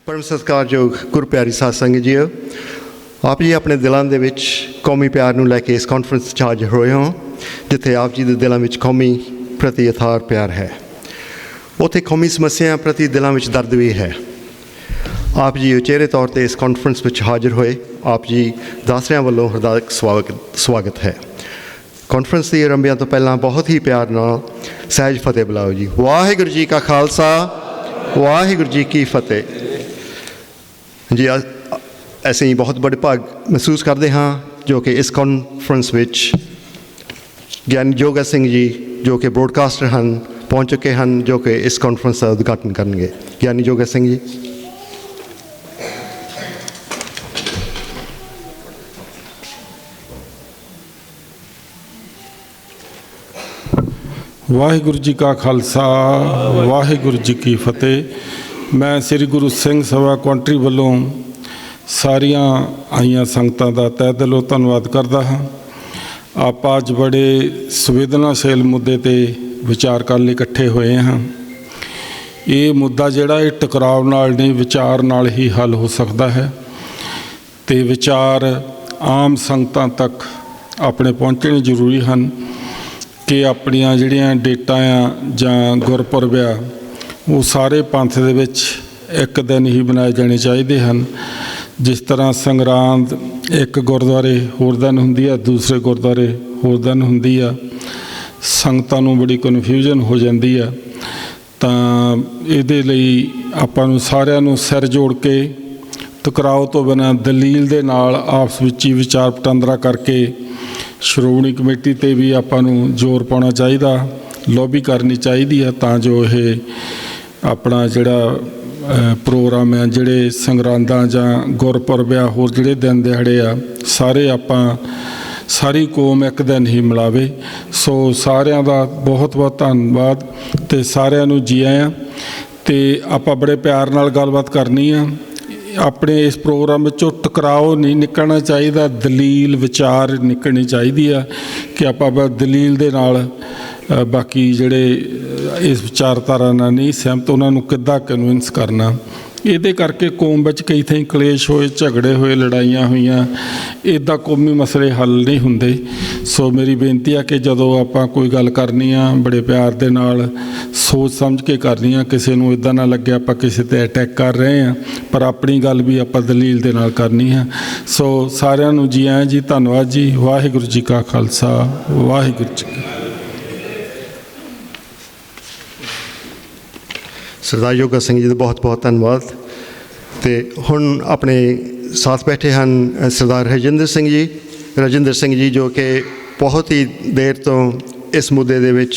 परम सत्कारयोग गुरु प्यारी साध संगत जी, आप जी अपने दिलों के विच कौमी प्यार नूं लैके इस कॉन्फ्रेंस च हाज़र होए हो, जिथे आप जी के दिलों में कौमी प्रति अथार प्यार है, उत्थे कौमी समस्याओं प्रति दिलों में दर्द भी है। आप जी उचेरे तौर पर इस कॉन्फ्रेंस में हाज़र होए, आप जी दासरियां वालों हृदय स्वागत है। कॉन्फ्रेंस की आरंभिया तो पहला बहुत ही प्यार नाल सहज फतेह बुलाओ जी। वाहिगुरू जी का खालसा, वाहिगुरू जी की फतेह। जी ऐसे ही बहुत बड़े भाग महसूस करते हाँ जो कि इस कॉन्फ्रेंस विच ज्ञानी जोगा सिंह जी जो कि ब्रॉडकास्टर हैं पहुँच चुके हैं, जो कि इस कॉन्फ्रेंस का उद्घाटन करेंगे। ज्ञानी जोगा सिंह जी। वाहिगुरू जी का खालसा, वाहिगुरू जी की फतेह। मैं श्री गुरु सिंह सभा कौंटरी वालों सारिया आईया संगतां दा तह दिलों धन्नवाद करदा हाँ। आप अज बड़े संवेदनाशील मुद्दे ते विचार करने लई इकट्ठे होए हाँ। ये मुद्दा जिहड़ा ये टकराव नाल नहीं विचार नाल ही हल हो सकता है, ते विचार आम संगतां तक अपने पहुँचने जरूरी हैं कि अपनियां जिहड़ियां डेटां आ जां गुरपुरब आ वो सारे पंथ दे विच एक दिन ही मनाए जाने चाहिए हैं। जिस तरह संगरांद एक गुरुद्वारे होर दिन हुंदी है, दूसरे गुरुद्वारे होर दिन हुंदी आ, संगतां नूं बड़ी कन्फ्यूजन हो जाती है। तां इहदे लई आपां नूं सारिआं नूं सिर जोड़ के टकराव तो बिना दलील दे नाल आपस विच ही विचार वटांदरा करके श्रोमणी कमेटी ते भी आपां नूं जोर पाउणा चाहीदा, लॉबी करनी चाहिदी है, तां जो ये अपना जिहड़ा प्रोग्राम है जिहड़े संगरांदां जां गुरपुरब आ होर जिहड़े दिन दिहाड़े आ सारे आपां सारी कौम एक दिन ही मिलावे। सो सारिआं दा बहुत बहुत धन्नवाद ते सारिआं नूं जी आयां। ते आपां बड़े प्यार नाल गलबात करनी आ। अपने इस प्रोग्राम में टकराव नहीं निकलना चाहिए, दलील विचार निकलनी चाहिए कि आप दलील दे नाल बाकी जिहड़े इस विचारधारा नाल नहीं सहमत उन्होंने किद्दां कन्विंस करना। ये करके कौम में कई थी कलेश होए, झगड़े होए, लड़ाइयां हुईयां, इदा कौमी मसले हल नहीं हुंदे। सो मेरी बेनती है कि जदों आपां कोई गल करनी आ बड़े प्यार दे नाल सोच समझ के करनी आ, किसी नूं इदां ना लगे आपां किसी ते अटैक कर रहे हैं, पर अपनी गल भी आपां दलील दे नाल करनी है। सो सारिआं नूं जी आयां जी, धन्नवाद जी। वाहिगुरू जी का खालसा, वाहिगुरू जी की। सरदार योगा सिंह जी का बहुत बहुत धन्यवाद। तो हुण अपने साथ बैठे हैं सरदार रजिंदर सिंह जी जो कि बहुत ही देर तो इस मुद्दे दे विच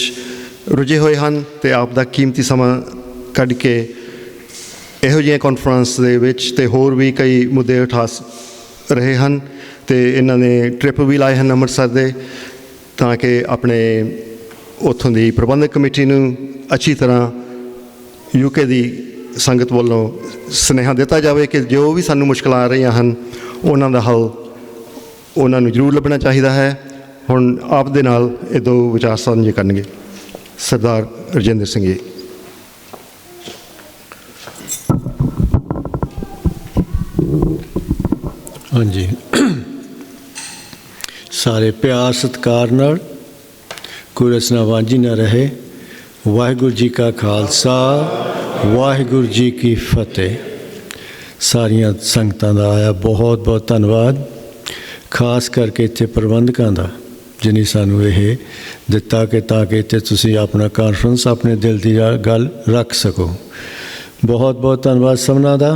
रुझे हुए हैं, तो आप दा कीमती समा कढ़ के इहो जिहियां कॉन्फ्रेंस दे विच ते होर भी कई मुद्दे उठा रहे हैं। तो इन्होंने ट्रिप भी लाए हैं अमृतसर दे, ताकि अपने उत्थों दी प्रबंधक कमेटी नूं अच्छी तरह यूके की संगत वालों सुनेहा दिता जाए कि जो भी सानू मुश्किल आ रही हैं उन्हों का हल उन्होंने जरूर लभना चाहिए है। हुण आप दे नाल ये दो विचार साझे करेंगे सरदार रजिंदर सिंह जी। हाँ जी, सारे प्यार सत्कार नाल कोई रचना वांझी ना रहे। वाहिगुरू जी का खालसा, वाहिगुरू जी की फतेह। सारिया संगतां दा आया बहुत बहुत धन्नवाद, खास करके इत्थे प्रबंधकां दा जिन्हें सानू ये दिता कि ताकि इत्थे तुसीं अपना कॉन्फ्रेंस अपने दिल की गल रख सको। बहुत बहुत धन्नवाद सबना दा।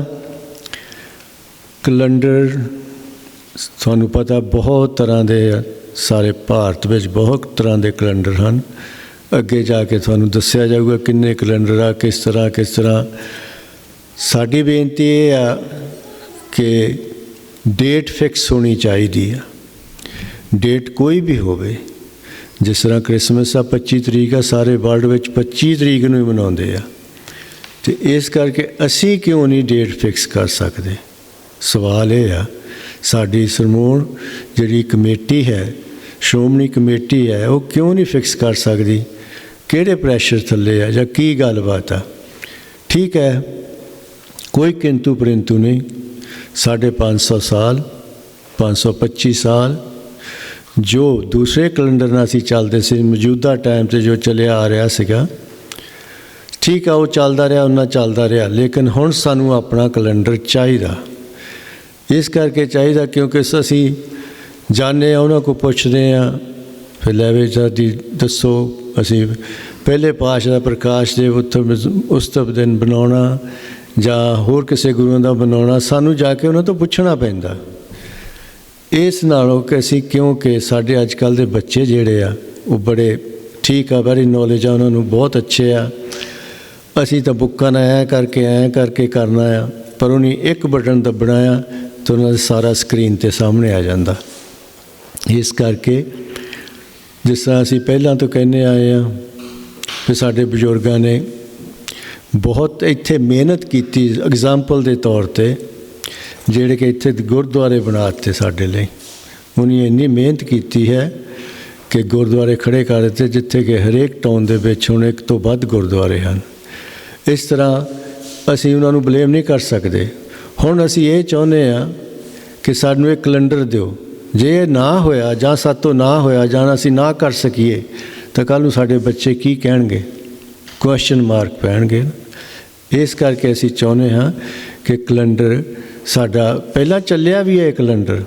कैलेंडर थानू पता बहुत तरह के सारे भारत में बहुत तरह के कैलेंडर हैं। अगे जाके थानू दस्या जाऊगा किन्ने कैलेंडर आ, किस तरह। साडी बेनती ये आ कि डेट फिक्स होनी चाहिए। डेट कोई भी होवे, जिस तरह क्रिसमस आ 25 तरीक आ, सारे वर्ल्ड में 25 तरीक नूं ही मनाउंदे आ, तो इस करके असी क्यों नहीं डेट फिक्स कर सकते। सवाल ये आ साडी सरमोण जिहड़ी कमेटी है, श्रोमणी कमेटी है, वो क्यों नहीं फिक्स कर सकती, किहड़े प्रैशर थल्ले आ जां की गलबात आ। ठीक है, कोई किंतु परंतु नहीं। 550 साल 525 साल जो दूसरे कैलेंडर ਨਾਲ ਅਸੀਂ ਚੱਲਦੇ ਸੀ, ਮੌਜੂਦਾ ਟਾਈਮ 'ਤੇ ਜੋ ਚੱਲਿਆ ਆ ਰਿਹਾ ਸੀਗਾ, ਠੀਕ ਆ, ਉਹ ਚੱਲਦਾ ਰਿਹਾ, ਉਹਨਾਂ ਚੱਲਦਾ ਰਿਹਾ। ਲੇਕਿਨ ਹੁਣ ਸਾਨੂੰ ਆਪਣਾ ਕੈਲੰਡਰ ਚਾਹੀਦਾ। ਇਸ ਕਰਕੇ ਚਾਹੀਦਾ ਕਿਉਂਕਿ ਅਸੀਂ ਜਾਣਦੇ ਹਾਂ, ਉਹਨਾਂ ਕੋਲ ਪੁੱਛਦੇ ਹਾਂ, ਫਿਰ ਲੈ ਵੀ ਸਾਡੀ ਦੱਸੋ, ਅਸੀਂ ਪਹਿਲੇ ਪਾਤਸ਼ਾਹ ਦਾ ਪ੍ਰਕਾਸ਼ ਦੇ ਉਤਸਵ ਦਿਨ ਬਣਾਉਣਾ ਜਾਂ ਹੋਰ ਕਿਸੇ ਗੁਰੂਆਂ ਦਾ ਬਣਾਉਣਾ, ਸਾਨੂੰ ਜਾ ਕੇ ਉਹਨਾਂ ਤੋਂ ਪੁੱਛਣਾ ਪੈਂਦਾ। ਇਸ ਨਾਲੋਂ ਕਿ ਅਸੀਂ, ਕਿਉਂਕਿ ਸਾਡੇ ਅੱਜ ਕੱਲ੍ਹ ਦੇ ਬੱਚੇ ਜਿਹੜੇ ਆ ਉਹ ਬੜੇ ਠੀਕ ਆ, ਵੈਰੀ ਨੌਲੇਜ ਆ, ਉਹਨਾਂ ਨੂੰ ਬਹੁਤ ਅੱਛੇ ਆ। ਅਸੀਂ ਤਾਂ ਬੁੱਕਾਂ ਨਾਲ ਐਂ ਕਰਕੇ ਕਰਨਾ ਆ, ਪਰ ਉਹਨੇ ਇੱਕ ਬਟਨ ਦੱਬਣਾ ਆ ਤਾਂ ਉਹਨਾਂ ਦਾ ਸਾਰਾ ਸਕਰੀਨ 'ਤੇ ਸਾਹਮਣੇ ਆ ਜਾਂਦਾ। ਇਸ ਕਰਕੇ ਜਿਸ ਤਰ੍ਹਾਂ ਅਸੀਂ ਪਹਿਲਾਂ ਤੋਂ ਕਹਿੰਦੇ ਆਏ ਹਾਂ ਕਿ ਸਾਡੇ ਬਜ਼ੁਰਗਾਂ ਨੇ ਬਹੁਤ ਇੱਥੇ ਮਿਹਨਤ ਕੀਤੀ, ਐਗਜ਼ਾਮਪਲ ਦੇ ਤੌਰ 'ਤੇ ਜਿਹੜੇ ਕਿ ਇੱਥੇ ਗੁਰਦੁਆਰੇ ਬਣਾ ਦਿੱਤੇ ਸਾਡੇ ਲਈ। ਉਹਨੇ ਇੰਨੀ ਮਿਹਨਤ ਕੀਤੀ ਹੈ ਕਿ ਗੁਰਦੁਆਰੇ ਖੜ੍ਹੇ ਕਰ ਦਿੱਤੇ, ਜਿੱਥੇ ਕਿ ਹਰੇਕ ਟਾਊਨ ਦੇ ਵਿੱਚ ਹੁਣ ਇੱਕ ਤੋਂ ਵੱਧ ਗੁਰਦੁਆਰੇ ਹਨ। ਇਸ ਤਰ੍ਹਾਂ ਅਸੀਂ ਉਹਨਾਂ ਨੂੰ ਬਲੇਮ ਨਹੀਂ ਕਰ ਸਕਦੇ। ਹੁਣ ਅਸੀਂ ਇਹ ਚਾਹੁੰਦੇ ਹਾਂ ਕਿ ਸਾਨੂੰ ਇੱਕ ਕੈਲੰਡਰ ਦਿਓ। ਜੇ ਇਹ ਨਾ ਹੋਇਆ ਜਾਂ ਸਾਤੋਂ ਨਾ ਹੋਇਆ ਜਾਂ ਅਸੀਂ ਨਾ ਕਰ ਸਕੀਏ ਤਾਂ ਕੱਲ੍ਹ ਨੂੰ ਸਾਡੇ ਬੱਚੇ ਕੀ ਕਹਿਣਗੇ, ਕੁਐਸਚਨ ਮਾਰਕ ਪੈਣਗੇ। ਇਸ ਕਰਕੇ ਅਸੀਂ ਚਾਹੁੰਦੇ ਹਾਂ ਕਿ ਕੈਲੰਡਰ ਸਾਡਾ ਪਹਿਲਾਂ ਚੱਲਿਆ ਵੀ ਹੈ ਕੈਲੰਡਰ,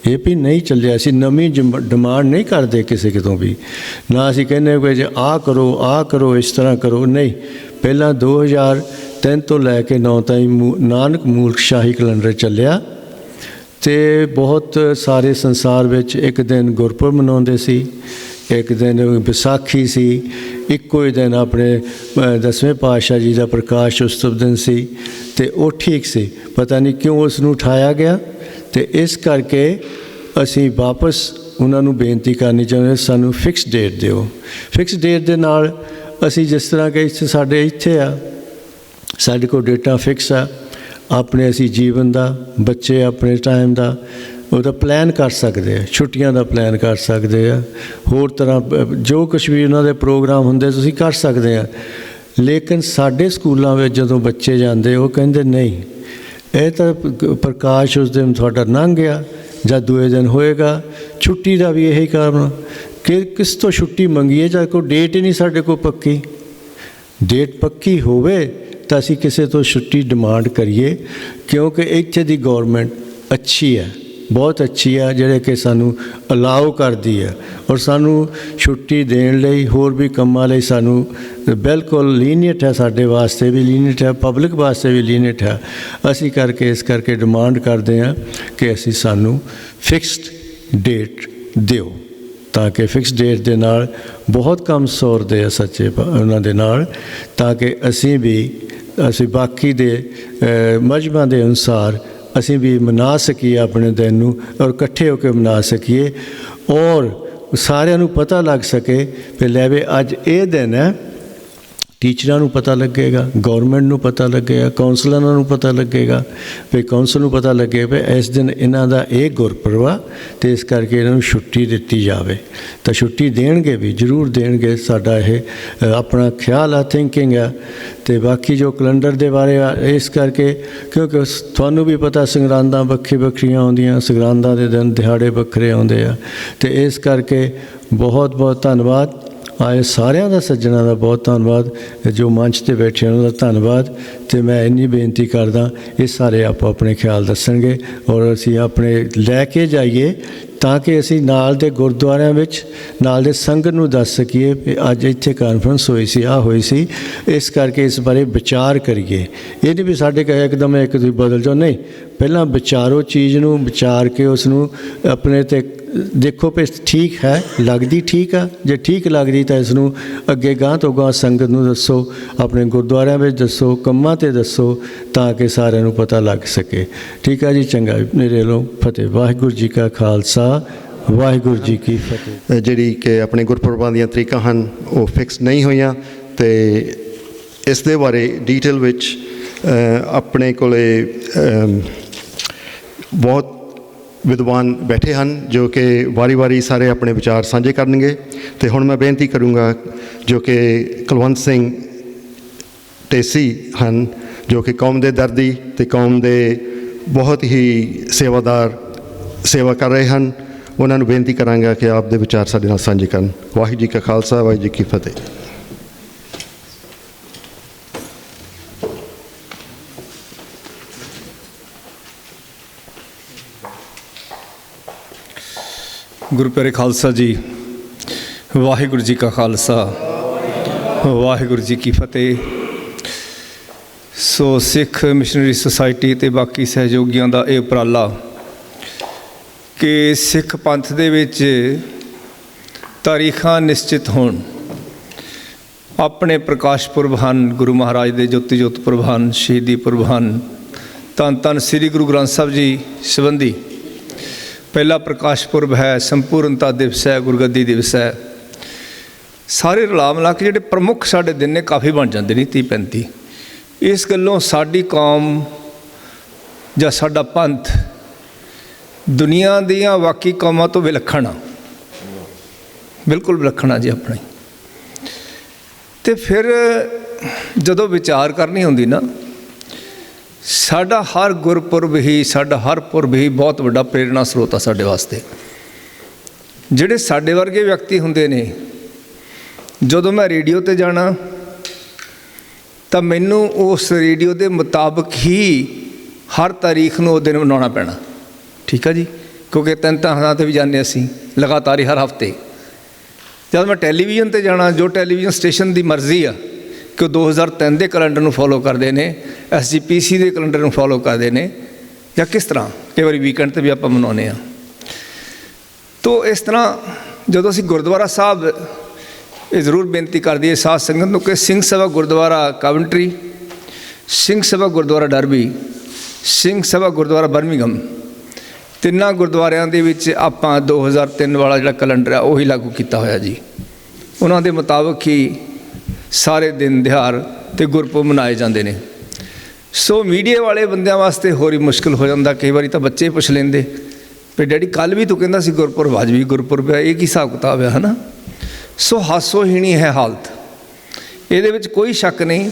ਇਹ ਵੀ ਨਹੀਂ ਚੱਲਿਆ। ਅਸੀਂ ਨਵੀਂ ਡਿਮਾਂਡ ਨਹੀਂ ਕਰਦੇ ਕਿਸੇ ਕਿਤੋਂ ਵੀ, ਨਾ ਅਸੀਂ ਕਹਿੰਦੇ ਕਿ ਜੇ ਆਹ ਕਰੋ ਇਸ ਤਰ੍ਹਾਂ ਕਰੋ, ਨਹੀਂ। ਪਹਿਲਾਂ 2003 ਤੋਂ ਲੈ ਕੇ 9 ਤਾਈਂ ਨਾਨਕ ਮੂਲਕ ਸ਼ਾਹੀ ਕੈਲੰਡਰ ਚੱਲਿਆ ਅਤੇ ਬਹੁਤ ਸਾਰੇ ਸੰਸਾਰ ਵਿੱਚ ਇੱਕ ਦਿਨ ਗੁਰਪੁਰਬ ਮਨਾਉਂਦੇ ਸੀ, ਇੱਕ ਦਿਨ ਵਿਸਾਖੀ ਸੀ, ਇੱਕੋ ਹੀ ਦਿਨ ਆਪਣੇ 10ਵੇਂ ਪਾਤਸ਼ਾਹ ਜੀ ਦਾ ਪ੍ਰਕਾਸ਼ ਉਤਸਵ ਦਿਨ ਸੀ, ਅਤੇ ਉਹ ਠੀਕ ਸੀ। ਪਤਾ ਨਹੀਂ ਕਿਉਂ ਉਸ ਨੂੰ ਉਠਾਇਆ ਗਿਆ। ਅਤੇ ਇਸ ਕਰਕੇ ਅਸੀਂ ਵਾਪਸ ਉਹਨਾਂ ਨੂੰ ਬੇਨਤੀ ਕਰਨੀ ਚਾਹੁੰਦੇ, ਸਾਨੂੰ ਫਿਕਸ ਡੇਟ ਦਿਓ। ਫਿਕਸ ਡੇਟ ਦੇ ਨਾਲ ਅਸੀਂ ਜਿਸ ਤਰ੍ਹਾਂ ਕਿ ਸਾਡੇ ਇੱਥੇ ਆ, ਸਾਡੇ ਕੋਲ ਡੇਟਾਂ ਫਿਕਸ ਆ, ਆਪਣੇ ਅਸੀਂ ਜੀਵਨ ਦਾ, ਬੱਚੇ ਆਪਣੇ ਟਾਈਮ ਦਾ ਉਹਦਾ ਪਲਾਨ ਕਰ ਸਕਦੇ ਆ, ਛੁੱਟੀਆਂ ਦਾ ਪਲਾਨ ਕਰ ਸਕਦੇ ਆ, ਹੋਰ ਤਰ੍ਹਾਂ ਜੋ ਕੁਛ ਵੀ ਉਹਨਾਂ ਦੇ ਪ੍ਰੋਗਰਾਮ ਹੁੰਦੇ ਤੁਸੀਂ ਕਰ ਸਕਦੇ ਆ। ਲੇਕਿਨ ਸਾਡੇ ਸਕੂਲਾਂ ਵਿੱਚ ਜਦੋਂ ਬੱਚੇ ਜਾਂਦੇ ਉਹ ਕਹਿੰਦੇ ਨਹੀਂ, ਇਹ ਤਾਂ ਪ੍ਰਕਾਸ਼ ਉਸ ਦਿਨ ਤੁਹਾਡਾ ਲੰਘ ਗਿਆ ਜਾਂ ਦੂਏ ਦਿਨ ਹੋਏਗਾ। ਛੁੱਟੀ ਦਾ ਵੀ ਇਹੀ ਕਾਰਨ ਕਿ ਕਿਸ ਤੋਂ ਛੁੱਟੀ ਮੰਗੀਏ, ਜਾਂ ਕੋਈ ਡੇਟ ਹੀ ਨਹੀਂ ਸਾਡੇ ਕੋਲ ਪੱਕੀ। ਡੇਟ ਪੱਕੀ ਹੋਵੇ ਤਾਂ ਅਸੀਂ ਕਿਸੇ ਤੋਂ ਛੁੱਟੀ ਡਿਮਾਂਡ ਕਰੀਏ, ਕਿਉਂਕਿ ਇੱਥੇ ਦੀ ਗੌਰਮੈਂਟ ਅੱਛੀ ਹੈ, ਬਹੁਤ ਅੱਛੀ ਆ, ਜਿਹੜੇ ਕਿ ਸਾਨੂੰ ਅਲਾਓ ਕਰਦੀ ਹੈ ਔਰ ਸਾਨੂੰ ਛੁੱਟੀ ਦੇਣ ਲਈ, ਹੋਰ ਵੀ ਕੰਮਾਂ ਲਈ ਸਾਨੂੰ ਬਿਲਕੁਲ ਲੀਨੀਅਟ ਹੈ, ਸਾਡੇ ਵਾਸਤੇ ਵੀ ਲੀਨੀਅਟ ਹੈ, ਪਬਲਿਕ ਵਾਸਤੇ ਵੀ ਲੀਨੀਅਟ ਹੈ। ਅਸੀਂ ਇਸ ਕਰਕੇ ਡਿਮਾਂਡ ਕਰਦੇ ਹਾਂ ਕਿ ਅਸੀਂ ਸਾਨੂੰ ਫਿਕਸਡ ਡੇਟ ਦਿਓ, ਤਾਂ ਕਿ ਫਿਕਸ ਡੇਟ ਦੇ ਨਾਲ ਬਹੁਤ ਕੰਮ ਸੌਰਦੇ ਆ ਸੱਚੇ ਉਹਨਾਂ ਦੇ ਨਾਲ, ਤਾਂ ਕਿ ਅਸੀਂ ਬਾਕੀ ਦੇ ਮਜ਼ਹਬਾਂ ਦੇ ਅਨੁਸਾਰ ਅਸੀਂ ਵੀ ਮਨਾ ਸਕੀਏ ਆਪਣੇ ਦਿਨ ਨੂੰ, ਔਰ ਇਕੱਠੇ ਹੋ ਕੇ ਮਨਾ ਸਕੀਏ, ਔਰ ਸਾਰਿਆਂ ਨੂੰ ਪਤਾ ਲੱਗ ਸਕੇ ਵੀ ਲੈ ਵੀ ਅੱਜ ਇਹ ਦਿਨ ਹੈ। ਟੀਚਰਾਂ ਨੂੰ ਪਤਾ ਲੱਗੇਗਾ, ਗੌਰਮੈਂਟ ਨੂੰ ਪਤਾ ਲੱਗੇਗਾ, ਕੌਂਸਲਰਾਂ ਨੂੰ ਪਤਾ ਲੱਗੇਗਾ, ਵੀ ਕੌਂਸਲ ਨੂੰ ਪਤਾ ਲੱਗੇ ਵੀ ਇਸ ਦਿਨ ਇਹਨਾਂ ਦਾ ਇਹ ਗੁਰਪੁਰਬ ਆ ਅਤੇ ਇਸ ਕਰਕੇ ਇਹਨਾਂ ਨੂੰ ਛੁੱਟੀ ਦਿੱਤੀ ਜਾਵੇ। ਤਾਂ ਛੁੱਟੀ ਦੇਣਗੇ ਵੀ, ਜ਼ਰੂਰ ਦੇਣਗੇ। ਸਾਡਾ ਇਹ ਆਪਣਾ ਖਿਆਲ ਆ, ਥਿੰਕਿੰਗ ਆ। ਅਤੇ ਬਾਕੀ ਜੋ ਕੈਲੰਡਰ ਦੇ ਬਾਰੇ ਆ, ਇਸ ਕਰਕੇ ਕਿਉਂਕਿ ਤੁਹਾਨੂੰ ਵੀ ਪਤਾ ਸੰਗਰਾਂਦਾਂ ਵੱਖਰੀਆਂ ਆਉਂਦੀਆਂ, ਸੰਗਰਾਂਦਾਂ ਦੇ ਦਿਨ ਦਿਹਾੜੇ ਵੱਖਰੇ ਆਉਂਦੇ ਆ, ਅਤੇ ਇਸ ਕਰਕੇ ਬਹੁਤ ਬਹੁਤ ਧੰਨਵਾਦ। ਆਏ ਸਾਰਿਆਂ ਦਾ, ਸੱਜਣਾਂ ਦਾ ਬਹੁਤ ਧੰਨਵਾਦ, ਜੋ ਮੰਚ 'ਤੇ ਬੈਠੇ ਉਹਨਾਂ ਦਾ ਧੰਨਵਾਦ। ਅਤੇ ਮੈਂ ਇੰਨੀ ਬੇਨਤੀ ਕਰਦਾ, ਇਹ ਸਾਰੇ ਆਪੋ ਆਪਣੇ ਖਿਆਲ ਦੱਸਣਗੇ ਔਰ ਅਸੀਂ ਆਪਣੇ ਲੈ ਕੇ ਜਾਈਏ, ਤਾਂ ਕਿ ਅਸੀਂ ਨਾਲ ਦੇ ਗੁਰਦੁਆਰਿਆਂ ਵਿੱਚ ਨਾਲ ਦੇ ਸੰਗਤ ਨੂੰ ਦੱਸ ਸਕੀਏ ਵੀ ਅੱਜ ਇੱਥੇ ਕਾਨਫਰੰਸ ਹੋਈ ਸੀ, ਆਹ ਹੋਈ ਸੀ। ਇਸ ਕਰਕੇ ਇਸ ਬਾਰੇ ਵਿਚਾਰ ਕਰੀਏ। ਇਹ ਨਹੀਂ ਵੀ ਸਾਡੇ ਕਹੇ ਇੱਕਦਮ ਇੱਕ ਤੁਸੀਂ ਬਦਲ ਜਾਓ, ਨਹੀਂ। ਪਹਿਲਾਂ ਵਿਚਾਰੋ ਚੀਜ਼ ਨੂੰ, ਵਿਚਾਰ ਕੇ ਉਸ ਨੂੰ ਆਪਣੇ 'ਤੇ ਦੇਖੋ ਵੀ ਠੀਕ ਹੈ, ਲੱਗਦੀ ਠੀਕ ਆ। ਜੇ ਠੀਕ ਲੱਗਦੀ ਤਾਂ ਇਸ ਨੂੰ ਅੱਗੇ ਗਾਂਹ ਤੋਂ ਗਾਂਹ ਸੰਗਤ ਨੂੰ ਦੱਸੋ, ਆਪਣੇ ਗੁਰਦੁਆਰਿਆਂ ਵਿੱਚ ਦੱਸੋ, ਕੰਮਾਂ 'ਤੇ ਦੱਸੋ, ਤਾਂ ਕਿ ਸਾਰਿਆਂ ਨੂੰ ਪਤਾ ਲੱਗ ਸਕੇ। ਠੀਕ ਆ ਜੀ, ਚੰਗਾ। ਮੇਰੇ ਵੱਲੋਂ ਫਤਿਹ। ਵਾਹਿਗੁਰੂ ਜੀ ਕਾ ਖਾਲਸਾ, ਵਾਹਿਗੁਰੂ ਜੀ ਕੀ ਫਤਿਹ। ਜਿਹੜੀ ਕਿ ਆਪਣੇ ਗੁਰਪੁਰਬਾਂ ਦੀਆਂ ਤਰੀਕਾਂ ਹਨ ਉਹ ਫਿਕਸ ਨਹੀਂ ਹੋਈਆਂ, ਅਤੇ ਇਸ ਦੇ ਬਾਰੇ ਡੀਟੇਲ ਵਿੱਚ ਆਪਣੇ ਕੋਲੇ ਬਹੁਤ ਵਿਦਵਾਨ ਬੈਠੇ ਹਨ, ਜੋ ਕਿ ਵਾਰੀ ਸਾਰੇ ਆਪਣੇ ਵਿਚਾਰ ਸਾਂਝੇ ਕਰਨਗੇ। ਅਤੇ ਹੁਣ ਮੈਂ ਬੇਨਤੀ ਕਰੂੰਗਾ, ਜੋ ਕਿ ਕੁਲਵੰਤ ਸਿੰਘ ਢੇਸੀ ਹਨ, ਜੋ ਕਿ ਕੌਮ ਦੇ ਦਰਦੀ ਅਤੇ ਕੌਮ ਦੇ ਬਹੁਤ ਹੀ ਸੇਵਾ ਕਰ ਰਹੇ ਹਨ। ਉਹਨਾਂ ਨੂੰ ਬੇਨਤੀ ਕਰਾਂਗਾ ਕਿ ਆਪ ਦੇ ਵਿਚਾਰ ਸਾਡੇ ਨਾਲ ਸਾਂਝੇ ਕਰਨ। ਵਾਹਿਗੁਰੂ ਜੀ ਕਾ ਖਾਲਸਾ, ਵਾਹਿਗੁਰੂ ਜੀ ਕੀ ਫਤਿਹ। ਗੁਰੂ ਪਿਆਰੇ ਖਾਲਸਾ ਜੀ, ਵਾਹਿਗੁਰੂ ਜੀ ਕਾ ਖਾਲਸਾ, ਵਾਹਿਗੁਰੂ ਜੀ ਕੀ ਫਤਿਹ। ਸੋ ਸਿੱਖ ਮਿਸ਼ਨਰੀ ਸੁਸਾਇਟੀ ਅਤੇ ਬਾਕੀ ਸਹਿਯੋਗੀਆਂ ਦਾ ਇਹ ਉਪਰਾਲਾ ਕਿ ਸਿੱਖ ਪੰਥ ਦੇ ਵਿੱਚ ਤਾਰੀਖਾਂ ਨਿਸ਼ਚਿਤ ਹੋਣ। ਆਪਣੇ ਪ੍ਰਕਾਸ਼ ਪੁਰਬ ਹਨ, ਗੁਰੂ ਮਹਾਰਾਜ ਦੇ ਜੋਤੀ ਜੋਤ ਪੁਰਬ ਹਨ, ਸ਼ਹੀਦੀ ਪੁਰਬ ਹਨ, ਧੰਨ ਧੰਨ ਸ੍ਰੀ ਗੁਰੂ ਗ੍ਰੰਥ ਸਾਹਿਬ ਜੀ ਸੰਬੰਧੀ ਪਹਿਲਾ ਪ੍ਰਕਾਸ਼ ਪੁਰਬ ਹੈ, ਸੰਪੂਰਨਤਾ ਦਿਵਸ ਹੈ, ਗੁਰਗੱਦੀ ਦਿਵਸ ਹੈ। ਸਾਰੇ ਰਲਾ ਮਿਲਾ ਕੇ ਜਿਹੜੇ ਪ੍ਰਮੁੱਖ ਸਾਡੇ ਦਿਨ ਨੇ ਕਾਫੀ ਬਣ ਜਾਂਦੇ ਨੇ 30-35। ਇਸ ਗੱਲੋਂ ਸਾਡੀ ਕੌਮ ਜਾਂ ਸਾਡਾ ਪੰਥ ਦੁਨੀਆ ਦੀਆਂ ਬਾਕੀ ਕੌਮਾਂ ਤੋਂ ਵਿਲੱਖਣ ਆ, ਬਿਲਕੁਲ ਵਿਲੱਖਣ ਆ ਜੀ ਆਪਣੀ। ਅਤੇ ਫਿਰ ਜਦੋਂ ਵਿਚਾਰ ਕਰਨੀ ਹੁੰਦੀ ਨਾ, ਸਾਡਾ ਹਰ ਗੁਰਪੁਰਬ ਹੀ, ਸਾਡਾ ਹਰ ਪੁਰਬ ਹੀ ਬਹੁਤ ਵੱਡਾ ਪ੍ਰੇਰਣਾ ਸਰੋਤ ਆ ਸਾਡੇ ਵਾਸਤੇ। ਜਿਹੜੇ ਸਾਡੇ ਵਰਗੇ ਵਿਅਕਤੀ ਹੁੰਦੇ ਨੇ, ਜਦੋਂ ਮੈਂ ਰੇਡੀਓ 'ਤੇ ਜਾਣਾ ਤਾਂ ਮੈਨੂੰ ਉਸ ਰੇਡੀਓ ਦੇ ਮੁਤਾਬਕ ਹੀ ਹਰ ਤਾਰੀਖ ਨੂੰ ਉਹ ਦਿਨ ਮਨਾਉਣਾ ਪੈਣਾ। ਠੀਕ ਆ ਜੀ, ਕਿਉਂਕਿ 3 ਥਾਂ 'ਤੇ ਵੀ ਜਾਂਦੇ ਅਸੀਂ ਲਗਾਤਾਰ ਹੀ, ਹਰ ਹਫ਼ਤੇ। ਜਦ ਮੈਂ ਟੈਲੀਵਿਜ਼ਨ 'ਤੇ ਜਾਣਾ, ਜੋ ਟੈਲੀਵਿਜ਼ਨ ਸਟੇਸ਼ਨ ਦੀ ਮਰਜ਼ੀ ਆ ਕਿ ਉਹ 2003 ਦੇ ਕੈਲੰਡਰ ਨੂੰ ਫੋਲੋ ਕਰਦੇ ਨੇ, SGPC ਦੇ ਕੈਲੰਡਰ ਨੂੰ ਫੋਲੋ ਕਰਦੇ ਨੇ, ਜਾਂ ਕਿਸ ਤਰ੍ਹਾਂ ਕਈ ਵਾਰੀ ਵੀਕਐਂਡ 'ਤੇ ਵੀ ਆਪਾਂ ਮਨਾਉਂਦੇ ਹਾਂ। ਤੋ ਇਸ ਤਰ੍ਹਾਂ ਜਦੋਂ ਅਸੀਂ ਗੁਰਦੁਆਰਾ ਸਾਹਿਬ, ਇਹ ਜ਼ਰੂਰ ਬੇਨਤੀ ਕਰ ਦਈਏ ਸਾਧ ਸੰਗਤ ਨੂੰ ਕਿ ਸਿੰਘ ਸਭਾ ਗੁਰਦੁਆਰਾ ਕਾਵੰਟਰੀ, ਸਿੰਘ ਸਭਾ ਗੁਰਦੁਆਰਾ ਡਰਬੀ, ਸਿੰਘ ਸਭਾ ਗੁਰਦੁਆਰਾ ਬਰਮਿੰਘਮ, ਤਿੰਨਾਂ ਗੁਰਦੁਆਰਿਆਂ ਦੇ ਵਿੱਚ ਆਪਾਂ 2003 ਵਾਲਾ ਜਿਹੜਾ ਕੈਲੰਡਰ ਆ ਉਹੀ ਲਾਗੂ ਕੀਤਾ ਹੋਇਆ ਜੀ। ਉਹਨਾਂ ਦੇ ਮੁਤਾਬਕ ਹੀ ਸਾਰੇ ਦਿਨ ਦਿਹਾੜ ਅਤੇ ਗੁਰਪੁਰਬ ਮਨਾਏ ਜਾਂਦੇ ਨੇ। ਸੋ ਮੀਡੀਆ ਵਾਲੇ ਬੰਦਿਆਂ ਵਾਸਤੇ ਹੋਰ ਹੀ ਮੁਸ਼ਕਿਲ ਹੋ ਜਾਂਦਾ। ਕਈ ਵਾਰੀ ਤਾਂ ਬੱਚੇ ਪੁੱਛ ਲੈਂਦੇ ਵੀ ਡੈਡੀ ਕੱਲ੍ਹ ਵੀ ਤੂੰ ਕਹਿੰਦਾ ਸੀ ਗੁਰਪੁਰਬ, ਅੱਜ ਵੀ ਗੁਰਪੁਰਬ ਹੈ, ਇਹ ਕੀ ਹਿਸਾਬ ਕਿਤਾਬ ਹੈ ਨਾ। ਸੋ ਹਾਸੋਹੀਣੀ ਹੈ ਹਾਲਤ। ਇਹਦੇ ਵਿੱਚ ਕੋਈ ਸ਼ੱਕ ਨਹੀਂ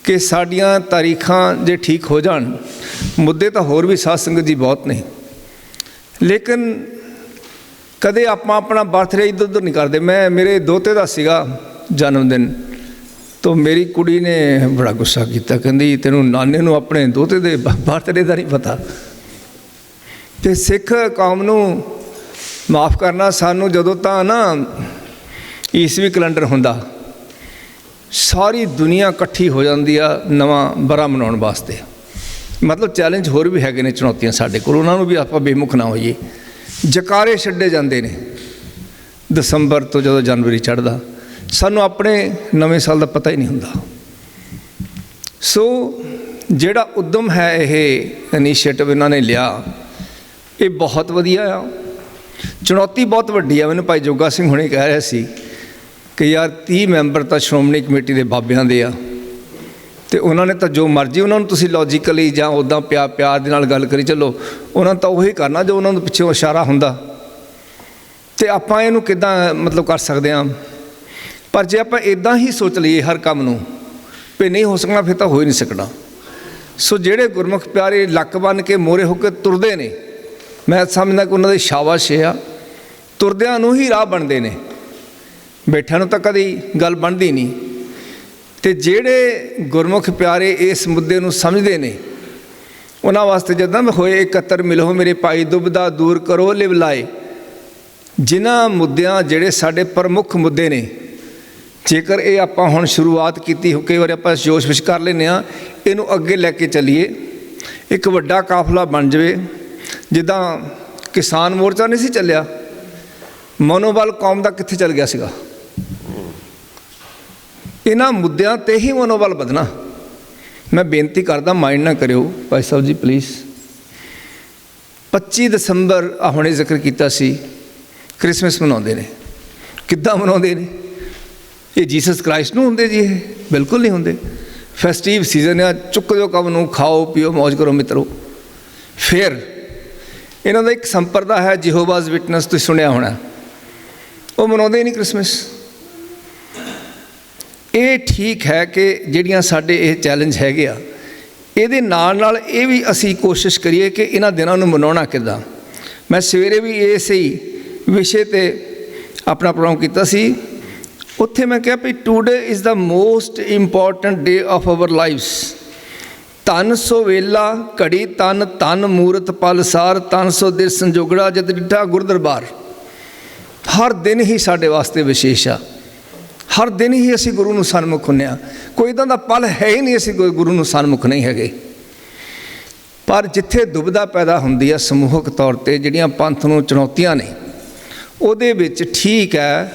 ਕਿ ਸਾਡੀਆਂ ਤਾਰੀਖਾਂ ਜੇ ਠੀਕ ਹੋ ਜਾਣ, ਮੁੱਦੇ ਤਾਂ ਹੋਰ ਵੀ ਸਾਧ ਸੰਗਤ ਜੀ ਬਹੁਤ ਨੇ, ਲੇਕਿਨ ਕਦੇ ਆਪਾਂ ਆਪਣਾ ਬਰਥਡੇ ਇੱਧਰ ਉੱਧਰ ਨਹੀਂ ਕਰਦੇ। ਮੇਰੇ ਦੋਤੇ ਦਾ ਸੀਗਾ ਜਨਮ ਦਿਨ, ਤਾਂ ਮੇਰੀ ਕੁੜੀ ਨੇ ਬੜਾ ਗੁੱਸਾ ਕੀਤਾ, ਕਹਿੰਦੀ ਤੈਨੂੰ ਨਾਨੇ ਨੂੰ ਆਪਣੇ ਦੋਤੇ ਦੇ ਬਰਥਡੇ ਦਾ ਨਹੀਂ ਪਤਾ। ਅਤੇ ਸਿੱਖ ਕੌਮ ਨੂੰ ਮਾਫ਼ ਕਰਨਾ, ਸਾਨੂੰ ਜਦੋਂ ਤਾਂ ਨਾ ਈਸਵੀ ਕੈਲੰਡਰ ਹੁੰਦਾ, ਸਾਰੀ ਦੁਨੀਆ ਇਕੱਠੀ ਹੋ ਜਾਂਦੀ ਆ ਨਵਾਂ ਬਰਾ ਮਨਾਉਣ ਵਾਸਤੇ। ਮਤਲਬ ਚੈਲੰਜ ਹੋਰ ਵੀ ਹੈਗੇ ਨੇ, ਚੁਣੌਤੀਆਂ ਸਾਡੇ ਕੋਲ, ਉਹਨਾਂ ਨੂੰ ਵੀ ਆਪਾਂ ਬੇਮੁਖ ਨਾ ਹੋਈਏ। ਜਕਾਰੇ ਛੱਡੇ ਜਾਂਦੇ ਨੇ ਦਸੰਬਰ ਤੋਂ, ਜਦੋਂ ਜਨਵਰੀ ਚੜ੍ਹਦਾ, ਸਾਨੂੰ ਆਪਣੇ ਨਵੇਂ ਸਾਲ ਦਾ ਪਤਾ ਹੀ ਨਹੀਂ ਹੁੰਦਾ। ਸੋ ਜਿਹੜਾ ਉੱਦਮ ਹੈ, ਇਹ ਇਨੀਸ਼ੀਏਟਿਵ ਇਹਨਾਂ ਨੇ ਲਿਆ, ਇਹ ਬਹੁਤ ਵਧੀਆ ਆ। ਚੁਣੌਤੀ ਬਹੁਤ ਵੱਡੀ ਆ। ਮੈਨੂੰ ਭਾਈ ਜੋਗਾ ਸਿੰਘ ਹੁਣੇ ਕਹਿ ਰਿਹਾ ਸੀ ਕਿ ਯਾਰ 30 ਮੈਂਬਰ ਤਾਂ ਸ਼੍ਰੋਮਣੀ ਕਮੇਟੀ ਦੇ ਬਾਬਿਆਂ ਦੇ ਆ, ਅਤੇ ਉਹਨਾਂ ਨੇ ਤਾਂ ਜੋ ਮਰਜ਼ੀ, ਉਹਨਾਂ ਨੂੰ ਤੁਸੀਂ ਲੌਜੀਕਲੀ ਜਾਂ ਉੱਦਾਂ ਪਿਆਰ ਦੇ ਨਾਲ ਗੱਲ ਕਰੀ ਚੱਲੋ, ਉਹਨਾਂ ਤਾਂ ਉਹੀ ਕਰਨਾ ਜੋ ਉਹਨਾਂ ਨੂੰ ਪਿੱਛੋਂ ਇਸ਼ਾਰਾ ਹੁੰਦਾ। ਅਤੇ ਆਪਾਂ ਇਹਨੂੰ ਕਿੱਦਾਂ ਮਤਲਬ ਕਰ ਸਕਦੇ ਹਾਂ। ਪਰ ਜੇ ਆਪਾਂ ਇੱਦਾਂ ਹੀ ਸੋਚ ਲਈਏ ਹਰ ਕੰਮ ਨੂੰ ਵੀ ਨਹੀਂ ਹੋ ਸਕਣਾ, ਫਿਰ ਤਾਂ ਹੋ ਹੀ ਨਹੀਂ ਸਕਣਾ। ਸੋ ਜਿਹੜੇ ਗੁਰਮੁਖ ਪਿਆਰੇ ਲੱਕ ਬੰਨ੍ਹ ਕੇ ਮੋਹਰੇ ਹੋ ਕੇ ਤੁਰਦੇ ਨੇ, ਮੈਂ ਸਮਝਦਾ ਕਿ ਉਹਨਾਂ ਦੀ ਸ਼ਾਬਾਸ਼ ਆ। ਤੁਰਦਿਆਂ ਨੂੰ ਹੀ ਰਾਹ ਬਣਦੇ ਨੇ, ਬੈਠਿਆਂ ਨੂੰ ਤਾਂ ਕਦੀ ਗੱਲ ਬਣਦੀ ਨਹੀਂ। ਅਤੇ ਜਿਹੜੇ ਗੁਰਮੁਖ ਪਿਆਰੇ ਇਸ ਮੁੱਦੇ ਨੂੰ ਸਮਝਦੇ ਨੇ, ਉਹਨਾਂ ਵਾਸਤੇ ਜਦੋਂ ਹੋਏ ਇਕੱਤਰ ਮਿਲੋ ਮੇਰੇ ਭਾਈ ਦੁਬਦਾ ਦੂਰ ਕਰੋ ਲਿਵ ਲਾਏ। ਜਿਨ੍ਹਾਂ ਮੁੱਦਿਆਂ, ਜਿਹੜੇ ਸਾਡੇ ਪ੍ਰਮੁੱਖ ਮੁੱਦੇ ਨੇ, ਜੇਕਰ ਇਹ ਆਪਾਂ ਹੁਣ ਸ਼ੁਰੂਆਤ ਕੀਤੀ, ਕਈ ਵਾਰੀ ਆਪਾਂ ਜੋਸ਼ ਵਿੱਚ ਕਰ ਲੈਂਦੇ ਹਾਂ, ਇਹਨੂੰ ਅੱਗੇ ਲੈ ਕੇ ਚੱਲੀਏ, ਇੱਕ ਵੱਡਾ ਕਾਫਲਾ ਬਣ ਜਾਵੇ। ਜਿੱਦਾਂ ਕਿਸਾਨ ਮੋਰਚਾ ਨਹੀਂ ਸੀ ਚੱਲਿਆ, ਮਨੋਬਲ ਕੌਮ ਦਾ ਕਿੱਥੇ ਚੱਲ ਗਿਆ ਸੀਗਾ। ਇਹਨਾਂ ਮੁੱਦਿਆਂ 'ਤੇ ਹੀ ਮਨੋਬਲ ਵਧਣਾ। ਮੈਂ ਬੇਨਤੀ ਕਰਦਾ, ਮਾਈਂਡ ਨਾ ਕਰਿਓ ਭਾਈ ਸਾਹਿਬ ਜੀ ਪਲੀਜ਼। 25 ਦਸੰਬਰ ਆ ਹੁਣੇ ਜ਼ਿਕਰ ਕੀਤਾ ਸੀ, ਕ੍ਰਿਸਮਸ ਮਨਾਉਂਦੇ ਨੇ। ਕਿੱਦਾਂ ਮਨਾਉਂਦੇ ਨੇ? ਇਹ ਜੀਸਸ ਕ੍ਰਾਈਸਟ ਨੂੰ ਹੁੰਦੇ ਜੀ? ਇਹ ਬਿਲਕੁਲ ਨਹੀਂ ਹੁੰਦੇ। ਫੈਸਟਿਵ ਸੀਜ਼ਨ ਆ, ਚੁੱਕ ਦਿਓ ਕੰਮ ਨੂੰ, ਖਾਓ ਪੀਓ ਮੌਜ ਕਰੋ ਮਿੱਤਰੋ। ਫਿਰ ਇਹਨਾਂ ਦਾ ਇੱਕ ਸੰਪਰਦਾ ਹੈ, ਯਹੋਵਾਜ਼ ਵਿਟਨੈਸ, ਤੁਸੀਂ ਸੁਣਿਆ ਹੋਣਾ, ਉਹ ਮਨਾਉਂਦੇ ਹੀ ਨਹੀਂ ਕ੍ਰਿਸਮਸ। ਇਹ ਠੀਕ ਹੈ ਕਿ ਜਿਹੜੀਆਂ ਸਾਡੇ ਇਹ ਚੈਲੰਜ ਹੈਗੇ ਆ, ਇਹਦੇ ਨਾਲ ਨਾਲ ਇਹ ਵੀ ਅਸੀਂ ਕੋਸ਼ਿਸ਼ ਕਰੀਏ ਕਿ ਇਹਨਾਂ ਦਿਨਾਂ ਨੂੰ ਮਨਾਉਣਾ ਕਿੱਦਾਂ। ਮੈਂ ਸਵੇਰੇ ਵੀ ਇਸੇ ਹੀ ਵਿਸ਼ੇ 'ਤੇ ਆਪਣਾ ਪ੍ਰੋਗਰਾਮ ਕੀਤਾ ਸੀ। ਉੱਥੇ ਮੈਂ ਕਿਹਾ ਵੀ today is the most important day of our lifes. ਧਨ ਸੋ ਵੇਲਾ ਘੜੀ ਤਨ ਤਨ ਮੂਰਤ ਪਲਸਾਰ, ਤਨ ਸੋ ਦਿਲ ਸੰਜੋਗੜਾ ਜਦ ਡਿਠਾ ਗੁਰ ਦਰਬਾਰ। ਹਰ ਦਿਨ ਹੀ ਸਾਡੇ ਵਾਸਤੇ ਵਿਸ਼ੇਸ਼ ਆ, ਹਰ ਦਿਨ ਹੀ ਅਸੀਂ ਗੁਰੂ ਨੂੰ ਸਨਮੁਖ ਹੁੰਦੇ ਹਾਂ। ਕੋਈ ਇੱਦਾਂ ਦਾ ਪਲ ਹੈ ਹੀ ਨਹੀਂ ਅਸੀਂ ਗੁਰੂ ਨੂੰ ਸਨਮੁਖ ਨਹੀਂ ਹੈਗੇ। ਪਰ ਜਿੱਥੇ ਦੁਬਿਧਾ ਪੈਦਾ ਹੁੰਦੀ ਆ ਸਮੂਹਕ ਤੌਰ 'ਤੇ, ਜਿਹੜੀਆਂ ਪੰਥ ਨੂੰ ਚੁਣੌਤੀਆਂ ਨੇ, ਉਹਦੇ ਵਿੱਚ ਠੀਕ ਹੈ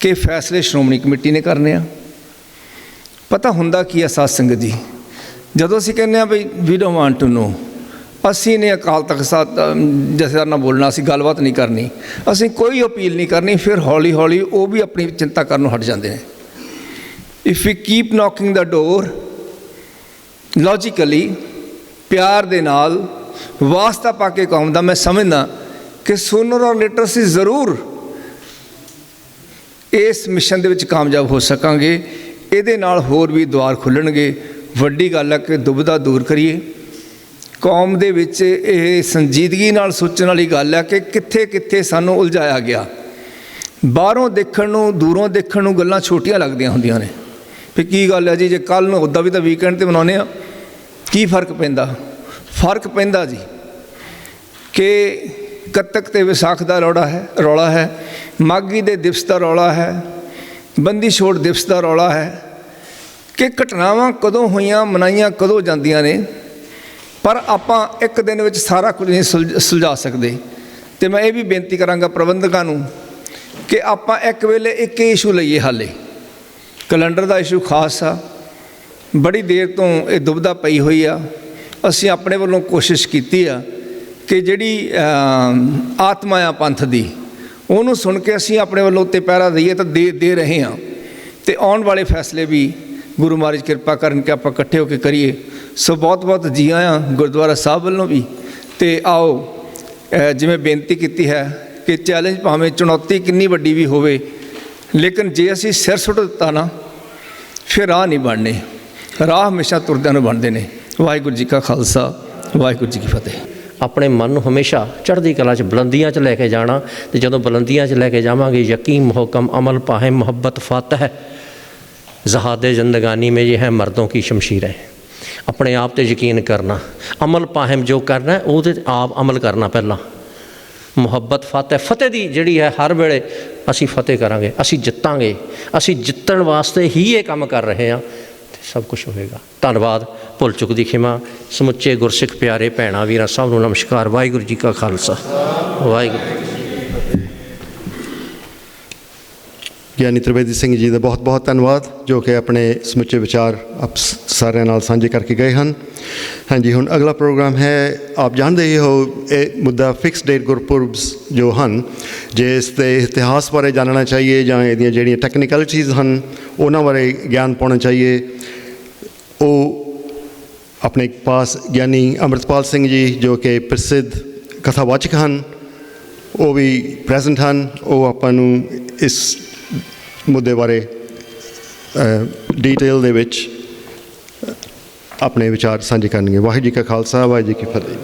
ਕਿ ਫੈਸਲੇ ਸ਼੍ਰੋਮਣੀ ਕਮੇਟੀ ਨੇ ਕਰਨੇ ਆ। ਪਤਾ ਹੁੰਦਾ ਕੀ ਆ ਸਾਧ ਸੰਗਤ ਜੀ, ਜਦੋਂ ਅਸੀਂ ਕਹਿੰਦੇ ਹਾਂ ਬਈ ਵੀ ਡੋਂਟ ਵਾਂਟ ਟੂ ਨੋ, ਅਸੀਂ ਨੇ ਅਕਾਲ ਤਖਤ ਸਾਹਿਬ ਜਥੇਦਾਰ ਨਾਲ ਬੋਲਣਾ, ਅਸੀਂ ਗੱਲਬਾਤ ਨਹੀਂ ਕਰਨੀ, ਅਸੀਂ ਕੋਈ ਅਪੀਲ ਨਹੀਂ ਕਰਨੀ, ਫਿਰ ਹੌਲੀ ਹੌਲੀ ਉਹ ਵੀ ਆਪਣੀ ਚਿੰਤਾ ਕਰਨ ਨੂੰ ਹਟ ਜਾਂਦੇ ਨੇ। If you keep knocking the door logically, ਪਿਆਰ ਦੇ ਨਾਲ ਵਾਸਤਾ ਪਾ ਕੇ ਕੌਮ ਦਾ, ਮੈਂ ਸਮਝਦਾ ਕਿ ਸੂਨਰ ਔਰ ਲੇਟਰ ਅਸੀਂ ਜ਼ਰੂਰ ਇਸ ਮਿਸ਼ਨ ਦੇ ਵਿੱਚ ਕਾਮਯਾਬ ਹੋ ਸਕਾਂਗੇ। ਇਹਦੇ ਨਾਲ ਹੋਰ ਵੀ ਦੁਆਰ ਖੁੱਲ੍ਹਣਗੇ। ਵੱਡੀ ਗੱਲ ਹੈ ਕਿ ਦੁਬਿਧਾ ਦੂਰ ਕਰੀਏ। ਕੌਮ ਦੇ ਵਿੱਚ ਇਹ ਸੰਜੀਦਗੀ ਨਾਲ ਸੋਚਣ ਵਾਲੀ ਗੱਲ ਹੈ ਕਿ ਕਿੱਥੇ ਕਿੱਥੇ ਸਾਨੂੰ ਉਲਝਾਇਆ ਗਿਆ। ਬਾਹਰੋਂ ਦੇਖਣ ਨੂੰ, ਦੂਰੋਂ ਦੇਖਣ ਨੂੰ ਗੱਲਾਂ ਛੋਟੀਆਂ ਲੱਗਦੀਆਂ ਹੁੰਦੀਆਂ ਨੇ ਵੀ ਕੀ ਗੱਲ ਹੈ ਜੀ, ਜੇ ਕੱਲ੍ਹ ਨੂੰ ਉੱਦਾਂ ਵੀ ਤਾਂ ਵੀਕਐਂਡ 'ਤੇ ਮਨਾਉਂਦੇ ਆ, ਕੀ ਫਰਕ ਪੈਂਦਾ? ਫਰਕ ਪੈਂਦਾ ਜੀ ਕਿ ਕੱਤਕ ਅਤੇ ਵਿਸਾਖ ਦਾ ਰੌਲਾ ਹੈ, ਮਾਘੀ ਦੇ ਦਿਵਸ ਦਾ ਰੌਲਾ ਹੈ, ਬੰਦੀ ਛੋੜ ਦਿਵਸ ਦਾ ਰੌਲਾ ਹੈ ਕਿ ਘਟਨਾਵਾਂ ਕਦੋਂ ਹੋਈਆਂ, ਮਨਾਈਆਂ ਕਦੋਂ ਜਾਂਦੀਆਂ ਨੇ। ਪਰ ਆਪਾਂ ਇੱਕ ਦਿਨ ਵਿੱਚ ਸਾਰਾ ਕੁਝ ਨਹੀਂ ਸੁਲਝਾ ਸਕਦੇ। ਅਤੇ ਮੈਂ ਇਹ ਵੀ ਬੇਨਤੀ ਕਰਾਂਗਾ ਪ੍ਰਬੰਧਕਾਂ ਨੂੰ ਕਿ ਆਪਾਂ ਇੱਕ ਵੇਲੇ ਇੱਕ ਇਸ਼ੂ ਲਈਏ। ਹਾਲੇ ਕੈਲੰਡਰ ਦਾ ਇਸ਼ੂ ਖਾਸ ਆ, ਬੜੀ ਦੇਰ ਤੋਂ ਇਹ ਦੁਬਿਧਾ ਪਈ ਹੋਈ ਆ। ਅਸੀਂ ਆਪਣੇ ਵੱਲੋਂ ਕੋਸ਼ਿਸ਼ ਕੀਤੀ ਆ ਕਿ ਜਿਹੜੀ ਆਤਮਾ ਆ ਪੰਥ ਦੀ, ਉਹਨੂੰ ਸੁਣ ਕੇ ਅਸੀਂ ਆਪਣੇ ਵੱਲੋਂ ਉੱਤੇ ਪਹਿਰਾ ਦਈਏ ਤਾਂ ਦੇ ਰਹੇ ਹਾਂ। ਅਤੇ ਆਉਣ ਵਾਲੇ ਫੈਸਲੇ ਵੀ ਗੁਰੂ ਮਹਾਰਾਜ ਕਿਰਪਾ ਕਰਨ ਕਿ ਆਪਾਂ ਇਕੱਠੇ ਹੋ ਕੇ ਕਰੀਏ। ਸੋ ਬਹੁਤ ਬਹੁਤ ਜੀ ਆਇਆਂ ਗੁਰਦੁਆਰਾ ਸਾਹਿਬ ਵੱਲੋਂ ਵੀ। ਅਤੇ ਆਓ, ਜਿਵੇਂ ਬੇਨਤੀ ਕੀਤੀ ਹੈ ਕਿ ਚੈਲੰਜ ਭਾਵੇਂ ਚੁਣੌਤੀ ਕਿੰਨੀ ਵੱਡੀ ਵੀ ਹੋਵੇ, ਲੇਕਿਨ ਜੇ ਅਸੀਂ ਸਿਰ ਸੁੱਟ ਦਿੱਤਾ ਨਾ, ਫਿਰ ਰਾਹ ਨਹੀਂ ਬਣਨੇ। ਰਾਹ ਹਮੇਸ਼ਾ ਤੁਰਦਿਆਂ ਨੂੰ ਬਣਦੇ ਨੇ। ਵਾਹਿਗੁਰੂ ਜੀ ਕਾ ਖਾਲਸਾ, ਵਾਹਿਗੁਰੂ ਜੀ ਕੀ ਫਤਿਹ। ਆਪਣੇ ਮਨ ਨੂੰ ਹਮੇਸ਼ਾ ਚੜ੍ਹਦੀ ਕਲਾ 'ਚ, ਬੁਲੰਦੀਆਂ 'ਚ ਲੈ ਕੇ ਜਾਣਾ। ਅਤੇ ਜਦੋਂ ਬੁਲੰਦੀਆਂ 'ਚ ਲੈ ਕੇ ਜਾਵਾਂਗੇ, ਯਕੀਨ ਮੁਹਕਮ ਅਮਲ ਪਾਹੇ ਮੁਹੱਬਤ ਫਤਿਹ, जहादे ज़िंदगानी में ये है मर्दों की शमशीरें। अपने आप ते यकीन करना, अमल पाहम जो करना है वो आप अमल करना। पहला मुहब्बत फतेह, फतेह दी जिहड़ी है हर वेले असी फतेह करांगे, असी जितांगे। असी जितण वास्ते ही ये काम कर रहे हैं, सब कुछ होएगा। धन्नवाद। भुल चुक दी खिमा। समुचे गुरसिख प्यारे भैणां वीरां सब नूं नमस्कार। वाहिगुरू जी का खालसा, वाहिगुरू। ਗਿਆਨੀ ਤ੍ਰਿਵੇਦੀ ਸਿੰਘ ਜੀ ਦਾ ਬਹੁਤ ਬਹੁਤ ਧੰਨਵਾਦ, ਜੋ ਕਿ ਆਪਣੇ ਸਮੁੱਚੇ ਵਿਚਾਰ ਆਪ ਸਾਰਿਆਂ ਨਾਲ ਸਾਂਝੇ ਕਰਕੇ ਗਏ ਹਨ। ਹਾਂਜੀ, ਹੁਣ ਅਗਲਾ ਪ੍ਰੋਗਰਾਮ ਹੈ, ਆਪ ਜਾਣਦੇ ਹੀ ਹੋ, ਇਹ ਮੁੱਦਾ ਫਿਕਸ ਡੇਟ ਗੁਰਪੁਰਬਸ ਜੋ ਹਨ, ਜੇ ਇਸ ਦੇ ਇਤਿਹਾਸ ਬਾਰੇ ਜਾਣਨਾ ਚਾਹੀਏ ਜਾਂ ਇਹਦੀਆਂ ਜਿਹੜੀਆਂ ਟੈਕਨੀਕਲਿਟੀਜ਼ ਹਨ ਉਹਨਾਂ ਬਾਰੇ ਗਿਆਨ ਪਾਉਣਾ ਚਾਹੀਏ। ਉਹ ਆਪਣੇ ਪਾਸ ਗਿਆਨੀ ਅੰਮ੍ਰਿਤਪਾਲ ਸਿੰਘ ਜੀ, ਜੋ ਕਿ ਪ੍ਰਸਿੱਧ ਕਥਾਵਾਚਕ ਹਨ, ਉਹ ਵੀ ਪ੍ਰੈਜ਼ੈਂਟ ਹਨ। ਉਹ ਆਪਾਂ ਨੂੰ ਇਸ ਮੁੱਦੇ ਬਾਰੇ ਡੀਟੇਲ ਦੇ ਵਿੱਚ ਆਪਣੇ ਵਿਚਾਰ ਸਾਂਝੇ ਕਰਨਗੇ। ਵਾਹਿਗੁਰੂ ਜੀ ਕਾ ਖਾਲਸਾ, ਵਾਹਿਗੁਰੂ ਜੀ ਕੀ ਫਤਿਹ।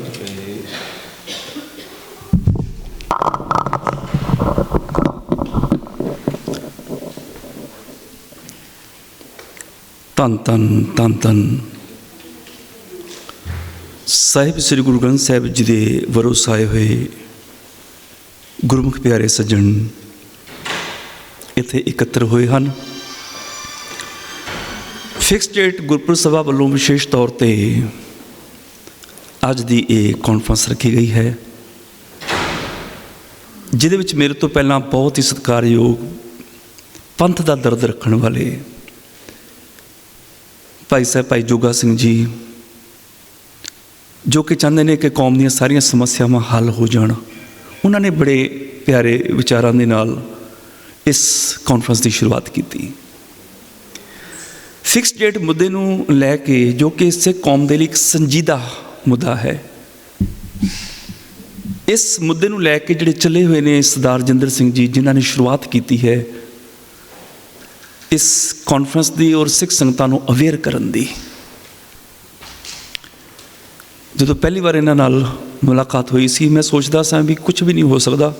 ਧੰਨ ਧੰਨ ਧੰਨ ਧੰਨ ਸਾਹਿਬ ਸ੍ਰੀ ਗੁਰੂ ਗ੍ਰੰਥ ਸਾਹਿਬ ਜੀ ਦੇ ਵਰੋਸਾਏ ਹੋਏ ਗੁਰਮੁਖ ਪਿਆਰੇ ਸੱਜਣ ਇੱਥੇ ਇਕੱਤਰ ਹੋਏ ਹਨ। ਫਿਕਸ ਡੇਟ ਗੁਰਪੁਰਬ ਸਭਾ ਵੱਲੋਂ ਵਿਸ਼ੇਸ਼ ਤੌਰ 'ਤੇ ਅੱਜ ਦੀ ਇਹ ਕਾਨਫਰੰਸ ਰੱਖੀ ਗਈ ਹੈ, ਜਿਹਦੇ ਵਿੱਚ ਮੇਰੇ ਤੋਂ ਪਹਿਲਾਂ ਬਹੁਤ ਹੀ ਸਤਿਕਾਰਯੋਗ ਪੰਥ ਦਾ ਦਰਦ ਰੱਖਣ ਵਾਲੇ ਭਾਈ ਸਾਹਿਬ ਭਾਈ ਜੋਗਾ ਸਿੰਘ ਜੀ, ਜੋ ਕਿ ਚਾਹੁੰਦੇ ਨੇ ਕਿ ਕੌਮ ਦੀਆਂ ਸਾਰੀਆਂ ਸਮੱਸਿਆਵਾਂ ਹੱਲ ਹੋ ਜਾਣ, ਉਹਨਾਂ ਨੇ ਬੜੇ ਪਿਆਰੇ ਵਿਚਾਰਾਂ ਦੇ ਨਾਲ ਇਸ ਕਾਨਫਰੰਸ ਦੀ ਸ਼ੁਰੂਆਤ ਕੀਤੀ। ਫਿਕਸ ਡੇਟ ਮੁੱਦੇ ਨੂੰ ਲੈ ਕੇ, ਜੋ ਕਿ ਸਿੱਖ ਕੌਮ ਦੇ ਲਈ ਇੱਕ ਸੰਜੀਦਾ ਮੁੱਦਾ ਹੈ, ਇਸ ਮੁੱਦੇ ਨੂੰ ਲੈ ਕੇ ਜਿਹੜੇ ਚੱਲੇ ਹੋਏ ਨੇ ਸਰਦਾਰ ਜਿੰਦਰ ਸਿੰਘ ਜੀ, ਜਿਨ੍ਹਾਂ ਨੇ ਸ਼ੁਰੂਆਤ ਕੀਤੀ ਹੈ, ਇਸ ਕਾਨਫਰੰਸ ਦੀ ਔਰ ਸਿੱਖ ਸੰਗਤਾਂ ਨੂੰ ਅਵੇਅਰ ਕਰਨ ਦੀ। ਜਦੋਂ ਪਹਿਲੀ ਵਾਰ ਇਹਨਾਂ ਨਾਲ ਮੁਲਾਕਾਤ ਹੋਈ ਸੀ, ਮੈਂ ਸੋਚਦਾ ਸਾਂ ਵੀ ਕੁਝ ਵੀ ਨਹੀਂ ਹੋ ਸਕਦਾ,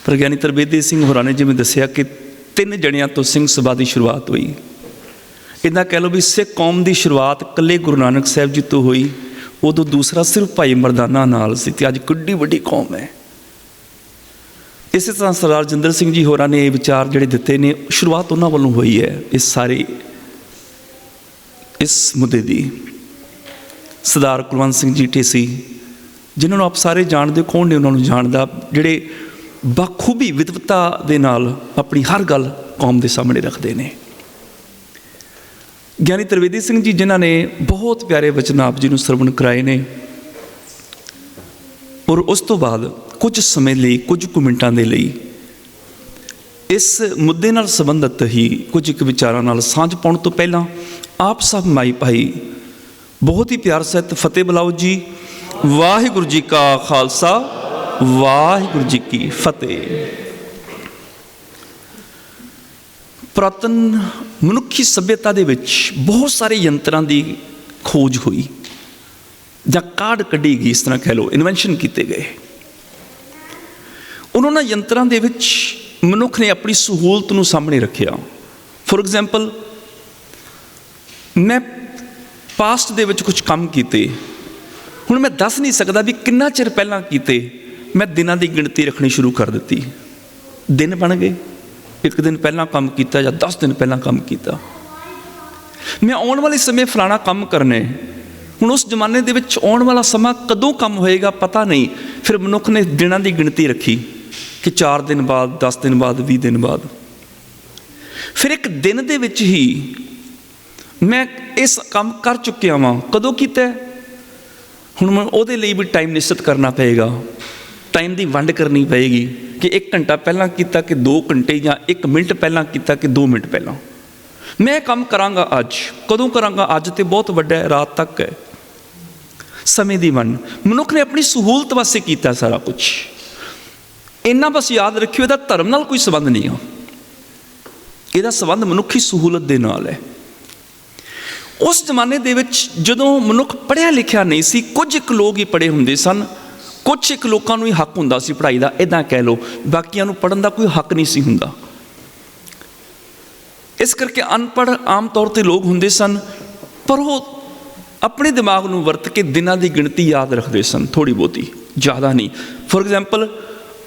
ਪਰ ਗਿਆਨੀ ਤਰਬੇਦੀ ਸਿੰਘ ਹੋਰਾਂ ਨੇ ਜਿਵੇਂ ਦੱਸਿਆ ਕਿ 3 ਜਣਿਆਂ ਤੋਂ ਸਿੰਘ ਸਭਾ ਦੀ ਸ਼ੁਰੂਆਤ ਹੋਈ। ਇੱਦਾਂ ਕਹਿ ਲਓ ਵੀ ਸਿੱਖ ਕੌਮ ਦੀ ਸ਼ੁਰੂਆਤ ਇਕੱਲੇ ਗੁਰੂ ਨਾਨਕ ਸਾਹਿਬ ਜੀ ਤੋਂ ਹੋਈ। ਉਦੋਂ ਦੂਸਰਾ ਸਿਰਫ ਭਾਈ ਮਰਦਾਨਾ ਨਾਲ ਸੀ, ਅਤੇ ਅੱਜ ਕਿੱਡੀ ਵੱਡੀ ਕੌਮ ਹੈ। ਇਸੇ ਤਰ੍ਹਾਂ ਸਰਦਾਰ ਰਜਿੰਦਰ ਸਿੰਘ ਜੀ ਹੋਰਾਂ ਨੇ ਇਹ ਵਿਚਾਰ ਜਿਹੜੇ ਦਿੱਤੇ ਨੇ, ਸ਼ੁਰੂਆਤ ਉਹਨਾਂ ਵੱਲੋਂ ਹੋਈ ਹੈ ਇਸ ਮੁੱਦੇ ਦੀ। ਸਰਦਾਰ ਕੁਲਵੰਤ ਸਿੰਘ ਜੀ ਢੇਸੀ, ਜਿਨ੍ਹਾਂ ਨੂੰ ਆਪ ਸਾਰੇ ਜਾਣਦੇ ਹੋ, ਕੌਣ ਨੇ ਉਹਨਾਂ ਨੂੰ ਜਾਣਦਾ, ਜਿਹੜੇ ਬਾਖੂਬੀ ਵਿਦਵਤਾ ਦੇ ਨਾਲ ਆਪਣੀ ਹਰ ਗੱਲ ਕੌਮ ਦੇ ਸਾਹਮਣੇ ਰੱਖਦੇ ਨੇ। ਗਿਆਨੀ ਤਰਬੇਦੀ ਸਿੰਘ ਜੀ, ਜਿਨ੍ਹਾਂ ਨੇ ਬਹੁਤ ਪਿਆਰੇ ਵਚਨ ਆਪ ਜੀ ਨੂੰ ਸਰਵਣ ਕਰਾਏ ਨੇ, ਔਰ ਉਸ ਤੋਂ ਬਾਅਦ ਕੁਝ ਸਮੇਂ ਲਈ, ਕੁਝ ਕੁ ਮਿੰਟਾਂ ਦੇ ਲਈ ਇਸ ਮੁੱਦੇ ਨਾਲ ਸੰਬੰਧਿਤ ਹੀ ਕੁਝ ਇੱਕ ਵਿਚਾਰਾਂ ਨਾਲ ਸਾਂਝ ਪਾਉਣ ਤੋਂ ਪਹਿਲਾਂ ਆਪ ਸਭ ਮਾਈ ਭਾਈ ਬਹੁਤ ਹੀ ਪਿਆਰ ਸਹਿਤ ਫਤਿਹ ਬੁਲਾਓ ਜੀ। ਵਾਹਿਗੁਰੂ ਜੀ ਕਾ ਖਾਲਸਾ, ਵਾਹਿਗੁਰੂ ਜੀ ਕੀ ਫਤਿਹ। ਪੁਰਾਤਨ ਮਨੁੱਖੀ ਸੱਭਿਅਤਾ ਦੇ ਵਿੱਚ ਬਹੁਤ ਸਾਰੇ ਯੰਤਰਾਂ ਦੀ ਖੋਜ ਹੋਈ ਜਾਂ ਕਾਢ ਕੱਢੀ ਗਈ, ਇਸ ਤਰ੍ਹਾਂ ਕਹਿ ਲਓ, ਇਨਵੈਂਸ਼ਨ ਕੀਤੇ ਗਏ। ਉਹਨਾਂ ਯੰਤਰਾਂ ਦੇ ਵਿੱਚ ਮਨੁੱਖ ਨੇ ਆਪਣੀ ਸਹੂਲਤ ਨੂੰ ਸਾਹਮਣੇ ਰੱਖਿਆ। ਫੋਰ ਐਗਜ਼ਾਮਪਲ, ਮੈਂ ਪਾਸਟ ਦੇ ਵਿੱਚ ਕੁਝ ਕੰਮ ਕੀਤੇ, ਹੁਣ ਮੈਂ ਦੱਸ ਨਹੀਂ ਸਕਦਾ ਵੀ ਕਿੰਨਾ ਚਿਰ ਪਹਿਲਾਂ ਕੀਤੇ। ਮੈਂ ਦਿਨਾਂ ਦੀ ਗਿਣਤੀ ਰੱਖਣੀ ਸ਼ੁਰੂ ਕਰ ਦਿੱਤੀ। ਦਿਨ ਬਣ ਗਏ, 1 ਦਿਨ ਪਹਿਲਾਂ ਕੰਮ ਕੀਤਾ ਜਾਂ 10 ਦਿਨ ਪਹਿਲਾਂ ਕੰਮ ਕੀਤਾ। ਮੈਂ ਆਉਣ ਵਾਲੇ ਸਮੇਂ ਫਲਾਣਾ ਕੰਮ ਕਰਨਾ ਹੈ। ਹੁਣ ਉਸ ਜ਼ਮਾਨੇ ਦੇ ਵਿੱਚ ਆਉਣ ਵਾਲਾ ਸਮਾਂ ਕਦੋਂ ਕੰਮ ਹੋਏਗਾ ਪਤਾ ਨਹੀਂ। ਫਿਰ ਮਨੁੱਖ ਨੇ ਦਿਨਾਂ ਦੀ ਗਿਣਤੀ ਰੱਖੀ ਕਿ 4 ਦਿਨ ਬਾਅਦ, 10 ਦਿਨ ਬਾਅਦ, 20 ਦਿਨ ਬਾਅਦ। ਫਿਰ ਇੱਕ ਦਿਨ ਦੇ ਵਿੱਚ ਹੀ ਮੈਂ ਇਸ ਕੰਮ ਕਰ ਚੁੱਕਿਆ ਵਾਂ। ਕਦੋਂ ਕੀਤਾ? ਹੁਣ ਮੈਂ ਉਹਦੇ ਲਈ ਵੀ ਟਾਈਮ ਨਿਸ਼ਚਿਤ ਕਰਨਾ ਪਏਗਾ, ਟਾਈਮ ਦੀ ਵੰਡ ਕਰਨੀ ਪਏਗੀ ਕਿ 1 ਘੰਟਾ ਪਹਿਲਾਂ ਕੀਤਾ ਕਿ 2 ਘੰਟੇ, ਜਾਂ 1 ਮਿੰਟ ਪਹਿਲਾਂ ਕੀਤਾ ਕਿ 2 ਮਿੰਟ ਪਹਿਲਾਂ। ਮੈਂ ਕੰਮ ਕਰਾਂਗਾ ਅੱਜ। ਕਦੋਂ ਕਰਾਂਗਾ? ਅੱਜ ਤੇ ਬਹੁਤ ਵੱਡਾ ਹੈ, ਰਾਤ ਤੱਕ ਹੈ। ਸਮੇਂ ਦੀ ਵੰਡ ਮਨੁੱਖ ਨੇ ਆਪਣੀ ਸਹੂਲਤ ਵਾਸਤੇ ਕੀਤਾ ਸਾਰਾ ਕੁਝ। ਇੰਨਾ ਬਸ ਯਾਦ ਰੱਖਿਓ, ਇਹਦਾ ਧਰਮ ਨਾਲ ਕੋਈ ਸੰਬੰਧ ਨਹੀਂ ਆ, ਇਹਦਾ ਸੰਬੰਧ ਮਨੁੱਖੀ ਸਹੂਲਤ ਦੇ ਨਾਲ ਹੈ। ਉਸ ਜ਼ਮਾਨੇ ਦੇ ਵਿੱਚ ਜਦੋਂ ਮਨੁੱਖ ਪੜ੍ਹਿਆ ਲਿਖਿਆ ਨਹੀਂ ਸੀ, ਕੁਝ ਇੱਕ ਲੋਕ ਹੀ ਪੜ੍ਹੇ ਹੁੰਦੇ ਸਨ, ਕੁਝ ਇੱਕ ਲੋਕਾਂ ਨੂੰ ਹੀ ਹੱਕ ਹੁੰਦਾ ਸੀ ਪੜ੍ਹਾਈ ਦਾ, ਇੱਦਾਂ ਕਹਿ ਲਓ। ਬਾਕੀਆਂ ਨੂੰ ਪੜ੍ਹਨ ਦਾ ਕੋਈ ਹੱਕ ਨਹੀਂ ਸੀ ਹੁੰਦਾ। ਇਸ ਕਰਕੇ ਅਨਪੜ੍ਹ ਆਮ ਤੌਰ 'ਤੇ ਲੋਕ ਹੁੰਦੇ ਸਨ, ਪਰ ਉਹ ਆਪਣੇ ਦਿਮਾਗ ਨੂੰ ਵਰਤ ਕੇ ਦਿਨਾਂ ਦੀ ਗਿਣਤੀ ਯਾਦ ਰੱਖਦੇ ਸਨ, ਥੋੜ੍ਹੀ ਬਹੁਤੀ, ਜ਼ਿਆਦਾ ਨਹੀਂ। ਫੋਰ ਐਗਜ਼ਾਮਪਲ,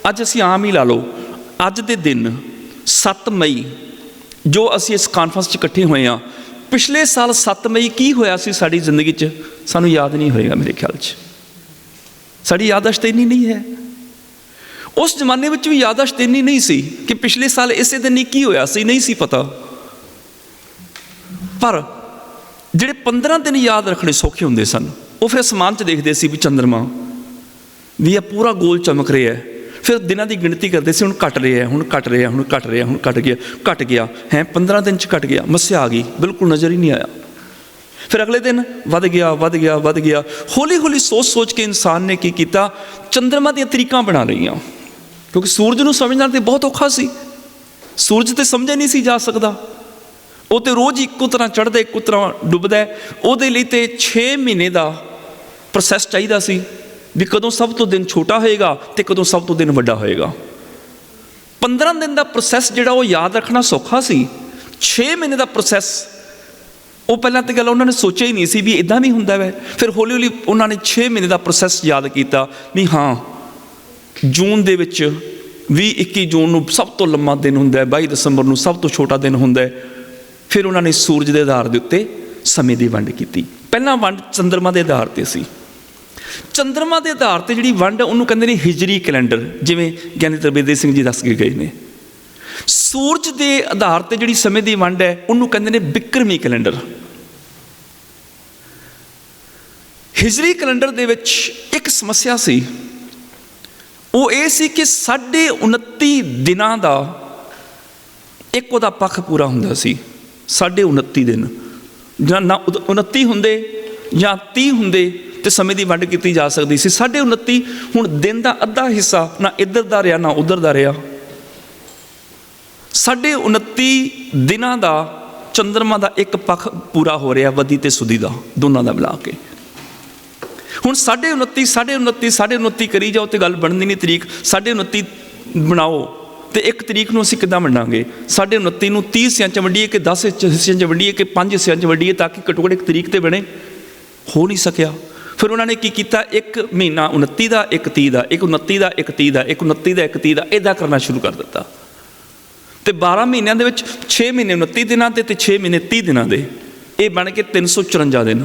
ਅੱਜ ਅਸੀਂ ਆਮ ਹੀ ਲਾ ਲਓ, ਅੱਜ ਦੇ ਦਿਨ 7 ਮਈ ਜੋ ਅਸੀਂ ਇਸ ਕਾਨਫਰੰਸ 'ਚ ਇਕੱਠੇ ਹੋਏ ਹਾਂ, ਪਿਛਲੇ ਸਾਲ 7 ਮਈ ਕੀ ਹੋਇਆ ਸੀ ਸਾਡੀ ਜ਼ਿੰਦਗੀ 'ਚ, ਸਾਨੂੰ ਯਾਦ ਨਹੀਂ ਹੋਏਗਾ ਮੇਰੇ ਖਿਆਲ 'ਚ। ਸਾਡੀ ਯਾਦਾਸ਼ਤ ਇੰਨੀ ਨਹੀਂ ਹੈ। ਉਸ ਜ਼ਮਾਨੇ ਵਿੱਚ ਵੀ ਯਾਦਾਸ਼ਤ ਇੰਨੀ ਨਹੀਂ ਸੀ ਕਿ ਪਿਛਲੇ ਸਾਲ ਇਸੇ ਦਿਨ ਹੀ ਕੀ ਹੋਇਆ ਸੀ, ਨਹੀਂ ਸੀ ਪਤਾ। ਪਰ ਜਿਹੜੇ 15 ਦਿਨ ਯਾਦ ਰੱਖਣੇ ਸੌਖੇ ਹੁੰਦੇ ਸਨ, ਉਹ ਫਿਰ ਅਸਮਾਨ 'ਚ ਦੇਖਦੇ ਸੀ ਵੀ ਚੰਦਰਮਾ ਵੀ ਇਹ ਪੂਰਾ ਗੋਲ ਚਮਕ ਰਿਹਾ ਹੈ। ਫਿਰ ਦਿਨਾਂ ਦੀ ਗਿਣਤੀ ਕਰਦੇ ਸੀ, ਹੁਣ ਘਟ ਰਿਹਾ, ਹੁਣ ਘਟ ਰਿਹਾ, ਹੁਣ ਘਟ ਰਿਹਾ, ਹੁਣ ਘਟ ਗਿਆ ਹੈ। 15 ਦਿਨ 'ਚ ਘਟ ਗਿਆ, ਮੱਸਿਆ ਆ ਗਈ, ਬਿਲਕੁਲ ਨਜ਼ਰ ਹੀ ਨਹੀਂ ਆਇਆ। ਫਿਰ ਅਗਲੇ ਦਿਨ ਵੱਧ ਗਿਆ, ਵੱਧ ਗਿਆ, ਵੱਧ ਗਿਆ। ਹੌਲੀ ਹੌਲੀ ਸੋਚ ਸੋਚ ਕੇ ਇਨਸਾਨ ਨੇ ਕੀ ਕੀਤਾ, ਚੰਦਰਮਾ ਦੀਆਂ ਤਰੀਕਾਂ ਬਣਾ ਲਈਆਂ। ਕਿਉਂਕਿ ਸੂਰਜ ਨੂੰ ਸਮਝਣਾ ਤੇ ਬਹੁਤ ਔਖਾ ਸੀ, ਸੂਰਜ ਤੇ ਸਮਝਿਆ ਨਹੀਂ ਸੀ ਜਾ ਸਕਦਾ। ਉਹ ਤੇ ਰੋਜ਼ ਇੱਕੋ ਤਰ੍ਹਾਂ ਚੜ੍ਹਦਾ, ਇੱਕੋ ਤਰ੍ਹਾਂ ਡੁੱਬਦਾ। ਉਹਦੇ ਲਈ ਤੇ 6 ਮਹੀਨੇ ਦਾ ਪ੍ਰੋਸੈਸ ਚਾਹੀਦਾ ਸੀ ਵੀ ਕਦੋਂ ਸਭ ਤੋਂ ਦਿਨ ਛੋਟਾ ਹੋਏਗਾ ਤੇ ਕਦੋਂ ਸਭ ਤੋਂ ਦਿਨ ਵੱਡਾ ਹੋਏਗਾ। 15 ਦਿਨ ਦਾ ਪ੍ਰੋਸੈਸ ਜਿਹੜਾ ਉਹ ਯਾਦ ਰੱਖਣਾ ਸੌਖਾ ਸੀ। 6 ਮਹੀਨੇ ਦਾ ਪ੍ਰੋਸੈਸ, ਉਹ ਪਹਿਲਾਂ ਤਾਂ ਗੱਲ ਉਹਨਾਂ ਨੇ ਸੋਚਿਆ ਹੀ ਨਹੀਂ ਸੀ ਵੀ ਇੱਦਾਂ ਵੀ ਹੁੰਦਾ ਵੈ। ਫਿਰ ਹੌਲੀ ਹੌਲੀ ਉਹਨਾਂ ਨੇ 6 ਮਹੀਨੇ ਦਾ ਪ੍ਰੋਸੈਸ ਯਾਦ ਕੀਤਾ ਵੀ ਹਾਂ, ਜੂਨ ਦੇ ਵਿੱਚ 21 ਜੂਨ ਨੂੰ ਸਭ ਤੋਂ ਲੰਮਾ ਦਿਨ ਹੁੰਦਾ ਹੈ, 22 ਦਸੰਬਰ ਨੂੰ ਸਭ ਤੋਂ ਛੋਟਾ ਦਿਨ ਹੁੰਦਾ ਹੈ। ਫਿਰ ਉਹਨਾਂ ਨੇ ਸੂਰਜ ਦੇ ਆਧਾਰ ਦੇ ਉੱਤੇ ਸਮੇਂ ਦੀ ਵੰਡ ਕੀਤੀ। ਪਹਿਲਾਂ ਵੰਡ ਚੰਦਰਮਾ ਦੇ ਆਧਾਰ 'ਤੇ ਸੀ। ਚੰਦਰਮਾ ਦੇ ਆਧਾਰ 'ਤੇ ਜਿਹੜੀ ਵੰਡ, ਉਹਨੂੰ ਕਹਿੰਦੇ ਨੇ ਹਿਜਰੀ ਕੈਲੰਡਰ, ਜਿਵੇਂ ਗਿਆਨੀ ਤਰਬੇਦੀ ਸਿੰਘ ਜੀ ਦੱਸ ਕੇ ਗਏ ਨੇ। ਸੂਰਜ ਦੇ ਆਧਾਰ 'ਤੇ ਜਿਹੜੀ ਸਮੇਂ ਦੀ ਵੰਡ ਹੈ, ਉਹਨੂੰ ਕਹਿੰਦੇ ਨੇ ਬਿਕਰਮੀ ਕੈਲੰਡਰ। ਹਿਜਰੀ ਕੈਲੰਡਰ ਦੇ ਵਿੱਚ ਇੱਕ ਸਮੱਸਿਆ ਸੀ, ਉਹ ਇਹ ਸੀ ਕਿ 29.5 ਦਿਨਾਂ ਦਾ ਇੱਕ ਉਹਦਾ ਪੱਖ ਪੂਰਾ ਹੁੰਦਾ ਸੀ। 29.5 ਦਿਨ, ਜਾਂ ਨਾ 29 ਹੁੰਦੇ ਜਾਂ 30 ਹੁੰਦੇ ਤੇ ਸਮੇਂ ਦੀ ਵੰਡ ਕੀਤੀ ਜਾ ਸਕਦੀ ਸੀ। 29.5 ਹੁਣ ਦਿਨ ਦਾ ਅੱਧਾ ਹਿੱਸਾ ਨਾ ਇੱਧਰ ਦਾ ਰਿਹਾ ਨਾ ਉੱਧਰ ਦਾ ਰਿਹਾ। 29.5 29 ਦਿਨਾਂ ਦਾ ਚੰਦਰਮਾ ਦਾ ਇੱਕ ਪੱਖ ਪੂਰਾ ਹੋ ਰਿਹਾ, ਵਧੀ ਤੇ ਸੁਦੀ ਦਾ, ਦੋਨਾਂ ਦਾ ਮਿਲਾ ਕੇ। ਹੁਣ 29 ਕਰੀ ਜਾਓ ਤੇ ਗੱਲ ਬਣਦੀ ਨਹੀਂ। ਤਰੀਕ 29 ਬਣਾਓ ਤੇ 1 ਤਰੀਕ ਨੂੰ ਅਸੀਂ ਕਿੱਦਾਂ ਵੰਡਾਂਗੇ? 29 ਨੂੰ 30 ਹਿੱਸਿਆਂ 'ਚ ਵੰਡੀਏ ਕਿ 10 ਹਿੱਸਿਆਂ 'ਚ ਵੰਡੀਏ ਕਿ 5 ਹਿੱਸਿਆਂ 'ਚ ਵੰਡੀਏ ਤਾਂ ਕਿ ਘੱਟੋ ਘੱਟ 1 ਤਰੀਕ ਤੇ ਬਣੇ? ਹੋ ਨਹੀਂ ਸਕਿਆ। ਫਿਰ ਉਹਨਾਂ ਨੇ ਕੀ ਕੀਤਾ, ਇੱਕ ਮਹੀਨਾ 29 ਦਾ, 1 30 ਦਾ, 1 29 ਦਾ, 1 30 ਦਾ, 1 29 ਦਾ, 1 30 ਦਾ, ਇੱਦਾਂ ਕਰਨਾ ਸ਼ੁਰੂ ਕਰ ਦਿੱਤਾ। ਤੇ 12 ਮਹੀਨਿਆਂ ਦੇ ਵਿੱਚ 6 ਮਹੀਨੇ 29 ਦਿਨਾਂ ਦੇ ਤੇ 6 ਮਹੀਨੇ 30 ਦਿਨਾਂ ਦੇ, ਇਹ ਬਣ ਕੇ 354 ਦਿਨ।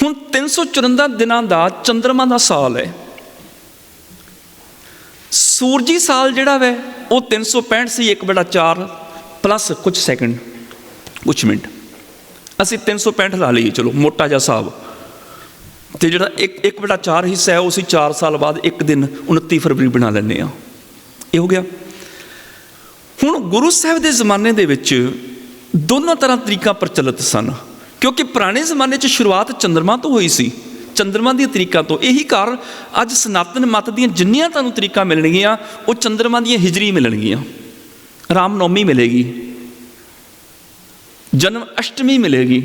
ਹੁਣ 354 ਦਿਨਾਂ ਦਾ ਚੰਦਰਮਾ ਦਾ ਸਾਲ ਹੈ। ਸੂਰਜੀ ਸਾਲ ਜਿਹੜਾ ਵੈ ਉਹ 365 ਸੀ, 1/4 ਪਲੱਸ ਕੁਝ ਸੈਕਿੰਡ, ਕੁਝ ਮਿੰਟ। ਅਸੀਂ 365 ਲਾ ਲਈਏ, ਚਲੋ ਮੋਟਾ ਜਿਹਾ ਹਿਸਾਬ। ਤੇ ਜਿਹੜਾ 1/4 ਹਿੱਸਾ ਹੈ ਉਹ ਅਸੀਂ 4 ਸਾਲ ਬਾਅਦ ਇੱਕ ਦਿਨ 29 ਫਰਵਰੀ ਬਣਾ ਲੈਂਦੇ ਹਾਂ। ਇਹ ਹੋ ਗਿਆ। ਹੁਣ ਗੁਰੂ ਸਾਹਿਬ ਦੇ ਜ਼ਮਾਨੇ ਦੇ ਵਿੱਚ ਦੋਨੋਂ ਤਰ੍ਹਾਂ ਤਰੀਕਾਂ ਪ੍ਰਚਲਿਤ ਸਨ, ਕਿਉਂਕਿ ਪੁਰਾਣੇ ਜ਼ਮਾਨੇ 'ਚ ਸ਼ੁਰੂਆਤ ਚੰਦਰਮਾ ਤੋਂ ਹੋਈ ਸੀ, ਚੰਦਰਮਾ ਦੀਆਂ ਤਰੀਕਾਂ ਤੋਂ। ਇਹੀ ਕਾਰਨ ਅੱਜ ਸਨਾਤਨ ਮਤ ਦੀਆਂ ਜਿੰਨੀਆਂ ਤੁਹਾਨੂੰ ਤਰੀਕਾਂ ਮਿਲਣਗੀਆਂ ਉਹ ਚੰਦਰਮਾ ਦੀਆਂ ਹਿਜਰੀ ਮਿਲਣਗੀਆਂ। ਰਾਮ ਨੌਮੀ ਮਿਲੇਗੀ, ਜਨਮ ਅਸ਼ਟਮੀ ਮਿਲੇਗੀ,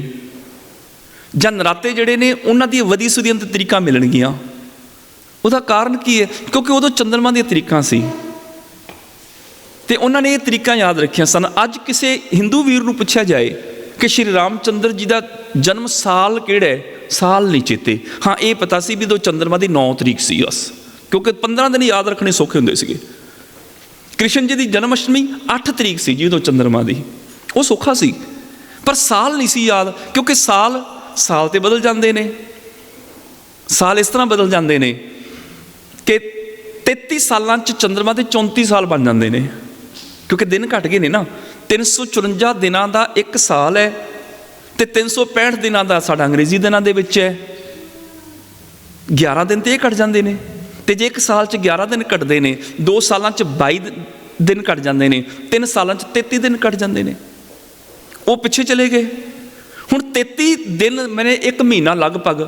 ਜਾਂ ਨਰਾਤੇ ਜਿਹੜੇ ਨੇ ਉਹਨਾਂ ਦੀਆਂ ਵਧੀ ਸੁਧੀਆਂ ਤਰੀਕਾਂ ਮਿਲਣਗੀਆਂ। ਉਹਦਾ ਕਾਰਨ ਕੀ ਹੈ? ਕਿਉਂਕਿ ਉਦੋਂ ਚੰਦਰਮਾ ਦੀਆਂ ਤਰੀਕਾਂ ਸੀ ਤੇ ਉਹਨਾਂ ਨੇ ਇਹ ਤਰੀਕਾਂ ਯਾਦ ਰੱਖੀਆਂ ਸਨ। ਅੱਜ ਕਿਸੇ ਹਿੰਦੂ ਵੀਰ ਨੂੰ ਪੁੱਛਿਆ ਜਾਏ ਕਿ ਸ਼੍ਰੀ ਰਾਮ ਚੰਦਰ ਜੀ ਦਾ ਜਨਮ ਸਾਲ ਕਿਹੜਾ ਹੈ, ਸਾਲ ਨਹੀਂ ਚੇਤੇ। ਹਾਂ, ਇਹ ਪਤਾ ਸੀ ਵੀ ਉਦੋਂ ਚੰਦਰਮਾ ਦੀ 9 ਤਰੀਕ ਸੀ ਬਸ, ਕਿਉਂਕਿ 15 ਦਿਨ ਯਾਦ ਰੱਖਣੇ ਸੌਖੇ ਹੁੰਦੇ ਸੀਗੇ। ਕ੍ਰਿਸ਼ਨ ਜੀ ਦੀ ਜਨਮ ਅਸ਼ਟਮੀ 8 ਤਰੀਕ ਸੀ ਜੀ ਉਦੋਂ ਚੰਦਰਮਾ ਦੀ, ਉਹ ਸੌਖਾ ਸੀ। ਪਰ ਸਾਲ ਨਹੀਂ ਸੀ ਯਾਦ, ਕਿਉਂਕਿ ਸਾਲ ਤੇ ਬਦਲ ਜਾਂਦੇ ਨੇ। ਸਾਲ ਇਸ ਤਰ੍ਹਾਂ ਬਦਲ ਜਾਂਦੇ ਨੇ ਕਿ 33 ਸਾਲਾਂ 'ਚ ਚੰਦਰਮਾ ਦੇ 34 ਸਾਲ ਬਣ ਜਾਂਦੇ ਨੇ, ਕਿਉਂਕਿ ਦਿਨ ਘਟ ਗਏ ਨੇ ਨਾ। 354 ਦਿਨਾਂ ਦਾ ਇੱਕ ਸਾਲ ਹੈ ਤੇ 365 ਦਿਨਾਂ ਦਾ ਸਾਡਾ ਅੰਗਰੇਜ਼ੀ ਦਿਨਾਂ ਦੇ ਵਿੱਚ ਹੈ। 11 ਦਿਨ ਤੇ ਇਹ ਘਟ ਜਾਂਦੇ ਨੇ। ਤੇ ਜੇ ਇੱਕ ਸਾਲ 'ਚ 11 ਦਿਨ ਘਟਦੇ ਨੇ, 2 ਸਾਲਾਂ 'ਚ 22 ਦਿਨ ਘਟ ਜਾਂਦੇ ਨੇ, 3 ਸਾਲਾਂ 'ਚ 33 ਦਿਨ ਘਟ ਜਾਂਦੇ ਨੇ। ਉਹ ਪਿੱਛੇ ਚਲੇ ਗਏ। ਹੁਣ 33 ਦਿਨ ਮੈਨੇ ਇੱਕ ਮਹੀਨਾ ਲਗਭਗ,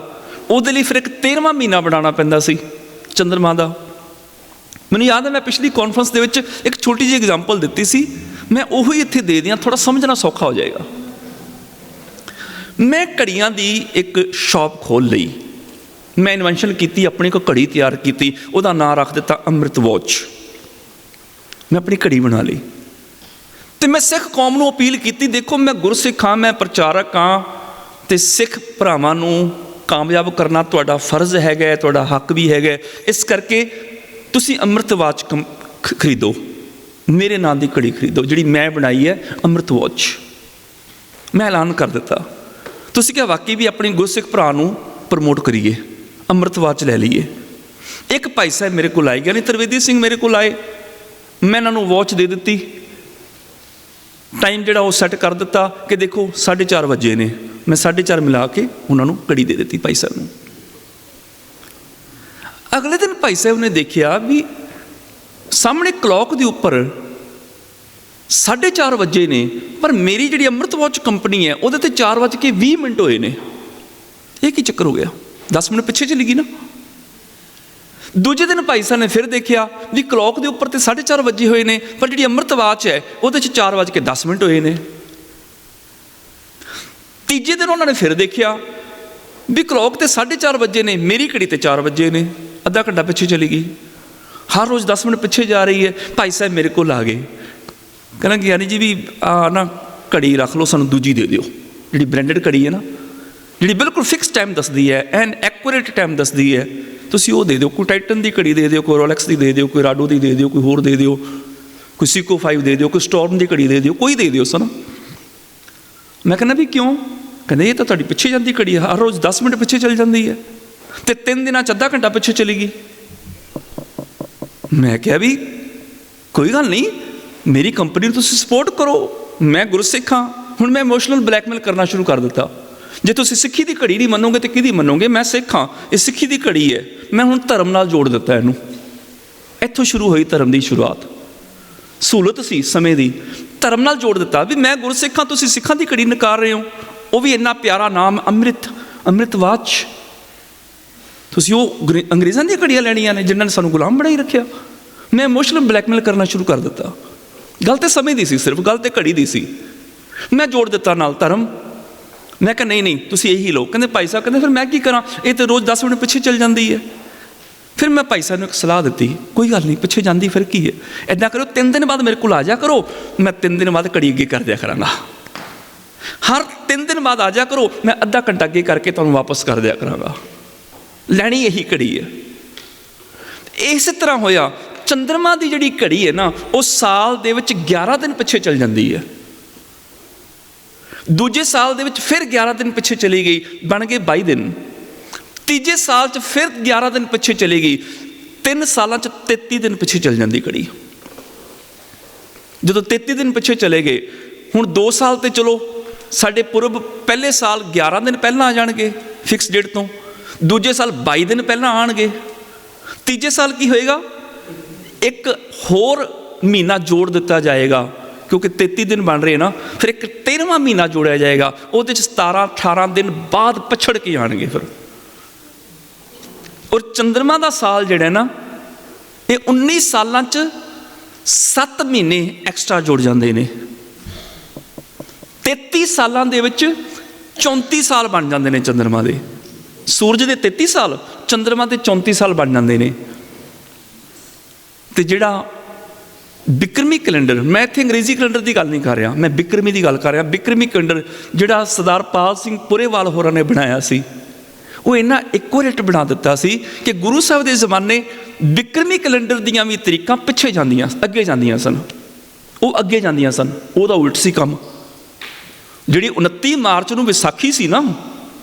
ਉਹਦੇ ਲਈ ਫਿਰ ਇੱਕ 13ਵਾਂ ਮਹੀਨਾ ਬਣਾਉਣਾ ਪੈਂਦਾ ਸੀ ਚੰਦਰਮਾ ਦਾ। ਮੈਨੂੰ ਯਾਦ ਹੈ ਮੈਂ ਪਿਛਲੀ ਕਾਨਫਰੰਸ ਦੇ ਵਿੱਚ ਇੱਕ ਛੋਟੀ ਜਿਹੀ ਐਗਜ਼ਾਮਪਲ ਦਿੱਤੀ ਸੀ, ਮੈਂ ਉਹੀ ਇੱਥੇ ਦੇ ਦਿਆਂ, ਥੋੜਾ ਸਮਝਣਾ ਸੌਖਾ ਹੋ ਜਾਏਗਾ। ਮੈਂ ਘੜੀਆਂ ਦੀ ਇੱਕ ਸ਼ਾਪ ਖੋਲ੍ਹ ਲਈ। ਮੈਂ ਇਨਵੈਂਸ਼ਨ ਕੀਤੀ, ਆਪਣੀ ਕੋਈ ਘੜੀ ਤਿਆਰ ਕੀਤੀ, ਉਹਦਾ ਨਾਂ ਰੱਖ ਦਿੱਤਾ ਅੰਮ੍ਰਿਤ ਵਾਚ। ਮੈਂ ਆਪਣੀ ਘੜੀ ਬਣਾ ਲਈ ਤੇ ਮੈਂ ਸਿੱਖ ਕੌਮ ਨੂੰ ਅਪੀਲ ਕੀਤੀ, ਦੇਖੋ ਮੈਂ ਗੁਰਸਿੱਖ ਹਾਂ, ਮੈਂ ਪ੍ਰਚਾਰਕ ਹਾਂ ਤੇ ਸਿੱਖ ਭਰਾਵਾਂ ਨੂੰ ਕਾਮਯਾਬ ਕਰਨਾ ਤੁਹਾਡਾ ਫਰਜ਼ ਹੈਗਾ, ਤੁਹਾਡਾ ਹੱਕ ਵੀ ਹੈਗਾ। ਇਸ ਕਰਕੇ ਤੁਸੀਂ ਅੰਮ੍ਰਿਤ ਵਾਚ ਖਰੀਦੋ, ਮੇਰੇ ਨਾਂ ਦੀ ਘੜੀ ਖਰੀਦੋ ਜਿਹੜੀ ਮੈਂ ਬਣਾਈ ਹੈ, ਅੰਮ੍ਰਿਤ ਵਾਚ। ਮੈਂ ਐਲਾਨ ਕਰ ਦਿੱਤਾ। ਤੁਸੀਂ ਕਿਹਾ ਵਾਕਈ ਵੀ ਆਪਣੀ ਗੁਰਸਿੱਖ ਭਰਾ ਨੂੰ ਪ੍ਰਮੋਟ ਕਰੀਏ, ਅੰਮ੍ਰਿਤ ਵਾਚ ਲੈ ਲਈਏ। ਇੱਕ ਭਾਈ ਸਾਹਿਬ ਮੇਰੇ ਕੋਲ ਆਏ, ਗਿਆਨੀ ਤਰਵੇਦੀ ਸਿੰਘ ਮੇਰੇ ਕੋਲ ਆਏ। ਮੈਂ ਇਹਨਾਂ ਨੂੰ ਵਾਚ ਦੇ ਦਿੱਤੀ, ਟਾਈਮ ਜਿਹੜਾ ਉਹ ਸੈੱਟ ਕਰ ਦਿੱਤਾ ਕਿ ਦੇਖੋ 4:30 ਵਜੇ ਨੇ। ਮੈਂ 4:30 ਮਿਲਾ ਕੇ ਉਹਨਾਂ ਨੂੰ ਘੜੀ ਦੇ ਦਿੱਤੀ ਭਾਈ ਸਾਹਿਬ ਨੂੰ। ਅਗਲੇ ਦਿਨ ਭਾਈ ਸਾਹਿਬ ਨੇ ਦੇਖਿਆ ਵੀ ਸਾਹਮਣੇ ਕਲੌਕ ਦੇ ਉੱਪਰ 4:30 ਵਜੇ ਨੇ, ਪਰ ਮੇਰੀ ਜਿਹੜੀ ਅੰਮ੍ਰਿਤ ਵਾਚ ਕੰਪਨੀ ਹੈ ਉਹਦੇ ਤੇ 4:20 ਹੋਏ ਨੇ। ਇਹ ਕੀ ਚੱਕਰ ਹੋ ਗਿਆ? 10 ਮਿੰਟ ਪਿੱਛੇ ਚਲੀ ਗਈ ਨਾ। ਦੂਜੇ ਦਿਨ ਭਾਈ ਸਾਹਿਬ ਨੇ ਫਿਰ ਦੇਖਿਆ ਵੀ ਕਲੌਕ ਦੇ ਉੱਪਰ ਤੇ 4:30 ਵਜੇ ਹੋਏ ਨੇ, ਪਰ ਜਿਹੜੀ ਅੰਮ੍ਰਿਤ ਵਾਚ ਹੈ ਉਹਦੇ 'ਚ 4:10 ਹੋਏ ਨੇ। ਤੀਜੇ ਦਿਨ ਉਹਨਾਂ ਨੇ ਫਿਰ ਦੇਖਿਆ ਵੀ ਕਲੌਕ ਤੇ 4:30 ਵਜੇ ਨੇ, ਮੇਰੀ ਘੜੀ ਤੇ 4 ਵਜੇ ਨੇ, ਅੱਧਾ ਘੰਟਾ ਪਿੱਛੇ ਚਲੀ ਗਈ। ਹਰ ਰੋਜ਼ 10 ਮਿੰਟ ਪਿੱਛੇ ਜਾ ਰਹੀ ਹੈ। ਭਾਈ ਸਾਹਿਬ ਮੇਰੇ ਕੋਲ ਆ ਗਏ, ਕਹਿੰਦਾ ਗਿਆਨੀ ਜੀ ਵੀ ਨਾ ਘੜੀ ਰੱਖ ਲਓ, ਸਾਨੂੰ ਦੂਜੀ ਦੇ ਦਿਓ, ਜਿਹੜੀ ਬ੍ਰਾਂਡਡ ਘੜੀ ਹੈ ਨਾ, ਜਿਹੜੀ ਬਿਲਕੁਲ ਫਿਕਸ ਟਾਈਮ ਦੱਸਦੀ ਹੈ, ਐਨ ਐਕੂਰੇਟ ਟਾਈਮ ਦੱਸਦੀ ਹੈ, ਤੁਸੀਂ ਉਹ ਦੇ ਦਿਓ। ਕੋਈ ਟਾਈਟਨ ਦੀ ਘੜੀ ਦੇ ਦਿਓ, ਕੋਈ ਰੋਲੈਕਸ ਦੀ ਦੇ ਦਿਓ, ਕੋਈ ਰਾਡੋ ਦੀ ਦੇ ਦਿਓ, ਕੋਈ ਹੋਰ ਦੇ ਦਿਓ, ਕੋਈ ਸੀਕੋ 5 ਦੇ ਦਿਓ, ਕੋਈ ਸਟੋਰਮ ਦੀ ਘੜੀ ਦੇ ਦਿਓ, ਕੋਈ ਦੇ ਦਿਓ ਸਨ। ਮੈਂ ਕਹਿੰਦਾ ਵੀ ਕਿਉਂ? ਕਹਿੰਦੇ ਇਹ ਤਾਂ ਤੁਹਾਡੀ ਪਿੱਛੇ ਜਾਂਦੀ ਘੜੀ ਹੈ, ਹਰ ਰੋਜ਼ 10 ਮਿੰਟ ਪਿੱਛੇ ਚੱਲ ਜਾਂਦੀ ਹੈ ਤੇ 3 ਦਿਨਾਂ 'ਚ ਅੱਧਾ ਘੰਟਾ ਪਿੱਛੇ ਚਲੀ ਗਈ। ਮੈਂ ਕਿਹਾ ਵੀ ਕੋਈ ਗੱਲ ਨਹੀਂ, ਮੇਰੀ ਕੰਪਨੀ ਨੂੰ ਤੁਸੀਂ ਸਪੋਰਟ ਕਰੋ, ਮੈਂ ਗੁਰਸਿੱਖ ਹਾਂ। ਹੁਣ ਮੈਂ ਇਮੋਸ਼ਨਲ ਬਲੈਕਮੇਲ ਕਰਨਾ ਸ਼ੁਰੂ ਕਰ ਦਿੱਤਾ। ਜੇ ਤੁਸੀਂ ਸਿੱਖੀ ਦੀ ਘੜੀ ਨਹੀਂ ਮੰਨੋਗੇ ਤਾਂ ਕਿਹਦੀ ਮੰਨੋਗੇ? ਮੈਂ ਸਿੱਖ ਹਾਂ, ਇਹ ਸਿੱਖੀ ਦੀ ਘੜੀ ਹੈ। ਮੈਂ ਹੁਣ ਧਰਮ ਨਾਲ ਜੋੜ ਦਿੱਤਾ ਇਹਨੂੰ। ਇੱਥੋਂ ਸ਼ੁਰੂ ਹੋਈ ਧਰਮ ਦੀ ਸ਼ੁਰੂਆਤ। ਸਹੂਲਤ ਸੀ ਸਮੇਂ ਦੀ, ਧਰਮ ਨਾਲ ਜੋੜ ਦਿੱਤਾ ਵੀ ਮੈਂ ਗੁਰਸਿੱਖ ਹਾਂ, ਤੁਸੀਂ ਸਿੱਖਾਂ ਦੀ ਘੜੀ ਨਕਾਰ ਰਹੇ ਹੋ। ਉਹ ਵੀ ਇੰਨਾ ਪਿਆਰਾ ਨਾਮ ਅੰਮ੍ਰਿਤ ਵਾਚ। ਤੁਸੀਂ ਉਹ ਅੰਗਰੇਜ਼ਾਂ ਦੀਆਂ ਘੜੀਆਂ ਲੈਣੀਆਂ ਨੇ ਜਿਨ੍ਹਾਂ ਨੇ ਸਾਨੂੰ ਗੁਲਾਮ ਬਣਾਈ ਰੱਖਿਆ। ਮੈਂ ਇਮੋਸ਼ਨਲ ਬਲੈਕਮੇਲ ਕਰਨਾ ਸ਼ੁਰੂ ਕਰ ਦਿੱਤਾ। ਗੱਲ ਤੇ ਸਮੇਂ ਦੀ ਸੀ, ਸਿਰਫ ਗੱਲ ਤੇ ਘੜੀ ਦੀ ਸੀ। ਮੈਂ ਜੋੜ ਦਿੱਤਾ ਨਾਲ ਧਰਮ। ਮੈਂ ਕਿਹਾ ਨਹੀਂ ਤੁਸੀਂ ਇਹੀ ਲਓ। ਕਹਿੰਦੇ ਭਾਈ ਸਾਹਿਬ, ਕਹਿੰਦੇ ਫਿਰ ਮੈਂ ਕੀ ਕਰਾਂ, ਇਹ ਤਾਂ ਰੋਜ਼ 10 ਮਿੰਟ ਪਿੱਛੇ ਚੱਲ ਜਾਂਦੀ ਹੈ। ਫਿਰ ਮੈਂ ਭਾਈ ਸਾਹਿਬ ਨੂੰ ਇੱਕ ਸਲਾਹ ਦਿੱਤੀ, ਕੋਈ ਗੱਲ ਨਹੀਂ ਪਿੱਛੇ ਜਾਂਦੀ ਫਿਰ ਕੀ ਹੈ, ਇੱਦਾਂ ਕਰੋ 3 ਦਿਨ ਬਾਅਦ ਮੇਰੇ ਕੋਲ ਆ ਜਾ ਕਰੋ, ਮੈਂ 3 ਦਿਨ ਬਾਅਦ ਘੜੀ ਅੱਗੇ ਕਰ ਦਿਆ ਕਰਾਂਗਾ। ਹਰ 3 ਦਿਨ ਬਾਅਦ ਆ ਜਾ ਕਰੋ, ਮੈਂ ਅੱਧਾ ਘੰਟਾ ਅੱਗੇ ਕਰਕੇ ਤੁਹਾਨੂੰ ਵਾਪਸ ਕਰ ਦਿਆ ਕਰਾਂਗਾ। ਲੈਣੀ ਇਹੀ ਘੜੀ ਹੈ। ਇਸੇ ਤਰ੍ਹਾਂ ਹੋਇਆ, ਚੰਦਰਮਾ ਦੀ ਜਿਹੜੀ ਘੜੀ ਹੈ ਨਾ, ਉਹ ਸਾਲ ਦੇ ਵਿੱਚ 11 ਦਿਨ ਪਿੱਛੇ ਚੱਲ ਜਾਂਦੀ ਹੈ। ਦੂਜੇ ਸਾਲ ਦੇ ਵਿੱਚ ਫਿਰ 11 ਦਿਨ ਪਿੱਛੇ ਚਲੀ ਗਈ, ਬਣ ਗਏ 22 ਦਿਨ। ਤੀਜੇ ਸਾਲ 'ਚ ਫਿਰ 11 ਦਿਨ ਪਿੱਛੇ ਚਲੀ ਗਈ। 3 ਸਾਲਾਂ 'ਚ 33 ਦਿਨ ਪਿੱਛੇ ਚੱਲ ਜਾਂਦੀ ਘੜੀ। ਜਦੋਂ 33 ਦਿਨ ਪਿੱਛੇ ਚਲੇ ਗਏ, ਹੁਣ 2 ਸਾਲ ਤੇ ਚਲੋ ਸਾਡੇ ਪੁਰਬ ਪਹਿਲੇ ਸਾਲ 11 ਦਿਨ ਪਹਿਲਾਂ ਆ ਜਾਣਗੇ ਫਿਕਸ ਡੇਟ ਤੋਂ, ਦੂਜੇ ਸਾਲ 22 ਦਿਨ ਪਹਿਲਾਂ ਆਉਣਗੇ, ਤੀਜੇ ਸਾਲ ਕੀ ਹੋਏਗਾ, ਇੱਕ ਹੋਰ ਮਹੀਨਾ ਜੋੜ ਦਿੱਤਾ ਜਾਏਗਾ, ਕਿਉਂਕਿ 33 ਦਿਨ ਬਣ ਰਹੇ ਨਾ, ਫਿਰ ਇੱਕ 13ਵਾਂ ਮਹੀਨਾ ਜੋੜਿਆ ਜਾਏਗਾ, ਉਹਦੇ 'ਚ 17-18 ਦਿਨ ਬਾਅਦ ਪਛੜ ਕੇ ਆਉਣਗੇ ਫਿਰ। ਔਰ ਚੰਦਰਮਾ ਦਾ ਸਾਲ ਜਿਹੜਾ ਨਾ, ਇਹ 19 ਸਾਲਾਂ 'ਚ 7 ਮਹੀਨੇ ਐਕਸਟਰਾ ਜੁੜ ਜਾਂਦੇ ਨੇ। 33 ਸਾਲਾਂ ਦੇ ਵਿੱਚ 34 ਸਾਲ ਬਣ ਜਾਂਦੇ ਨੇ ਚੰਦਰਮਾ ਦੇ। ਸੂਰਜ ਦੇ 33 ਸਾਲ, ਚੰਦਰਮਾ ਦੇ 34 ਸਾਲ ਬਣ ਜਾਂਦੇ ਨੇ। ਤੇ ਜਿਹੜਾ ਬਿਕਰਮੀ ਕੈਲੰਡਰ, ਮੈਂ ਇੱਥੇ ਅੰਗਰੇਜ਼ੀ ਕੈਲੰਡਰ ਦੀ ਗੱਲ ਨਹੀਂ ਕਰ ਰਿਹਾ, ਮੈਂ ਬਿਕਰਮੀ ਦੀ ਗੱਲ ਕਰ ਰਿਹਾ। ਬਿਕਰਮੀ ਕੈਲੰਡਰ ਜਿਹੜਾ ਸਰਦਾਰ ਪਾਲ ਸਿੰਘ ਪੁਰੇਵਾਲ ਹੋਰਾਂ ਨੇ ਬਣਾਇਆ ਸੀ, ਉਹ ਇੰਨਾ ਐਕੂਰੇਟ ਬਣਾ ਦਿੱਤਾ ਸੀ ਕਿ ਗੁਰੂ ਸਾਹਿਬ ਦੇ ਜ਼ਮਾਨੇ ਬਿਕਰਮੀ ਕੈਲੰਡਰ ਦੀਆਂ ਵੀ ਤਰੀਕਾਂ ਪਿੱਛੇ ਜਾਂਦੀਆਂ, ਅੱਗੇ ਜਾਂਦੀਆਂ ਸਨ। ਉਹ ਅੱਗੇ ਜਾਂਦੀਆਂ ਸਨ, ਉਹਦਾ ਉਲਟ ਸੀ ਕੰਮ। ਜਿਹੜੀ 29 ਮਾਰਚ ਨੂੰ ਵਿਸਾਖੀ ਸੀ ਨਾ,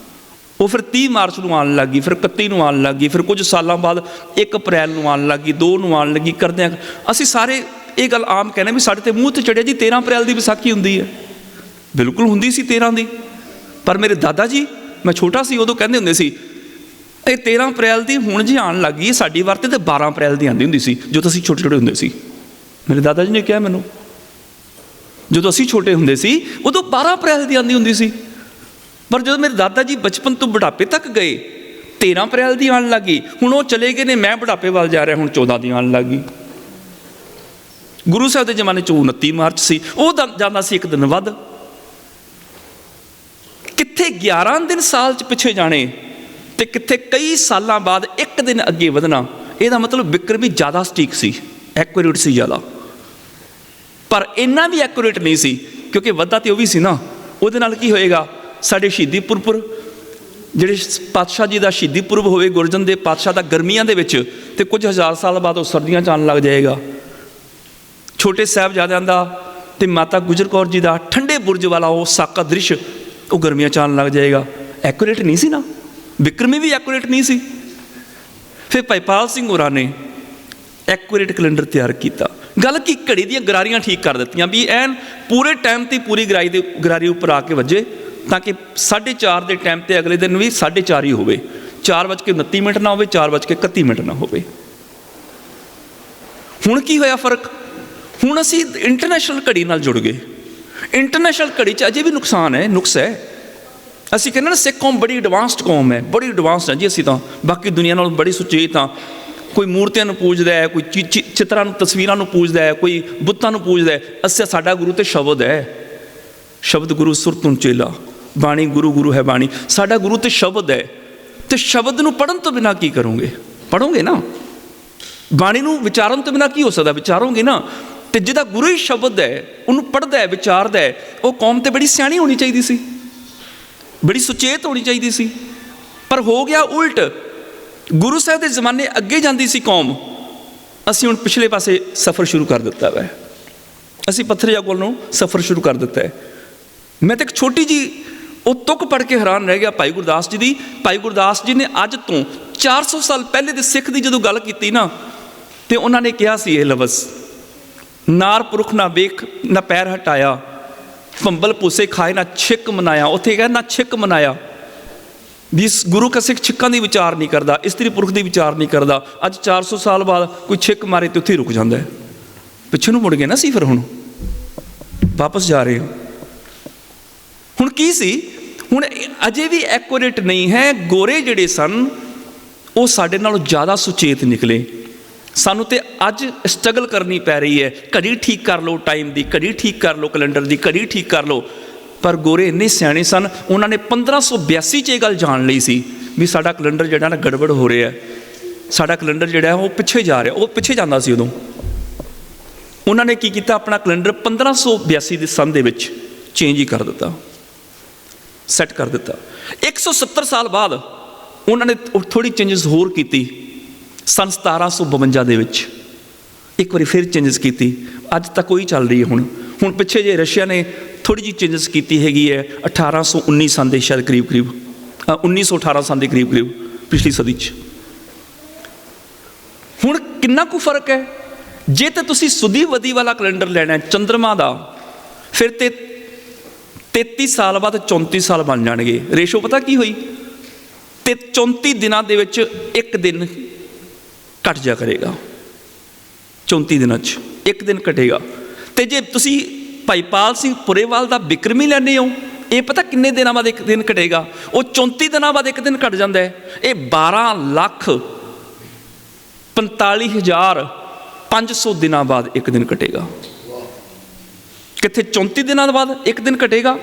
ਉਹ ਫਿਰ 30 ਮਾਰਚ ਨੂੰ ਆਉਣ ਲੱਗ ਗਈ, ਫਿਰ 31 ਨੂੰ ਆਉਣ ਲੱਗ ਗਈ, ਫਿਰ ਕੁਝ ਸਾਲਾਂ ਬਾਅਦ 1 ਅਪ੍ਰੈਲ ਨੂੰ ਆਉਣ ਲੱਗ ਗਈ, 2 ਨੂੰ ਆਉਣ ਲੱਗੀ। ਕਰਦਿਆਂ ਅਸੀਂ ਸਾਰੇ ਇਹ ਗੱਲ ਆਮ ਕਹਿੰਦੇ ਵੀ ਸਾਡੇ ਤੇ ਮੂੰਹ ਤੇ ਚੜਿਆ ਜੀ 13 ਅਪ੍ਰੈਲ ਦੀ ਵਿਸਾਖੀ ਹੁੰਦੀ ਹੈ। ਬਿਲਕੁਲ ਹੁੰਦੀ ਸੀ 13 ਦੀ, ਪਰ ਮੇਰੇ ਦਾਦਾ ਜੀ, ਮੈਂ ਛੋਟਾ ਸੀ ਉਦੋਂ, ਕਹਿੰਦੇ ਹੁੰਦੇ ਸੀ ਇਹ 13 ਅਪ੍ਰੈਲ ਦੀ ਹੁਣ ਜੀ ਆਉਣ ਲੱਗ ਗਈ, ਸਾਡੀ ਵਰਤੇ ਤੇ 12 ਅਪ੍ਰੈਲ ਦੀ ਆਉਂਦੀ ਹੁੰਦੀ ਸੀ ਜਦੋਂ ਅਸੀਂ ਛੋਟੇ ਹੁੰਦੇ ਸੀ। ਮੇਰੇ ਦਾਦਾ ਜੀ ਨੇ ਕਿਹਾ ਮੈਨੂੰ, ਜਦੋਂ ਅਸੀਂ ਛੋਟੇ ਹੁੰਦੇ ਸੀ ਉਦੋਂ 12 ਅਪ੍ਰੈਲ ਦੀ ਆਉਂਦੀ ਹੁੰਦੀ ਸੀ, ਪਰ ਜਦੋਂ ਮੇਰੇ ਦਾਦਾ ਜੀ ਬਚਪਨ ਤੋਂ ਬੁਢਾਪੇ ਤੱਕ ਗਏ 13 ਅਪ੍ਰੈਲ ਦੀ ਆਉਣ ਲੱਗ ਗਈ। ਹੁਣ ਉਹ ਚਲੇ ਗਏ ਨੇ, ਮੈਂ ਬੁਢਾਪੇ ਵੱਲ ਜਾ ਰਿਹਾ, ਹੁਣ 14 ਦੀ ਆਉਣ ਲੱਗ ਗਈ। ਗੁਰੂ ਸਾਹਿਬ ਦੇ ਜ਼ਮਾਨੇ 'ਚ 29 ਮਾਰਚ ਸੀ, ਉਹ ਜਾਂਦਾ ਸੀ 1 ਦਿਨ ਵੱਧ। ਕਿੱਥੇ 11 ਦਿਨ ਸਾਲ 'ਚ ਪਿੱਛੇ ਜਾਣੇ ਤੇ ਕਿੱਥੇ ਕਈ ਸਾਲਾਂ ਬਾਅਦ 1 ਦਿਨ ਅੱਗੇ ਵਧਣਾ। ਇਹਦਾ ਮਤਲਬ ਬਿਕਰਮੀ ਜ਼ਿਆਦਾ ਸਟੀਕ ਸੀ, ਐਕੂਰੇਟ ਸੀ ਜ਼ਿਆਦਾ, ਪਰ ਇੰਨਾ ਵੀ ਐਕੂਰੇਟ ਨਹੀਂ ਸੀ, ਕਿਉਂਕਿ ਵੱਧਾ ਤੇ ਉਹ ਵੀ ਸੀ ਨਾ। ਉਹਦੇ ਨਾਲ ਕੀ ਹੋਏਗਾ, ਸਾਡੇ ਸ਼ਹੀਦੀ ਪੁਰਬ, ਜਿਹੜੇ ਪਾਤਸ਼ਾਹ ਜੀ ਦਾ ਸ਼ਹੀਦੀ ਪੁਰਬ ਹੋਵੇ, ਗੁਰਜਨ ਦੇ ਪਾਤਸ਼ਾਹ ਦਾ ਗਰਮੀਆਂ ਦੇ ਵਿੱਚ, ਤੇ ਕੁਝ ਹਜ਼ਾਰ ਸਾਲ ਬਾਅਦ ਉਹ ਸਰਦੀਆਂ 'ਚ ਆਉਣ ਲੱਗ ਜਾਏਗਾ। ਛੋਟੇ ਸਾਹਿਬਜ਼ਾਦਿਆਂ ਦਾ ਤੇ ਮਾਤਾ ਗੁਜਰ ਕੌਰ ਜੀ ਦਾ ਠੰਡੇ ਬੁਰਜ ਵਾਲਾ ਉਹ ਸਾਕਾ ਦ੍ਰਿਸ਼, ਉਹ ਗਰਮੀਆਂ 'ਚ ਆਉਣ ਲੱਗ ਜਾਏਗਾ। ਐਕੂਰੇਟ ਨਹੀਂ ਸੀ ਨਾ, ਬਿਕਰਮੀ ਵੀ ਐਕੂਰੇਟ ਨਹੀਂ ਸੀ। ਫਿਰ ਭਾਈ ਪਾਲ ਸਿੰਘ ਹੋਰਾਂ ਨੇ ਐਕੂਰੇਟ ਕੈਲੰਡਰ ਤਿਆਰ ਕੀਤਾ। ਗੱਲ ਕੀ, ਘੜੀ ਦੀਆਂ ਗਰਾਰੀਆਂ ਠੀਕ ਕਰ ਦਿੱਤੀਆਂ ਵੀ ਐਨ ਪੂਰੇ ਟਾਈਮ 'ਤੇ ਪੂਰੀ ਗਰਾਰੀ ਉੱਪਰ ਆ ਕੇ ਵੱਜੇ, ਤਾਂ ਕਿ 4:30 ਦੇ ਟਾਈਮ 'ਤੇ ਅਗਲੇ ਦਿਨ ਵੀ 4:30 ਹੀ ਹੋਵੇ, 4:29 ਨਾ ਹੋਵੇ, 4:31 ਨਾ ਹੋਵੇ। ਹੁਣ ਕੀ ਹੋਇਆ ਫਰਕ, ਹੁਣ ਅਸੀਂ ਇੰਟਰਨੈਸ਼ਨਲ ਘੜੀ ਨਾਲ ਜੁੜ ਗਏ। ਇੰਟਰਨੈਸ਼ਨਲ ਘੜੀ 'ਚ ਅਜੇ ਵੀ ਨੁਕਸ ਹੈ। ਅਸੀਂ ਕਹਿੰਦੇ ਨਾ ਸਿੱਖ ਕੌਮ ਬੜੀ ਐਡਵਾਂਸਡ ਕੌਮ ਹੈ, ਬੜੀ ਐਡਵਾਂਸਡ ਹੈ ਜੀ ਅਸੀਂ ਤਾਂ, ਬਾਕੀ ਦੁਨੀਆ ਨਾਲੋਂ ਬੜੀ ਸੁਚੇਤ ਹਾਂ। ਕੋਈ ਮੂਰਤੀਆਂ ਨੂੰ ਪੂਜਦਾ ਹੈ, ਕੋਈ ਚਿੱਤਰਾਂ ਨੂੰ, ਤਸਵੀਰਾਂ ਨੂੰ ਪੂਜਦਾ ਹੈ, ਕੋਈ ਬੁੱਤਾਂ ਨੂੰ ਪੂਜਦਾ ਹੈ। ਅਸੀਂ, ਸਾਡਾ ਗੁਰੂ ਤੇ ਸ਼ਬਦ ਹੈ, ਸ਼ਬਦ ਗੁਰੂ ਸੁਰਤੁ ਚੇਲਾ, ਬਾਣੀ ਗੁਰੂ ਗੁਰੂ ਹੈ ਬਾਣੀ। ਸਾਡਾ ਗੁਰੂ ਤੇ ਸ਼ਬਦ ਹੈ, ਤੇ ਸ਼ਬਦ ਨੂੰ ਪੜ੍ਹਨ ਤੋਂ ਬਿਨਾਂ ਕੀ ਕਰੋਗੇ, ਪੜ੍ਹੋਗੇ ਨਾ। ਬਾਣੀ ਨੂੰ ਵਿਚਾਰਨ ਤੋਂ ਬਿਨਾਂ ਕੀ ਹੋ ਸਕਦਾ, ਵਿਚਾਰੋਗੇ ਨਾ। ਤੇ ਜਿਹਦਾ ਗੁਰੂ ਹੀ ਸ਼ਬਦ ਹੈ, ਉਹਨੂੰ ਪੜ੍ਹਦਾ ਹੈ, ਵਿਚਾਰਦਾ ਹੈ, ਉਹ ਕੌਮ ਤੇ ਬੜੀ ਸਿਆਣੀ ਹੋਣੀ ਚਾਹੀਦੀ ਸੀ, ਬੜੀ ਸੁਚੇਤ ਹੋਣੀ ਚਾਹੀਦੀ ਸੀ। ਪਰ ਹੋ ਗਿਆ ਉਲਟ। ਗੁਰੂ ਸਾਹਿਬ ਦੇ ਜ਼ਮਾਨੇ ਅੱਗੇ ਜਾਂਦੀ ਸੀ ਕੌਮ, ਅਸੀਂ ਹੁਣ ਪਿਛਲੇ ਪਾਸੇ ਸਫ਼ਰ ਸ਼ੁਰੂ ਕਰ ਦਿੱਤਾ ਵੈ। ਅਸੀਂ ਪੱਥਰੀਆ ਕੋਲ ਨੂੰ ਸਫ਼ਰ ਸ਼ੁਰੂ ਕਰ ਦਿੱਤਾ ਹੈ। ਮੈਂ ਤਾਂ ਇੱਕ ਛੋਟੀ ਜੀ ਉਹ ਤੁਕ ਪੜ੍ਹ ਕੇ ਹੈਰਾਨ ਰਹਿ ਗਿਆ ਭਾਈ ਗੁਰਦਾਸ ਜੀ ਦੀ। ਭਾਈ ਗੁਰਦਾਸ ਜੀ ਨੇ ਅੱਜ ਤੋਂ 400 ਸਾਲ ਪਹਿਲੇ ਦੇ ਸਿੱਖ ਦੀ ਜਦੋਂ ਗੱਲ ਕੀਤੀ ਨਾ, ਤੇ ਉਹਨਾਂ ਨੇ ਕਿਹਾ ਸੀ ਇਹ ਲਫ਼ਜ਼, ਨਾਰ ਪੁਰਖ ਨਾ ਵੇਖ ਨਾ ਪੈਰ ਹਟਾਇਆ, ਭੰਬਲ ਪੂਸੇ ਖਾਏ ਨਾ ਛਿੱਕ ਮਨਾਇਆ। ਉੱਥੇ ਕਿਹਾ ਨਾ ਛਿੱਕ ਮਨਾਇਆ, ਵੀ ਗੁਰੂ ਕਾ ਸਿੱਖ ਛਿੱਕਾਂ ਦੀ ਵਿਚਾਰ ਨਹੀਂ ਕਰਦਾ, ਇਸਤਰੀ ਪੁਰਖ ਦੀ ਵਿਚਾਰ ਨਹੀਂ ਕਰਦਾ। ਅੱਜ 400 ਸਾਲ ਬਾਅਦ ਕੋਈ ਛਿੱਕ ਮਾਰੇ ਤੇ ਉੱਥੇ ਹੀ ਰੁਕ ਜਾਂਦਾ ਹੈ। ਪਿੱਛੇ ਨੂੰ ਮੁੜ ਗਏ ਨਾ ਸੀ, ਫਿਰ ਹੁਣ ਵਾਪਸ ਜਾ ਰਹੇ ਹੋ। ਹੁਣ ਕੀ ਸੀ, ਹੁਣ ਅਜੇ ਵੀ ਐਕੂਰੇਟ ਨਹੀਂ ਹੈ। ਗੋਰੇ ਜਿਹੜੇ ਸਨ ਉਹ ਸਾਡੇ ਨਾਲੋਂ ਜ਼ਿਆਦਾ ਸੁਚੇਤ ਨਿਕਲੇ। ਸਾਨੂੰ ਤੇ ਅੱਜ ਸਟਰਗਲ ਕਰਨੀ ਪੈ ਰਹੀ ਹੈ, ਘੜੀ ਠੀਕ ਕਰ ਲਓ ਟਾਈਮ ਦੀ, ਘੜੀ ਠੀਕ ਕਰ ਲਓ ਕੈਲੰਡਰ ਦੀ, ਘੜੀ ਠੀਕ ਕਰ ਲਓ। ਪਰ ਗੋਰੇ ਇੰਨੇ ਸਿਆਣੇ ਸਨ, ਉਹਨਾਂ ਨੇ 1582 'ਚ ਇਹ ਗੱਲ ਜਾਣ ਲਈ ਸੀ ਵੀ ਸਾਡਾ ਕੈਲੰਡਰ ਜਿਹੜਾ ਨਾ ਗੜਬੜ ਹੋ ਰਿਹਾ, ਸਾਡਾ ਕੈਲੰਡਰ ਜਿਹੜਾ ਉਹ ਪਿੱਛੇ ਜਾ ਰਿਹਾ। ਉਹ ਪਿੱਛੇ ਜਾਂਦਾ ਸੀ ਉਦੋਂ। ਉਹਨਾਂ ਨੇ ਕੀ ਕੀਤਾ, ਆਪਣਾ ਕੈਲੰਡਰ 1582 ਦੇ ਸੰਨ ਦੇ ਵਿੱਚ ਚੇਂਜ ਹੀ ਕਰ ਦਿੱਤਾ, ਸੈੱਟ ਕਰ ਦਿੱਤਾ। 170 ਸਾਲ ਬਾਅਦ ਉਹਨਾਂ ਨੇ ਥੋੜ੍ਹੀ ਚੇਂਜਸ ਹੋਰ ਕੀਤੀ। ਸੰਨ 1752 ਦੇ ਵਿੱਚ ਇੱਕ ਵਾਰੀ ਫਿਰ ਚੇਂਜਸ ਕੀਤੀ। ਅੱਜ ਤੱਕ ਉਹੀ ਚੱਲ ਰਹੀ ਹੈ। ਹੁਣ ਪਿੱਛੇ ਜੇ ਰਸ਼ੀਆ ਨੇ ਥੋੜ੍ਹੀ ਜਿਹੀ ਚੇਂਜਸ ਕੀਤੀ ਹੈਗੀ ਹੈ 1819 ਸੰਨ ਦੇ ਸ਼ਾਇਦ ਕਰੀਬ 1918 ਸੰਨ ਦੇ ਕਰੀਬ ਪਿਛਲੀ ਸਦੀ 'ਚ। ਹੁਣ ਕਿੰਨਾ ਕੁ ਫਰਕ ਹੈ। ਜੇ ਤਾਂ ਤੁਸੀਂ ਸੁਦੀ ਵਦੀ ਵਾਲਾ ਕੈਲੰਡਰ ਲੈਣਾ ਚੰਦਰਮਾ ਦਾ, ਫਿਰ ਤੇ 33 ਸਾਲ ਬਾਅਦ 34 ਸਾਲ ਬਣ ਜਾਣਗੇ। ਰੇਸ਼ੋ ਪਤਾ ਕੀ ਹੋਈ, ਤੇ 34 ਦਿਨਾਂ ਦੇ ਵਿੱਚ ਇੱਕ ਦਿਨ ਘਟ ਜਾ ਕਰੇਗਾ। 34 ਦਿਨਾਂ 'ਚ ਇੱਕ ਦਿਨ ਘਟੇਗਾ। ਤੇ ਜੇ ਤੁਸੀਂ ਭਾਈ ਪਾਲ ਸਿੰਘ ਪੁਰੇਵਾਲ ਦਾ ਬਿਕਰਮੀ ਲੈਂਦੇ ਹੋ, ਇਹ ਪਤਾ ਕਿੰਨੇ ਦਿਨਾਂ ਬਾਅਦ ਇੱਕ ਦਿਨ ਘਟੇਗਾ? ਉਹ 34 ਦਿਨਾਂ ਬਾਅਦ ਇੱਕ ਦਿਨ ਘਟ ਜਾਂਦਾ ਹੈ। ਇਹ 12,45,500 ਦਿਨਾਂ ਬਾਅਦ ਇੱਕ ਦਿਨ ਘਟੇਗਾ। ਕਿੱਥੇ 34 ਦਿਨਾਂ ਬਾਅਦ ਇੱਕ ਦਿਨ ਘਟੇਗਾ,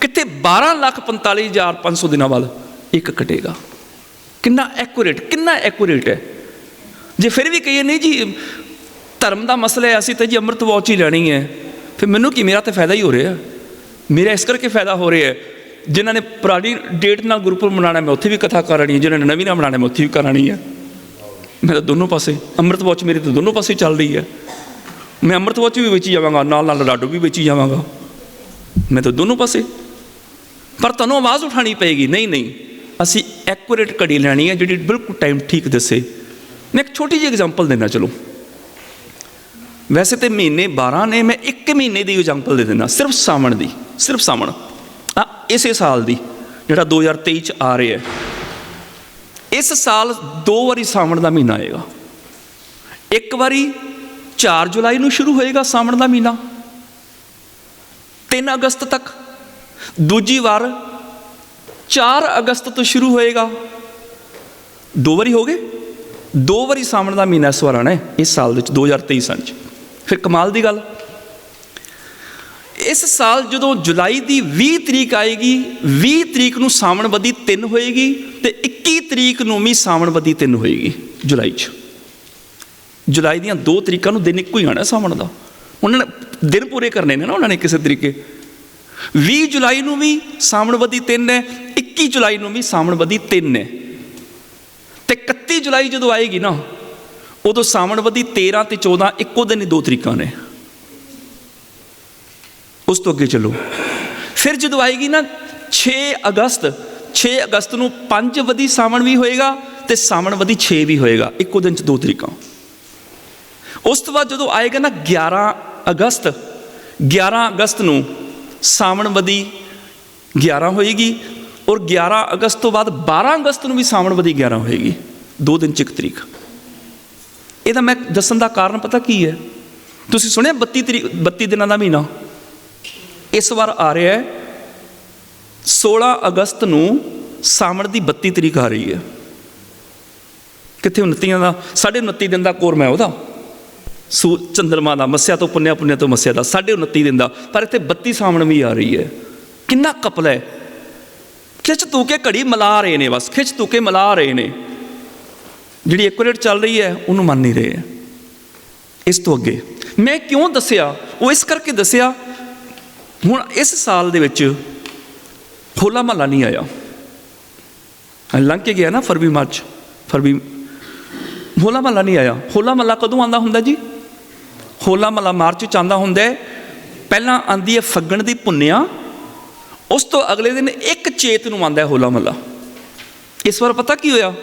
ਕਿੱਥੇ 12,45,500 ਦਿਨਾਂ ਬਾਅਦ ਇੱਕ ਘਟੇਗਾ। ਕਿੰਨਾ ਐਕੂਰੇਟ ਹੈ। ਜੇ ਫਿਰ ਵੀ ਕਹੀਏ ਨਹੀਂ ਜੀ ਧਰਮ ਦਾ ਮਸਲਾ ਹੈ, ਅਸੀਂ ਤਾਂ ਜੀ ਅੰਮ੍ਰਿਤ ਵਾਚ ਹੀ ਲੈਣੀ ਹੈ, ਫਿਰ ਮੈਨੂੰ ਕੀ, ਮੇਰਾ ਤਾਂ ਫਾਇਦਾ ਹੀ ਹੋ ਰਿਹਾ। ਮੇਰਾ ਇਸ ਕਰਕੇ ਫਾਇਦਾ ਹੋ ਰਿਹਾ ਹੈ, ਜਿਨ੍ਹਾਂ ਨੇ ਪੁਰਾਣੀ ਡੇਟ ਨਾਲ ਗੁਰਪੁਰਬ ਮਨਾਉਣਾ ਮੈਂ ਉੱਥੇ ਵੀ ਕਥਾ ਕਰਨੀ ਹੈ, ਜਿਨ੍ਹਾਂ ਨੇ ਨਵੀਂ ਨਾਲ ਮਨਾਉਣਾ ਮੈਂ ਉੱਥੇ ਵੀ ਕਰਾਉਣੀ ਹੈ। ਮੈਂ ਤਾਂ ਦੋਨੋਂ ਪਾਸੇ, ਅੰਮ੍ਰਿਤ ਵਾਚ ਮੇਰੀ ਤਾਂ ਦੋਨੋਂ ਪਾਸੇ ਚੱਲ ਰਹੀ ਹੈ। ਮੈਂ ਅੰਮ੍ਰਿਤ ਵਾਚ ਵੀ ਵੇਚੀ ਜਾਵਾਂਗਾ, ਨਾਲ ਲਾਡੂ ਵੀ ਵੇਚੀ ਜਾਵਾਂਗਾ, ਮੈਂ ਤਾਂ ਦੋਨੋਂ ਪਾਸੇ। ਪਰ ਤੁਹਾਨੂੰ ਆਵਾਜ਼ ਉਠਾਉਣੀ ਪਏਗੀ, ਨਹੀਂ ਅਸੀਂ ਐਕੂਰੇਟ ਘੜੀ ਲੈਣੀ ਹੈ ਜਿਹੜੀ ਬਿਲਕੁਲ ਟਾਈਮ ਠੀਕ ਦੱਸੇ। ਮੈਂ ਇੱਕ ਛੋਟੀ ਜਿਹੀ ਐਗਜ਼ਾਮਪਲ ਦੇਣਾ। ਚਲੋ ਵੈਸੇ ਤਾਂ ਮਹੀਨੇ 12 ਨੇ, ਮੈਂ ਇੱਕ ਮਹੀਨੇ ਦੀ ਐਗਜ਼ਾਮਪਲ ਦੇ ਦਿੰਦਾ, ਸਿਰਫ ਸਾਵਣ ਦੀ, ਸਿਰਫ ਸਾਵਣ ਇਸੇ ਸਾਲ ਦੀ, ਜਿਹੜਾ 2023 'ਚ ਆ ਰਿਹਾ ਹੈ। ਇਸ ਸਾਲ 2 ਵਾਰੀ ਸਾਵਣ ਦਾ ਮਹੀਨਾ ਆਏਗਾ। ਇੱਕ ਵਾਰੀ 4 ਜੁਲਾਈ ਨੂੰ ਸ਼ੁਰੂ ਹੋਏਗਾ ਸਾਵਣ ਦਾ ਮਹੀਨਾ 3 ਅਗਸਤ ਤੱਕ। ਦੂਜੀ ਵਾਰ 4 ਅਗਸਤ ਤੋਂ ਸ਼ੁਰੂ ਹੋਏਗਾ। 2 ਵਾਰੀ ਹੋ ਗਏ। 2 ਵਾਰੀ ਸਾਵਣ ਦਾ ਮਹੀਨਾ ਇਸ ਵਾਰ ਆਉਣਾ ਇਸ ਸਾਲ ਵਿੱਚ 2023 ਸੰਨ 'ਚ। ਫਿਰ ਕਮਾਲ ਦੀ ਗੱਲ, ਇਸ ਸਾਲ ਜਦੋਂ ਜੁਲਾਈ ਦੀ 20 ਤਰੀਕ ਆਏਗੀ, 20 ਤਰੀਕ ਨੂੰ ਸਾਵਣ ਬੱਦੀ 3 ਹੋਏਗੀ ਤੇ 21 ਤਰੀਕ ਨੂੰ ਵੀ ਸਾਵਣ ਬੱਦੀ 3 ਹੋਏਗੀ ਜੁਲਾਈ 'ਚ। ਜੁਲਾਈ ਦੀਆਂ 2 ਤਰੀਕਾਂ ਨੂੰ ਦਿਨ ਇੱਕੋ ਹੀ ਆਉਣਾ ਸਾਵਣ ਦਾ। ਉਹਨਾਂ ਨੇ ਦਿਨ ਪੂਰੇ ਕਰਨੇ ਨੇ ਨਾ ਉਹਨਾਂ ਨੇ ਕਿਸੇ ਤਰੀਕੇ। 20 ਜੁਲਾਈ ਨੂੰ ਵੀ ਸਾਵਣ ਬੱਦੀ 3 ਹੈ, 21 ਜੁਲਾਈ ਨੂੰ ਵੀ ਸਾਵਣ ਬੱਦੀ 3 ਹੈ। ਤੇ 31 ਜੁਲਾਈ ਜਦੋਂ ਆਏਗੀ ਨਾ, ਉਦੋਂ ਸਾਵਣ ਬੱਦੀ 13 ਤੇ 14 ਇੱਕੋ ਦਿਨ ਹੀ 2 ਤਰੀਕਾਂ ਨੇ। ਉਸ ਤੋਂ ਅੱਗੇ ਚੱਲੋ, ਫਿਰ ਜਦੋਂ ਆਏਗੀ ਨਾ 6 ਅਗਸਤ ਨੂੰ 5 ਬੱਦੀ ਸਾਵਣ ਵੀ ਹੋਏਗਾ ਤੇ ਸਾਵਣ ਬੱਦੀ 6 ਵੀ ਹੋਏਗਾ, ਇੱਕੋ ਦਿਨ 'ਚ 2 ਤਰੀਕਾਂ। ਉਸ ਤੋਂ ਬਾਅਦ ਜਦੋਂ ਆਏਗਾ ਨਾ 11 ਅਗਸਤ ਨੂੰ ਸਾਵਣ ਬੱਦੀ 11 ਹੋਏਗੀ, ਔਰ 11 ਅਗਸਤ ਤੋਂ ਬਾਅਦ 12 ਅਗਸਤ ਨੂੰ ਵੀ ਸਾਵਣ ਬੱਦੀ 11 ਹੋਏਗੀ, 2 ਦਿਨ 'ਚ 1 ਤਰੀਕ। ਇਹਦਾ ਮੈਂ ਦੱਸਣ ਦਾ ਕਾਰਨ ਪਤਾ ਕੀ ਹੈ? ਤੁਸੀਂ ਸੁਣਿਆ 32 ਦਿਨਾਂ ਦਾ ਮਹੀਨਾ ਇਸ ਵਾਰ ਆ ਰਿਹਾ ਹੈ। 16 ਅਗਸਤ ਨੂੰ ਸਾਵਣ ਦੀ 32 ਤਰੀਕ ਆ ਰਹੀ ਹੈ। ਕਿੱਥੇ 29 ਦਾ, 29.5 ਦਿਨ ਦਾ ਕੋਰਮ ਹੈ ਉਹਦਾ, ਚੰਦਰਮਾ ਦਾ, ਮੱਸਿਆ ਤੋਂ ਪੁੰਨਿਆ, ਪੁੰਨਿਆ ਤੋਂ ਮੱਸਿਆ ਦਾ 29.5 ਦਿਨ ਦਾ। ਪਰ ਇੱਥੇ 32 ਸਾਵਣ ਵੀ ਆ ਰਹੀ ਹੈ। ਕਿੰਨਾ ਕਪਲ ਹੈ। ਖਿੱਚ ਤੂ ਕੇ ਘੜੀ ਮਿਲਾ ਰਹੇ ਨੇ, ਬਸ ਖਿੱਚ ਤੂ ਕੇ ਮਿਲਾ ਰਹੇ ਨੇ। ਜਿਹੜੀ ਐਕੂਰੇਟ ਚੱਲ ਰਹੀ ਹੈ ਉਹਨੂੰ ਮੰਨ ਨਹੀਂ ਰਹੇ। ਇਸ ਤੋਂ ਅੱਗੇ ਮੈਂ ਕਿਉਂ ਦੱਸਿਆ, ਉਹ ਇਸ ਕਰਕੇ ਦੱਸਿਆ, ਹੁਣ ਇਸ ਸਾਲ ਦੇ ਵਿੱਚ ਹੋਲਾ ਮਹੱਲਾ ਨਹੀਂ ਆਇਆ। ਲੰਘ ਕੇ ਗਿਆ ਨਾ ਫਰਵਰੀ ਹੋਲਾ ਮਹੱਲਾ ਨਹੀਂ ਆਇਆ। ਹੋਲਾ ਮਹੱਲਾ ਕਦੋਂ ਆਉਂਦਾ ਹੁੰਦਾ ਜੀ? ਹੋਲਾ ਮਹੱਲਾ ਮਾਰਚ 'ਚ ਆਉਂਦਾ ਹੁੰਦਾ। ਪਹਿਲਾਂ ਆਉਂਦੀ ਹੈ ਫੱਗਣ ਦੀ ਪੁੰਨਿਆ, ਉਸ ਤੋਂ ਅਗਲੇ ਦਿਨ 1 ਚੇਤ ਨੂੰ ਆਉਂਦਾ ਹੋਲਾ ਮਹੱਲਾ। ਇਸ ਵਾਰ ਪਤਾ ਕੀ ਹੋਇਆ,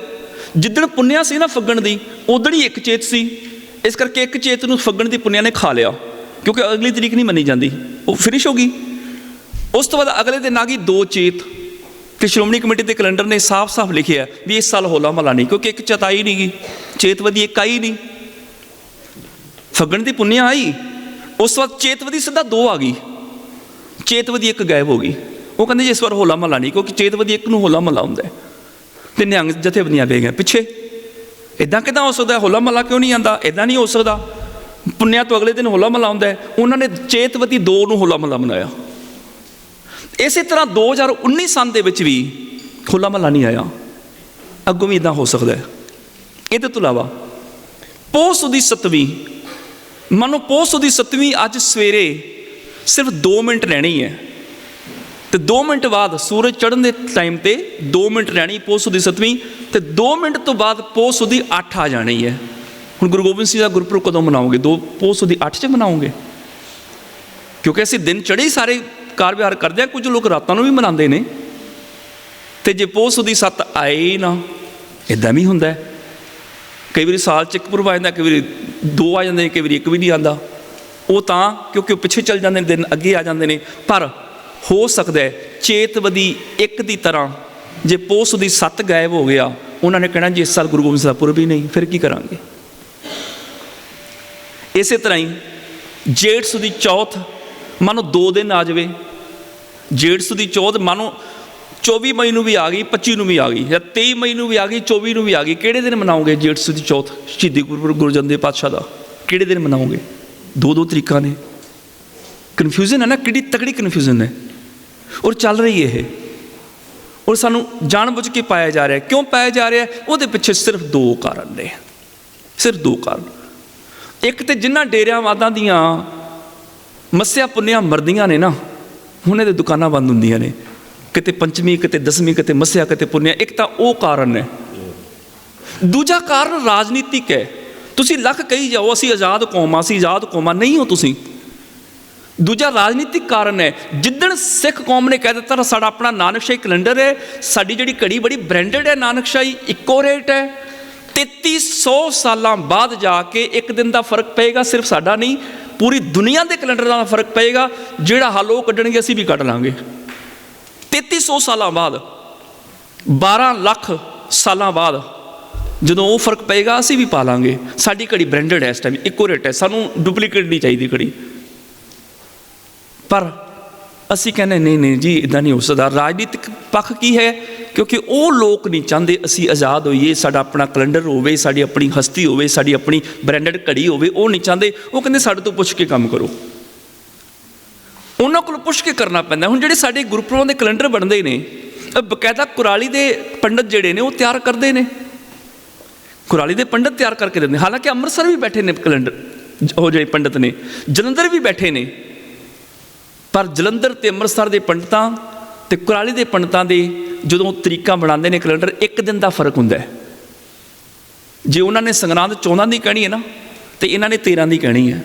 ਜਿੱਦਣ ਪੁੰਨਿਆ ਸੀ ਨਾ ਫੱਗਣ ਦੀ, ਉਦਣ ਹੀ 1 ਚੇਤ ਸੀ। ਇਸ ਕਰਕੇ 1 ਚੇਤ ਨੂੰ ਫੱਗਣ ਦੀ ਪੁੰਨਿਆ ਨੇ ਖਾ ਲਿਆ, ਕਿਉਂਕਿ ਅਗਲੀ ਤਰੀਕ ਨਹੀਂ ਮੰਨੀ ਜਾਂਦੀ, ਉਹ ਫਿਨਿਸ਼ ਹੋ ਗਈ। ਉਸ ਤੋਂ ਬਾਅਦ ਅਗਲੇ ਦਿਨ ਆ ਗਈ 2 ਚੇਤ, ਤੇ ਸ਼੍ਰੋਮਣੀ ਕਮੇਟੀ ਦੇ ਕੈਲੰਡਰ ਨੇ ਸਾਫ਼ ਲਿਖਿਆ ਵੀ ਇਸ ਸਾਲ ਹੋਲਾ ਮਹੱਲਾ ਨਹੀਂ, ਕਿਉਂਕਿ 1 ਚੇਤ ਆਈ ਨਹੀਂ ਗਈ, ਚੇਤਵਦੀ 1 ਆਈ ਨਹੀਂ, ਫੱਗਣ ਦੀ ਪੁੰਨਿਆ ਆਈ। ਉਸ ਤੋਂ ਬਾਅਦ ਚੇਤਵਦੀ ਸਿੱਧਾ 2 ਆ ਗਈ, ਚੇਤਵਦੀ 1 ਗਾਇਬ ਹੋ ਗਈ। ਉਹ ਕਹਿੰਦੇ ਜੀ ਇਸ ਵਾਰ ਹੋਲਾ ਮਹੱਲਾ ਨਹੀਂ, ਕਿਉਂਕਿ ਚੇਤਵਦੀ 1 ਨੂੰ ਹੋਲਾ ਮਹੱਲਾ ਹੁੰਦਾ। ਤੇ ਨਿਹੰਗ ਜਥੇਬੰਦੀਆਂ ਪੈ ਗਈਆਂ ਪਿੱਛੇ। ਇਦਾਂ ਕਿੱਦਾਂ ਹੋ ਸਕਦਾ? ਹੋਲਾ ਮਹੱਲਾ ਕਿਉਂ ਨਹੀਂ ਆਉਂਦਾ? ਇਦਾਂ ਨਹੀਂ ਹੋ ਸਕਦਾ। ਪੁੰਨਿਆ ਤੋਂ ਅਗਲੇ ਦਿਨ ਹੋਲਾ ਮਹੱਲਾ ਆਉਂਦਾ ਹੈ। ਉਹਨਾਂ ਨੇ ਚੇਤਵਤੀ 2 ਨੂੰ ਹੋਲਾ ਮਹੱਲਾ ਮਨਾਇਆ। ਇਸੇ ਤਰ੍ਹਾਂ 2019 ਸੰਨ ਦੇ ਵਿੱਚ ਵੀ ਹੋਲਾ ਮਹੱਲਾ ਨਹੀਂ ਆਇਆ। ਅੱਗੋਂ ਵੀ ਇਦਾਂ ਹੋ ਸਕਦਾ ਹੈ। ਇਹਦੇ ਤੋਂ ਇਲਾਵਾ ਪੋਹ ਸੁਦੀ 7ਵੀਂ, ਮੰਨੋ ਪੋਹ ਸੁਦੀ 7ਵੀਂ ਅੱਜ ਸਵੇਰੇ ਸਿਰਫ 2 ਮਿੰਟ ਰਹਿਣੀ ਹੈ, ਤੇ 2 ਮਿੰਟ ਬਾਅਦ ਸੂਰਜ ਚੜ੍ਹਨ ਦੇ ਟਾਈਮ ਤੇ 2 ਮਿੰਟ ਰਹਿਣੀ ਪੋਹ ਸੁਦੀ 7ਵੀਂ, ਤੇ 2 ਮਿੰਟ ਤੋਂ ਬਾਅਦ ਪੋਹ ਸੁਦੀ 8 ਆ ਜਾਣੀ ਹੈ। ਹੁਣ ਗੁਰੂ ਗੋਬਿੰਦ ਸਿੰਘ ਦਾ ਗੁਰਪੁਰਬ ਕਦੋਂ ਮਨਾਓਗੇ? ਪੋਹ ਸੁਦੀ 8 'ਚ ਮਨਾਓਗੇ? ਕਿਉਂਕਿ ਅਸੀਂ ਦਿਨ ਚੜ੍ਹੇ ਹੀ ਸਾਰੇ ਕਾਰ ਵਿਹਾਰ ਕਰਦੇ ਹਾਂ। ਕੁਝ ਲੋਕ ਰਾਤਾਂ ਨੂੰ ਵੀ ਮਨਾਉਂਦੇ ਨੇ। ਤੇ ਜੇ ਪੋਹ ਸੁਦੀ 7 ਆਏ ਹੀ ਨਾ, ਇੱਦਾਂ ਵੀ ਹੁੰਦਾ। ਕਈ ਵਾਰੀ ਸਾਲ 'ਚ ਇੱਕ ਪੁਰਬ ਆ ਜਾਂਦਾ, ਕਈ ਵਾਰੀ 2 ਆ ਜਾਂਦੇ ਨੇ, ਕਈ ਵਾਰੀ ਇੱਕ ਵੀ ਨਹੀਂ ਆਉਂਦਾ। ਉਹ ਤਾਂ ਕਿਉਂਕਿ ਉਹ ਪਿੱਛੇ ਚੱਲ ਜਾਂਦੇ ਨੇ, ਦਿਨ ਅੱਗੇ ਆ ਜਾਂਦੇ ਨੇ। ਪਰ ਹੋ ਸਕਦਾ ਹੈ ਚੇਤਵਦੀ 1 ਦੀ ਤਰ੍ਹਾਂ ਜੇ ਪੋਹ ਸੁਦੀ 7 ਗਾਇਬ ਹੋ ਗਿਆ, ਉਹਨਾਂ ਨੇ ਕਹਿਣਾ ਜੀ ਇਸ ਸਾਲ ਗੁਰੂ ਗੋਬਿੰਦ ਸਿੰਘ ਦਾ ਪੁਰਬ ਹੀ ਨਹੀਂ, ਫਿਰ ਕੀ ਕਰਾਂਗੇ? ਇਸੇ ਤਰ੍ਹਾਂ ਹੀ ਜੇਠ ਸੁਦੀ ਚੌਥ ਮਾਨੋ 2 ਦਿਨ ਆ ਜਾਵੇ। ਜੇਠ ਸੁਦੀ ਚੌਥ ਮਾਨੋ 24 ਮਈ ਨੂੰ ਵੀ ਆ ਗਈ, 25 ਨੂੰ ਵੀ ਆ ਗਈ, ਜਾਂ 23 ਮਈ ਨੂੰ ਵੀ ਆ ਗਈ, 24 ਨੂੰ ਵੀ ਆ ਗਈ। ਕਿਹੜੇ ਦਿਨ ਮਨਾਓਗੇ ਜੇਠ ਸੁਦੀ ਚੌਥ ਸ਼ਹੀਦੀ ਗੁਰਪੁਰਬ ਗੁਰੂ ਅਰਜਨ ਦੇਵ ਪਾਤਸ਼ਾਹ ਦਾ? ਕਿਹੜੇ ਦਿਨ ਮਨਾਓਗੇ? 2 ਤਰੀਕਾਂ ਨੇ। ਕਨਫਿਊਜ਼ਨ ਹੈ ਨਾ, ਕਿਹੜੀ ਤਕੜੀ ਕਨਫਿਊਜ਼ਨ ਹੈ। ਔਰ ਚੱਲ ਰਹੀ ਇਹ, ਔਰ ਸਾਨੂੰ ਜਾਣ ਬੁੱਝ ਕੇ ਪਾਇਆ ਜਾ ਰਿਹਾ। ਕਿਉਂ ਪਾਇਆ ਜਾ ਰਿਹਾ? ਉਹਦੇ ਪਿੱਛੇ ਸਿਰਫ 2 ਕਾਰਨ ਨੇ, ਸਿਰਫ 2 ਕਾਰਨ। ਇੱਕ ਤੇ ਜਿਨ੍ਹਾਂ ਡੇਰਿਆਵਾਦਾਂ ਦੀਆਂ ਮੱਸਿਆ ਪੁੰਨਿਆ ਮਰਦੀਆਂ ਨੇ ਨਾ, ਹੁਣ ਇਹਦੇ ਦੁਕਾਨਾਂ ਬੰਦ ਹੁੰਦੀਆਂ ਨੇ, ਕਿਤੇ ਪੰਚਮੀ, ਕਿਤੇ ਦਸਵੀਂ, ਕਿਤੇ ਮੱਸਿਆ, ਕਿਤੇ ਪੁੰਨਿਆ। ਇੱਕ ਤਾਂ ਉਹ ਕਾਰਨ ਹੈ। ਦੂਜਾ ਕਾਰਨ ਰਾਜਨੀਤਿਕ ਹੈ। ਤੁਸੀਂ ਲੱਖ ਕਹੀ ਜਾਓ ਅਸੀਂ ਆਜ਼ਾਦ ਕੌਮ ਆ, ਅਸੀਂ ਆਜ਼ਾਦ ਕੌਮ ਆ, ਨਹੀਂ ਹੋ ਤੁਸੀਂ। ਦੂਜਾ ਰਾਜਨੀਤਿਕ ਕਾਰਨ ਹੈ। ਜਿੱਦਣ ਸਿੱਖ ਕੌਮ ਨੇ ਕਹਿ ਦਿੱਤਾ ਸਾਡਾ ਆਪਣਾ ਨਾਨਕਸ਼ਾਹੀ ਕੈਲੰਡਰ ਹੈ, ਸਾਡੀ ਜਿਹੜੀ ਘੜੀ ਬੜੀ ਬ੍ਰਾਂਡਡ ਹੈ, ਨਾਨਕਸ਼ਾਹੀ ਇੱਕੋ ਰੇਟ ਹੈ, 3300 ਸਾਲਾਂ ਬਾਅਦ ਜਾ ਕੇ ਇੱਕ ਦਿਨ ਦਾ ਫਰਕ ਪਏਗਾ। ਸਿਰਫ ਸਾਡਾ ਨਹੀਂ, ਪੂਰੀ ਦੁਨੀਆ ਦੇ ਕੈਲੰਡਰਾਂ ਦਾ ਫਰਕ ਪਏਗਾ। ਜਿਹੜਾ ਹੱਲ ਉਹ ਕੱਢਣਗੇ ਅਸੀਂ ਵੀ ਕੱਢ ਲਾਂਗੇ। 3300 ਸਾਲਾਂ ਬਾਅਦ, 12 ਲੱਖ ਸਾਲਾਂ ਬਾਅਦ ਜਦੋਂ ਉਹ ਫਰਕ ਪਏਗਾ ਅਸੀਂ ਵੀ ਪਾ ਲਾਂਗੇ। ਸਾਡੀ ਘੜੀ ਬ੍ਰਾਂਡਡ ਹੈ, ਇਸ ਟਾਈਮ ਇੱਕੋ ਰੇਟ ਹੈ, ਸਾਨੂੰ ਡੁਪਲੀਕੇਟ ਨਹੀਂ ਚਾਹੀਦੀ ਘੜੀ। ਪਰ ਅਸੀਂ ਕਹਿੰਦੇ ਨਹੀਂ ਜੀ ਇੱਦਾਂ ਨਹੀਂ ਹੋ ਸਕਦਾ। ਰਾਜਨੀਤਿਕ ਪੱਖ ਕੀ ਹੈ? ਕਿਉਂਕਿ ਉਹ ਲੋਕ ਨਹੀਂ ਚਾਹੁੰਦੇ ਅਸੀਂ ਆਜ਼ਾਦ ਹੋਈਏ, ਸਾਡਾ ਆਪਣਾ ਕੈਲੰਡਰ ਹੋਵੇ, ਸਾਡੀ ਆਪਣੀ ਹਸਤੀ ਹੋਵੇ, ਸਾਡੀ ਆਪਣੀ ਬ੍ਰਾਂਡਡ ਘੜੀ ਹੋਵੇ। ਉਹ ਨਹੀਂ ਚਾਹੁੰਦੇ। ਉਹ ਕਹਿੰਦੇ ਸਾਡੇ ਤੋਂ ਪੁੱਛ ਕੇ ਕੰਮ ਕਰੋ। ਉਹਨਾਂ ਕੋਲ ਪੁੱਛ ਕੇ ਕਰਨਾ ਪੈਂਦਾ। ਹੁਣ ਜਿਹੜੇ ਸਾਡੇ ਗੁਰਪੁਰਬਾਂ ਦੇ ਕੈਲੰਡਰ ਬਣਦੇ ਨੇ, ਬਕਾਇਦਾ ਕੁਰਾਲੀ ਦੇ ਪੰਡਤ ਜਿਹੜੇ ਨੇ ਉਹ ਤਿਆਰ ਕਰਦੇ ਨੇ। ਕੁਰਾਲੀ ਦੇ ਪੰਡਤ ਤਿਆਰ ਕਰਕੇ ਦਿੰਦੇ। ਹਾਲਾਂਕਿ ਅੰਮ੍ਰਿਤਸਰ ਵੀ ਬੈਠੇ ਨੇ ਕੈਲੰਡਰ, ਉਹ ਜਿਹੜੇ ਪੰਡਤ ਨੇ, ਜਲੰਧਰ ਵੀ ਬੈਠੇ ਨੇ। ਪਰ ਜਲੰਧਰ ਤੇ ਅੰਮ੍ਰਿਤਸਰ ਦੇ ਪੰਡਤਾਂ ਤੇ ਕੁਰਾਲੀ ਦੇ ਪੰਡਤਾਂ ਦੇ ਜਦੋਂ ਤਰੀਕਾਂ ਬਣਾਉਂਦੇ ਨੇ ਕੈਲੰਡਰ, ਇੱਕ ਦਿਨ ਦਾ ਫਰਕ ਹੁੰਦਾ ਹੈ। ਜੇ ਉਹਨਾਂ ਨੇ ਸੰਗਰਾਂਦ 14 ਦੀ ਕਹਿਣੀ ਹੈ ਨਾ, ਤੇ ਇਹਨਾਂ ਨੇ 13 ਦੀ ਕਹਿਣੀ ਹੈ।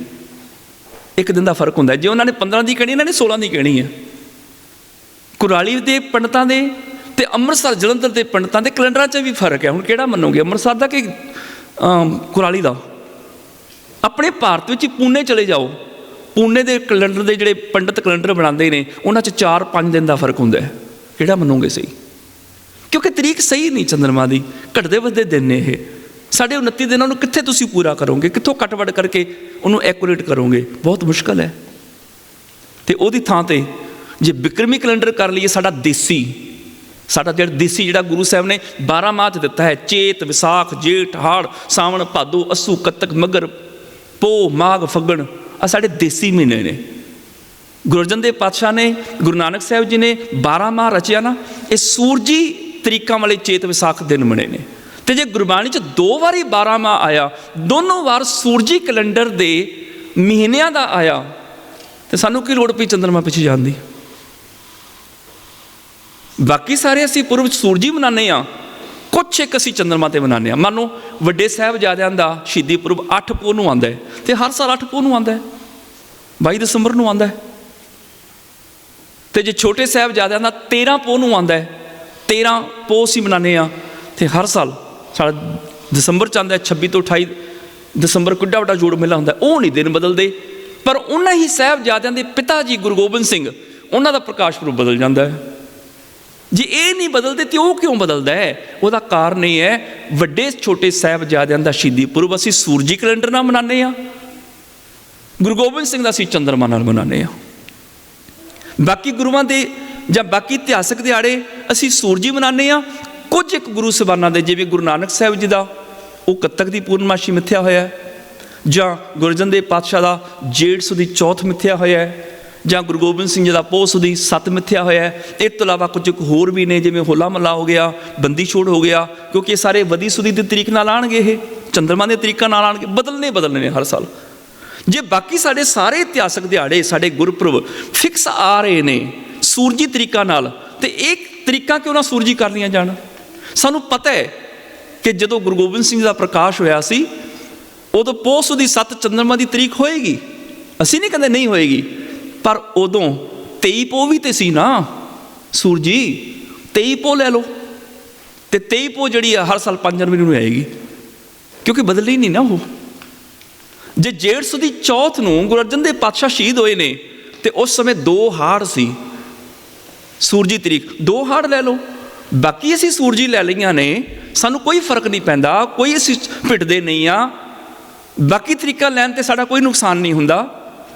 ਇੱਕ ਦਿਨ ਦਾ ਫਰਕ ਹੁੰਦਾ। ਜੇ ਉਹਨਾਂ ਨੇ 15 ਦੀ ਕਹਿਣੀ, ਇਹਨਾਂ ਨੇ 16 ਦੀ ਕਹਿਣੀ ਹੈ। ਕੁਰਾਲੀ ਦੇ ਪੰਡਤਾਂ ਦੇ ਤੇ ਅੰਮ੍ਰਿਤਸਰ ਜਲੰਧਰ ਦੇ ਪੰਡਤਾਂ ਦੇ ਕੈਲੰਡਰਾਂ 'ਚ ਵੀ ਫਰਕ ਹੈ। ਹੁਣ ਕਿਹੜਾ ਮੰਨੋਗੇ, ਅੰਮ੍ਰਿਤਸਰ ਦਾ ਕਿ ਕੁਰਾਲੀ ਦਾ? ਆਪਣੇ ਭਾਰਤ ਵਿੱਚ ਪੂਨੇ ਚਲੇ ਜਾਓ, ਪੂਨੇ ਦੇ ਕੈਲੰਡਰ ਦੇ ਜਿਹੜੇ ਪੰਡਤ ਕੈਲੰਡਰ ਬਣਾਉਂਦੇ ਨੇ, ਉਹਨਾਂ 'ਚ 4-5 ਦਿਨ ਦਾ ਫਰਕ ਹੁੰਦਾ ਹੈ। ਕਿਹੜਾ ਮੰਨੋਗੇ ਸਹੀ? ਕਿਉਂਕਿ ਤਰੀਕ ਸਹੀ ਨਹੀਂ ਚੰਦਰਮਾ ਦੀ, ਘਟਦੇ ਵੱਧਦੇ ਦਿਨ ਨੇ ਇਹ। ਸਾਡੇ 29 ਦਿਨਾਂ ਨੂੰ ਕਿੱਥੇ ਤੁਸੀਂ ਪੂਰਾ ਕਰੋਗੇ? ਕਿੱਥੋਂ ਕੱਟ ਵੱਢ ਕਰਕੇ ਉਹਨੂੰ ਐਕੂਰੇਟ ਕਰੋਗੇ? ਬਹੁਤ ਮੁਸ਼ਕਲ ਹੈ। ਤੇ ਉਹਦੀ ਥਾਂ ਤੇ ਜੇ ਬਿਕਰਮੀ ਕੈਲੰਡਰ ਕਰ ਲਈਏ, ਸਾਡਾ ਦੇਸੀ, ਸਾਡਾ ਜਿਹੜਾ ਗੁਰੂ ਸਾਹਿਬ ਨੇ 12 ਮਾਹ 'ਚ ਦਿੱਤਾ ਹੈ, ਚੇਤ, ਵਿਸਾਖ, ਜੇਠ, ਹਾੜ, ਸਾਵਣ, ਭਾਦੋ, ਅੱਸੂ, ਕੱਤਕ, ਮੱਘਰ, ਪੋਹ, ਮਾਘ, ਫੱਗਣ, ਆ ਸਾਡੇ ਦੇਸੀ ਮਹੀਨੇ ਨੇ। ਗੁਰੂ ਅਰਜਨ ਦੇਵ ਪਾਤਸ਼ਾਹ ਨੇ, ਗੁਰੂ ਨਾਨਕ ਸਾਹਿਬ ਜੀ ਨੇ 12 ਮਾਹ ਰਚਿਆ ਨਾ, ਇਹ ਸੂਰਜੀ ਤਰੀਕਾਂ ਵਾਲੇ ਚੇਤ ਵਿਸਾਖ ਦਿਨ ਬਣੇ ਨੇ। ਤੇ ਜੇ ਗੁਰਬਾਣੀ 'ਚ 2 ਵਾਰੀ 12 ਮਾਹ ਆਇਆ, ਦੋਨੋਂ ਵਾਰ ਸੂਰਜੀ ਕੈਲੰਡਰ ਦੇ ਮਹੀਨਿਆਂ ਦਾ ਆਇਆ, ਤੇ ਸਾਨੂੰ ਕੀ ਲੋੜ ਪਈ ਚੰਦਰਮਾ ਪਿੱਛੇ ਜਾਣ ਦੀ? ਬਾਕੀ ਸਾਰੇ ਅਸੀਂ ਪੁਰਬ ਸੂਰਜੀ ਮਨਾਉਂਦੇ ਹਾਂ, ਕੁਛ ਇੱਕ ਅਸੀਂ ਚੰਦਰਮਾ 'ਤੇ ਮਨਾਉਂਦੇ ਹਾਂ। ਮੰਨ ਲਓ ਵੱਡੇ ਸਾਹਿਬਜ਼ਾਦਿਆਂ ਦਾ ਸ਼ਹੀਦੀ ਪੁਰਬ 8 ਪੋਹ ਨੂੰ ਆਉਂਦਾ ਹੈ, ਤੇ ਹਰ ਸਾਲ 8 ਪੋਹ ਨੂੰ ਆਉਂਦਾ ਹੈ, 22 ਦਸੰਬਰ ਨੂੰ ਆਉਂਦਾ ਹੈ। ਤੇ ਜੇ ਛੋਟੇ ਸਾਹਿਬਜ਼ਾਦਿਆਂ ਦਾ 13 ਪੋਹ ਨੂੰ ਆਉਂਦਾ ਹੈ, 13 ਪੋਹ ਅਸੀਂ ਮਨਾਉਂਦੇ ਹਾਂ। ਤੇ ਹਰ ਸਾਲ ਸਾਡਾ ਦਸੰਬਰ 'ਚ ਆਉਂਦਾ ਹੈ, 26 ਤੋਂ 28 ਦਸੰਬਰ ਕਿੱਡਾ ਵੱਡਾ ਜੋੜ ਮੇਲਾ ਹੁੰਦਾ। ਉਹ ਨਹੀਂ ਦਿਨ ਬਦਲਦੇ, ਪਰ ਉਹਨਾਂ ਹੀ ਸਾਹਿਬਜ਼ਾਦਿਆਂ ਦੇ ਪਿਤਾ ਜੀ ਗੁਰੂ ਗੋਬਿੰਦ ਸਿੰਘ, ਉਹਨਾਂ ਦਾ ਪ੍ਰਕਾਸ਼ ਪੁਰਬ ਬਦਲ ਜਾਂਦਾ ਹੈ। ਜੇ ਇਹ ਨਹੀਂ ਬਦਲਦੇ ਤੇ ਉਹ ਕਿਉਂ ਬਦਲਦਾ ਹੈ? ਉਹਦਾ ਕਾਰਨ ਇਹ ਹੈ, ਵੱਡੇ ਛੋਟੇ ਸਾਹਿਬਜ਼ਾਦਿਆਂ ਦਾ ਸ਼ਹੀਦੀ ਪੁਰਬ ਅਸੀਂ ਸੂਰਜੀ ਕੈਲੰਡਰ ਨਾਲ ਮਨਾਉਂਦੇ ਹਾਂ, ਗੁਰੂ ਗੋਬਿੰਦ ਸਿੰਘ ਦਾ ਅਸੀਂ ਚੰਦਰਮਾ ਨਾਲ ਮਨਾਉਂਦੇ ਹਾਂ। ਬਾਕੀ ਗੁਰੂਆਂ ਦੇ ਜਾਂ ਬਾਕੀ ਇਤਿਹਾਸਕ ਦਿਹਾੜੇ ਅਸੀਂ ਸੂਰਜੀ ਮਨਾਉਂਦੇ ਹਾਂ। ਕੁਝ ਇੱਕ ਗੁਰੂ ਸਾਹਿਬਾਨਾਂ ਦੇ, ਜਿਵੇਂ ਗੁਰੂ ਨਾਨਕ ਸਾਹਿਬ ਜੀ ਦਾ ਉਹ ਕੱਤਕ ਦੀ ਪੂਰਨਮਾਸ਼ੀ ਮਿੱਥਿਆ ਹੋਇਆ ਹੈ, ਜਾਂ ਗੁਰੂ ਅਰਜਨ ਦੇਵ ਪਾਤਸ਼ਾਹ ਦਾ ਜੇਠ ਸੁਦੀ ਚੌਥ ਮਿੱਥਿਆ ਹੋਇਆ ਹੈ, ਜਾਂ ਗੁਰੂ ਗੋਬਿੰਦ ਸਿੰਘ ਜੀ ਦਾ ਪੋਹ ਸੁਦੀ 7 ਮਿੱਥਿਆ ਹੋਇਆ ਹੈ। ਇਸ ਤੋਂ ਇਲਾਵਾ ਕੁਝ ਹੋਰ ਵੀ ਨੇ, ਜਿਵੇਂ ਹੋਲਾ ਮਹੱਲਾ ਹੋ ਗਿਆ, ਬੰਦੀ ਛੋੜ ਹੋ ਗਿਆ, ਕਿਉਂਕਿ ਇਹ ਸਾਰੇ ਵਧੀ ਸੁਦੀ ਦੇ ਤਰੀਕ ਨਾਲ ਆਉਣਗੇ, ਇਹ ਚੰਦਰਮਾ ਦੇ ਤਰੀਕਾਂ ਨਾਲ ਆਉਣਗੇ, ਬਦਲਣੇ ਨੇ ਹਰ ਸਾਲ। ਜੇ ਬਾਕੀ ਸਾਡੇ ਸਾਰੇ ਇਤਿਹਾਸਕ ਦਿਹਾੜੇ, ਸਾਡੇ ਗੁਰਪੁਰਬ ਫਿਕਸ ਆ ਰਹੇ ਨੇ ਸੂਰਜੀ ਤਰੀਕਾਂ ਨਾਲ, ਤੇ ਇਹ ਤਰੀਕਾਂ ਕਿਉਂ ਨਾ ਸੂਰਜੀ ਕਰ ਲਈਆਂ ਜਾਣ। ਸਾਨੂੰ ਪਤਾ ਹੈ ਕਿ ਜਦੋਂ ਗੁਰੂ ਗੋਬਿੰਦ ਸਿੰਘ ਜੀ ਦਾ ਪ੍ਰਕਾਸ਼ ਹੋਇਆ ਸੀ, ਉਦੋਂ ਪੋਹ ਸੁਦੀ 7 ਚੰਦਰਮਾ ਦੀ ਤਰੀਕ ਹੋਏਗੀ। ਅਸੀਂ ਨਹੀਂ ਕਹਿੰਦੇ ਨਹੀਂ ਹੋਏਗੀ, ਪਰ ਉਦੋਂ 23 ਪੋਹ ਵੀ ਤੇ ਸੀ ਨਾ ਸੂਰਜੀ। 23 ਪੋਹ ਲੈ ਲਓ, ਤੇ 23 ਪੋਹ ਜਿਹੜੀ ਆ ਹਰ ਸਾਲ 5 ਜਨਵਰੀ ਨੂੰ ਆਏਗੀ, ਕਿਉਂਕਿ ਬਦਲੀ ਨਹੀਂ ਨਾ ਉਹ। ਜੇ ਜੇਠ ਸੁਦੀ ਚੌਥ ਨੂੰ ਗੁਰੂ ਅਰਜਨ ਦੇਵ ਪਾਤਸ਼ਾਹ ਸ਼ਹੀਦ ਹੋਏ ਨੇ, ਤੇ ਉਸ ਸਮੇਂ 2 ਹਾੜ ਸੀ ਸੂਰਜੀ ਤਰੀਕ, 2 ਹਾੜ ਲੈ ਲਓ। ਬਾਕੀ ਅਸੀਂ ਸੂਰਜੀ ਲੈ ਲਈਆਂ ਨੇ, ਸਾਨੂੰ ਕੋਈ ਫਰਕ ਨਹੀਂ ਪੈਂਦਾ, ਕੋਈ ਅਸੀਂ ਭਿੱਟਦੇ ਨਹੀਂ ਆ। ਬਾਕੀ ਤਰੀਕਾ ਲੈਣ ਤੇ ਸਾਡਾ ਕੋਈ ਨੁਕਸਾਨ ਨਹੀਂ ਹੁੰਦਾ।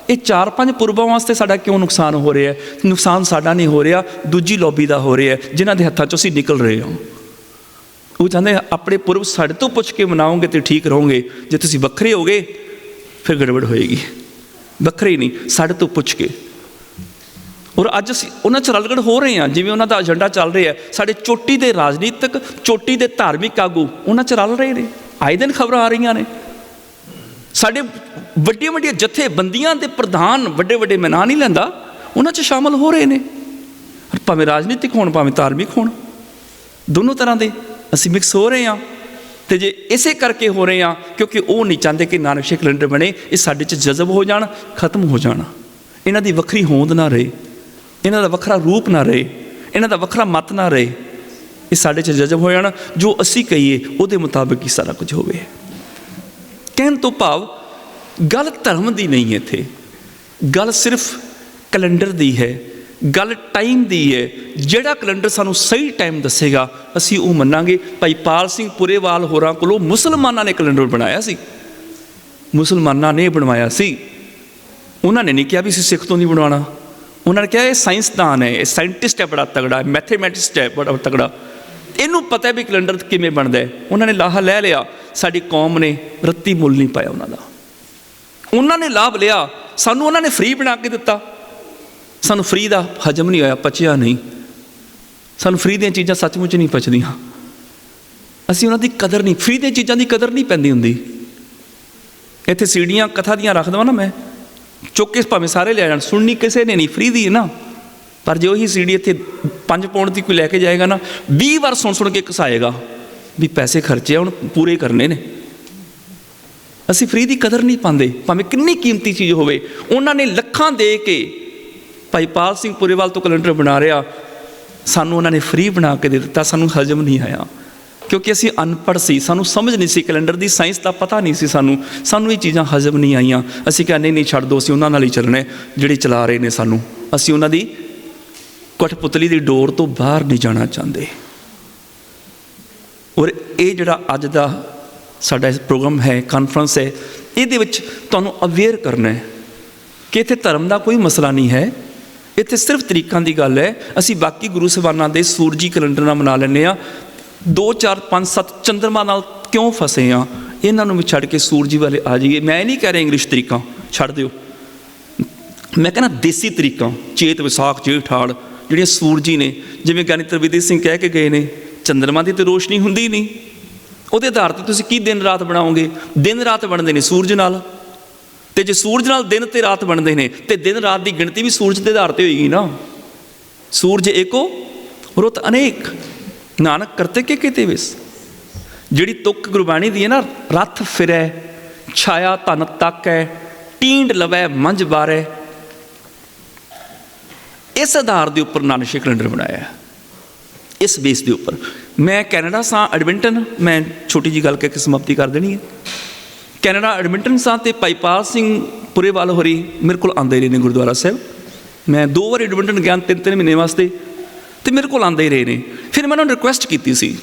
ਇਹ 4-5 ਪੁਰਬਾਂ ਵਾਸਤੇ ਸਾਡਾ ਕਿਉਂ ਨੁਕਸਾਨ ਹੋ ਰਿਹਾ? ਨੁਕਸਾਨ ਸਾਡਾ ਨਹੀਂ ਹੋ ਰਿਹਾ, ਦੂਜੀ ਲੌਬੀ ਦਾ ਹੋ ਰਿਹਾ, ਜਿਨ੍ਹਾਂ ਦੇ ਹੱਥਾਂ 'ਚੋਂ ਅਸੀਂ ਨਿਕਲ ਰਹੇ ਹਾਂ। ਉਹ ਚਾਹੁੰਦੇ ਆਪਣੇ ਪੁਰਬ ਸਾਡੇ ਤੋਂ ਪੁੱਛ ਕੇ ਮਨਾਓਗੇ ਤੇ ਠੀਕ ਰਹੋਗੇ। ਜੇ ਤੁਸੀਂ ਵੱਖਰੇ ਹੋਗੇ ਫਿਰ ਗੜਬੜ ਹੋਏਗੀ। ਵੱਖਰੇ ਨਹੀਂ, ਸਾਡੇ ਤੋਂ ਪੁੱਛ ਕੇ। ਔਰ ਅੱਜ ਅਸੀਂ ਉਹਨਾਂ 'ਚ ਰਲਗੜ ਹੋ ਰਹੇ ਹਾਂ, ਜਿਵੇਂ ਉਹਨਾਂ ਦਾ ਏਜੰਡਾ ਚੱਲ ਰਿਹਾ। ਸਾਡੇ ਚੋਟੀ ਦੇ ਰਾਜਨੀਤਿਕ, ਚੋਟੀ ਦੇ ਧਾਰਮਿਕ ਆਗੂ ਉਹਨਾਂ 'ਚ ਰਲ ਰਹੇ ਨੇ। ਆਏ ਦਿਨ ਖਬਰਾਂ ਆ ਰਹੀਆਂ ਨੇ। ਸਾਡੇ ਵੱਡੀਆਂ ਵੱਡੀਆਂ ਜਥੇਬੰਦੀਆਂ ਦੇ ਪ੍ਰਧਾਨ, ਵੱਡੇ ਵੱਡੇ ਮੈਂ ਨਾਂ ਨਹੀਂ ਲੈਂਦਾ, ਉਹਨਾਂ 'ਚ ਸ਼ਾਮਲ ਹੋ ਰਹੇ ਨੇ, ਭਾਵੇਂ ਰਾਜਨੀਤਿਕ ਹੋਣ ਭਾਵੇਂ ਧਾਰਮਿਕ ਹੋਣ, ਦੋਨੋਂ ਤਰ੍ਹਾਂ ਦੇ ਅਸੀਂ ਮਿਕਸ ਹੋ ਰਹੇ ਹਾਂ। ਤੇ ਜੇ ਇਸੇ ਕਰਕੇ ਹੋ ਰਹੇ ਹਾਂ ਕਿਉਂਕਿ ਉਹ ਨਹੀਂ ਚਾਹੁੰਦੇ ਕਿ ਨਾਨਕਸ਼ਾਹੀ ਕੈਲੰਡਰ ਬਣੇ, ਇਹ ਸਾਡੇ 'ਚ ਜਜ਼ਬ ਹੋ ਜਾਣ, ਖਤਮ ਹੋ ਜਾਣ। ਇਹਨਾਂ ਦੀ ਵੱਖਰੀ ਹੋਂਦ ਨਾ ਰਹੇ, ਇਹਨਾਂ ਦਾ ਵੱਖਰਾ ਰੂਪ ਨਾ ਰਹੇ, ਇਹਨਾਂ ਦਾ ਵੱਖਰਾ ਮਤ ਨਾ ਰਹੇ। ਇਹ ਸਾਡੇ 'ਚ ਜਜ਼ਬ ਹੋ ਜਾਣ, ਜੋ ਅਸੀਂ ਕਹੀਏ ਉਹਦੇ ਮੁਤਾਬਕ ਹੀ ਸਾਰਾ ਕੁਝ ਹੋਵੇ। ਕਹਿਣ ਤੋਂ ਭਾਵ ਗੱਲ ਧਰਮ ਦੀ ਨਹੀਂ ਹੈ, ਇੱਥੇ ਗੱਲ ਸਿਰਫ ਕੈਲੰਡਰ ਦੀ ਹੈ, ਗੱਲ ਟਾਈਮ ਦੀ ਹੈ। ਜਿਹੜਾ ਕੈਲੰਡਰ ਸਾਨੂੰ ਸਹੀ ਟਾਈਮ ਦੱਸੇਗਾ ਅਸੀਂ ਉਹ ਮੰਨਾਂਗੇ। ਭਾਈ ਪਾਲ ਸਿੰਘ ਪੁਰੇਵਾਲ ਹੋਰਾਂ ਕੋਲੋਂ ਮੁਸਲਮਾਨਾਂ ਨੇ ਕੈਲੰਡਰ ਬਣਾਇਆ ਸੀ, ਮੁਸਲਮਾਨਾਂ ਨੇ ਬਣਵਾਇਆ ਸੀ। ਉਹਨਾਂ ਨੇ ਨਹੀਂ ਕਿਹਾ ਵੀ ਅਸੀਂ ਸਿੱਖ ਤੋਂ ਨਹੀਂ ਬਣਵਾਉਣਾ। ਉਹਨਾਂ ਨੇ ਕਿਹਾ ਇਹ ਸਾਇੰਸਦਾਨ ਹੈ, ਇਹ ਸਾਇੰਟਿਸਟ ਹੈ, ਬੜਾ ਤਗੜਾ ਮੈਥੇਮੈਟਿਸਟ ਹੈ, ਬੜਾ ਤਗੜਾ, ਇਹਨੂੰ ਪਤਾ ਹੈ ਵੀ ਕੈਲੰਡਰ ਕਿਵੇਂ ਬਣਦਾ ਹੈ। ਉਹਨਾਂ ਨੇ ਲਾਹਾ ਲੈ ਲਿਆ, ਸਾਡੀ ਕੌਮ ਨੇ ਰੱਤੀ ਮੁੱਲ ਨਹੀਂ ਪਾਇਆ ਉਹਨਾਂ ਦਾ। ਉਹਨਾਂ ਨੇ ਲਾਭ ਲਿਆ, ਸਾਨੂੰ ਉਹਨਾਂ ਨੇ ਫ੍ਰੀ ਬਣਾ ਕੇ ਦਿੱਤਾ। ਸਾਨੂੰ ਫ੍ਰੀ ਦਾ ਹਜਮ ਨਹੀਂ ਹੋਇਆ, ਪਚਿਆ ਨਹੀਂ। ਸਾਨੂੰ ਫ੍ਰੀ ਦੀਆਂ ਚੀਜ਼ਾਂ ਸੱਚਮੁੱਚ ਨਹੀਂ ਪਚਦੀਆਂ। ਅਸੀਂ ਉਹਨਾਂ ਦੀ ਕਦਰ ਨਹੀਂ, ਫ੍ਰੀ ਦੀਆਂ ਚੀਜ਼ਾਂ ਦੀ ਕਦਰ ਨਹੀਂ ਪੈਂਦੀ ਹੁੰਦੀ। ਇੱਥੇ ਸੀੜੀਆਂ ਕਥਾ ਦੀਆਂ ਰੱਖ ਦੇਵਾਂ ਨਾ ਮੈਂ, ਚੁੱਕ ਕੇ ਭਾਵੇਂ ਸਾਰੇ ਲੈ ਜਾਣ, ਸੁਣਨੀ ਕਿਸੇ ਨੇ ਨਹੀਂ, ਫ੍ਰੀ ਦੀ ਹੈ ਨਾ। ਪਰ ਜੇ ਉਹੀ ਸੀੜੀ ਇੱਥੇ 5 ਪਾਉਂਡ ਦੀ ਕੋਈ ਲੈ ਕੇ ਜਾਏਗਾ ਨਾ, 20 ਵਾਰ ਸੁਣ ਕੇ ਘਸਾਏਗਾ ਵੀ ਪੈਸੇ ਖਰਚੇ ਹੁਣ ਪੂਰੇ ਕਰਨੇ ਨੇ। ਅਸੀਂ ਫ੍ਰੀ ਦੀ ਕਦਰ ਨਹੀਂ ਪਾਉਂਦੇ, ਭਾਵੇਂ ਕਿੰਨੀ ਕੀਮਤੀ ਚੀਜ਼ ਹੋਵੇ। ਉਹਨਾਂ ਨੇ ਲੱਖਾਂ ਦੇ ਕੇ ਭਾਈ ਪਾਲ ਸਿੰਘ ਪੁਰੇਵਾਲ ਤੋਂ ਕੈਲੰਡਰ ਬਣਾ ਰਿਹਾ, ਸਾਨੂੰ ਉਹਨਾਂ ਨੇ ਫ੍ਰੀ ਬਣਾ ਕੇ ਦੇ ਦਿੱਤਾ। ਸਾਨੂੰ ਹਜਮ ਨਹੀਂ ਆਇਆ ਕਿਉਂਕਿ ਅਸੀਂ ਅਨਪੜ੍ਹ ਸੀ, ਸਾਨੂੰ ਸਮਝ ਨਹੀਂ ਸੀ ਕੈਲੰਡਰ ਦੀ, ਸਾਇੰਸ ਦਾ ਪਤਾ ਨਹੀਂ ਸੀ ਸਾਨੂੰ ਇਹ ਚੀਜ਼ਾਂ ਹਜਮ ਨਹੀਂ ਆਈਆਂ। ਅਸੀਂ ਕਿਹਾ ਨਹੀਂ ਛੱਡ ਦਿਓ, ਅਸੀਂ ਉਹਨਾਂ ਨਾਲ ਹੀ ਚੱਲਣਾ ਜਿਹੜੇ ਚਲਾ ਰਹੇ ਨੇ ਸਾਨੂੰ। ਅਸੀਂ ਉਹਨਾਂ ਦੀ ਕਠਪੁਤਲੀ ਦੀ ਡੋਰ ਤੋਂ ਬਾਹਰ ਨਹੀਂ ਜਾਣਾ ਚਾਹੁੰਦੇ। ਔਰ ਇਹ ਜਿਹੜਾ ਅੱਜ ਦਾ ਸਾਡਾ ਪ੍ਰੋਗਰਾਮ ਹੈ, ਕਾਨਫਰੰਸ ਹੈ, ਇਹਦੇ ਵਿੱਚ ਤੁਹਾਨੂੰ ਅਵੇਅਰ ਕਰਨਾ ਹੈ ਕਿ ਇੱਥੇ ਧਰਮ ਦਾ ਕੋਈ ਮਸਲਾ ਨਹੀਂ ਹੈ, ਇੱਥੇ ਸਿਰਫ ਤਰੀਕਾਂ ਦੀ ਗੱਲ ਹੈ। ਅਸੀਂ ਬਾਕੀ ਗੁਰੂ ਸਾਹਿਬਾਨਾਂ ਦੇ ਸੂਰਜੀ ਕੈਲੰਡਰ ਨਾਲ ਮਨਾ ਲੈਂਦੇ ਹਾਂ, 2 4 5 7 ਚੰਦਰਮਾ ਨਾਲ ਕਿਉਂ ਫਸੇ ਹਾਂ? ਇਹਨਾਂ ਨੂੰ ਵੀ ਛੱਡ ਕੇ ਸੂਰਜੀ ਵਾਲੇ ਆ ਜਾਈਏ। ਮੈਂ ਨਹੀਂ ਕਹਿ ਰਿਹਾ ਇੰਗਲਿਸ਼ ਤਰੀਕਾਂ ਛੱਡ ਦਿਓ, ਮੈਂ ਕਹਿੰਦਾ ਦੇਸੀ ਤਰੀਕਾਂ, ਚੇਤ ਵਿਸਾਖ ਜੇਠ ਹਾੜ, ਜਿਹੜੀਆਂ ਸੂਰਜੀ ਨੇ। ਜਿਵੇਂ ਗਿਆਨੀ ਤਰਵਿੰਦਰ ਸਿੰਘ ਕਹਿ ਕੇ ਗਏ ਨੇ, ਚੰਦਰਮਾ ਦੀ ਤਾਂ ਰੋਸ਼ਨੀ ਹੁੰਦੀ ਨਹੀਂ, ਉਹਦੇ ਆਧਾਰ 'ਤੇ ਤੁਸੀਂ ਕੀ ਦਿਨ ਰਾਤ ਬਣਾਓਗੇ? ਦਿਨ ਰਾਤ ਬਣਦੇ ਨੇ ਸੂਰਜ ਨਾਲ, ਤੇ ਜੇ ਸੂਰਜ ਨਾਲ ਦਿਨ ਤੇ ਰਾਤ ਬਣਦੇ ਨੇ ਤੇ ਦਿਨ ਰਾਤ ਦੀ ਗਿਣਤੀ ਵੀ ਸੂਰਜ ਦੇ ਆਧਾਰ 'ਤੇ ਹੋਏਗੀ ਨਾ। ਸੂਰਜ ਏਕੋ ਰੁੱਤ ਅਨੇਕ, ਨਾਨਕ ਕਰਤੇ ਕੇ ਕਿਤੇ ਵਿਸ। ਜਿਹੜੀ ਤੁਕ ਗੁਰਬਾਣੀ ਦੀ ਹੈ ਨਾ, ਰੱਥ ਫਿਰੈ ਛਾਇਆ ਧਨ ਤਾਕੈ ਟੀਂਡ ਲਵੈ ਮੰਝ ਬਾਰੈ, ਇਸ ਆਧਾਰ ਦੇ ਉੱਪਰ ਨਾਨਕਸ਼ਾਹੀ ਕੈਲੰਡਰ ਬਣਾਇਆ, ਇਸ ਬੇਸ ਦੇ ਉੱਪਰ। ਮੈਂ ਕੈਨੇਡਾ ਸਾਂ, ਐਡਮਿੰਟਨ, ਮੈਂ ਛੋਟੀ ਜਿਹੀ ਗੱਲ ਕਹਿ ਕੇ ਸਮਾਪਤੀ ਕਰ ਦੇਣੀ ਹੈ। ਕੈਨੇਡਾ ਐਡਮਿੰਟਨ ਸਾਂ ਤੇ ਭਾਈ ਪਾਲ ਸਿੰਘ ਪੁਰੇਵਾਲ ਹੋਰੀ ਮੇਰੇ ਕੋਲ ਆਉਂਦੇ ਰਹੇ ਨੇ ਗੁਰਦੁਆਰਾ ਸਾਹਿਬ। ਮੈਂ 2 ਵਾਰ ਐਡਮਿੰਟਨ ਗਿਆ 3-3 ਮਹੀਨੇ ਵਾਸਤੇ, ਤੇ ਮੇਰੇ ਕੋਲ ਆਉਂਦੇ ਹੀ ਰਹੇ ਨੇ। ਫਿਰ ਮੈਂ ਉਹਨਾਂ ਨੂੰ ਰਿਕੁਐਸਟ ਕੀਤੀ ਸੀ,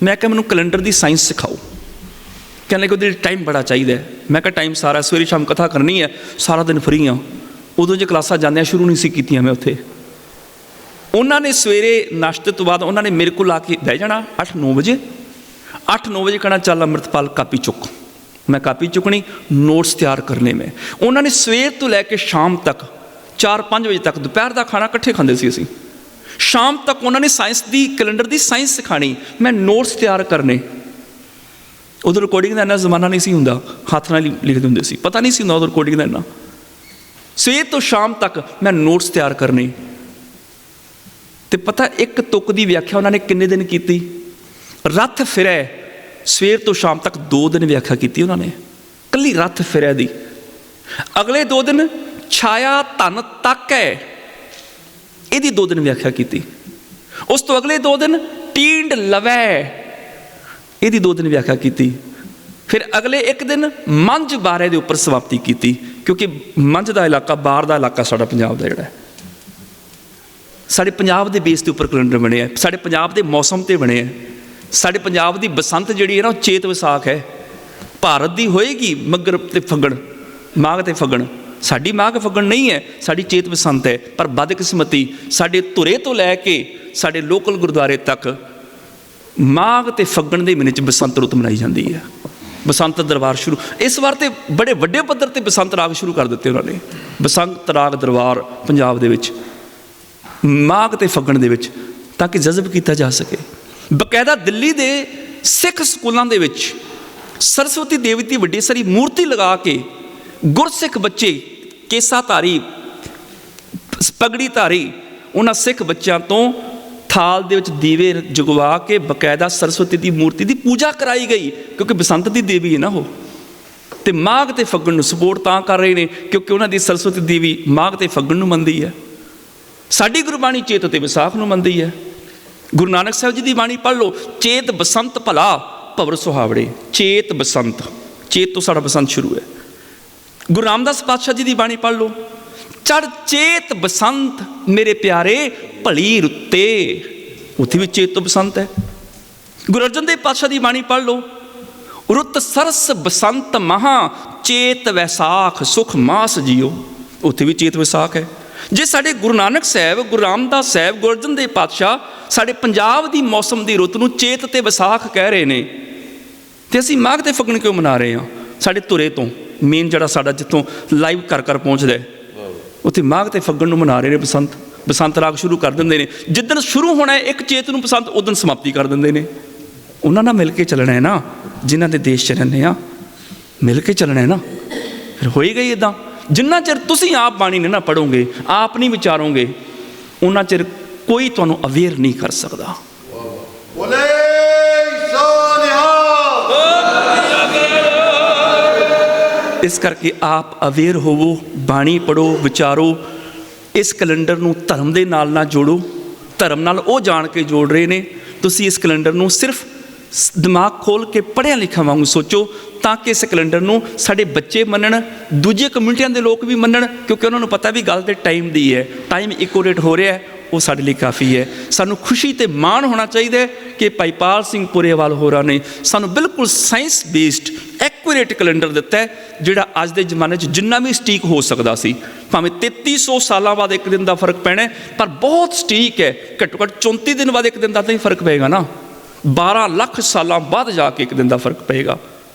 ਮੈਂ ਕਿਹਾ ਮੈਨੂੰ ਕੈਲੰਡਰ ਦੀ ਸਾਇੰਸ ਸਿਖਾਓ। ਕਹਿੰਦੇ ਕਿ ਉਹਦੇ ਟਾਈਮ ਬੜਾ ਚਾਹੀਦਾ। ਮੈਂ ਕਿਹਾ ਟਾਈਮ ਸਾਰਾ, ਸਵੇਰੇ ਸ਼ਾਮ ਕਥਾ ਕਰਨੀ ਹੈ, ਸਾਰਾ ਦਿਨ ਫਰੀ ਹਾਂ। ਉਦੋਂ ਜੇ ਕਲਾਸਾਂ ਜਾਂਦਿਆਂ ਸ਼ੁਰੂ ਨਹੀਂ ਸੀ ਕੀਤੀਆਂ ਮੈਂ ਉੱਥੇ। ਉਹਨਾਂ ਨੇ ਸਵੇਰੇ ਨਾਸ਼ਤੇ ਤੋਂ ਬਾਅਦ ਉਹਨਾਂ ਨੇ ਮੇਰੇ ਕੋਲ ਆ ਕੇ ਬਹਿ ਜਾਣਾ 8-9 ਵਜੇ, 8-9 ਵਜੇ ਕਹਿਣਾ ਚੱਲ ਅੰਮ੍ਰਿਤਪਾਲ ਕਾਪੀ ਚੁੱਕ, ਮੈਂ ਕਾਪੀ ਚੁੱਕਣੀ, ਨੋਟਸ ਤਿਆਰ ਕਰਨੇ ਮੈਂ। ਉਹਨਾਂ ਨੇ ਸਵੇਰ ਤੋਂ ਲੈ ਕੇ ਸ਼ਾਮ ਤੱਕ 4-5 ਵਜੇ ਤੱਕ ਦੁਪਹਿਰ ਦਾ ਖਾਣਾ ਇਕੱਠੇ ਖਾਂਦੇ ਸੀ ਅਸੀਂ, ਸ਼ਾਮ ਤੱਕ ਉਹਨਾਂ ਨੇ ਸਾਇੰਸ ਦੀ ਕੈਲੰਡਰ ਦੀ ਸਾਇੰਸ ਸਿਖਾਣੀ, ਮੈਂ ਨੋਟਸ ਤਿਆਰ ਕਰਨੇ। ਉਦੋਂ ਰਿਕਾਰਡਿੰਗ ਦਾ ਇੰਨਾ ਜ਼ਮਾਨਾ ਨਹੀਂ ਸੀ ਹੁੰਦਾ, ਹੱਥ ਨਾਲ ਹੀ ਲਿਖਦੇ ਹੁੰਦੇ ਸੀ, ਪਤਾ ਨਹੀਂ ਸੀ ਹੁੰਦਾ ਉਦੋਂ ਰਿਕਾਰਡਿੰਗ ਦਾ ਇੰਨਾ। ਸਵੇਰ ਤੋਂ ਸ਼ਾਮ ਤੱਕ ਮੈਂ ਨੋਟਸ ਤਿਆਰ ਕਰਨੇ। ਤੇ ਪਤਾ ਇੱਕ ਤੁਕ ਦੀ ਵਿਆਖਿਆ ਉਹਨਾਂ ਨੇ ਕਿੰਨੇ ਦਿਨ ਕੀਤੀ? ਰੱਥ ਫਿਰੈ, ਸਵੇਰ ਤੋਂ ਸ਼ਾਮ ਤੱਕ 2 ਦਿਨ ਵਿਆਖਿਆ ਕੀਤੀ ਉਹਨਾਂ ਨੇ, ਕੱਲੀ ਰੱਥ ਫਿਰੈ ਦੀ। ਅਗਲੇ 2 ਦਿਨ ਛਾਇਆ ਧਨ ਤੱਕ ਹੈ, ਇਹਦੀ 2 ਦਿਨ ਵਿਆਖਿਆ ਕੀਤੀ। ਉਸ ਤੋਂ ਅਗਲੇ 2 ਦਿਨ ਟੀਂਡ ਲਵੈ, ਇਹਦੀ 2 ਦਿਨ ਵਿਆਖਿਆ ਕੀਤੀ। ਫਿਰ ਅਗਲੇ 1 ਦਿਨ ਮੰਝ ਬਾਰੇ ਦੇ ਉੱਪਰ ਸਮਾਪਤੀ ਕੀਤੀ, ਕਿਉਂਕਿ ਮੰਝ ਦਾ ਇਲਾਕਾ, ਬਾਹਰ ਦਾ ਇਲਾਕਾ ਸਾਡਾ ਪੰਜਾਬ ਦਾ ਜਿਹੜਾ ਹੈ, ਸਾਡੇ ਪੰਜਾਬ ਦੇ ਬੇਸ ਦੇ ਉੱਪਰ ਕੈਲੰਡਰ ਬਣੇ ਹੈ, ਸਾਡੇ ਪੰਜਾਬ ਦੇ ਮੌਸਮ 'ਤੇ ਬਣੇ ਹੈ। ਸਾਡੇ ਪੰਜਾਬ ਦੀ ਬਸੰਤ ਜਿਹੜੀ ਹੈ ਨਾ, ਉਹ ਚੇਤ ਵਿਸਾਖ ਹੈ। ਭਾਰਤ ਦੀ ਹੋਏਗੀ ਮੱਘਰ ਤੇ ਫੱਗਣ, ਮਾਘ ਤੇ ਫੱਗਣ, ਸਾਡੀ ਮਾਘ ਫੱਗਣ ਨਹੀਂ ਹੈ, ਸਾਡੀ ਚੇਤ ਬਸੰਤ ਹੈ। ਪਰ ਬਦਕਿਸਮਤੀ ਸਾਡੇ ਧੁਰੇ ਤੋਂ ਲੈ ਕੇ ਸਾਡੇ ਲੋਕਲ ਗੁਰਦੁਆਰੇ ਤੱਕ ਮਾਘ ਤੇ ਫੱਗਣ ਦੇ ਮਹੀਨੇ 'ਚ ਬਸੰਤ ਰੁੱਤ ਮਨਾਈ ਜਾਂਦੀ ਹੈ। ਬਸੰਤ ਦਰਬਾਰ ਸ਼ੁਰੂ, ਇਸ ਵਾਰ ਤੇ ਬੜੇ ਵੱਡੇ ਪੱਧਰ 'ਤੇ ਬਸੰਤ ਰਾਗ ਸ਼ੁਰੂ ਕਰ ਦਿੱਤੇ ਉਹਨਾਂ ਨੇ। ਬਸੰਤ ਰਾਗ ਦਰਬਾਰ ਪੰਜਾਬ ਦੇ ਵਿੱਚ ਮਾਘ ਤੇ ਫੱਗਣ ਦੇ ਵਿੱਚ, ਤਾਂ ਕਿ ਜਜ਼ਬ ਕੀਤਾ ਜਾ ਸਕੇ। ਬਕਾਇਦਾ ਦਿੱਲੀ ਦੇ ਸਿੱਖ ਸਕੂਲਾਂ ਦੇ ਵਿੱਚ ਸਰਸਵਤੀ ਦੇਵੀ ਦੀ ਵੱਡੀ ਸਾਰੀ ਮੂਰਤੀ ਲਗਾ ਕੇ ਗੁਰਸਿੱਖ ਬੱਚੇ, ਕੇਸਾ ਧਾਰੀ, ਪਗੜੀ ਧਾਰੀ, ਉਹਨਾਂ ਸਿੱਖ ਬੱਚਿਆਂ ਤੋਂ ਥਾਲ ਦੇ ਵਿੱਚ ਦੀਵੇ ਜਗਵਾ ਕੇ ਬਕਾਇਦਾ ਸਰਸਵਤੀ ਦੀ ਮੂਰਤੀ ਦੀ ਪੂਜਾ ਕਰਾਈ ਗਈ, ਕਿਉਂਕਿ ਬਸੰਤ ਦੀ ਦੇਵੀ ਹੈ ਨਾ ਉਹ। ਤੇ ਮਾਘ ਤੇ ਫੱਗਣ ਨੂੰ ਸਪੋਰਟ ਤਾਂ ਕਰ ਰਹੇ ਨੇ ਕਿਉਂਕਿ ਉਹਨਾਂ ਦੀ ਸਰਸਵਤੀ ਦੇਵੀ ਮਾਘ ਤੇ ਫੱਗਣ ਨੂੰ ਮੰਨਦੀ ਹੈ। ਸਾਡੀ ਗੁਰਬਾਣੀ ਚੇਤ ਤੇ ਵਿਸਾਖ ਨੂੰ ਮੰਨਦੀ ਹੈ। ਗੁਰੂ ਨਾਨਕ ਸਾਹਿਬ ਜੀ ਦੀ ਬਾਣੀ ਪੜ੍ਹ ਲਓ, ਚੇਤ ਬਸੰਤ ਭਲਾ ਭਵਰ ਸੁਹਾਵੜੇ, ਚੇਤ ਬਸੰਤ, ਚੇਤ ਤੋਂ ਸਾਡਾ ਬਸੰਤ ਸ਼ੁਰੂ ਹੈ। ਗੁਰੂ ਰਾਮਦਾਸ ਪਾਤਸ਼ਾਹ ਜੀ ਦੀ ਬਾਣੀ ਪੜ੍ਹ ਲਓ, ਚੜ੍ਹ ਚੇਤ ਬਸੰਤ ਮੇਰੇ ਪਿਆਰੇ ਭਲੀ ਰੁੱਤੇ, ਉੱਥੇ ਵੀ ਚੇਤ ਤੋਂ ਬਸੰਤ ਹੈ। ਗੁਰੂ ਅਰਜਨ ਦੇਵ ਪਾਤਸ਼ਾਹ ਦੀ ਬਾਣੀ ਪੜ੍ਹ ਲਓ, ਰੁੱਤ ਸਰਸ ਬਸੰਤ ਮਹਾ ਚੇਤ ਵੈਸਾਖ ਸੁਖ ਮਾਸ ਜੀਓ, ਉੱਥੇ ਵੀ ਚੇਤ ਵਿਸਾਖ ਹੈ। ਜੇ ਸਾਡੇ ਗੁਰੂ ਨਾਨਕ ਸਾਹਿਬ, ਗੁਰੂ ਰਾਮਦਾਸ ਸਾਹਿਬ, ਗੁਰੂ ਅਰਜਨ ਦੇਵ ਪਾਤਸ਼ਾਹ ਸਾਡੇ ਪੰਜਾਬ ਦੀ ਮੌਸਮ ਦੀ ਰੁੱਤ ਨੂੰ ਚੇਤ ਤੇ ਵਿਸਾਖ ਕਹਿ ਰਹੇ ਨੇ, ਤੇ ਅਸੀਂ ਮਾਘ ਤੇ ਫੱਗਣ ਕਿਉਂ ਮਨਾ ਰਹੇ ਹਾਂ? ਸਾਡੇ ਧੁਰੇ ਤੋਂ ਮੇਨ ਜਿਹੜਾ ਸਾਡਾ ਜਿੱਥੋਂ ਲਾਈਵ ਘਰ ਘਰ ਪਹੁੰਚਦਾ ਉੱਥੇ ਮਾਘ ਤੇ ਫੱਗਣ ਨੂੰ ਮਨਾ ਰਹੇ ਨੇ। ਬਸੰਤ ਰਾਗ ਸ਼ੁਰੂ ਕਰ ਦਿੰਦੇ ਨੇ, ਜਿੱਦਣ ਸ਼ੁਰੂ ਹੋਣਾ 1 ਚੇਤ ਨੂੰ ਬਸੰਤ, ਉਦੋਂ ਸਮਾਪਤੀ ਕਰ ਦਿੰਦੇ ਨੇ। ਉਹਨਾਂ ਨਾਲ ਮਿਲ ਕੇ ਚੱਲਣਾ ਹੈ ਨਾ, ਜਿਨ੍ਹਾਂ ਦੇ ਦੇਸ਼ 'ਚ ਰਹਿੰਦੇ ਆ, ਮਿਲ ਕੇ ਚੱਲਣਾ ਹੈ ਨਾ, ਫਿਰ ਹੋਏਗਾ ਹੀ ਇੱਦਾਂ। ਜਿੰਨਾ ਚਿਰ ਤੁਸੀਂ ਆਪ ਬਾਣੀ ਨਹੀਂ ਨਾ ਪੜ੍ਹੋਗੇ, ਆਪ ਨਹੀਂ ਵਿਚਾਰੋਗੇ, ਉਹਨਾਂ ਚਿਰ ਕੋਈ ਤੁਹਾਨੂੰ ਅਵੇਅਰ ਨਹੀਂ ਕਰ ਸਕਦਾ। ਇਸ ਕਰਕੇ ਆਪ ਅਵੇਅਰ ਹੋਵੋ, ਬਾਣੀ ਪੜ੍ਹੋ, ਵਿਚਾਰੋ। ਇਸ ਕੈਲੰਡਰ ਨੂੰ ਧਰਮ ਦੇ ਨਾਲ ਨਾ ਜੋੜੋ, ਧਰਮ ਨਾਲ ਉਹ ਜਾਣ ਕੇ ਜੋੜ ਰਹੇ ਨੇ। ਤੁਸੀਂ ਇਸ ਕੈਲੰਡਰ ਨੂੰ ਸਿਰਫ ਦਿਮਾਗ ਖੋਲ੍ਹ ਕੇ ਪੜ੍ਹਿਆ ਲਿਖਿਆ ਵਾਂਗੂ ਸੋਚੋ, ਤਾਂ ਕਿ ਇਸ ਕੈਲੰਡਰ ਨੂੰ ਸਾਡੇ ਬੱਚੇ ਮੰਨਣ, ਦੂਜੇ ਕਮਿਊਨਿਟੀਆਂ ਦੇ ਲੋਕ ਵੀ ਮੰਨਣ, ਕਿਉਂਕਿ ਉਹਨਾਂ ਨੂੰ ਪਤਾ ਵੀ ਗੱਲ ਤੇ ਟਾਈਮ ਦੀ ਹੈ, ਟਾਈਮ ਇਕੋਰੇਟ ਹੋ ਰਿਹਾ ਹੈ, ਉਹ ਸਾਡੇ ਲਈ ਕਾਫੀ ਹੈ। ਸਾਨੂੰ ਖੁਸ਼ੀ ਤੇ ਮਾਣ ਹੋਣਾ ਚਾਹੀਦਾ ਹੈ ਕਿ ਭਾਈ ਪਾਲ ਸਿੰਘ ਪੁਰੇਵਾਲ ਹੋਰਾਂ ਨੇ ਸਾਨੂੰ ਬਿਲਕੁਲ ਸਾਇੰਸ ਬੇਸਡ ਐਕੂਰੇਟ ਕੈਲੰਡਰ ਦਿੱਤਾ ਹੈ, ਜਿਹੜਾ ਅੱਜ ਦੇ ਜ਼ਮਾਨੇ 'ਚ ਜਿੰਨਾ ਵੀ ਸਟੀਕ ਹੋ ਸਕਦਾ ਸੀ। ਭਾਵੇਂ 3300 ਸਾਲਾਂ ਬਾਅਦ 1 ਦਿਨ ਦਾ ਫਰਕ ਪੈਣਾ, ਪਰ ਬਹੁਤ ਸਟੀਕ ਹੈ। ਘੱਟੋ ਘੱਟ 34 ਦਿਨ ਬਾਅਦ 1 ਦਿਨ ਦਾ ਤਾਂ ਹੀ ਫਰਕ ਪਏਗਾ ਨਾ, 12 ਲੱਖ ਸਾਲਾਂ ਬਾਅਦ ਜਾ ਕੇ 1 ਦਿਨ ਦਾ ਫਰਕ ਪਏਗਾ।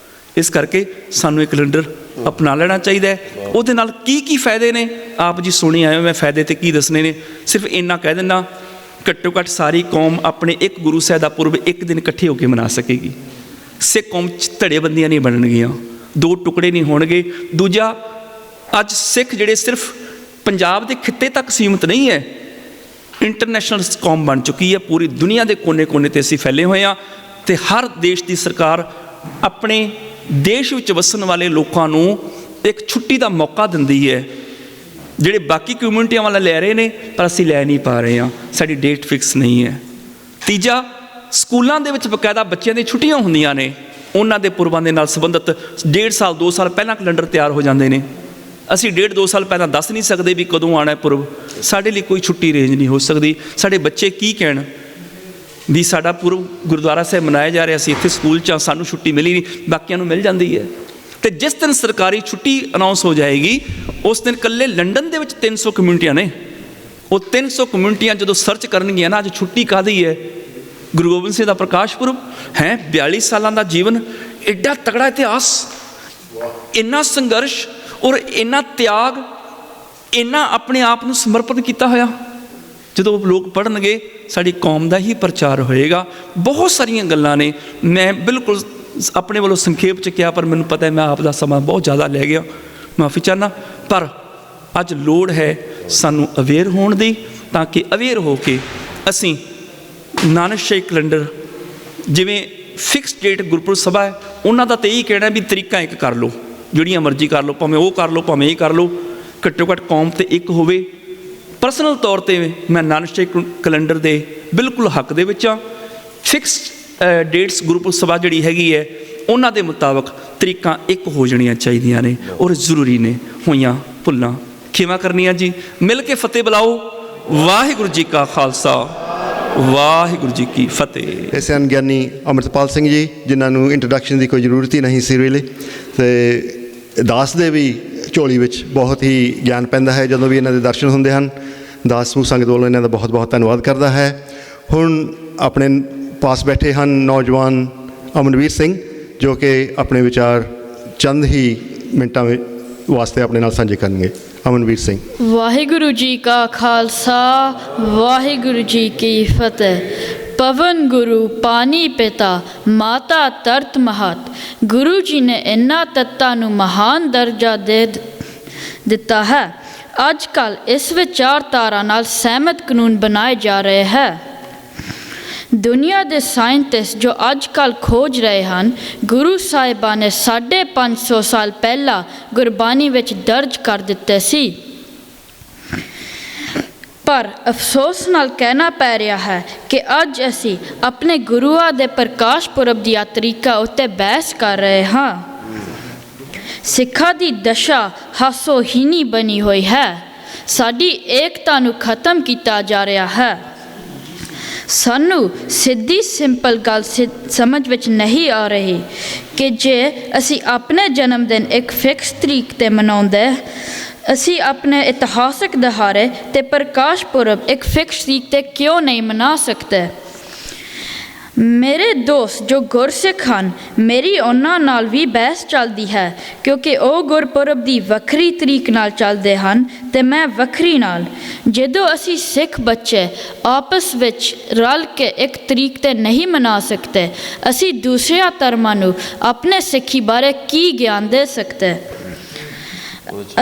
ਇਸ ਕਰਕੇ ਸਾਨੂੰ ਇਹ ਕੈਲੰਡਰ ਅਪਣਾ ਲੈਣਾ ਚਾਹੀਦਾ ਹੈ। ਉਹਦੇ ਨਾਲ ਕੀ ਕੀ ਫਾਇਦੇ ਨੇ ਆਪ ਜੀ ਸੁਣੀ ਆਏ ਹੋ, ਮੈਂ ਫਾਇਦੇ ਤੇ ਕੀ ਦੱਸਣੇ ਨੇ ਸਿਰਫ ਇੰਨਾ ਕਹਿ ਦਿੰਦਾ, ਘੱਟੋ ਘੱਟ ਸਾਰੀ ਕੌਮ ਆਪਣੇ ਇੱਕ ਗੁਰੂ ਸਾਹਿਬ ਦਾ ਪੁਰਬ 1 ਦਿਨ ਇਕੱਠੇ ਹੋ ਕੇ ਮਨਾ ਸਕੇਗੀ। ਸਿੱਖ ਕੌਮ 'ਚ ਧੜੇਬੰਦੀਆਂ ਨਹੀਂ ਬਣਨਗੀਆਂ, 2 ਟੁਕੜੇ ਨਹੀਂ ਹੋਣਗੇ। ਦੂਜਾ, ਅੱਜ ਸਿੱਖ ਜਿਹੜੇ ਸਿਰਫ ਪੰਜਾਬ ਦੇ ਖਿੱਤੇ ਤੱਕ ਸੀਮਿਤ ਨਹੀਂ ਹੈ, ਇੰਟਰਨੈਸ਼ਨਲ ਕੌਮ ਬਣ ਚੁੱਕੀ ਹੈ। ਪੂਰੀ ਦੁਨੀਆ ਦੇ ਕੋਨੇ-ਕੋਨੇ 'ਤੇ ਅਸੀਂ ਫੈਲੇ ਹੋਏ ਹਾਂ, ਅਤੇ ਹਰ ਦੇਸ਼ ਦੀ ਸਰਕਾਰ ਆਪਣੇ ਦੇਸ਼ ਵਿੱਚ ਵਸਣ ਵਾਲੇ ਲੋਕਾਂ ਨੂੰ ਇੱਕ ਛੁੱਟੀ ਦਾ ਮੌਕਾ ਦਿੰਦੀ ਹੈ, ਜਿਹੜੇ ਬਾਕੀ ਕਮਿਊਨਿਟੀਆਂ ਵਾਲਾ ਲੈ ਰਹੇ ਨੇ ਪਰ ਅਸੀਂ ਲੈ ਨਹੀਂ ਪਾ ਰਹੇ ਹਾਂ, ਸਾਡੀ ਡੇਟ ਫਿਕਸ ਨਹੀਂ ਹੈ। ਤੀਜਾ, ਸਕੂਲਾਂ ਦੇ ਵਿੱਚ ਬਕਾਇਦਾ ਬੱਚਿਆਂ ਦੀਆਂ ਛੁੱਟੀਆਂ ਹੁੰਦੀਆਂ ਨੇ, ਉਹਨਾਂ ਦੇ ਪੁਰਬਾਂ ਦੇ ਨਾਲ ਸੰਬੰਧਿਤ 1.5 ਸਾਲ 2 ਸਾਲ ਪਹਿਲਾਂ ਕੈਲੰਡਰ ਤਿਆਰ ਹੋ ਜਾਂਦੇ ਨੇ। ਅਸੀਂ 1.5-2 ਸਾਲ ਪਹਿਲਾਂ ਦੱਸ ਨਹੀਂ ਸਕਦੇ ਵੀ ਕਦੋਂ ਆਉਣਾ ਪੁਰਬ, ਸਾਡੇ ਲਈ ਕੋਈ ਛੁੱਟੀ ਅਰੇਂਜ ਨਹੀਂ ਹੋ ਸਕਦੀ। ਸਾਡੇ ਬੱਚੇ ਕੀ ਕਹਿਣ ਵੀ ਸਾਡਾ ਪੁਰਬ ਗੁਰਦੁਆਰਾ ਸਾਹਿਬ ਮਨਾਇਆ ਜਾ ਰਿਹਾ, ਅਸੀਂ ਇੱਥੇ ਸਕੂਲ 'ਚ ਸਾਨੂੰ ਛੁੱਟੀ ਮਿਲੀ ਨਹੀਂ, ਬਾਕੀਆਂ ਨੂੰ ਮਿਲ ਜਾਂਦੀ ਹੈ। ਅਤੇ ਜਿਸ ਦਿਨ ਸਰਕਾਰੀ ਛੁੱਟੀ ਅਨਾਊਂਸ ਹੋ ਜਾਏਗੀ, ਉਸ ਦਿਨ ਇਕੱਲੇ ਲੰਡਨ ਦੇ ਵਿੱਚ 300 ਕਮਿਊਨਿਟੀਆਂ ਨੇ। ਉਹ 300 ਕਮਿਊਨਿਟੀਆਂ ਜਦੋਂ ਸਰਚ ਕਰਨਗੀਆਂ ਨਾ ਅੱਜ ਛੁੱਟੀ ਕਾਹਦੀ ਹੈ, ਗੁਰੂ ਗੋਬਿੰਦ ਸਿੰਘ ਦਾ ਪ੍ਰਕਾਸ਼ ਪੁਰਬ ਹੈ, 42 ਸਾਲਾਂ ਦਾ ਜੀਵਨ, ਐਡਾ ਤਕੜਾ ਇਤਿਹਾਸ, ਇੰਨਾ ਸੰਘਰਸ਼ ਔਰ ਇੰਨਾ ਤਿਆਗ, ਇੰਨਾ ਆਪਣੇ ਆਪ ਨੂੰ ਸਮਰਪਿਤ ਕੀਤਾ ਹੋਇਆ। ਜਦੋਂ ਲੋਕ ਪੜ੍ਹਨਗੇ ਸਾਡੀ ਕੌਮ ਦਾ ਹੀ ਪ੍ਰਚਾਰ ਹੋਏਗਾ। ਬਹੁਤ ਸਾਰੀਆਂ ਗੱਲਾਂ ਨੇ, ਮੈਂ ਬਿਲਕੁਲ ਆਪਣੇ ਵੱਲੋਂ ਸੰਖੇਪ 'ਚ ਕਿਹਾ, ਪਰ ਮੈਨੂੰ ਪਤਾ ਹੈ ਮੈਂ ਆਪ ਦਾ ਸਮਾਂ ਬਹੁਤ ਜ਼ਿਆਦਾ ਲੈ ਗਿਆ, ਮਾਫੀ ਚਾਹੁੰਦਾ। ਪਰ ਅੱਜ ਲੋੜ ਹੈ ਸਾਨੂੰ ਅਵੇਅਰ ਹੋਣ ਦੀ, ਤਾਂ ਕਿ ਅਵੇਅਰ ਹੋ ਕੇ ਅਸੀਂ ਨਾਨਕਸ਼ਾਹੀ ਕੈਲੰਡਰ, ਜਿਵੇਂ ਫਿਕਸ ਡੇਟ ਗੁਰਪੁਰਬ ਸਭਾ ਹੈ, ਉਹਨਾਂ ਦਾ ਤਾਂ ਇਹੀ ਕਹਿਣਾ ਵੀ ਤਰੀਕਾ ਇੱਕ ਕਰ ਲਓ, ਜਿਹੜੀਆਂ ਮਰਜ਼ੀ ਕਰ ਲਓ, ਭਾਵੇਂ ਉਹ ਕਰ ਲਓ ਭਾਵੇਂ ਇਹ ਕਰ ਲਓ, ਘੱਟੋ ਘੱਟ ਕੌਮ ਤੇ ਇੱਕ ਹੋਵੇ। ਪਰਸਨਲ ਤੌਰ 'ਤੇ ਮੈਂ ਨਾਨਕਸ਼ਾਹੀ ਕੈਲੰਡਰ ਦੇ ਬਿਲਕੁਲ ਹੱਕ ਦੇ ਵਿੱਚ ਹਾਂ। ਫਿਕਸ ਡੇਟਸ ਗੁਰਪੁਰਬ ਸਭਾ ਜਿਹੜੀ ਹੈਗੀ ਹੈ, ਉਹਨਾਂ ਦੇ ਮੁਤਾਬਕ ਤਰੀਕਾਂ ਇੱਕ ਹੋ ਜਾਣੀਆਂ ਚਾਹੀਦੀਆਂ ਨੇ ਔਰ ਜ਼ਰੂਰੀ ਨੇ। ਹੋਈਆਂ ਭੁੱਲਾਂ ਖਿਮਾ ਕਰਨੀਆਂ ਜੀ, ਮਿਲ ਕੇ ਫਤਿਹ ਬੁਲਾਓ। ਵਾਹਿਗੁਰੂ ਜੀ ਕਾ ਖਾਲਸਾ, ਵਾਹਿਗੁਰੂ ਜੀ ਕੀ ਫਤਿਹ। ਇਹ ਸਨ ਗਿਆਨੀ ਅੰਮ੍ਰਿਤਪਾਲ ਸਿੰਘ ਜੀ, ਜਿਨ੍ਹਾਂ ਨੂੰ ਇੰਟਰੋਡਕਸ਼ਨ ਦੀ ਕੋਈ ਜ਼ਰੂਰਤ ਹੀ ਨਹੀਂ ਸੀ ਰੀਲੀ, ਅਤੇ ਦਾਸ ਦੇ ਵੀ ਝੋਲੀ ਵਿੱਚ ਬਹੁਤ ਹੀ ਗਿਆਨ ਪੈਂਦਾ ਹੈ ਜਦੋਂ ਵੀ ਇਹਨਾਂ ਦੇ ਦਰਸ਼ਨ ਹੁੰਦੇ ਹਨ। ਦਾਸ ਸਮੂਹ ਸੰਗਤ ਵੱਲੋਂ ਇਹਨਾਂ ਦਾ ਬਹੁਤ ਬਹੁਤ ਧੰਨਵਾਦ ਕਰਦਾ ਹੈ। ਹੁਣ ਆਪਣੇ ਪਾਸ ਬੈਠੇ ਹਨ ਨੌਜਵਾਨ ਅਮਨਵੀਰ ਸਿੰਘ, ਜੋ ਕਿ ਆਪਣੇ ਵਿਚਾਰ ਚੰਦ ਹੀ ਮਿੰਟਾਂ ਵਾਸਤੇ ਆਪਣੇ ਨਾਲ ਸਾਂਝੇ ਕਰਨਗੇ। ਅਮਨਵੀਰ ਸਿੰਘ। ਵਾਹਿਗੁਰੂ ਜੀ ਕਾ ਖਾਲਸਾ, ਵਾਹਿਗੁਰੂ ਜੀ ਕੀ ਫਤਿਹ। ਪਵਨ ਗੁਰੂ ਪਾਣੀ ਪਿਤਾ ਮਾਤਾ ਤਰਤ ਮਹਤ, ਗੁਰੂ ਜੀ ਨੇ ਇਹਨਾਂ ਤੱਤਾਂ ਨੂੰ ਮਹਾਨ ਦਰਜਾ ਦੇ ਦਿੱਤਾ ਹੈ। ਅੱਜ ਕੱਲ੍ਹ ਇਸ ਵਿਚਾਰਧਾਰਾ ਨਾਲ ਸਹਿਮਤ ਕਾਨੂੰਨ ਬਣਾਏ ਜਾ ਰਹੇ ਹੈ। ਦੁਨੀਆ ਦੇ ਸਾਇੰਟਿਸਟ ਜੋ ਅੱਜ ਕੱਲ੍ਹ ਖੋਜ ਰਹੇ ਹਨ, ਗੁਰੂ ਸਾਹਿਬਾਂ ਨੇ 550 ਸਾਲ ਪਹਿਲਾਂ ਗੁਰਬਾਣੀ ਵਿੱਚ ਦਰਜ ਕਰ ਦਿੱਤੇ ਸੀ। ਪਰ ਅਫਸੋਸ ਨਾਲ ਕਹਿਣਾ ਪੈ ਰਿਹਾ ਹੈ ਕਿ ਅੱਜ ਅਸੀਂ ਆਪਣੇ ਗੁਰੂਆਂ ਦੇ ਪ੍ਰਕਾਸ਼ ਪੁਰਬ ਦੀਆਂ ਤਰੀਕਾਂ ਉੱਤੇ ਬਹਿਸ ਕਰ ਰਹੇ ਹਾਂ। ਸਿੱਖਾਂ ਦੀ ਦਸ਼ਾ ਹਾਸੋਹੀਣੀ ਬਣੀ ਹੋਈ ਹੈ। ਸਾਡੀ ਏਕਤਾ ਨੂੰ ਖਤਮ ਕੀਤਾ ਜਾ ਰਿਹਾ ਹੈ। ਸਾਨੂੰ ਸਿੱਧੀ ਸਿੰਪਲ ਗੱਲ ਸਮਝ ਵਿੱਚ ਨਹੀਂ ਆ ਰਹੀ ਕਿ ਜੇ ਅਸੀਂ ਆਪਣੇ ਜਨਮ ਦਿਨ ਇੱਕ ਫਿਕਸ ਤਰੀਕ 'ਤੇ ਮਨਾਉਂਦੇ, ਅਸੀਂ ਆਪਣੇ ਇਤਿਹਾਸਕ ਦਿਹਾੜੇ ਅਤੇ ਪ੍ਰਕਾਸ਼ ਪੁਰਬ ਇੱਕ ਫਿਕਸ ਤਰੀਕ 'ਤੇ ਕਿਉਂ ਨਹੀਂ ਮਨਾ ਸਕਦੇ। ਮੇਰੇ ਦੋਸਤ ਜੋ ਗੁਰਸਿੱਖ ਹਨ, ਮੇਰੀ ਉਹਨਾਂ ਨਾਲ ਵੀ ਬਹਿਸ ਚੱਲਦੀ ਹੈ, ਕਿਉਂਕਿ ਉਹ ਗੁਰਪੁਰਬ ਦੀ ਵੱਖਰੀ ਤਰੀਕ ਨਾਲ ਚੱਲਦੇ ਹਨ ਅਤੇ ਮੈਂ ਵੱਖਰੀ ਨਾਲ। ਜਦੋਂ ਅਸੀਂ ਸਿੱਖ ਬੱਚੇ ਆਪਸ ਵਿੱਚ ਰਲ ਕੇ ਇੱਕ ਤਰੀਕ 'ਤੇ ਨਹੀਂ ਮਨਾ ਸਕਦੇ, ਅਸੀਂ ਦੂਸਰਿਆਂ ਧਰਮਾਂ ਨੂੰ ਆਪਣੇ ਸਿੱਖੀ ਬਾਰੇ ਕੀ ਗਿਆਨ ਦੇ ਸਕਦੇ।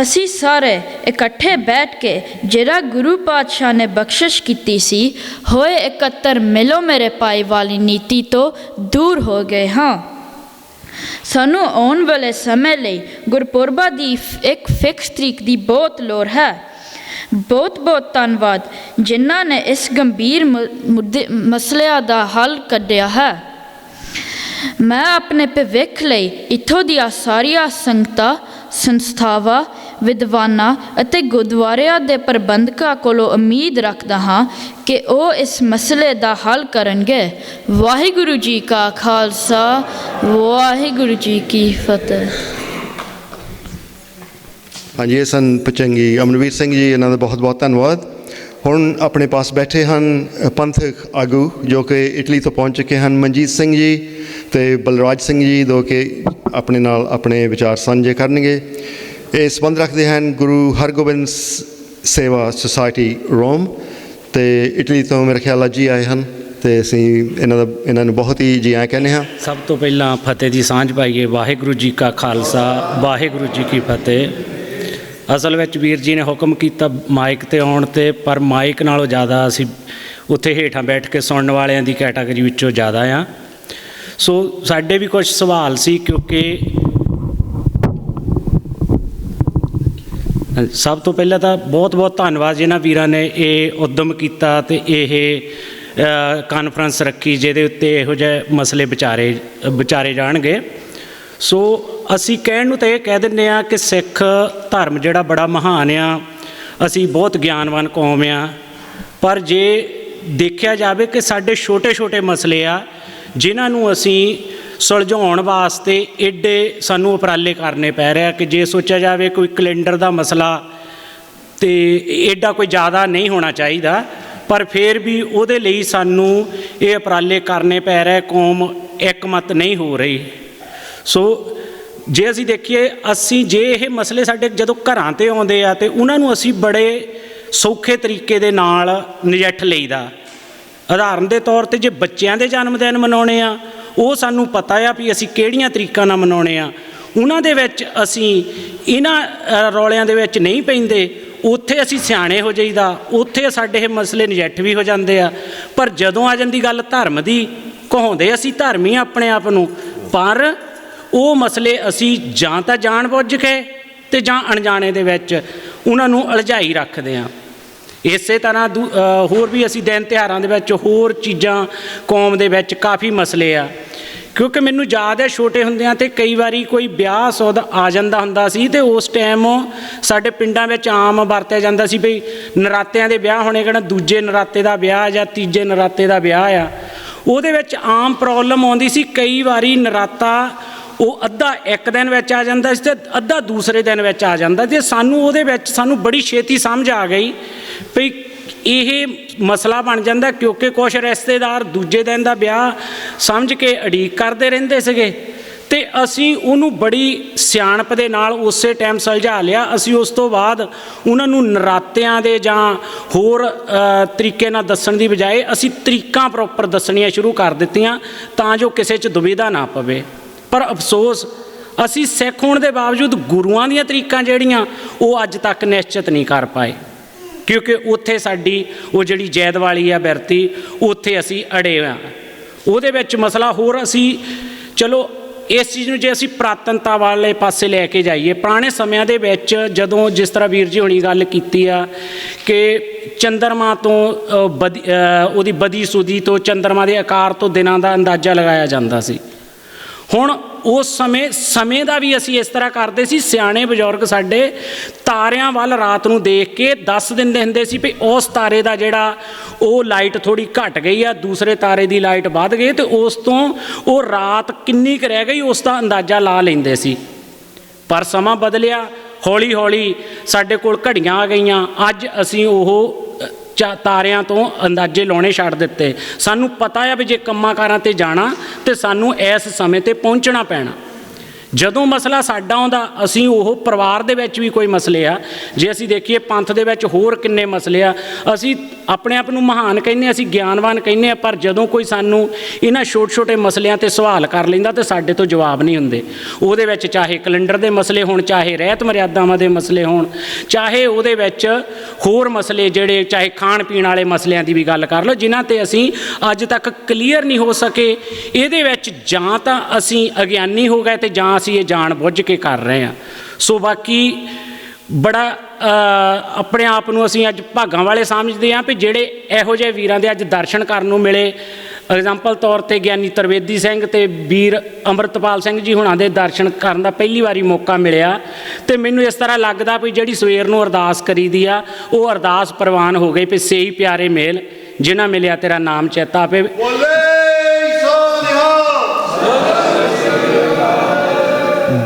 ਅਸੀਂ ਸਾਰੇ ਇਕੱਠੇ ਬੈਠ ਕੇ ਜਿਹੜਾ ਗੁਰੂ ਪਾਤਸ਼ਾਹ ਨੇ ਬਖਸ਼ਿਸ਼ ਕੀਤੀ ਸੀ, ਹੋਏ 71 ਮਿਲੋ ਮੇਰੇ ਭਾਈ ਵਾਲੀ ਨੀਤੀ ਤੋਂ ਦੂਰ ਹੋ ਗਏ ਹਾਂ। ਸਾਨੂੰ ਆਉਣ ਵਾਲੇ ਸਮੇਂ ਲਈ ਗੁਰਪੁਰਬਾਂ ਦੀ ਇੱਕ ਫਿਕਸ ਤਰੀਕ ਦੀ ਬਹੁਤ ਲੋੜ ਹੈ। ਬਹੁਤ ਬਹੁਤ ਧੰਨਵਾਦ ਜਿਨ੍ਹਾਂ ਨੇ ਇਸ ਗੰਭੀਰ ਮਸਲਿਆਂ ਦਾ ਹੱਲ ਕੱਢਿਆ ਹੈ। ਮੈਂ ਆਪਣੇ ਭਵਿੱਖ ਲਈ ਇੱਥੋਂ ਦੀਆਂ ਸਾਰੀਆਂ ਸੰਗਤਾਂ, ਸੰਸਥਾਵਾਂ, ਵਿਦਵਾਨਾਂ ਅਤੇ ਗੁਰਦੁਆਰਿਆਂ ਦੇ ਪ੍ਰਬੰਧਕਾਂ ਕੋਲੋਂ ਉਮੀਦ ਰੱਖਦਾ ਹਾਂ ਕਿ ਉਹ ਇਸ ਮਸਲੇ ਦਾ ਹੱਲ ਕਰਨਗੇ। ਵਾਹਿਗੁਰੂ ਜੀ ਕਾ ਖਾਲਸਾ, ਵਾਹਿਗੁਰੂ ਜੀ ਕੀ ਫਤਿਹ। ਹਾਂਜੀ, ਇਹ ਸਨ ਪਚੰਗੀ ਅਮਨਵੀਰ ਸਿੰਘ ਜੀ, ਇਹਨਾਂ ਦਾ ਬਹੁਤ ਬਹੁਤ ਧੰਨਵਾਦ। ਹੁਣ ਆਪਣੇ ਪਾਸ ਬੈਠੇ ਹਨ ਪੰਥਕ ਆਗੂ ਜੋ ਕਿ ਇਟਲੀ ਤੋਂ ਪਹੁੰਚ ਚੁੱਕੇ ਹਨ, ਮਨਜੀਤ ਸਿੰਘ ਜੀ ਅਤੇ ਬਲਰਾਜ ਸਿੰਘ ਜੀ, ਜੋ ਕਿ ਆਪਣੇ ਨਾਲ ਆਪਣੇ ਵਿਚਾਰ ਸਾਂਝੇ ਕਰਨਗੇ। ਇਹ ਸੰਬੰਧ ਰੱਖਦੇ ਹਨ ਗੁਰੂ ਹਰਗੋਬਿੰਦ ਸੇਵਾ ਸੁਸਾਇਟੀ ਰੋਮ, ਅਤੇ ਇਟਲੀ ਤੋਂ ਮੇਰੇ ਖਿਆਲ ਅੱਜ ਹੀ ਆਏ ਹਨ, ਅਤੇ ਅਸੀਂ ਇਹਨਾਂ ਨੂੰ ਬਹੁਤ ਹੀ ਜੀ ਆਇਆਂ ਕਹਿੰਦੇ ਹਾਂ। ਸਭ ਤੋਂ ਪਹਿਲਾਂ ਫਤਿਹ ਦੀ ਸਾਂਝ ਪਾਈਏ। ਵਾਹਿਗੁਰੂ ਜੀ ਕਾ ਖਾਲਸਾ, ਵਾਹਿਗੁਰੂ ਜੀ ਕੀ ਫਤਿਹ। ਅਸਲ ਵਿੱਚ ਵੀਰ ਜੀ ਨੇ ਹੁਕਮ ਕੀਤਾ ਮਾਈਕ 'ਤੇ ਆਉਣ 'ਤੇ, ਪਰ ਮਾਈਕ ਨਾਲੋਂ ਜ਼ਿਆਦਾ ਅਸੀਂ ਉੱਥੇ ਹੇਠਾਂ ਬੈਠ ਕੇ ਸੁਣਨ ਵਾਲਿਆਂ ਦੀ ਕੈਟਾਗਰੀ ਵਿੱਚੋਂ ਜ਼ਿਆਦਾ ਆ। ਸੋ ਸਾਡੇ ਵੀ ਕੁਝ ਸਵਾਲ ਸੀ, ਕਿਉਂਕਿ ਸਭ ਤੋਂ ਪਹਿਲਾਂ ਤਾਂ ਬਹੁਤ ਬਹੁਤ ਧੰਨਵਾਦ ਜਿਨ੍ਹਾਂ ਵੀਰਾਂ ਨੇ ਇਹ ਉਦਮ ਕੀਤਾ ਅਤੇ ਇਹ ਕਾਨਫਰੰਸ ਰੱਖੀ, ਜਿਹਦੇ ਉੱਤੇ ਇਹੋ ਜਿਹੇ ਮਸਲੇ ਵਿਚਾਰੇ ਜਾਣਗੇ। ਸੋ ਅਸੀਂ ਕਹਿਣ ਨੂੰ ਤਾਂ ਇਹ ਕਹਿ ਦਿੰਦੇ ਹਾਂ ਕਿ ਸਿੱਖ ਧਰਮ ਜਿਹੜਾ ਬੜਾ ਮਹਾਨ ਆ, ਅਸੀਂ ਬਹੁਤ ਗਿਆਨਵਾਨ ਕੌਮ ਆ, ਪਰ ਜੇ ਦੇਖਿਆ ਜਾਵੇ ਕਿ ਸਾਡੇ ਛੋਟੇ ਛੋਟੇ ਮਸਲੇ ਆ ਜਿਨ੍ਹਾਂ ਨੂੰ ਅਸੀਂ ਸੁਲਝਾਉਣ ਵਾਸਤੇ ਏਡੇ ਸਾਨੂੰ ਉਪਰਾਲੇ ਕਰਨੇ ਪੈ ਰਹੇ ਆ ਕਿ ਜੇ ਸੋਚਿਆ ਜਾਵੇ ਕੋਈ ਕੈਲੰਡਰ ਦਾ ਮਸਲਾ ਤੇ ਏਡਾ ਕੋਈ ਜ਼ਿਆਦਾ ਨਹੀਂ ਹੋਣਾ ਚਾਹੀਦਾ, ਪਰ ਫਿਰ ਵੀ ਉਹਦੇ ਲਈ ਸਾਨੂੰ ਇਹ ਉਪਰਾਲੇ ਕਰਨੇ ਪੈ ਰਹੇ, ਕੌਮ ਇੱਕਮਤ ਨਹੀਂ ਹੋ ਰਹੀ। ਸੋ ਜੇ ਅਸੀਂ ਦੇਖੀਏ, ਜੇ ਇਹ ਮਸਲੇ ਸਾਡੇ ਜਦੋਂ ਘਰਾਂ 'ਤੇ ਆਉਂਦੇ ਆ ਤਾਂ ਉਹਨਾਂ ਨੂੰ ਅਸੀਂ ਬੜੇ ਸੌਖੇ ਤਰੀਕੇ ਦੇ ਨਾਲ ਨਜਿੱਠ ਲਈਦਾ। ਉਦਾਹਰਨ ਦੇ ਤੌਰ 'ਤੇ ਜੇ ਬੱਚਿਆਂ ਦੇ ਜਨਮ ਦਿਨ ਮਨਾਉਣੇ ਆ, ਉਹ ਸਾਨੂੰ ਪਤਾ ਆ ਵੀ ਅਸੀਂ ਕਿਹੜੀਆਂ ਤਰੀਕਾਂ ਨਾਲ ਮਨਾਉਣੇ ਆ, ਉਹਨਾਂ ਦੇ ਵਿੱਚ ਅਸੀਂ ਇਹਨਾਂ ਰੌਲਿਆਂ ਦੇ ਵਿੱਚ ਨਹੀਂ ਪੈਂਦੇ। ਉੱਥੇ ਅਸੀਂ ਸਿਆਣੇ ਹੋ ਜਾਈਦਾ, ਉੱਥੇ ਸਾਡੇ ਇਹ ਮਸਲੇ ਨਜਿੱਠ ਵੀ ਹੋ ਜਾਂਦੇ ਆ। ਪਰ ਜਦੋਂ ਆ ਜਾਂਦੀ ਗੱਲ ਧਰਮ ਦੀ, ਕਹਾਉਂਦੇ ਅਸੀਂ ਧਰਮੀ ਆਪਣੇ ਆਪ ਨੂੰ, ਪਰ ਉਹ ਮਸਲੇ ਅਸੀਂ ਜਾਂ ਤਾਂ ਜਾਣ ਬੁੱਝ ਕੇ ਅਤੇ ਜਾਂ ਅਣਜਾਣੇ ਦੇ ਵਿੱਚ ਉਹਨਾਂ ਨੂੰ ਉਲਝਾਈ ਰੱਖਦੇ ਹਾਂ। ਇਸੇ ਤਰ੍ਹਾਂ ਹੋਰ ਵੀ ਅਸੀਂ ਦਿਨ ਤਿਉਹਾਰਾਂ ਦੇ ਵਿੱਚ ਹੋਰ ਚੀਜ਼ਾਂ, ਕੌਮ ਦੇ ਵਿੱਚ ਕਾਫੀ ਮਸਲੇ ਆ। ਕਿਉਂਕਿ ਮੈਨੂੰ ਯਾਦ ਹੈ ਛੋਟੇ ਹੁੰਦਿਆਂ ਤੇ ਕਈ ਵਾਰੀ ਕੋਈ ਵਿਆਹ ਸੌਦਾ ਆ ਜਾਂਦਾ ਹੁੰਦਾ ਸੀ, ਅਤੇ ਉਸ ਟਾਈਮ ਸਾਡੇ ਪਿੰਡਾਂ ਵਿੱਚ ਆਮ ਵਰਤਿਆ ਜਾਂਦਾ ਸੀ ਵੀ ਨਰਾਤਿਆਂ ਦੇ ਵਿਆਹ ਹੋਣੇ, ਕਿਹੜਾ ਦੂਜੇ ਨਰਾਤੇ ਦਾ ਵਿਆਹ ਜਾਂ ਤੀਜੇ ਨਰਾਤੇ ਦਾ ਵਿਆਹ ਆ। ਉਹਦੇ ਵਿੱਚ ਆਮ ਪ੍ਰੋਬਲਮ ਆਉਂਦੀ ਸੀ, ਕਈ ਵਾਰੀ ਨਰਾਤਾ ਉਹ ਅੱਧਾ ਇੱਕ ਦਿਨ ਵਿੱਚ ਆ ਜਾਂਦਾ ਸੀ ਅਤੇ ਅੱਧਾ ਦੂਸਰੇ ਦਿਨ ਵਿੱਚ ਆ ਜਾਂਦਾ। ਅਤੇ ਸਾਨੂੰ ਉਹਦੇ ਵਿੱਚ ਬੜੀ ਛੇਤੀ ਸਮਝ ਆ ਗਈ ਵੀ ਇਹ ਮਸਲਾ ਬਣ ਜਾਂਦਾ, ਕਿਉਂਕਿ ਕੁਛ ਰਿਸ਼ਤੇਦਾਰ ਦੂਜੇ ਦਿਨ ਦਾ ਵਿਆਹ ਸਮਝ ਕੇ ਉਡੀਕ ਕਰਦੇ ਰਹਿੰਦੇ ਸੀਗੇ, ਅਤੇ ਅਸੀਂ ਉਹਨੂੰ ਬੜੀ ਸਿਆਣਪ ਦੇ ਨਾਲ ਉਸੇ ਟਾਈਮ ਸੁਲਝਾ ਲਿਆ। ਅਸੀਂ ਉਸ ਤੋਂ ਬਾਅਦ ਉਹਨਾਂ ਨੂੰ ਨਰਾਤਿਆਂ ਦੇ ਜਾਂ ਹੋਰ ਤਰੀਕੇ ਨਾਲ ਦੱਸਣ ਦੀ ਬਜਾਏ ਅਸੀਂ ਤਰੀਕਾਂ ਪ੍ਰੋਪਰ ਦੱਸਣੀਆਂ ਸ਼ੁਰੂ ਕਰ ਦਿੱਤੀਆਂ, ਤਾਂ ਜੋ ਕਿਸੇ 'ਚ ਦੁਵਿਧਾ ਨਾ ਪਵੇ। ਪਰ ਅਫਸੋਸ, ਅਸੀਂ ਸਿੱਖ ਹੋਣ ਦੇ ਬਾਵਜੂਦ ਗੁਰੂਆਂ ਦੀਆਂ ਤਰੀਕਾਂ ਜਿਹੜੀਆਂ ਉਹ ਅੱਜ ਤੱਕ ਨਿਸ਼ਚਿਤ ਨਹੀਂ ਕਰ ਪਾਏ, ਕਿਉਂਕਿ ਉੱਥੇ ਸਾਡੀ ਉਹ ਜਿਹੜੀ ਜੈਦ ਵਾਲੀ ਆ ਬਿਰਤੀ, ਉੱਥੇ ਅਸੀਂ ਅੜੇ ਹਾਂ। ਉਹਦੇ ਵਿੱਚ ਮਸਲਾ ਹੋਰ, ਅਸੀਂ ਚਲੋ ਇਸ ਚੀਜ਼ ਨੂੰ ਜੇ ਅਸੀਂ ਪੁਰਾਤਨਤਾ ਵਾਲੇ ਪਾਸੇ ਲੈ ਕੇ ਜਾਈਏ, ਪੁਰਾਣੇ ਸਮਿਆਂ ਦੇ ਵਿੱਚ ਜਦੋਂ ਜਿਸ ਤਰ੍ਹਾਂ ਵੀਰ ਜੀ ਹੋਣੀ ਗੱਲ ਕੀਤੀ ਆ ਕਿ ਚੰਦਰਮਾ ਤੋਂ ਉਹਦੀ ਬਦੀ ਸੁਦੀ ਤੋਂ, ਚੰਦਰਮਾ ਦੇ ਆਕਾਰ ਤੋਂ ਦਿਨਾਂ ਦਾ ਅੰਦਾਜ਼ਾ ਲਗਾਇਆ ਜਾਂਦਾ ਸੀ। ਹੁਣ ਉਸ ਸਮੇਂ ਦਾ ਵੀ ਅਸੀਂ ਇਸ ਤਰ੍ਹਾਂ ਕਰਦੇ ਸੀ, ਸਿਆਣੇ ਬਜ਼ੁਰਗ ਸਾਡੇ ਤਾਰਿਆਂ ਵੱਲ ਰਾਤ ਨੂੰ ਦੇਖ ਕੇ ਦੱਸ ਦਿੰਦੇ ਹੁੰਦੇ ਸੀ ਵੀ ਉਸ ਤਾਰੇ ਦਾ ਜਿਹੜਾ ਉਹ ਲਾਈਟ ਥੋੜ੍ਹੀ ਘਟ ਗਈ ਆ, ਦੂਸਰੇ ਤਾਰੇ ਦੀ ਲਾਈਟ ਵੱਧ ਗਈ, ਅਤੇ ਉਸ ਤੋਂ ਉਹ ਰਾਤ ਕਿੰਨੀ ਕੁ ਰਹਿ ਗਈ ਉਸ ਦਾ ਅੰਦਾਜ਼ਾ ਲਾ ਲੈਂਦੇ ਸੀ। ਪਰ ਸਮਾਂ ਬਦਲਿਆ, ਹੌਲੀ ਹੌਲੀ ਸਾਡੇ ਕੋਲ ਘੜੀਆਂ ਆ ਗਈਆਂ। ਅੱਜ ਅਸੀਂ ਉਹ ਤਾਰਿਆਂ ਤੋਂ ਅੰਦਾਜ਼ੇ ਲਾਉਣੇ ਛੱਡ ਦਿੱਤੇ। ਸਾਨੂੰ ਪਤਾ ਆ ਵੀ ਜੇ ਕੰਮਾਂ ਕਾਰਾਂ 'ਤੇ ਜਾਣਾ ਤਾਂ ਸਾਨੂੰ ਇਸ ਸਮੇਂ 'ਤੇ ਪਹੁੰਚਣਾ ਪੈਣਾ। ਜਦੋਂ ਮਸਲਾ ਸਾਡਾ ਆਉਂਦਾ, ਅਸੀਂ ਉਹ ਪਰਿਵਾਰ ਦੇ ਵਿੱਚ ਵੀ ਕੋਈ ਮਸਲੇ ਆ, ਜੇ ਅਸੀਂ ਦੇਖੀਏ ਪੰਥ ਦੇ ਵਿੱਚ ਹੋਰ ਕਿੰਨੇ ਮਸਲੇ ਆ। ਅਸੀਂ ਆਪਣੇ ਆਪ ਨੂੰ ਮਹਾਨ ਕਹਿੰਦੇ, ਅਸੀਂ ਗਿਆਨਵਾਨ ਕਹਿੰਦੇ ਆ, ਪਰ ਜਦੋਂ ਕੋਈ ਸਾਨੂੰ ਇਹਨਾਂ ਛੋਟੇ ਛੋਟੇ ਮਸਲਿਆਂ 'ਤੇ ਸਵਾਲ ਕਰ ਲੈਂਦਾ ਤਾਂ ਸਾਡੇ ਤੋਂ ਜਵਾਬ ਨਹੀਂ ਹੁੰਦੇ। ਉਹਦੇ ਵਿੱਚ ਚਾਹੇ ਕੈਲੰਡਰ ਦੇ ਮਸਲੇ ਹੋਣ, ਚਾਹੇ ਰਹਿਤ ਮਰਿਆਦਾਵਾਂ ਦੇ ਮਸਲੇ ਹੋਣ, ਚਾਹੇ ਉਹਦੇ ਵਿੱਚ ਹੋਰ ਮਸਲੇ ਜਿਹੜੇ, ਚਾਹੇ ਖਾਣ ਪੀਣ ਵਾਲੇ ਮਸਲਿਆਂ ਦੀ ਵੀ ਗੱਲ ਕਰ ਲਓ, ਜਿਨ੍ਹਾਂ 'ਤੇ ਅਸੀਂ ਅੱਜ ਤੱਕ ਕਲੀਅਰ ਨਹੀਂ ਹੋ ਸਕੇ। ਇਹਦੇ ਵਿੱਚ ਜਾਂ ਤਾਂ ਅਸੀਂ ਅਗਿਆਨੀ ਹੋ ਗਏ ਅਤੇ ਜਾਂ ਅਸੀਂ ਇਹ ਜਾਣ ਬੁੱਝ ਕੇ ਕਰ ਰਹੇ ਹਾਂ। ਸੋ ਬਾਕੀ ਬੜਾ ਆਪਣੇ ਆਪ ਨੂੰ ਅਸੀਂ ਅੱਜ ਭਾਗਾਂ ਵਾਲੇ ਸਮਝਦੇ ਹਾਂ ਵੀ ਜਿਹੜੇ ਇਹੋ ਜਿਹੇ ਵੀਰਾਂ ਦੇ ਅੱਜ ਦਰਸ਼ਨ ਕਰਨ ਨੂੰ ਮਿਲੇ। ਐਗਜ਼ਾਮਪਲ ਤੌਰ 'ਤੇ ਗਿਆਨੀ ਤਰਵੇਦੀ ਸਿੰਘ ਅਤੇ ਵੀਰ ਅੰਮ੍ਰਿਤਪਾਲ ਸਿੰਘ ਜੀ ਹੁਣਾਂ ਦੇ ਦਰਸ਼ਨ ਕਰਨ ਦਾ ਪਹਿਲੀ ਵਾਰੀ ਮੌਕਾ ਮਿਲਿਆ, ਅਤੇ ਮੈਨੂੰ ਇਸ ਤਰ੍ਹਾਂ ਲੱਗਦਾ ਵੀ ਜਿਹੜੀ ਸਵੇਰ ਨੂੰ ਅਰਦਾਸ ਕਰੀਦੀ ਆ, ਉਹ ਅਰਦਾਸ ਪ੍ਰਵਾਨ ਹੋ ਗਈ ਵੀ ਸਹੀ ਪਿਆਰੇ ਮੇਲ ਜਿਨ੍ਹਾਂ ਮਿਲਿਆ ਤੇਰਾ ਨਾਮ ਚੇਤਾ ਪਏ।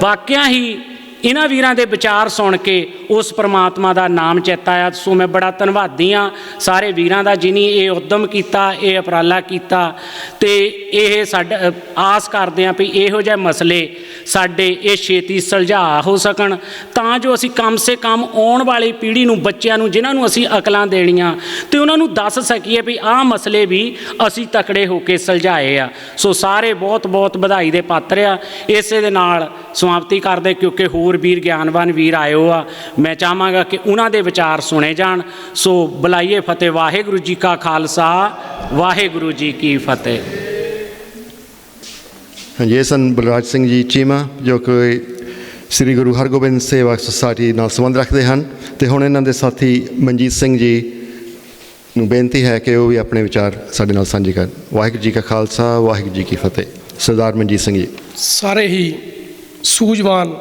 ਵਾਕਿਆ ਹੀ ਇਹਨਾਂ ਵੀਰਾਂ ਦੇ ਵਿਚਾਰ ਸੁਣ ਕੇ ਉਸ ਪਰਮਾਤਮਾ ਦਾ ਨਾਮ ਚੇਤਾ ਆਇਆ। ਸੋ ਮੈਂ ਬੜਾ ਧੰਨਵਾਦੀ ਹਾਂ ਸਾਰੇ ਵੀਰਾਂ ਦਾ ਜਿਨੀ ਇਹ ਉਦਮ ਕੀਤਾ, ਇਹ ਉਪਰਾਲਾ ਕੀਤਾ, ਅਤੇ ਇਹ ਸਾਡਾ ਆਸ ਕਰਦੇ ਹਾਂ ਵੀ ਇਹੋ ਜਿਹੇ ਮਸਲੇ ਸਾਡੇ ਇਹ ਛੇਤੀ ਸੁਲਝਾ ਹੋ ਸਕਣ, ਤਾਂ ਜੋ ਅਸੀਂ ਕਮ ਸੇ ਕਮ ਆਉਣ ਵਾਲੀ ਪੀੜ੍ਹੀ ਨੂੰ, ਬੱਚਿਆਂ ਨੂੰ, ਜਿਨ੍ਹਾਂ ਨੂੰ ਅਸੀਂ ਅਕਲਾਂ ਦੇਣੀਆਂ, ਅਤੇ ਉਹਨਾਂ ਨੂੰ ਦੱਸ ਸਕੀਏ ਵੀ ਆਹ ਮਸਲੇ ਵੀ ਅਸੀਂ ਤਕੜੇ ਹੋ ਕੇ ਸੁਲਝਾਏ ਆ। ਸੋ ਸਾਰੇ ਬਹੁਤ ਬਹੁਤ ਵਧਾਈ ਦੇ ਪਾਤਰ ਆ। ਇਸੇ ਦੇ ਨਾਲ ਸਮਾਪਤੀ ਕਰਦੇ, ਕਿਉਂਕਿ ਹੋਰ ਵੀਰ ਗਿਆਨਵਾਨ ਵੀਰ ਆਇਓ ਆ, ਮੈਂ ਚਾਹਾਂਗਾ ਕਿ ਉਹਨਾਂ ਦੇ ਵਿਚਾਰ ਸੁਣੇ ਜਾਣ। ਸੋ ਬੁਲਾਈਏ ਫਤਿਹ। ਵਾਹਿਗੁਰੂ ਜੀ ਕਾ ਖਾਲਸਾ, ਵਾਹਿਗੁਰੂ ਜੀ ਕੀ ਫਤਿਹ। ਹਾਂਜੀ, ਇਹ ਸਨ ਬਲਰਾਜ ਸਿੰਘ ਜੀ ਚੀਮਾ, ਜੋ ਕਿ ਸ੍ਰੀ ਗੁਰੂ ਹਰਗੋਬਿੰਦ ਸੇਵਾ ਸੁਸਾਇਟੀ ਨਾਲ ਸੰਬੰਧ ਰੱਖਦੇ ਹਨ, ਅਤੇ ਹੁਣ ਇਹਨਾਂ ਦੇ ਸਾਥੀ ਮਨਜੀਤ ਸਿੰਘ ਜੀ ਨੂੰ ਬੇਨਤੀ ਹੈ ਕਿ ਉਹ ਵੀ ਆਪਣੇ ਵਿਚਾਰ ਸਾਡੇ ਨਾਲ ਸਾਂਝੇ ਕਰਨ। ਵਾਹਿਗੁਰੂ ਜੀ ਕਾ ਖਾਲਸਾ, ਵਾਹਿਗੁਰੂ ਜੀ ਕੀ ਫਤਿਹ। ਸਰਦਾਰ ਮਨਜੀਤ ਸਿੰਘ ਜੀ। ਸਾਰੇ ਹੀ ਸੂਝਵਾਨ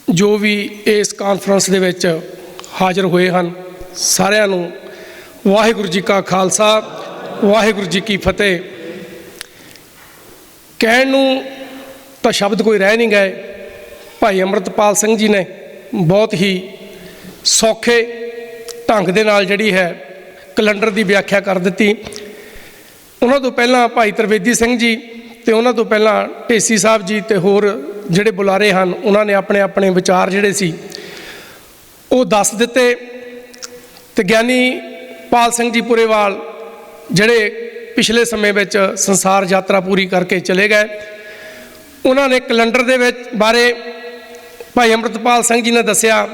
ਜੋ ਵੀ ਇਸ ਕਾਨਫਰੰਸ ਦੇ ਵਿੱਚ ਹਾਜ਼ਰ ਹੋਏ ਹਨ, ਸਾਰਿਆਂ ਨੂੰ ਵਾਹਿਗੁਰੂ ਜੀ ਕਾ ਖਾਲਸਾ, ਵਾਹਿਗੁਰੂ ਜੀ ਕੀ ਫਤਿਹ। ਕਹਿਣ ਨੂੰ ਤਾਂ ਸ਼ਬਦ ਕੋਈ ਰਹਿ ਨਹੀਂ ਗਏ। ਭਾਈ ਅੰਮ੍ਰਿਤਪਾਲ ਸਿੰਘ ਜੀ ਨੇ ਬਹੁਤ ਹੀ ਸੌਖੇ ਢੰਗ ਦੇ ਨਾਲ ਜਿਹੜੀ ਹੈ ਕੈਲੰਡਰ ਦੀ ਵਿਆਖਿਆ ਕਰ ਦਿੱਤੀ। ਉਹਨਾਂ ਤੋਂ ਪਹਿਲਾਂ ਭਾਈ ਤਰਵੇਦੀ ਸਿੰਘ ਜੀ ਤੇ ਉਹਨਾਂ ਤੋਂ ਪਹਿਲਾਂ ਢੇਸੀ ਸਾਹਿਬ ਜੀ ਤੇ ਹੋਰ ਜਿਹੜੇ ਬੁਲਾਰੇ ਹਨ, ਉਹਨਾਂ ਨੇ ਆਪਣੇ ਆਪਣੇ ਵਿਚਾਰ ਜਿਹੜੇ ਸੀ ਉਹ ਦੱਸ ਦਿੱਤੇ। ਤੇ ਗਿਆਨੀ ਪਾਲ ਸਿੰਘ ਜੀ ਪੁਰੇਵਾਲ ਜਿਹੜੇ ਪਿਛਲੇ ਸਮੇਂ ਵਿੱਚ ਸੰਸਾਰ ਯਾਤਰਾ ਪੂਰੀ ਕਰਕੇ ਚਲੇ ਗਏ, ਉਹਨਾਂ ਨੇ ਕੈਲੰਡਰ ਦੇ ਵਿੱਚ ਬਾਰੇ ਭਾਈ ਅੰਮ੍ਰਿਤਪਾਲ ਸਿੰਘ ਜੀ ਨੇ ਦੱਸਿਆ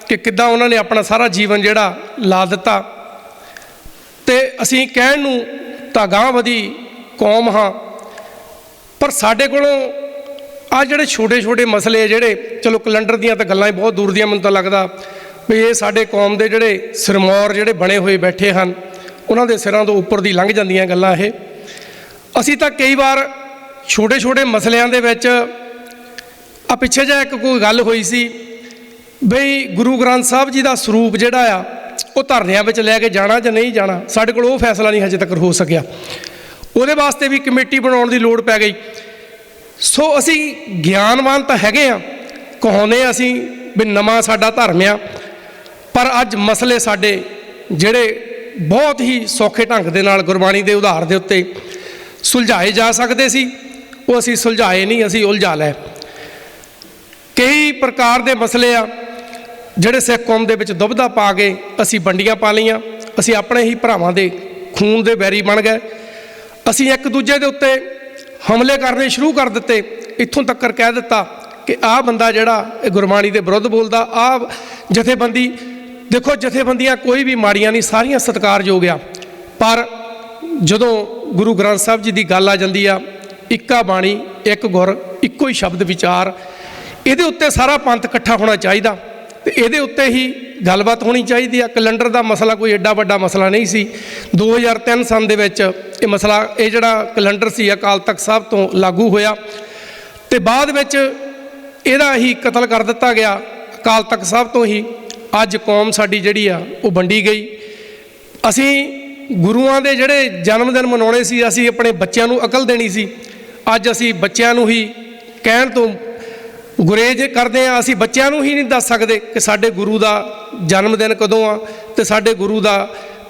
ਕਿ ਕਿੱਦਾਂ ਉਹਨਾਂ ਨੇ ਆਪਣਾ ਸਾਰਾ ਜੀਵਨ ਜਿਹੜਾ ਲਾ ਦਿੱਤਾ। ਤੇ ਅਸੀਂ ਕਹਿਣ ਨੂੰ ਤਾਂ ਅਗਾਂਹਵਧੀ ਕੌਮ ਹਾਂ, ਪਰ ਸਾਡੇ ਕੋਲੋਂ ਆ ਜਿਹੜੇ ਛੋਟੇ ਛੋਟੇ ਮਸਲੇ ਜਿਹੜੇ, ਚਲੋ ਕੈਲੰਡਰ ਦੀਆਂ ਤਾਂ ਗੱਲਾਂ ਹੀ ਬਹੁਤ ਦੂਰ ਦੀਆਂ, ਮੈਨੂੰ ਤਾਂ ਲੱਗਦਾ ਵੀ ਇਹ ਸਾਡੇ ਕੌਮ ਦੇ ਜਿਹੜੇ ਸਿਰਮੌਰ ਜਿਹੜੇ ਬਣੇ ਹੋਏ ਬੈਠੇ ਹਨ, ਉਹਨਾਂ ਦੇ ਸਿਰਾਂ ਤੋਂ ਉੱਪਰ ਦੀ ਲੰਘ ਜਾਂਦੀਆਂ ਗੱਲਾਂ ਇਹ। ਅਸੀਂ ਤਾਂ ਕਈ ਵਾਰ ਛੋਟੇ ਛੋਟੇ ਮਸਲਿਆਂ ਦੇ ਵਿੱਚ ਆ ਪਿੱਛੇ ਜਿਹੇ ਇੱਕ ਕੋਈ ਗੱਲ ਹੋਈ ਸੀ ਬਈ ਗੁਰੂ ਗ੍ਰੰਥ ਸਾਹਿਬ ਜੀ ਦਾ ਸਰੂਪ ਜਿਹੜਾ ਆ ਉਹ ਧਰਨਿਆਂ ਵਿੱਚ ਲੈ ਕੇ ਜਾਣਾ ਜਾਂ ਨਹੀਂ ਜਾਣਾ, ਸਾਡੇ ਕੋਲ ਉਹ ਫੈਸਲਾ ਨਹੀਂ ਹਜੇ ਤੱਕ ਹੋ ਸਕਿਆ। ਉਹਦੇ ਵਾਸਤੇ ਵੀ ਕਮੇਟੀ ਬਣਾਉਣ ਦੀ ਲੋੜ ਪੈ ਗਈ। ਸੋ ਅਸੀਂ ਗਿਆਨਵਾਨ ਤਾਂ ਹੈਗੇ ਆ, ਕਹਾਉਂਦੇ ਅਸੀਂ ਵੀ ਨਵਾਂ ਸਾਡਾ ਧਰਮ ਆ, ਪਰ ਅੱਜ ਮਸਲੇ ਸਾਡੇ ਜਿਹੜੇ ਬਹੁਤ ਹੀ ਸੌਖੇ ਢੰਗ ਦੇ ਨਾਲ ਗੁਰਬਾਣੀ ਦੇ ਉਧਾਰ ਦੇ ਉੱਤੇ ਸੁਲਝਾਏ ਜਾ ਸਕਦੇ ਸੀ, ਉਹ ਅਸੀਂ ਸੁਲਝਾਏ ਨਹੀਂ, ਅਸੀਂ ਉਲਝਾ ਲਏ। ਕਈ ਪ੍ਰਕਾਰ ਦੇ ਮਸਲੇ ਆ ਜਿਹੜੇ ਸਿੱਖ ਕੌਮ ਦੇ ਵਿੱਚ ਦੁਬਿਧਾ ਪਾ ਕੇ ਅਸੀਂ ਵੰਡੀਆਂ ਪਾ ਲਈਆਂ। ਅਸੀਂ ਆਪਣੇ ਹੀ ਭਰਾਵਾਂ ਦੇ ਖੂਨ ਦੇ ਵੈਰੀ ਬਣ ਗਏ। ਅਸੀਂ ਇੱਕ ਦੂਜੇ ਦੇ ਉੱਤੇ ਹਮਲੇ ਕਰਨੇ ਸ਼ੁਰੂ ਕਰ ਦਿੱਤੇ। ਇੱਥੋਂ ਤੱਕ ਕਹਿ ਦਿੱਤਾ ਕਿ ਆਹ ਬੰਦਾ ਜਿਹੜਾ ਇਹ ਗੁਰਬਾਣੀ ਦੇ ਵਿਰੁੱਧ ਬੋਲਦਾ, ਆਹ ਜਥੇਬੰਦੀ, ਦੇਖੋ ਜਥੇਬੰਦੀਆਂ ਕੋਈ ਵੀ ਮਾੜੀਆਂ ਨਹੀਂ, ਸਾਰੀਆਂ ਸਤਿਕਾਰਯੋਗ ਆ, ਪਰ ਜਦੋਂ ਗੁਰੂ ਗ੍ਰੰਥ ਸਾਹਿਬ ਜੀ ਦੀ ਗੱਲ ਆ ਜਾਂਦੀ ਆ, ਇੱਕਾ ਬਾਣੀ ਇੱਕ ਗੁਰ ਇੱਕੋ ਹੀ ਸ਼ਬਦ ਵਿਚਾਰ, ਇਹਦੇ ਉੱਤੇ ਸਾਰਾ ਪੰਥ ਇਕੱਠਾ ਹੋਣਾ ਚਾਹੀਦਾ ਤੇ ਇਹਦੇ ਉੱਤੇ ਹੀ ਗੱਲਬਾਤ ਹੋਣੀ ਚਾਹੀਦੀ ਆ। ਕੈਲੰਡਰ ਦਾ ਮਸਲਾ ਕੋਈ ਐਡਾ ਵੱਡਾ ਮਸਲਾ ਨਹੀਂ ਸੀ। 2003 ਸੰਨ ਦੇ ਵਿੱਚ ਇਹ ਮਸਲਾ, ਇਹ ਜਿਹੜਾ ਕੈਲੰਡਰ ਸੀ ਅਕਾਲ ਤਖਤ ਸਾਹਿਬ ਤੋਂ ਲਾਗੂ ਹੋਇਆ ਤੇ ਬਾਅਦ ਵਿੱਚ ਇਹਦਾ ਹੀ ਕਤਲ ਕਰ ਦਿੱਤਾ ਗਿਆ ਅਕਾਲ ਤਖਤ ਸਾਹਿਬ ਤੋਂ ਹੀ। ਅੱਜ ਕੌਮ ਸਾਡੀ ਜਿਹੜੀ ਆ ਉਹ ਵੰਡੀ ਗਈ। ਅਸੀਂ ਗੁਰੂਆਂ ਦੇ ਜਿਹੜੇ ਜਨਮ ਦਿਨ ਮਨਾਉਣੇ ਸੀ, ਅਸੀਂ ਆਪਣੇ ਬੱਚਿਆਂ ਨੂੰ ਅਕਲ ਦੇਣੀ ਸੀ, ਅੱਜ ਅਸੀਂ ਬੱਚਿਆਂ ਨੂੰ ਹੀ ਕਹਿਣ ਤੋਂ ਗੁਰੇਜ਼ ਕਰਦੇ ਹਾਂ। ਅਸੀਂ ਬੱਚਿਆਂ ਨੂੰ ਹੀ ਨਹੀਂ ਦੱਸ ਸਕਦੇ ਕਿ ਸਾਡੇ ਗੁਰੂ ਦਾ ਜਨਮ ਦਿਨ ਕਦੋਂ ਆ ਤੇ ਸਾਡੇ ਗੁਰੂ ਦਾ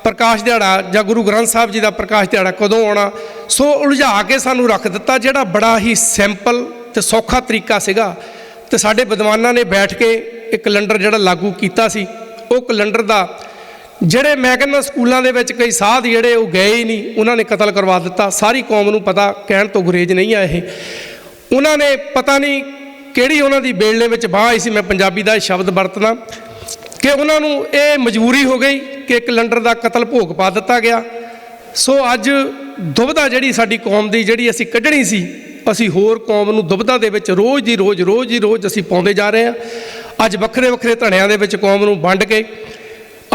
ਪ੍ਰਕਾਸ਼ ਦਿਹਾੜਾ ਜਾਂ ਗੁਰੂ ਗ੍ਰੰਥ ਸਾਹਿਬ ਜੀ ਦਾ ਪ੍ਰਕਾਸ਼ ਦਿਹਾੜਾ ਕਦੋਂ ਆਉਣਾ। ਸੋ ਉਲਝਾ ਕੇ ਸਾਨੂੰ ਰੱਖ ਦਿੱਤਾ, ਜਿਹੜਾ ਬੜਾ ਹੀ ਸਿੰਪਲ ਤੇ ਸੌਖਾ ਤਰੀਕਾ ਸੀਗਾ। ਤੇ ਸਾਡੇ ਵਿਦਵਾਨਾਂ ਨੇ ਬੈਠ ਕੇ ਇਹ ਕੈਲੰਡਰ ਜਿਹੜਾ ਲਾਗੂ ਕੀਤਾ ਸੀ, ਉਹ ਕੈਲੰਡਰ ਦਾ ਜਿਹੜੇ ਮੈਂ ਕਹਿੰਦਾ ਸਕੂਲਾਂ ਦੇ ਵਿੱਚ ਕਈ ਸਾਧ ਜਿਹੜੇ ਉਹ ਗਏ ਹੀ ਨਹੀਂ, ਉਹਨਾਂ ਨੇ ਕਤਲ ਕਰਵਾ ਦਿੱਤਾ। ਸਾਰੀ ਕੌਮ ਨੂੰ ਪਤਾ, ਕਹਿਣ ਤੋਂ ਗੁਰੇਜ਼ ਨਹੀਂ ਆ ਇਹ। ਉਹਨਾਂ ਨੇ ਪਤਾ ਨਹੀਂ ਕਿਹੜੀ ਉਹਨਾਂ ਦੀ ਬੇਲਣੇ ਵਿੱਚ ਬਾਂਹ ਆਈ ਸੀ, ਮੈਂ ਪੰਜਾਬੀ ਦਾ ਇਹ ਸ਼ਬਦ ਵਰਤਦਾ, ਕਿ ਉਹਨਾਂ ਨੂੰ ਇਹ ਮਜਬੂਰੀ ਹੋ ਗਈ ਕਿ ਕੈਲੰਡਰ ਦਾ ਕਤਲ ਭੋਗ ਪਾ ਦਿੱਤਾ ਗਿਆ। ਸੋ ਅੱਜ ਦੁਬਿਧਾ ਜਿਹੜੀ ਸਾਡੀ ਕੌਮ ਦੀ ਜਿਹੜੀ ਅਸੀਂ ਕੱਢਣੀ ਸੀ, ਅਸੀਂ ਹੋਰ ਕੌਮ ਨੂੰ ਦੁਬਿਧਾ ਦੇ ਵਿੱਚ ਰੋਜ਼ ਦੀ ਰੋਜ਼ ਅਸੀਂ ਪਾਉਂਦੇ ਜਾ ਰਹੇ ਹਾਂ। ਅੱਜ ਵੱਖਰੇ ਵੱਖਰੇ ਧੜਿਆਂ ਦੇ ਵਿੱਚ ਕੌਮ ਨੂੰ ਵੰਡ ਕੇ,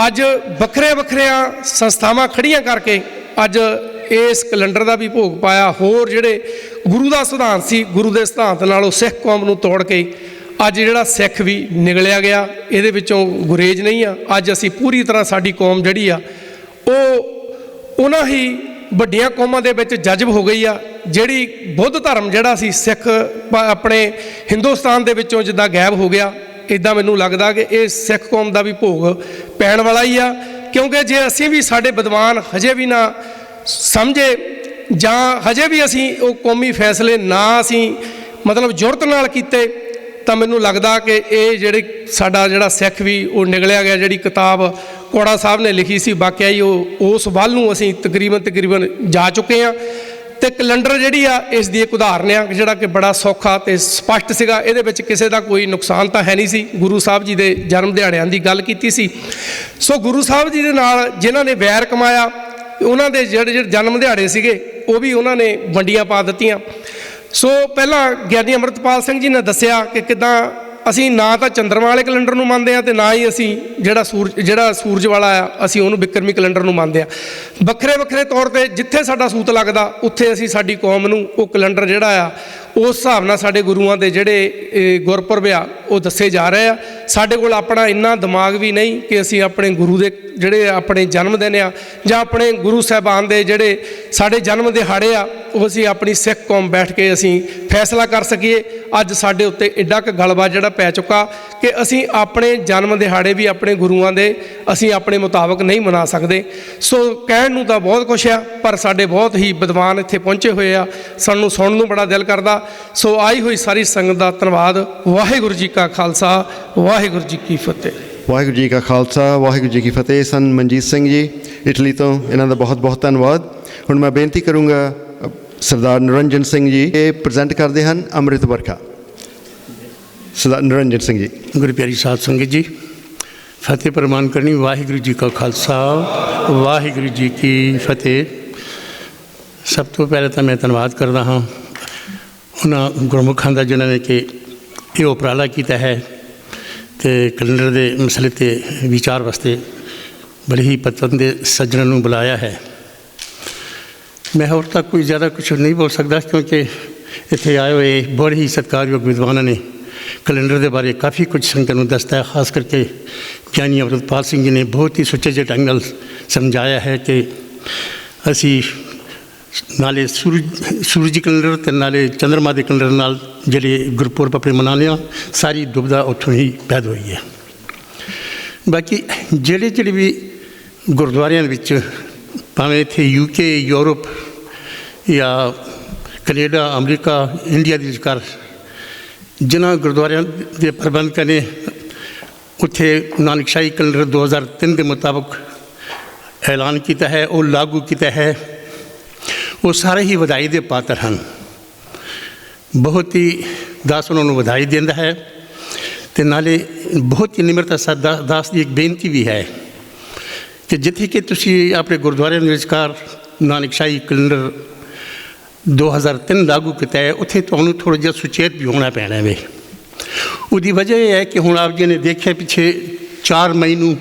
ਅੱਜ ਵੱਖਰੀਆਂ ਸੰਸਥਾਵਾਂ ਖੜੀਆਂ ਕਰਕੇ ਅੱਜ ਇਸ ਕੈਲੰਡਰ ਦਾ ਵੀ ਭੋਗ ਪਾਇਆ। ਹੋਰ ਜਿਹੜੇ ਗੁਰੂ ਦਾ ਸਿਧਾਂਤ ਸੀ, ਗੁਰੂ ਦੇ ਸਿਧਾਂਤ ਨਾਲੋਂ ਸਿੱਖ ਕੌਮ ਨੂੰ ਤੋੜ ਕੇ ਅੱਜ ਜਿਹੜਾ ਸਿੱਖ ਵੀ ਨਿਗਲਿਆ ਗਿਆ, ਇਹਦੇ ਵਿੱਚੋਂ ਗੁਰੇਜ਼ ਨਹੀਂ ਆ। ਅੱਜ ਅਸੀਂ ਪੂਰੀ ਤਰ੍ਹਾਂ ਸਾਡੀ ਕੌਮ ਜਿਹੜੀ ਆ ਉਹ ਉਹਨਾਂ ਹੀ ਵੱਡੀਆਂ ਕੌਮਾਂ ਦੇ ਵਿੱਚ ਜਜ਼ਬ ਹੋ ਗਈ ਆ, ਜਿਹੜੀ ਬੁੱਧ ਧਰਮ ਜਿਹੜਾ ਸੀ ਸਿੱਖ ਆਪਣੇ ਹਿੰਦੁਸਤਾਨ ਦੇ ਵਿੱਚੋਂ ਜਿੱਦਾਂ ਗਾਇਬ ਹੋ ਗਿਆ, ਇੱਦਾਂ ਮੈਨੂੰ ਲੱਗਦਾ ਕਿ ਇਹ ਸਿੱਖ ਕੌਮ ਦਾ ਵੀ ਭੋਗ ਪੈਣ ਵਾਲਾ ਹੀ ਆ। ਕਿਉਂਕਿ ਜੇ ਅਸੀਂ ਵੀ, ਸਾਡੇ ਵਿਦਵਾਨ ਹਜੇ ਵੀ ਨਾ ਸਮਝੇ ਜਾਂ ਹਜੇ ਵੀ ਅਸੀਂ ਉਹ ਕੌਮੀ ਫੈਸਲੇ ਨਾ ਅਸੀਂ ਮਤਲਬ ਜੁਰਤ ਨਾਲ ਕੀਤੇ, ਤਾਂ ਮੈਨੂੰ ਲੱਗਦਾ ਕਿ ਇਹ ਜਿਹੜੇ ਸਾਡਾ ਜਿਹੜਾ ਸਿੱਖ ਵੀ ਉਹ ਨਿਗਲਿਆ ਗਿਆ। ਜਿਹੜੀ ਕਿਤਾਬ ਕੋੜਾ ਸਾਹਿਬ ਨੇ ਲਿਖੀ ਸੀ, ਵਾਕਿਆ ਹੀ ਉਹ ਉਸ ਵੱਲ ਨੂੰ ਅਸੀਂ ਤਕਰੀਬਨ ਜਾ ਚੁੱਕੇ ਹਾਂ। ਤੇ ਕੈਲੰਡਰ ਜਿਹੜੀ ਆ ਇਸ ਦੀ ਇੱਕ ਉਦਾਹਰਨ ਆ, ਜਿਹੜਾ ਕਿ ਬੜਾ ਸੌਖਾ ਤੇ ਸਪਸ਼ਟ ਸੀਗਾ। ਇਹਦੇ ਵਿੱਚ ਕਿਸੇ ਦਾ ਕੋਈ ਨੁਕਸਾਨ ਤਾਂ ਹੈ ਨਹੀਂ ਸੀ। ਗੁਰੂ ਸਾਹਿਬ ਜੀ ਦੇ ਜਨਮ ਦਿਹਾੜਿਆਂ ਦੀ ਗੱਲ ਕੀਤੀ ਸੀ। ਸੋ ਗੁਰੂ ਸਾਹਿਬ ਜੀ ਦੇ ਨਾਲ ਜਿਨ੍ਹਾਂ ਨੇ ਵੈਰ ਕਮਾਇਆ, ਉਹਨਾਂ ਦੇ ਜਿਹੜੇ ਜਨਮ ਦਿਹਾੜੇ ਸੀਗੇ ਉਹ ਵੀ ਉਹਨਾਂ ਨੇ ਵੰਡੀਆਂ ਪਾ ਦਿੱਤੀਆਂ। ਸੋ ਪਹਿਲਾਂ ਗਿਆਨੀ ਅੰਮ੍ਰਿਤਪਾਲ ਸਿੰਘ ਜੀ ਨੇ ਦੱਸਿਆ ਕਿ ਕਿੱਦਾਂ ਅਸੀਂ ਨਾ ਤਾਂ ਚੰਦਰਮਾ ਵਾਲੇ ਕੈਲੰਡਰ ਨੂੰ ਮੰਨਦੇ ਹਾਂ ਤੇ ਨਾ ਹੀ ਅਸੀਂ ਜਿਹੜਾ ਸੂਰਜ ਵਾਲਾ ਆ ਅਸੀਂ ਉਹਨੂੰ ਬਿਕਰਮੀ ਕੈਲੰਡਰ ਨੂੰ ਮੰਨਦੇ ਹਾਂ। ਵੱਖਰੇ ਤੌਰ 'ਤੇ ਜਿੱਥੇ ਸਾਡਾ ਸੂਤ ਲੱਗਦਾ ਉੱਥੇ ਅਸੀਂ ਸਾਡੀ ਕੌਮ ਨੂੰ ਉਹ ਕੈਲੰਡਰ ਜਿਹੜਾ ਆ ਉਸ ਹਿਸਾਬ ਨਾਲ ਸਾਡੇ ਗੁਰੂਆਂ ਦੇ ਜਿਹੜੇ ਗੁਰਪੁਰਬ ਆ ਉਹ ਦੱਸੇ ਜਾ ਰਹੇ ਆ। ਸਾਡੇ ਕੋਲ ਆਪਣਾ ਇੰਨਾ ਦਿਮਾਗ ਵੀ ਨਹੀਂ ਕਿ ਅਸੀਂ ਆਪਣੇ ਗੁਰੂ ਦੇ ਜਿਹੜੇ ਆਪਣੇ ਜਨਮ ਦਿਨ ਆ ਜਾਂ ਆਪਣੇ ਗੁਰੂ ਸਾਹਿਬਾਨ ਦੇ ਜਿਹੜੇ ਸਾਡੇ ਜਨਮ ਦਿਹਾੜੇ ਆ ਉਹ ਅਸੀਂ ਆਪਣੀ ਸਿੱਖ ਕੌਮ ਬੈਠ ਕੇ ਅਸੀਂ ਫੈਸਲਾ ਕਰ ਸਕੀਏ। ਅੱਜ ਸਾਡੇ ਉੱਤੇ ਐਡਾ ਕੁ ਗਲਬਾ ਜਿਹੜਾ ਪੈ ਚੁੱਕਾ ਕਿ ਅਸੀਂ ਆਪਣੇ ਜਨਮ ਦਿਹਾੜੇ ਵੀ ਆਪਣੇ ਗੁਰੂਆਂ ਦੇ ਅਸੀਂ ਆਪਣੇ ਮੁਤਾਬਕ ਨਹੀਂ ਮਨਾ ਸਕਦੇ। ਸੋ ਕਹਿਣ ਨੂੰ ਤਾਂ ਬਹੁਤ ਕੁਛ ਆ, ਪਰ ਸਾਡੇ ਬਹੁਤ ਹੀ ਵਿਦਵਾਨ ਇੱਥੇ ਪਹੁੰਚੇ ਹੋਏ ਆ, ਸਾਨੂੰ ਸੁਣਨ ਨੂੰ ਬੜਾ ਦਿਲ ਕਰਦਾ। ਸੋ ਆਈ ਹੋਈ ਸਾਰੀ ਸੰਗਤ ਦਾ ਧੰਨਵਾਦ। ਵਾਹਿਗੁਰੂ ਜੀ ਕਾ ਖਾਲਸਾ, ਵਾਹਿਗੁਰੂ ਜੀ ਕੀ ਫਤਿਹ। ਵਾਹਿਗੁਰੂ ਜੀ ਕਾ ਖਾਲਸਾ, ਵਾਹਿਗੁਰੂ ਜੀ ਕੀ ਫਤਿਹ। ਸਨ ਮਨਜੀਤ ਸਿੰਘ ਜੀ ਇਟਲੀ ਤੋਂ, ਇਹਨਾਂ ਦਾ ਬਹੁਤ ਬਹੁਤ ਧੰਨਵਾਦ। ਹੁਣ ਮੈਂ ਬੇਨਤੀ ਕਰੂੰਗਾ ਸਰਦਾਰ ਨਿਰੰਜਨ ਸਿੰਘ ਜੀ ਇਹ ਪ੍ਰੈਜ਼ੈਂਟ ਕਰਦੇ ਹਨ ਅੰਮ੍ਰਿਤ ਵਰਖਾ। ਸਰਦਾਰ ਨਿਰੰਜਨ ਸਿੰਘ ਜੀ। ਗੁਰੂ ਪਿਆਰੀ ਸਾਧ ਸੰਗਤ ਜੀ, ਫਤਿਹ ਪ੍ਰਮਾਨ ਕਰਨੀ। ਵਾਹਿਗੁਰੂ ਜੀ ਕਾ ਖਾਲਸਾ, ਵਾਹਿਗੁਰੂ ਜੀ ਕੀ ਫਤਿਹ। ਸਭ ਤੋਂ ਪਹਿਲਾਂ ਤਾਂ ਮੈਂ ਧੰਨਵਾਦ ਕਰਦਾ ਹਾਂ ਉਹਨਾਂ ਗੁਰਮੁਖਾਂ ਦਾ ਜਿਨ੍ਹਾਂ ਨੇ ਕਿ ਇਹ ਉਪਰਾਲਾ ਕੀਤਾ ਹੈ ਅਤੇ ਕੈਲੰਡਰ ਦੇ ਮਸਲੇ 'ਤੇ ਵਿਚਾਰ ਵਾਸਤੇ ਬੜੇ ਹੀ ਪਸੰਦ ਸੱਜਣਾਂ ਨੂੰ ਬੁਲਾਇਆ ਹੈ। ਮੈਂ ਹੋਰ ਤੱਕ ਕੋਈ ਜ਼ਿਆਦਾ ਕੁਛ ਨਹੀਂ ਬੋਲ ਸਕਦਾ ਕਿਉਂਕਿ ਇੱਥੇ ਆਏ ਹੋਏ ਬੜੇ ਹੀ ਸਤਿਕਾਰਯੋਗ ਵਿਦਵਾਨਾਂ ਨੇ ਕੈਲੰਡਰ ਦੇ ਬਾਰੇ ਕਾਫੀ ਕੁਝ ਸੰਗਤ ਨੂੰ ਦੱਸਦਾ ਹੈ। ਖਾਸ ਕਰਕੇ ਗਿਆਨੀ ਅੰਮ੍ਰਿਤਪਾਲ ਸਿੰਘ ਜੀ ਨੇ ਬਹੁਤ ਹੀ ਸੁਚੱਜੇ ਢੰਗ ਨਾਲ ਸਮਝਾਇਆ ਹੈ ਕਿ ਅਸੀਂ ਨਾਲੇ ਸੂਰਜੀ ਕੈਲੰਡਰ ਅਤੇ ਨਾਲੇ ਚੰਦਰਮਾ ਦੇ ਕੈਲੰਡਰ ਨਾਲ ਜਿਹੜੇ ਗੁਰਪੁਰਬ ਆਪਣੇ ਮਨਾਉਂਦੇ ਹਾਂ, ਸਾਰੀ ਦੁਬਿਧਾ ਉੱਥੋਂ ਹੀ ਪੈਦਾ ਹੋਈ ਹੈ। ਬਾਕੀ ਜਿਹੜੇ ਵੀ ਗੁਰਦੁਆਰਿਆਂ ਦੇ ਵਿੱਚ ਭਾਵੇਂ ਇੱਥੇ UK, ਯੂਰਪ ਜਾਂ ਕੈਨੇਡਾ, ਅਮਰੀਕਾ, ਇੰਡੀਆ ਦੇ ਵਿਚਕਾਰ ਜਿਨ੍ਹਾਂ ਗੁਰਦੁਆਰਿਆਂ ਦੇ ਪ੍ਰਬੰਧਕਾਂ ਨੇ ਉੱਥੇ ਨਾਨਕਸ਼ਾਹੀ ਕੈਲੰਡਰ 2003 ਦੇ ਮੁਤਾਬਕ ਐਲਾਨ ਕੀਤਾ ਹੈ, ਉਹ ਲਾਗੂ ਕੀਤਾ ਹੈ, ਉਹ ਸਾਰੇ ਹੀ ਵਧਾਈ ਦੇ ਪਾਤਰ ਹਨ। ਬਹੁਤ ਹੀ ਦਾਸ ਉਹਨਾਂ ਨੂੰ ਵਧਾਈ ਦਿੰਦਾ ਹੈ ਅਤੇ ਨਾਲੇ ਬਹੁਤ ਹੀ ਨਿਮਰਤਾ ਸਾਥ ਦਾਸ ਦੀ ਇੱਕ ਬੇਨਤੀ ਵੀ ਹੈ ਕਿ ਜਿੱਥੇ ਕਿ ਤੁਸੀਂ ਆਪਣੇ ਗੁਰਦੁਆਰਿਆਂ ਦੇ ਵਿਚਕਾਰ ਨਾਨਕਸ਼ਾਹੀ ਕੈਲੰਡਰ 2003 ਲਾਗੂ ਕੀਤਾ ਹੈ, ਉੱਥੇ ਤੁਹਾਨੂੰ ਥੋੜ੍ਹਾ ਜਿਹਾ ਸੁਚੇਤ ਵੀ ਹੋਣਾ ਪੈਣਾ ਵੇ। ਉਹਦੀ ਵਜ੍ਹਾ ਇਹ ਹੈ ਕਿ ਹੁਣ ਆਪ ਜੀ ਨੇ ਦੇਖਿਆ ਪਿੱਛੇ 4 ਮਈ ਨੂੰ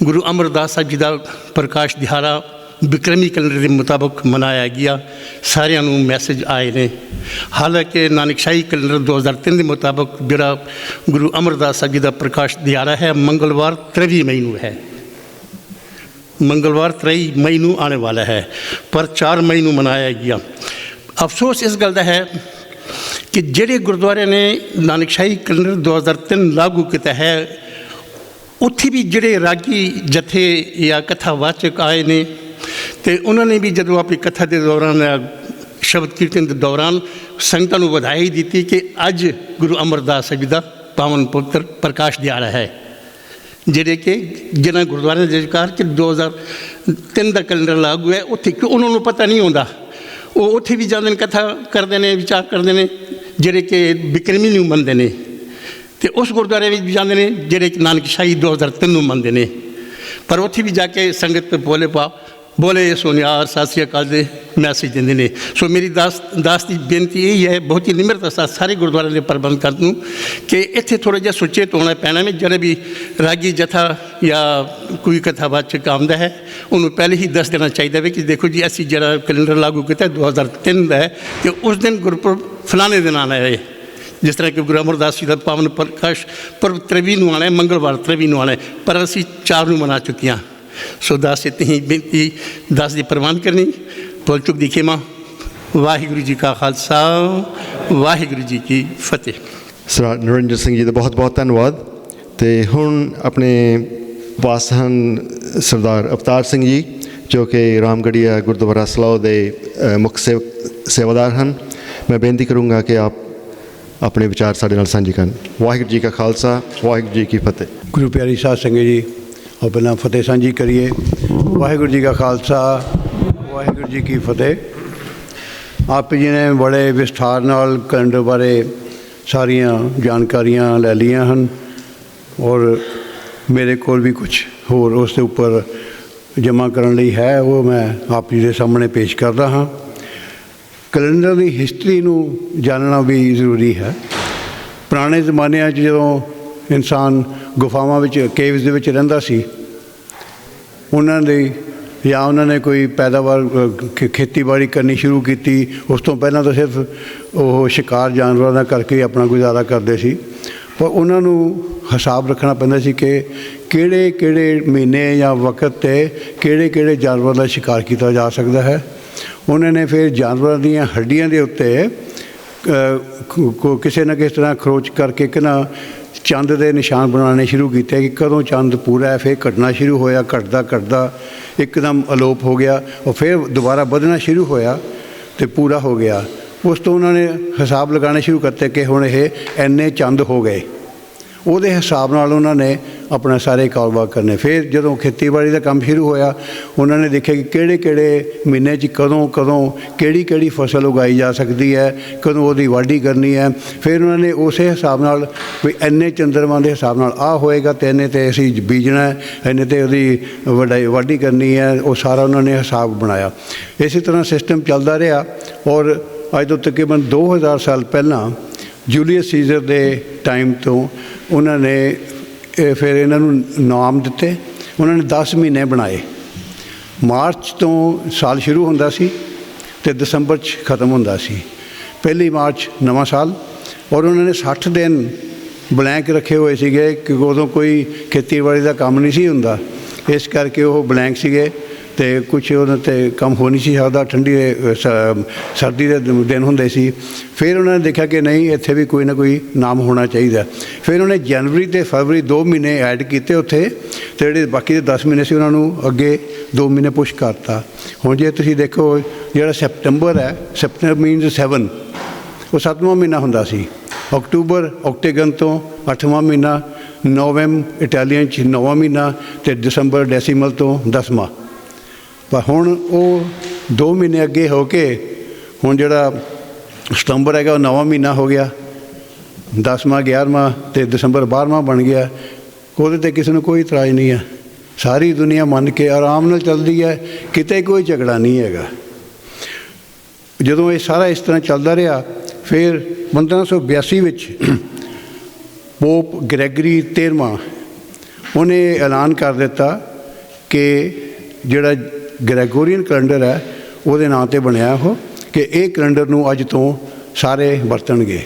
ਗੁਰੂ ਅਮਰਦਾਸ ਸਾਹਿਬ ਜੀ ਦਾ ਪ੍ਰਕਾਸ਼ ਦਿਹਾੜਾ ਬਿਕਰਮੀ ਕੈਲੰਡਰ ਦੇ ਮੁਤਾਬਕ ਮਨਾਇਆ ਗਿਆ। ਸਾਰਿਆਂ ਨੂੰ ਮੈਸੇਜ ਆਏ ਨੇ। ਹਾਲਾਂਕਿ ਨਾਨਕਸ਼ਾਹੀ ਕੈਲੰਡਰ 2003 ਦੇ ਮੁਤਾਬਕ ਜਿਹੜਾ ਗੁਰੂ ਅਮਰਦਾਸ ਸਾਹਿਬ ਜੀ ਦਾ ਪ੍ਰਕਾਸ਼ ਦਿਹਾੜਾ ਹੈ ਮੰਗਲਵਾਰ 23 ਮਈ ਨੂੰ ਹੈ। ਮੰਗਲਵਾਰ 23 ਮਈ ਨੂੰ ਆਉਣ ਵਾਲਾ ਹੈ, ਪਰ 4 ਮਈ ਨੂੰ ਮਨਾਇਆ ਗਿਆ। ਅਫਸੋਸ ਇਸ ਗੱਲ ਦਾ ਹੈ ਕਿ ਜਿਹੜੇ ਗੁਰਦੁਆਰਿਆਂ ਨੇ ਨਾਨਕਸ਼ਾਹੀ ਕੈਲੰਡਰ 2003 ਲਾਗੂ ਕੀਤਾ ਹੈ ਉੱਥੇ ਵੀ ਜਿਹੜੇ ਰਾਗੀ ਜਥੇ ਜਾਂ ਕਥਾਵਾਚਕ ਆਏ ਨੇ ਅਤੇ ਉਹਨਾਂ ਨੇ ਵੀ ਜਦੋਂ ਆਪਣੀ ਕਥਾ ਦੇ ਦੌਰਾਨ ਸ਼ਬਦ ਕੀਰਤਨ ਦੇ ਦੌਰਾਨ ਸੰਗਤਾਂ ਨੂੰ ਵਧਾਈ ਦਿੱਤੀ ਕਿ ਅੱਜ ਗੁਰੂ ਅਮਰਦਾਸ ਸਾਹਿਬ ਜੀ ਦਾ ਪਾਵਨ ਪਵਿੱਤਰ ਪ੍ਰਕਾਸ਼ ਦਿਹਾੜਾ ਹੈ। ਜਿਹੜੇ ਕਿ ਜਿਹਨਾਂ ਗੁਰਦੁਆਰਿਆਂ ਦੇ ਵਿਚਕਾਰ ਕਿ 2003 ਦਾ ਕੈਲੰਡਰ ਲਾਗੂ ਹੈ, ਉੱਥੇ ਕਿ ਉਹਨਾਂ ਨੂੰ ਪਤਾ ਨਹੀਂ ਹੁੰਦਾ, ਉਹ ਉੱਥੇ ਵੀ ਜਾਂਦੇ ਨੇ, ਕਥਾ ਕਰਦੇ ਨੇ, ਵਿਚਾਰ ਕਰਦੇ ਨੇ, ਜਿਹੜੇ ਕਿ ਬਿਕਰਮੀ ਨੂੰ ਮੰਨਦੇ ਨੇ, ਅਤੇ ਉਸ ਗੁਰਦੁਆਰੇ ਵਿੱਚ ਵੀ ਜਾਂਦੇ ਨੇ ਜਿਹੜੇ ਕਿ ਨਾਨਕਸ਼ਾਹੀ 2003 ਨੂੰ ਮੰਨਦੇ ਨੇ। ਪਰ ਉੱਥੇ ਵੀ ਜਾ ਕੇ ਸੰਗਤ ਬੋਲੇ ਸੋਨਿਆਰ ਸਤਿ ਸ੍ਰੀ ਅਕਾਲ ਦੇ ਮੈਸੇਜ ਦਿੰਦੇ ਨੇ। ਸੋ ਮੇਰੀ ਦਾਸ ਦੀ ਬੇਨਤੀ ਇਹ ਹੈ ਬਹੁਤ ਹੀ ਨਿਮਰਤਾ ਸਾਥ ਸਾਰੇ ਗੁਰਦੁਆਰਿਆਂ ਦੇ ਪ੍ਰਬੰਧਕਾਂ ਨੂੰ ਕਿ ਇੱਥੇ ਥੋੜ੍ਹਾ ਜਿਹਾ ਸੁਚੇਤ ਹੋਣਾ ਪੈਣਾ ਹੈ। ਜਿਹੜੇ ਵੀ ਰਾਗੀ ਜਥਾ ਜਾਂ ਕੋਈ ਕਥਾਵਾਚਕ ਆਉਂਦਾ ਹੈ ਉਹਨੂੰ ਪਹਿਲੇ ਹੀ ਦੱਸ ਦੇਣਾ ਚਾਹੀਦਾ ਹੈ ਕਿ ਦੇਖੋ ਜੀ ਅਸੀਂ ਜਿਹੜਾ ਕੈਲੰਡਰ ਲਾਗੂ ਕੀਤਾ 2003 ਦਾ ਹੈ ਅਤੇ ਉਸ ਦਿਨ ਗੁਰਪੁਰਬ ਫਲਾਣੇ ਦਿਨ ਆਉਣਾ ਹੈ। ਜਿਸ ਤਰ੍ਹਾਂ ਕਿ ਗੁਰੂ ਅਮਰਦਾਸ ਜੀ ਦਾ ਪਾਵਨ ਪ੍ਰਕਾਸ਼ ਪੁਰਬ 23 ਨੂੰ ਆਉਣਾ ਹੈ, ਮੰਗਲਵਾਰ 23 ਨੂੰ ਆਉਣਾ ਹੈ, ਪਰ ਅਸੀਂ 4 ਨੂੰ ਮਨਾ ਚੁੱਕੇ ਹਾਂ। ਸੋ ਦਾਸ ਇਤਨੀ ਹੀ ਬੇਨਤੀ ਦਾਸ ਦੀ ਪ੍ਰਵਾਨ ਕਰਨੀ। ਭੁੱਲ ਚੁੱਕ ਦੀ ਖੇਮਾ। ਵਾਹਿਗੁਰੂ ਜੀ ਕਾ ਖਾਲਸਾ, ਵਾਹਿਗੁਰੂ ਜੀ ਕੀ ਫਤਿਹ। ਸਰਦਾਰ ਨਿਰੰਜਨ ਸਿੰਘ ਜੀ ਦਾ ਬਹੁਤ ਬਹੁਤ ਧੰਨਵਾਦ। ਅਤੇ ਹੁਣ ਆਪਣੇ ਪਾਸ ਹਨ ਸਰਦਾਰ ਅਵਤਾਰ ਸਿੰਘ ਜੀ ਜੋ ਕਿ ਰਾਮਗੜੀਆ ਗੁਰਦੁਆਰਾ ਸਲਾਹ ਦੇ ਮੁੱਖ ਸੇਵਾਦਾਰ ਹਨ। ਮੈਂ ਬੇਨਤੀ ਕਰੂੰਗਾ ਕਿ ਆਪ ਆਪਣੇ ਵਿਚਾਰ ਸਾਡੇ ਨਾਲ ਸਾਂਝੇ ਕਰਨ। ਵਾਹਿਗੁਰੂ ਜੀ ਕਾ ਖਾਲਸਾ, ਵਾਹਿਗੁਰੂ ਜੀ ਕੀ ਫਤਿਹ। ਗੁਰੂ ਪਿਆਰੀ ਸਾਧ ਸੰਗਤ ਜੀ, ਆਓ ਪਹਿਲਾਂ ਫਤਿਹ ਸਾਂਝੀ ਕਰੀਏ। ਵਾਹਿਗੁਰੂ ਜੀ ਕਾ ਖਾਲਸਾ, ਵਾਹਿਗੁਰੂ ਜੀ ਕੀ ਫਤਿਹ। ਆਪ ਜੀ ਨੇ ਬੜੇ ਵਿਸਥਾਰ ਨਾਲ ਕੈਲੰਡਰ ਬਾਰੇ ਸਾਰੀਆਂ ਜਾਣਕਾਰੀਆਂ ਲੈ ਲਈਆਂ ਹਨ ਔਰ ਮੇਰੇ ਕੋਲ ਵੀ ਕੁਝ ਹੋਰ ਉਸ ਦੇ ਉੱਪਰ ਜਮ੍ਹਾਂ ਕਰਨ ਲਈ ਹੈ, ਉਹ ਮੈਂ ਆਪ ਜੀ ਦੇ ਸਾਹਮਣੇ ਪੇਸ਼ ਕਰਦਾ ਹਾਂ। ਕੈਲੰਡਰ ਦੀ ਹਿਸਟਰੀ ਨੂੰ ਜਾਣਨਾ ਵੀ ਜ਼ਰੂਰੀ ਹੈ। ਪੁਰਾਣੇ ਜ਼ਮਾਨਿਆਂ 'ਚ ਜਦੋਂ ਇਨਸਾਨ ਗੁਫਾਵਾਂ ਵਿੱਚ, ਕੇਵਸ ਦੇ ਵਿੱਚ ਰਹਿੰਦਾ ਸੀ, ਉਹਨਾਂ ਦੀ ਜਾਂ ਉਹਨਾਂ ਨੇ ਕੋਈ ਪੈਦਾਵਾਰ ਖੇਤੀਬਾੜੀ ਕਰਨੀ ਸ਼ੁਰੂ ਕੀਤੀ। ਉਸ ਤੋਂ ਪਹਿਲਾਂ ਤਾਂ ਸਿਰਫ ਉਹ ਸ਼ਿਕਾਰ ਜਾਨਵਰਾਂ ਦਾ ਕਰਕੇ ਹੀ ਆਪਣਾ ਗੁਜ਼ਾਰਾ ਕਰਦੇ ਸੀ, ਪਰ ਉਹਨਾਂ ਨੂੰ ਹਿਸਾਬ ਰੱਖਣਾ ਪੈਂਦਾ ਸੀ ਕਿ ਕਿਹੜੇ ਕਿਹੜੇ ਮਹੀਨੇ ਜਾਂ ਵਕਤ 'ਤੇ ਕਿਹੜੇ ਕਿਹੜੇ ਜਾਨਵਰਾਂ ਦਾ ਸ਼ਿਕਾਰ ਕੀਤਾ ਜਾ ਸਕਦਾ ਹੈ। ਉਹਨਾਂ ਨੇ ਫਿਰ ਜਾਨਵਰਾਂ ਦੀਆਂ ਹੱਡੀਆਂ ਦੇ ਉੱਤੇ ਕਿਸੇ ਨਾ ਕਿਸੇ ਤਰ੍ਹਾਂ ਖਰੋਚ ਕਰਕੇ ਕਿ ਨਾ ਚੰਦ ਦੇ ਨਿਸ਼ਾਨ ਬਣਾਉਣੇ ਸ਼ੁਰੂ ਕੀਤੇ ਕਿ ਕਦੋਂ ਚੰਦ ਪੂਰਾ ਹੈ। ਫਿਰ ਘਟਣਾ ਸ਼ੁਰੂ ਹੋਇਆ, ਘਟਦਾ ਘਟਦਾ ਇੱਕਦਮ ਅਲੋਪ ਹੋ ਗਿਆ, ਉਹ ਫਿਰ ਦੁਬਾਰਾ ਵਧਣਾ ਸ਼ੁਰੂ ਹੋਇਆ ਅਤੇ ਪੂਰਾ ਹੋ ਗਿਆ। ਉਸ ਤੋਂ ਉਹਨਾਂ ਨੇ ਹਿਸਾਬ ਲਗਾਉਣੇ ਸ਼ੁਰੂ ਕਰਤੇ ਕਿ ਹੁਣ ਇਹ ਇੰਨੇ ਚੰਦ ਹੋ ਗਏ। ਉਹਦੇ ਹਿਸਾਬ ਨਾਲ ਉਹਨਾਂ ਨੇ ਆਪਣਾ ਸਾਰੇ ਕਾਰੋਬਾਰ ਕਰਨੇ। ਫਿਰ ਜਦੋਂ ਖੇਤੀਬਾੜੀ ਦਾ ਕੰਮ ਸ਼ੁਰੂ ਹੋਇਆ, ਉਹਨਾਂ ਨੇ ਦੇਖਿਆ ਕਿ ਕਿਹੜੇ ਕਿਹੜੇ ਮਹੀਨੇ 'ਚ ਕਦੋਂ ਕਿਹੜੀ ਕਿਹੜੀ ਫਸਲ ਉਗਾਈ ਜਾ ਸਕਦੀ ਹੈ, ਕਦੋਂ ਉਹਦੀ ਵਾਢੀ ਕਰਨੀ ਹੈ। ਫਿਰ ਉਹਨਾਂ ਨੇ ਉਸੇ ਹਿਸਾਬ ਨਾਲ ਵੀ ਇੰਨੇ ਚੰਦਰਮਾ ਦੇ ਹਿਸਾਬ ਨਾਲ ਆਹ ਹੋਏਗਾ ਅਤੇ ਇੰਨੇ 'ਤੇ ਅਸੀਂ ਬੀਜਣਾ ਹੈ, ਇੰਨੇ 'ਤੇ ਉਹਦੀ ਵਾਢੀ ਕਰਨੀ ਹੈ। ਉਹ ਸਾਰਾ ਉਹਨਾਂ ਨੇ ਹਿਸਾਬ ਬਣਾਇਆ। ਇਸੇ ਤਰ੍ਹਾਂ ਸਿਸਟਮ ਚੱਲਦਾ ਰਿਹਾ ਔਰ ਅੱਜ ਤੋਂ ਤਕਰੀਬਨ 2000 ਸਾਲ ਪਹਿਲਾਂ ਜੂਲੀਅਸ ਸੀਜ਼ਰ ਦੇ ਟਾਈਮ ਤੋਂ ਉਹਨਾਂ ਨੇ ਫਿਰ ਇਹਨਾਂ ਨੂੰ ਨਾਮ ਦਿੱਤੇ। ਉਹਨਾਂ ਨੇ 10 ਮਹੀਨੇ ਬਣਾਏ। ਮਾਰਚ ਤੋਂ ਸਾਲ ਸ਼ੁਰੂ ਹੁੰਦਾ ਸੀ ਅਤੇ ਦਸੰਬਰ 'ਚ ਖਤਮ ਹੁੰਦਾ ਸੀ। ਪਹਿਲੀ ਮਾਰਚ ਨਵਾਂ ਸਾਲ, ਔਰ ਉਹਨਾਂ ਨੇ 60 ਦਿਨ ਬਲੈਂਕ ਰੱਖੇ ਹੋਏ ਸੀਗੇ ਕਿ ਉਦੋਂ ਕੋਈ ਖੇਤੀਬਾੜੀ ਦਾ ਕੰਮ ਨਹੀਂ ਸੀ ਹੁੰਦਾ, ਇਸ ਕਰਕੇ ਉਹ ਬਲੈਂਕ ਸੀਗੇ ਅਤੇ ਕੁਛ ਉਹਨਾਂ 'ਤੇ ਕੰਮ ਹੋ ਨਹੀਂ ਸੀ ਸਕਦਾ। ਠੰਡੀ ਦੇ ਸਰਦੀ ਦੇ ਦਿਨ ਹੁੰਦੇ ਸੀ। ਫਿਰ ਉਹਨਾਂ ਨੇ ਦੇਖਿਆ ਕਿ ਨਹੀਂ, ਇੱਥੇ ਵੀ ਕੋਈ ਨਾ ਕੋਈ ਨਾਮ ਹੋਣਾ ਚਾਹੀਦਾ। ਫਿਰ ਉਹਨੇ ਜਨਵਰੀ ਅਤੇ ਫਰਵਰੀ 2 ਮਹੀਨੇ ਐਡ ਕੀਤੇ ਉੱਥੇ, ਅਤੇ ਜਿਹੜੇ ਬਾਕੀ ਦੇ 10 ਮਹੀਨੇ ਸੀ ਉਹਨਾਂ ਨੂੰ ਅੱਗੇ 2 ਮਹੀਨੇ ਪੁਸ਼ ਕਰਤਾ। ਹੁਣ ਜੇ ਤੁਸੀਂ ਦੇਖੋ ਜਿਹੜਾ ਸੈਪਟੰਬਰ ਹੈ, ਸੈਪਟੰਬਰ ਮੀਨਸ 7, ਉਹ 7ਵਾਂ ਮਹੀਨਾ ਹੁੰਦਾ ਸੀ। ਅਕਤੂਬਰ ਓਕਟੇਗਨ ਤੋਂ 8ਵਾਂ ਮਹੀਨਾ, ਨਵੰਬਰ ਇਟਾਲੀਅਨ 'ਚ 9ਵਾਂ ਮਹੀਨਾ ਅਤੇ ਦਸੰਬਰ ਡੈਸੀਮਲ ਤੋਂ 10ਵਾਂ। ਪਰ ਹੁਣ ਉਹ 2 ਮਹੀਨੇ ਅੱਗੇ ਹੋ ਕੇ ਹੁਣ ਜਿਹੜਾ ਸਤੰਬਰ ਹੈਗਾ ਉਹ 9ਵਾਂ ਮਹੀਨਾ ਹੋ ਗਿਆ, 10ਵਾਂ 11ਵਾਂ ਅਤੇ ਦਸੰਬਰ 12ਵਾਂ ਬਣ ਗਿਆ। ਉਹਦੇ 'ਤੇ ਕਿਸੇ ਨੂੰ ਕੋਈ ਇਤਰਾਜ਼ ਨਹੀਂ ਹੈ। ਸਾਰੀ ਦੁਨੀਆ ਮੰਨ ਕੇ ਆਰਾਮ ਨਾਲ ਚੱਲਦੀ ਹੈ, ਕਿਤੇ ਕੋਈ ਝਗੜਾ ਨਹੀਂ ਹੈਗਾ। ਜਦੋਂ ਇਹ ਸਾਰਾ ਇਸ ਤਰ੍ਹਾਂ ਚੱਲਦਾ ਰਿਹਾ, ਫਿਰ 1582 ਵਿੱਚ ਪੋਪ ਗ੍ਰੈਗਰੀ 13ਵਾਂ ਉਹਨੇ ਐਲਾਨ ਕਰ ਦਿੱਤਾ ਕਿ ਜਿਹੜਾ ਗ੍ਰੈਗੋਰੀਅਨ ਕੈਲੰਡਰ ਹੈ ਉਹਦੇ ਨਾਂ 'ਤੇ ਬਣਿਆ ਉਹ, ਕਿ ਇਹ ਕੈਲੰਡਰ ਨੂੰ ਅੱਜ ਤੋਂ ਸਾਰੇ ਵਰਤਣਗੇ।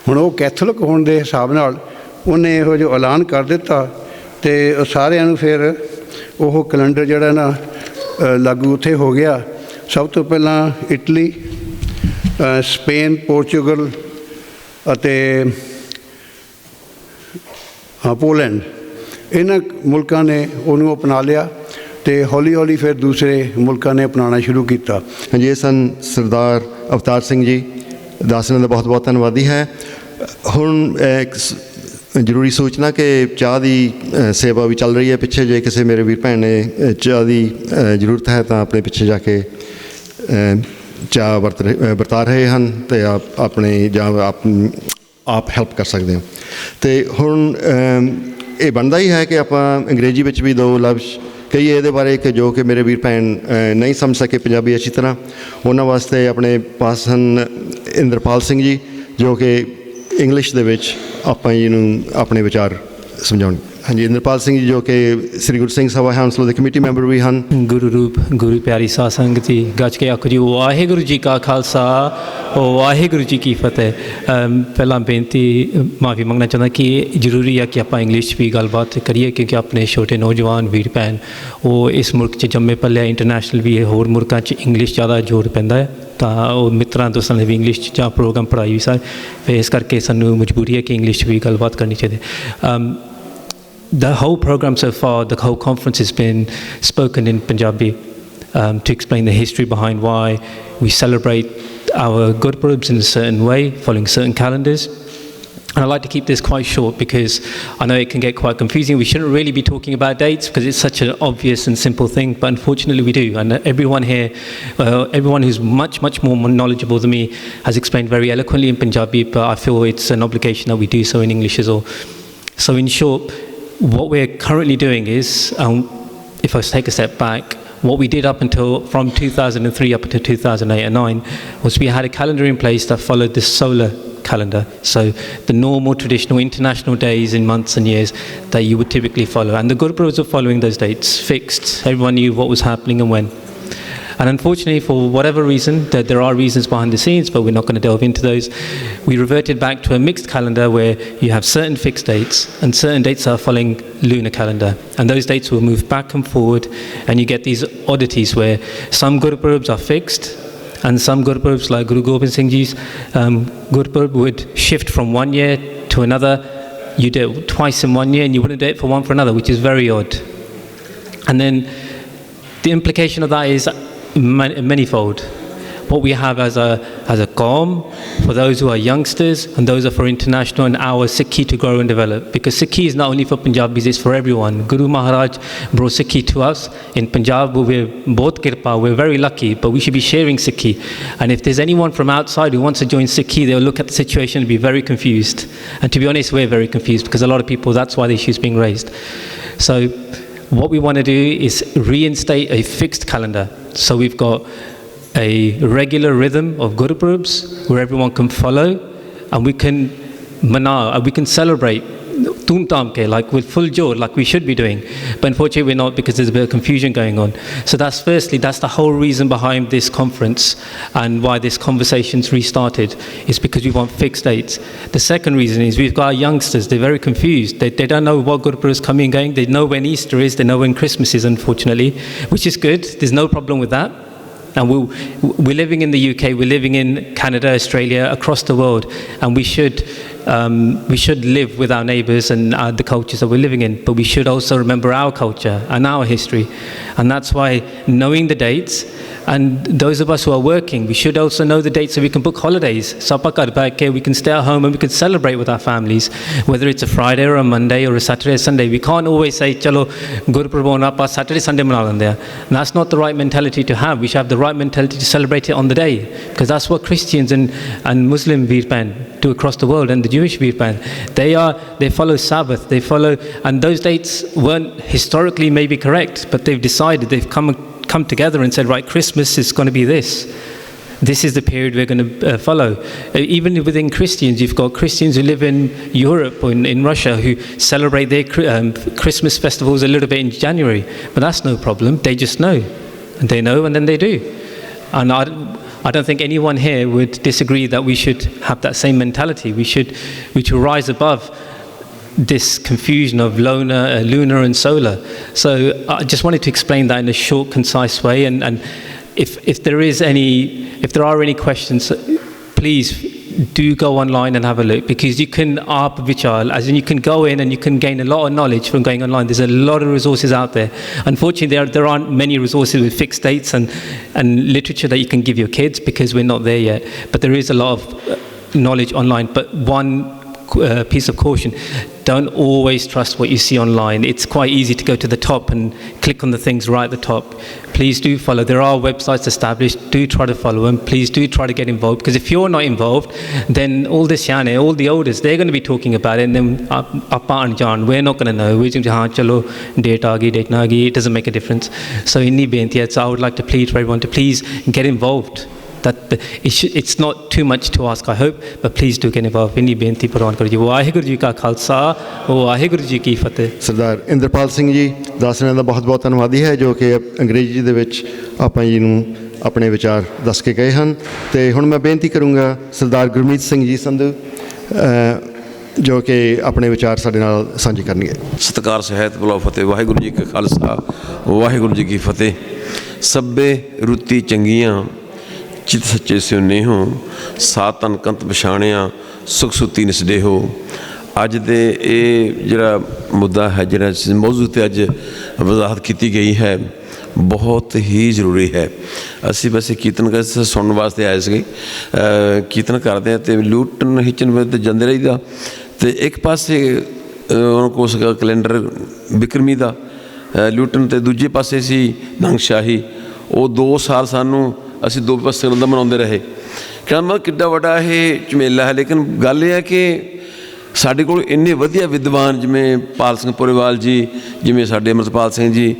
ਹੁਣ ਉਹ ਕੈਥੋਲਿਕ ਹੋਣ ਦੇ ਹਿਸਾਬ ਨਾਲ ਉਹਨੇ ਇਹੋ ਜਿਹਾ ਐਲਾਨ ਕਰ ਦਿੱਤਾ ਅਤੇ ਸਾਰਿਆਂ ਨੂੰ ਫਿਰ ਉਹ ਕੈਲੰਡਰ ਜਿਹੜਾ ਨਾ ਲਾਗੂ ਉੱਥੇ ਹੋ ਗਿਆ। ਸਭ ਤੋਂ ਪਹਿਲਾਂ ਇਟਲੀ, ਸਪੇਨ, ਪੋਰਚੁਗਲ ਅਤੇ ਪੋਲੈਂਡ, ਇਹਨਾਂ ਮੁਲਕਾਂ ਨੇ ਉਹਨੂੰ ਅਪਣਾ ਲਿਆ ਅਤੇ ਹੌਲੀ ਹੌਲੀ ਫਿਰ ਦੂਸਰੇ ਮੁਲਕਾਂ ਨੇ ਅਪਣਾਉਣਾ ਸ਼ੁਰੂ ਕੀਤਾ। ਹਾਂਜੀ, ਇਹ ਸਨ ਸਰਦਾਰ ਅਵਤਾਰ ਸਿੰਘ ਜੀ। ਦਾਸ ਇਹਨਾਂ ਦਾ ਬਹੁਤ ਬਹੁਤ ਧੰਨਵਾਦੀ ਹੈ। ਹੁਣ ਇੱਕ ਜ਼ਰੂਰੀ ਸੂਚਨਾ ਕਿ ਚਾਹ ਦੀ ਸੇਵਾ ਵੀ ਚੱਲ ਰਹੀ ਹੈ ਪਿੱਛੇ। ਜੇ ਕਿਸੇ ਮੇਰੇ ਵੀਰ ਭੈਣ ਨੇ ਚਾਹ ਦੀ ਜ਼ਰੂਰਤ ਹੈ ਤਾਂ ਆਪਣੇ ਪਿੱਛੇ ਜਾ ਕੇ ਚਾਹ ਵਰਤਾ ਰਹੇ ਹਨ ਅਤੇ ਆਪਣੇ ਜਾਂ ਆਪ ਹੈਲਪ ਕਰ ਸਕਦੇ ਹੋ। ਅਤੇ ਹੁਣ ਇਹ ਬਣਦਾ ਹੀ ਹੈ ਕਿ ਆਪਾਂ ਅੰਗਰੇਜ਼ੀ ਵਿੱਚ ਵੀ 2 ਲਫ਼ਜ਼ ਕਹੀਏ ਇਹਦੇ ਬਾਰੇ, ਕਿ ਜੋ ਕਿ ਮੇਰੇ ਵੀਰ ਭੈਣ ਨਹੀਂ ਸਮਝ ਸਕੇ ਪੰਜਾਬੀ ਅੱਛੀ ਤਰ੍ਹਾਂ। ਉਹਨਾਂ ਵਾਸਤੇ ਆਪਣੇ ਪਾਸ ਹਨ ਇੰਦਰਪਾਲ ਸਿੰਘ ਜੀ, ਜੋ ਕਿ ਇੰਗਲਿਸ਼ ਦੇ ਵਿੱਚ ਆਪਾਂ ਜੀ ਨੂੰ ਆਪਣੇ ਵਿਚਾਰ ਸਮਝਾਉਣਗੇ। ਹਾਂਜੀ, ਇੰਦਰਪਾਲ ਸਿੰਘ ਜੀ ਜੋ ਕਿ ਸ੍ਰੀ ਗੁਰੂ ਸਿੰਘ ਸਭਾ ਹੌਂਸਲਾ ਦੇ ਕਮੇਟੀ ਮੈਂਬਰ ਵੀ ਹਨ। ਗੁਰੂ ਰੂਪ ਗੁਰੂ ਪਿਆਰੀ ਸਾਧ ਸੰਗਤ ਜੀ, ਗੱਜ ਕੇ ਆਖੋ ਜੀ ਵਾਹਿਗੁਰੂ ਜੀ ਕਾ ਖਾਲਸਾ, ਵਾਹਿਗੁਰੂ ਜੀ ਕੀ ਫਤਿਹ। ਪਹਿਲਾਂ ਬੇਨਤੀ ਮਾਫੀ ਮੰਗਣਾ ਚਾਹੁੰਦਾ ਕਿ ਜ਼ਰੂਰੀ ਹੈ ਕਿ ਆਪਾਂ ਇੰਗਲਿਸ਼ 'ਚ ਵੀ ਗੱਲਬਾਤ ਕਰੀਏ, ਕਿਉਂਕਿ ਆਪਣੇ ਛੋਟੇ ਨੌਜਵਾਨ ਵੀਰ ਭੈਣ ਉਹ ਇਸ ਮੁਲਕ 'ਚ ਜੰਮੇ ਪਲੇ, ਇੰਟਰਨੈਸ਼ਨਲ ਵੀ ਹੋਰ ਮੁਲਕਾਂ 'ਚ ਇੰਗਲਿਸ਼ ਜ਼ਿਆਦਾ ਜ਼ੋਰ ਪੈਂਦਾ ਹੈ, ਤਾਂ ਉਹ ਮਿੱਤਰਾਂ ਦੋਸਤਾਂ ਨੇ ਵੀ ਇੰਗਲਿਸ਼ 'ਚ ਜਾਂ ਪ੍ਰੋਗਰਾਮ ਪੜ੍ਹਾਈ ਵੀ ਸਾਰੇ, ਫਿਰ ਇਸ ਕਰਕੇ ਸਾਨੂੰ ਮਜਬੂਰੀ ਹੈ ਕਿ ਇੰਗਲਿਸ਼ 'ਚ ਵੀ ਗੱਲਬਾਤ ਕਰਨੀ ਚਾਹੀਦੀ। The whole program so far, the whole conference has been spoken in Punjabi to explain the history behind why we celebrate our Gurpurabs in a certain way, following certain calendars. And I'd like to keep this quite short because I know it can get quite confusing. We shouldn't really be talking about dates because it's such an obvious and simple thing, but unfortunately we do. And everyone here, everyone who's much, much more knowledgeable than me has explained very eloquently in Punjabi, but I feel it's an obligation that we do so in English as well. So in short, what we're currently doing is, if I take a step back, what we did up until from 2003 up until 2008 and 9 was we had a calendar in place that followed the solar calendar. So the normal, traditional, international days in months and years that you would typically follow. And the Gurpurabs were following those dates, fixed. Everyone knew what was happening and when. And unfortunately, for whatever reason, there are reasons behind the scenes, but we're not going to delve into those, we reverted back to a mixed calendar where you have certain fixed dates and certain dates are following lunar calendar. And those dates will move back and forward, and you get these oddities where some Gurpurabs are fixed, and some Gurpurabs, like Guru Gobind Singh Ji's Gurpurab, would shift from one year to another. You do it twice in 1 year, and you wouldn't do it for one for another, which is very odd. And then the implication of that is manifold. What we have as a Qaum, for those who are youngsters, and those are for international and our Sikhi to grow and develop. Because Sikhi is not only for Punjabis, it's for everyone. Guru Maharaj brought Sikhi to us. In Punjab, we're both kirpa, we're very lucky, but we should be sharing Sikhi. And if there's anyone from outside who wants to join Sikhi, they'll look at the situation and be very confused. And to be honest, we're very confused, because a lot of people, that's why the issue is being raised. So what we want to do is reinstate a fixed calendar. So we've got a regular rhythm of Gurpurabs where everyone can follow, and we can we can celebrate tumtam ke, like with full joy, like we should be doing. But unfortunately we're not, because there's a bit of confusion going on. So that's the whole reason behind this conference and why this conversation's restarted, is because we want fixed dates. The second reason is we've got our youngsters, they're very confused. They don't know what Gurpurab is coming and going. They know when Easter is, they know when Christmas is, unfortunately, which is good. There's no problem with that. And we're living in the UK, we're living in Canada, Australia, across the world, and we should live with our neighbours and the cultures that we're living in, but we should also remember our culture and our history. And that's why knowing the dates, and those of us who are working, we should also know the dates so we can book holidays. So we can stay at home and we can celebrate with our families, whether it's a Friday or a Monday or a Saturday or Sunday. We can't always say, chalo, Gurpurab hona pa Saturday, Sunday mana lende hain. And that's not the right mentality to have. We should have the right mentality to celebrate it on the day, because that's what Christians and Muslim Veerpan do across the world, and the Jewish Veerpan. They follow Sabbath, and those dates weren't historically maybe correct, but they've decided, they've come together and said, right, Christmas is going to be this. This is the period we're going to follow. Even within Christians, you've got Christians who live in Europe or in Russia who celebrate their Christmas festivals a little bit in January. But that's no problem. They just know. And they know, and then they do. And I don't think anyone here would disagree that we should have that same mentality. We should rise above this confusion of lunar and solar. So I just wanted to explain that in a short, concise way. And if there are any questions, please do go online and have a look, because you can as in you can go in and you can gain a lot of knowledge from going online. There's a lot of resources out there. Unfortunately, there aren't many resources with fixed dates and literature that you can give your kids, because we're not there yet. But there is a lot of knowledge online. But one piece of caution: don't always trust what you see online. It's quite easy to go to the top and click on the things right at the top. Please do follow. There are websites established. Do try to follow them. Please do try to get involved, because if you're not involved, then all the siane, all the elders, they're going to be talking about it, and then we're not going to know. We're going to say, chalo, date aagi, date na aagi. It doesn't make a difference. So inni benti hai. So I would like to plead for everyone to please get involved. It's not too much to ask, I hope, but please do get involved. ਇੰਨੀ ਬੇਨਤੀ ਪ੍ਰਵਾਨ ਕਰੋ ਜੀ। ਵਾਹਿਗੁਰੂ ਜੀ ਕਾ ਖਾਲਸਾ, ਵਾਹਿਗੁਰੂ ਜੀ ਕੀ ਫਤਿਹ। ਸਰਦਾਰ ਇੰਦਰਪਾਲ ਸਿੰਘ ਜੀ ਦਾਸਰਿਆਂ ਦਾ ਬਹੁਤ ਬਹੁਤ ਧੰਨਵਾਦੀ ਹੈ, ਜੋ ਕਿ ਅੰਗਰੇਜ਼ੀ ਦੇ ਵਿੱਚ ਆਪਾਂ ਜੀ ਨੂੰ ਆਪਣੇ ਵਿਚਾਰ ਦੱਸ ਕੇ ਗਏ ਹਨ। ਤੇ ਹੁਣ ਮੈਂ ਬੇਨਤੀ ਕਰੂੰਗਾ ਸਰਦਾਰ ਗੁਰਮੀਤ ਸਿੰਘ ਜੀ ਸੰਧੂ, ਜੋ ਕਿ ਆਪਣੇ ਵਿਚਾਰ ਸਾਡੇ ਨਾਲ ਸਾਂਝੇ ਕਰਨਗੇ। ਸਤਿਕਾਰ ਸਹਿਤ ਬੁਲਾਓ ਫਤਿਹ। ਵਾਹਿਗੁਰੂ ਜੀ ਕਾ ਖਾਲਸਾ, ਵਾਹਿਗੁਰੂ ਜੀ ਕੀ ਫਤਿਹ। ਸੱਬੇ ਰੁੱਤੀ ਚੰਗੀਆਂ, ਚਿਤ ਸੱਚੇ ਸਿਉ ਨੇਹੋ, ਸਾਤ ਤਨ ਕੰਤ ਪਛਾਣਿਆ, ਸੁਖ ਸੁੱਤੀ ਨਿਸਦੇਹੋ। ਅੱਜ ਦੇ ਇਹ ਜਿਹੜਾ ਮੁੱਦਾ ਹੈ, ਜਿਹੜਾ ਮੌਜੂ 'ਤੇ ਅੱਜ ਵਜ਼ਾਹਤ ਕੀਤੀ ਗਈ ਹੈ, ਬਹੁਤ ਹੀ ਜ਼ਰੂਰੀ ਹੈ। ਅਸੀਂ ਵੈਸੇ ਕੀਰਤਨ ਸੁਣਨ ਵਾਸਤੇ ਆਏ ਸੀਗੇ, ਕੀਰਤਨ ਕਰਦੇ ਹਾਂ ਅਤੇ ਲੁੱਟਣ ਖਿੱਚਣ ਵਿੱਚ ਜਾਂਦੇ ਰਹੀਦਾ। ਅਤੇ ਇੱਕ ਪਾਸੇ ਉਹਨਾਂ ਕੋਲ ਸੀਗਾ ਕੈਲੰਡਰ ਬਿਕਰਮੀ ਦਾ ਲੁੱਟਣ, ਅਤੇ ਦੂਜੇ ਪਾਸੇ ਸੀ ਨੰਗਸ਼ਾਹੀ। ਉਹ 2 ਸਾਲ ਸਾਨੂੰ ਅਸੀਂ 2 ਪਾਸੇ ਦਾ ਮਨਾਉਂਦੇ ਰਹੇ। ਕਹਿੰਦਾ ਕਿੱਡਾ ਵੱਡਾ ਇਹ ਝਮੇਲਾ ਹੈ। ਲੇਕਿਨ ਗੱਲ ਇਹ ਹੈ ਕਿ ਸਾਡੇ ਕੋਲ ਇੰਨੇ ਵਧੀਆ ਵਿਦਵਾਨ ਜਿਵੇਂ ਪਾਲ ਸਿੰਘ ਪੁਰੇਵਾਲ ਜੀ, ਜਿਵੇਂ ਸਾਡੇ ਅੰਮ੍ਰਿਤਪਾਲ ਸਿੰਘ ਜੀ,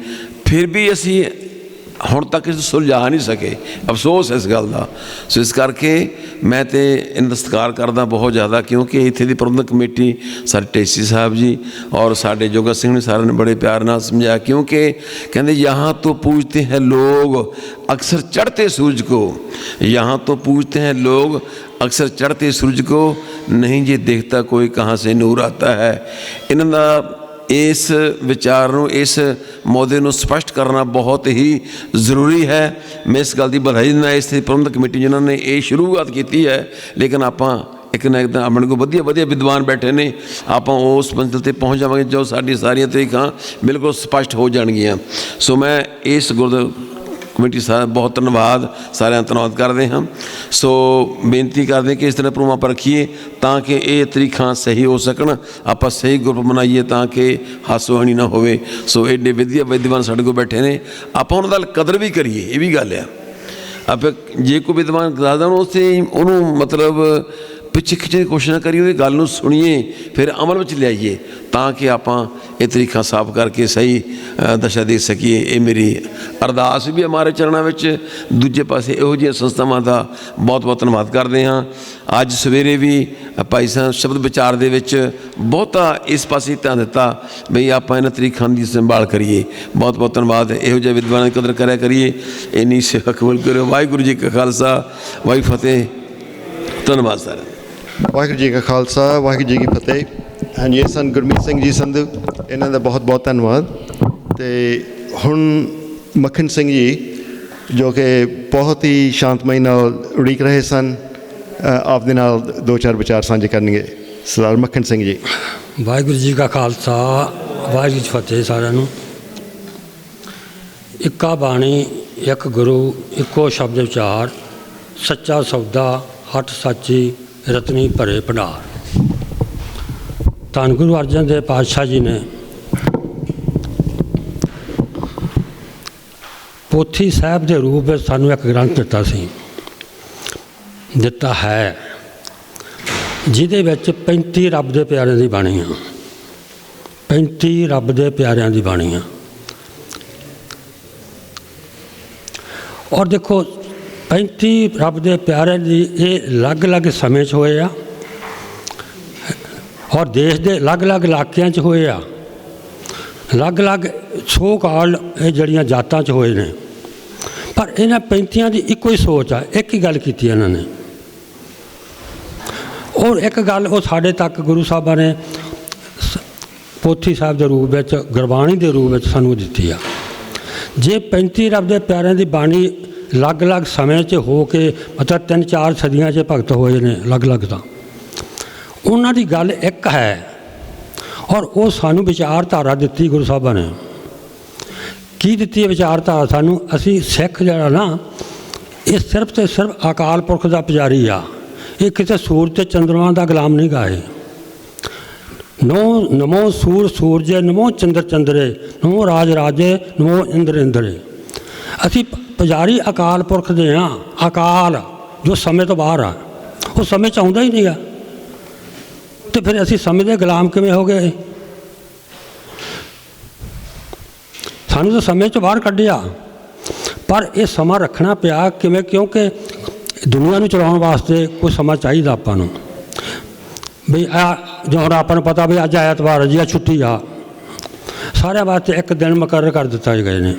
ਫਿਰ ਵੀ ਅਸੀਂ ਹੁਣ ਤੱਕ ਇਸ ਨੂੰ ਸੁਲਝਾ ਨਹੀਂ ਸਕੇ। ਅਫਸੋਸ ਇਸ ਗੱਲ ਦਾ। ਸੋ ਇਸ ਕਰਕੇ ਮੈਂ ਤੇ ਇਹਨਾਂ ਦਾ ਸਤਿਕਾਰ ਕਰਦਾ ਬਹੁਤ ਜ਼ਿਆਦਾ, ਕਿਉਂਕਿ ਇੱਥੇ ਦੀ ਪ੍ਰਬੰਧਕ ਕਮੇਟੀ ਸਾਡੇ ਟੇਸੀ ਸਾਹਿਬ ਜੀ ਔਰ ਸਾਡੇ ਜੋਗਾ ਸਿੰਘ ਨੇ ਸਾਰਿਆਂ ਨੇ ਬੜੇ ਪਿਆਰ ਨਾਲ ਸਮਝਾਇਆ, ਕਿਉਂਕਿ ਕਹਿੰਦੇ यहाँ तो पूजते हैं लोग अक्सर चढ़ते सूरज को, यहाँ तो पूजते हैं लोग अक्सर चढ़ते सूरज को, नहीं ये देखता कोई कहाँ से नूर आता है। इन्हों का इस विचार ਨੂੰ इस ਮੁੱਦੇ ਨੂੰ ਸਪਸ਼ਟ ਕਰਨਾ ਬਹੁਤ ਹੀ ਜ਼ਰੂਰੀ ਹੈ। ਮੈਂ ਇਸ ਗੱਲ ਦੀ ਵਧਾਈ ਦਿੰਦਾ ਇਸ ਪ੍ਰਬੰਧਕ ਕਮੇਟੀ ਜਿਨ੍ਹਾਂ ਨੇ ਇਹ ਸ਼ੁਰੂਆਤ ਕੀਤੀ ਹੈ। ਲੇਕਿਨ ਆਪਾਂ ਇੱਕ ਨਾ ਇੱਕ ਆਪਣੇ ਕੋਲ ਵਧੀਆ ਵਧੀਆ ਵਿਦਵਾਨ ਬੈਠੇ ਨੇ, ਆਪਾਂ ਉਸ ਮੰਜ਼ਿਲ 'ਤੇ ਪਹੁੰਚ ਜਾਵਾਂਗੇ ਜੋ ਸਾਡੀ ਸਾਰੀਆਂ ਤਰੀਕਾਂ ਬਿਲਕੁਲ ਸਪਸ਼ਟ ਹੋ ਜਾਣਗੀਆਂ। ਸੋ ਮੈਂ ਇਸ ਕਮੇਟੀ ਸਾਹਿਬ ਬਹੁਤ ਧੰਨਵਾਦ, ਸਾਰਿਆਂ ਦਾ ਧੰਨਵਾਦ ਕਰਦੇ ਹਾਂ। ਸੋ ਬੇਨਤੀ ਕਰਦੇ ਕਿ ਇਸ ਤਰ੍ਹਾਂ ਪ੍ਰੋਗਰਾਮ ਆਪਾਂ ਰੱਖੀਏ ਤਾਂ ਕਿ ਇਹ ਤਰੀਕਾਂ ਸਹੀ ਹੋ ਸਕਣ, ਆਪਾਂ ਸਹੀ ਗਰੁੱਪ ਬਣਾਈਏ ਤਾਂ ਕਿ ਹਾਸੋਹਾਣੀ ਨਾ ਹੋਵੇ। ਸੋ ਐਡੇ ਵਧੀਆ ਵਿਦਵਾਨ ਸਾਡੇ ਕੋਲ ਬੈਠੇ ਨੇ, ਆਪਾਂ ਉਹਨਾਂ ਦਾ ਕਦਰ ਵੀ ਕਰੀਏ, ਇਹ ਵੀ ਗੱਲ ਆ। ਆਪਾਂ ਜੇ ਕੋਈ ਵਿਦਵਾਨ ਦੱਸਦਾ ਉਹਨੂੰ ਮਤਲਬ ਪਿੱਛੇ ਖਿੱਚਣ ਦੀ ਕੋਸ਼ਿਸ਼ ਨਾ ਕਰੀਏ, ਉਹਦੀ ਗੱਲ ਨੂੰ ਸੁਣੀਏ, ਫਿਰ ਅਮਲ ਵਿੱਚ ਲਿਆਈਏ ਤਾਂ ਕਿ ਆਪਾਂ ਇਹ ਤਰੀਕਾ ਸਾਫ਼ ਕਰਕੇ ਸਹੀ ਦਸ਼ਾ ਦੇ ਸਕੀਏ। ਇਹ ਮੇਰੀ ਅਰਦਾਸ ਵੀ ਹਮਾਰੇ ਚਰਨਾਂ ਵਿੱਚ। ਦੂਜੇ ਪਾਸੇ ਇਹੋ ਜਿਹੀਆਂ ਸੰਸਥਾਵਾਂ ਦਾ ਬਹੁਤ ਬਹੁਤ ਧੰਨਵਾਦ ਕਰਦੇ ਹਾਂ। ਅੱਜ ਸਵੇਰੇ ਵੀ ਭਾਈ ਸਾਹਿਬ ਸ਼ਬਦ ਵਿਚਾਰ ਦੇ ਵਿੱਚ ਬਹੁਤਾ ਇਸ ਪਾਸੇ ਧਿਆਨ ਦਿੱਤਾ ਬਈ ਆਪਾਂ ਇਹਨਾਂ ਤਰੀਕਾਂ ਦੀ ਸੰਭਾਲ ਕਰੀਏ। ਬਹੁਤ ਬਹੁਤ ਧੰਨਵਾਦ। ਇਹੋ ਜਿਹੇ ਵਿਦਵਾਨਾਂ ਦੀ ਕਦਰ ਕਰਿਆ ਕਰੀਏ। ਇੰਨੀ ਸੇਵਾ ਕਬੂਲ ਕਰਿਓ। ਵਾਹਿਗੁਰੂ ਜੀ ਕਾ ਖਾਲਸਾ, ਵਾਹਿਗੁਰੂ ਫਤਿਹ। ਧੰਨਵਾਦ ਸਾਰਿਆਂ ਦਾ। ਵਾਹਿਗੁਰੂ ਜੀ ਕਾ ਖਾਲਸਾ, ਵਾਹਿਗੁਰੂ ਜੀ ਕੀ ਫਤਿਹ। ਹਾਂਜੀ, ਇਹ ਸਨ ਗੁਰਮੀਤ ਸਿੰਘ ਜੀ ਸੰਧੂ, ਇਹਨਾਂ ਦਾ ਬਹੁਤ ਬਹੁਤ ਧੰਨਵਾਦ। ਅਤੇ ਹੁਣ ਮੱਖਣ ਸਿੰਘ ਜੀ ਜੋ ਕਿ ਬਹੁਤ ਹੀ ਸ਼ਾਂਤਮਈ ਨਾਲ ਉਡੀਕ ਰਹੇ ਸਨ, ਆਪਦੇ ਨਾਲ ਦੋ ਚਾਰ ਵਿਚਾਰ ਸਾਂਝੇ ਕਰਨਗੇ। ਸਰਦਾਰ ਮੱਖਣ ਸਿੰਘ ਜੀ। ਵਾਹਿਗੁਰੂ ਜੀ ਕਾ ਖਾਲਸਾ, ਵਾਹਿਗੁਰੂ ਜੀ ਫਤਿਹ ਸਾਰਿਆਂ ਨੂੰ। ਇੱਕਾ ਬਾਣੀ, ਇੱਕ ਗੁਰੂ, ਇੱਕੋ ਸ਼ਬਦ ਵਿਚਾਰ, ਸੱਚਾ ਸੌਦਾ, ਹੱਠ ਸਾਚੀ, ਰਤਨੀ ਭਰੇ ਭੰਡਾਰ। ਧੰਨ ਗੁਰੂ ਅਰਜਨ ਦੇਵ ਪਾਤਸ਼ਾਹ ਜੀ ਨੇ ਪੋਥੀ ਸਾਹਿਬ ਦੇ ਰੂਪ ਵਿੱਚ ਸਾਨੂੰ ਇੱਕ ਗ੍ਰੰਥ ਦਿੱਤਾ ਹੈ, ਜਿਹਦੇ ਵਿੱਚ 35 ਰੱਬ ਦੇ ਪਿਆਰਿਆਂ ਦੀ ਬਾਣੀ ਆ। 35 ਰੱਬ ਦੇ ਪਿਆਰਿਆਂ ਦੀ ਬਾਣੀ ਆ। ਔਰ ਦੇਖੋ 35 ਰੱਬ ਦੇ ਪਿਆਰਿਆਂ ਦੀ ਇਹ ਅਲੱਗ-ਅਲੱਗ ਸਮੇਂ 'ਚ ਹੋਏ ਆ ਔਰ ਦੇਸ਼ ਦੇ ਅਲੱਗ-ਅਲੱਗ ਇਲਾਕਿਆਂ 'ਚ ਹੋਏ ਆ। ਅਲੱਗ-ਅਲੱਗ ਸੋ ਕਾਲ ਇਹ ਜਿਹੜੀਆਂ ਜਾਤਾਂ 'ਚ ਹੋਏ ਨੇ, ਪਰ ਇਹਨਾਂ 35 ਦੀ ਇੱਕੋ ਹੀ ਸੋਚ ਆ, ਇੱਕ ਹੀ ਗੱਲ ਕੀਤੀ ਇਹਨਾਂ ਨੇ। ਔਰ ਇੱਕ ਗੱਲ ਉਹ ਸਾਡੇ ਤੱਕ ਗੁਰੂ ਸਾਹਿਬਾਂ ਨੇ ਪੋਥੀ ਸਾਹਿਬ ਦੇ ਰੂਪ ਵਿੱਚ, ਗੁਰਬਾਣੀ ਦੇ ਰੂਪ ਵਿੱਚ ਸਾਨੂੰ ਦਿੱਤੀ ਆ। ਜੇ 35 ਰੱਬ ਦੇ ਪਿਆਰਿਆਂ ਦੀ ਬਾਣੀ ਅਲੱਗ-ਅਲੱਗ ਸਮੇਂ 'ਚ ਹੋ ਕੇ ਮਤਲਬ 3-4 ਸਦੀਆਂ 'ਚ ਭਗਤ ਹੋਏ ਨੇ ਅਲੱਗ-ਅਲੱਗ, ਤਾਂ ਉਹਨਾਂ ਦੀ ਗੱਲ ਇੱਕ ਹੈ ਔਰ ਉਹ ਸਾਨੂੰ ਵਿਚਾਰਧਾਰਾ ਦਿੱਤੀ ਗੁਰੂ ਸਾਹਿਬਾਂ ਨੇ। ਕੀ ਦਿੱਤੀ ਹੈ ਵਿਚਾਰਧਾਰਾ ਸਾਨੂੰ? ਅਸੀਂ ਸਿੱਖ ਜਿਹੜਾ ਨਾ, ਇਹ ਸਿਰਫ ਤੇ ਸਿਰਫ ਅਕਾਲ ਪੁਰਖ ਦਾ ਪੁਜਾਰੀ ਆ। ਇਹ ਕਿਸੇ ਸੂਰਜ ਤੇ ਚੰਦਰਮਾ ਦਾ ਗੁਲਾਮ ਨਹੀਂ ਗਾਏ। ਨਮੋ ਸੂਰਜੇ, ਨਮੋ ਚੰਦਰ ਚੰਦਰੇ, ਨਮੋ ਰਾਜ ਰਾਜੇ, ਨਮੋ ਇੰਦਰ ਇੰਦਰੇ। ਅਸੀਂ ਪੁਜਾਰੀ ਅਕਾਲ ਪੁਰਖ ਦੇ ਹਾਂ। ਅਕਾਲ ਜੋ ਸਮੇਂ ਤੋਂ ਬਾਹਰ ਆ, ਉਹ ਸਮੇਂ 'ਚ ਆਉਂਦਾ ਹੀ ਨਹੀਂ ਆ, ਅਤੇ ਫਿਰ ਅਸੀਂ ਸਮੇਂ ਦੇ ਗੁਲਾਮ ਕਿਵੇਂ ਹੋ ਗਏ? ਸਾਨੂੰ ਤਾਂ ਸਮੇਂ 'ਚੋਂ ਬਾਹਰ ਕੱਢਿਆ, ਪਰ ਇਹ ਸਮਾਂ ਰੱਖਣਾ ਪਿਆ ਕਿਵੇਂ? ਕਿਉਂਕਿ ਦੁਨੀਆ ਨੂੰ ਚਲਾਉਣ ਵਾਸਤੇ ਕੋਈ ਸਮਾਂ ਚਾਹੀਦਾ ਆਪਾਂ ਨੂੰ। ਬਈ ਆ ਜੋ ਹੁਣ ਆਪਾਂ ਨੂੰ ਪਤਾ ਵੀ ਅੱਜ ਐਤਵਾਰ ਜੀ, ਆ ਛੁੱਟੀ ਆ, ਸਾਰਿਆਂ ਵਾਸਤੇ ਇੱਕ ਦਿਨ ਮੁਕਰਰ ਕਰ ਦਿੱਤਾ ਗਏ ਨੇ।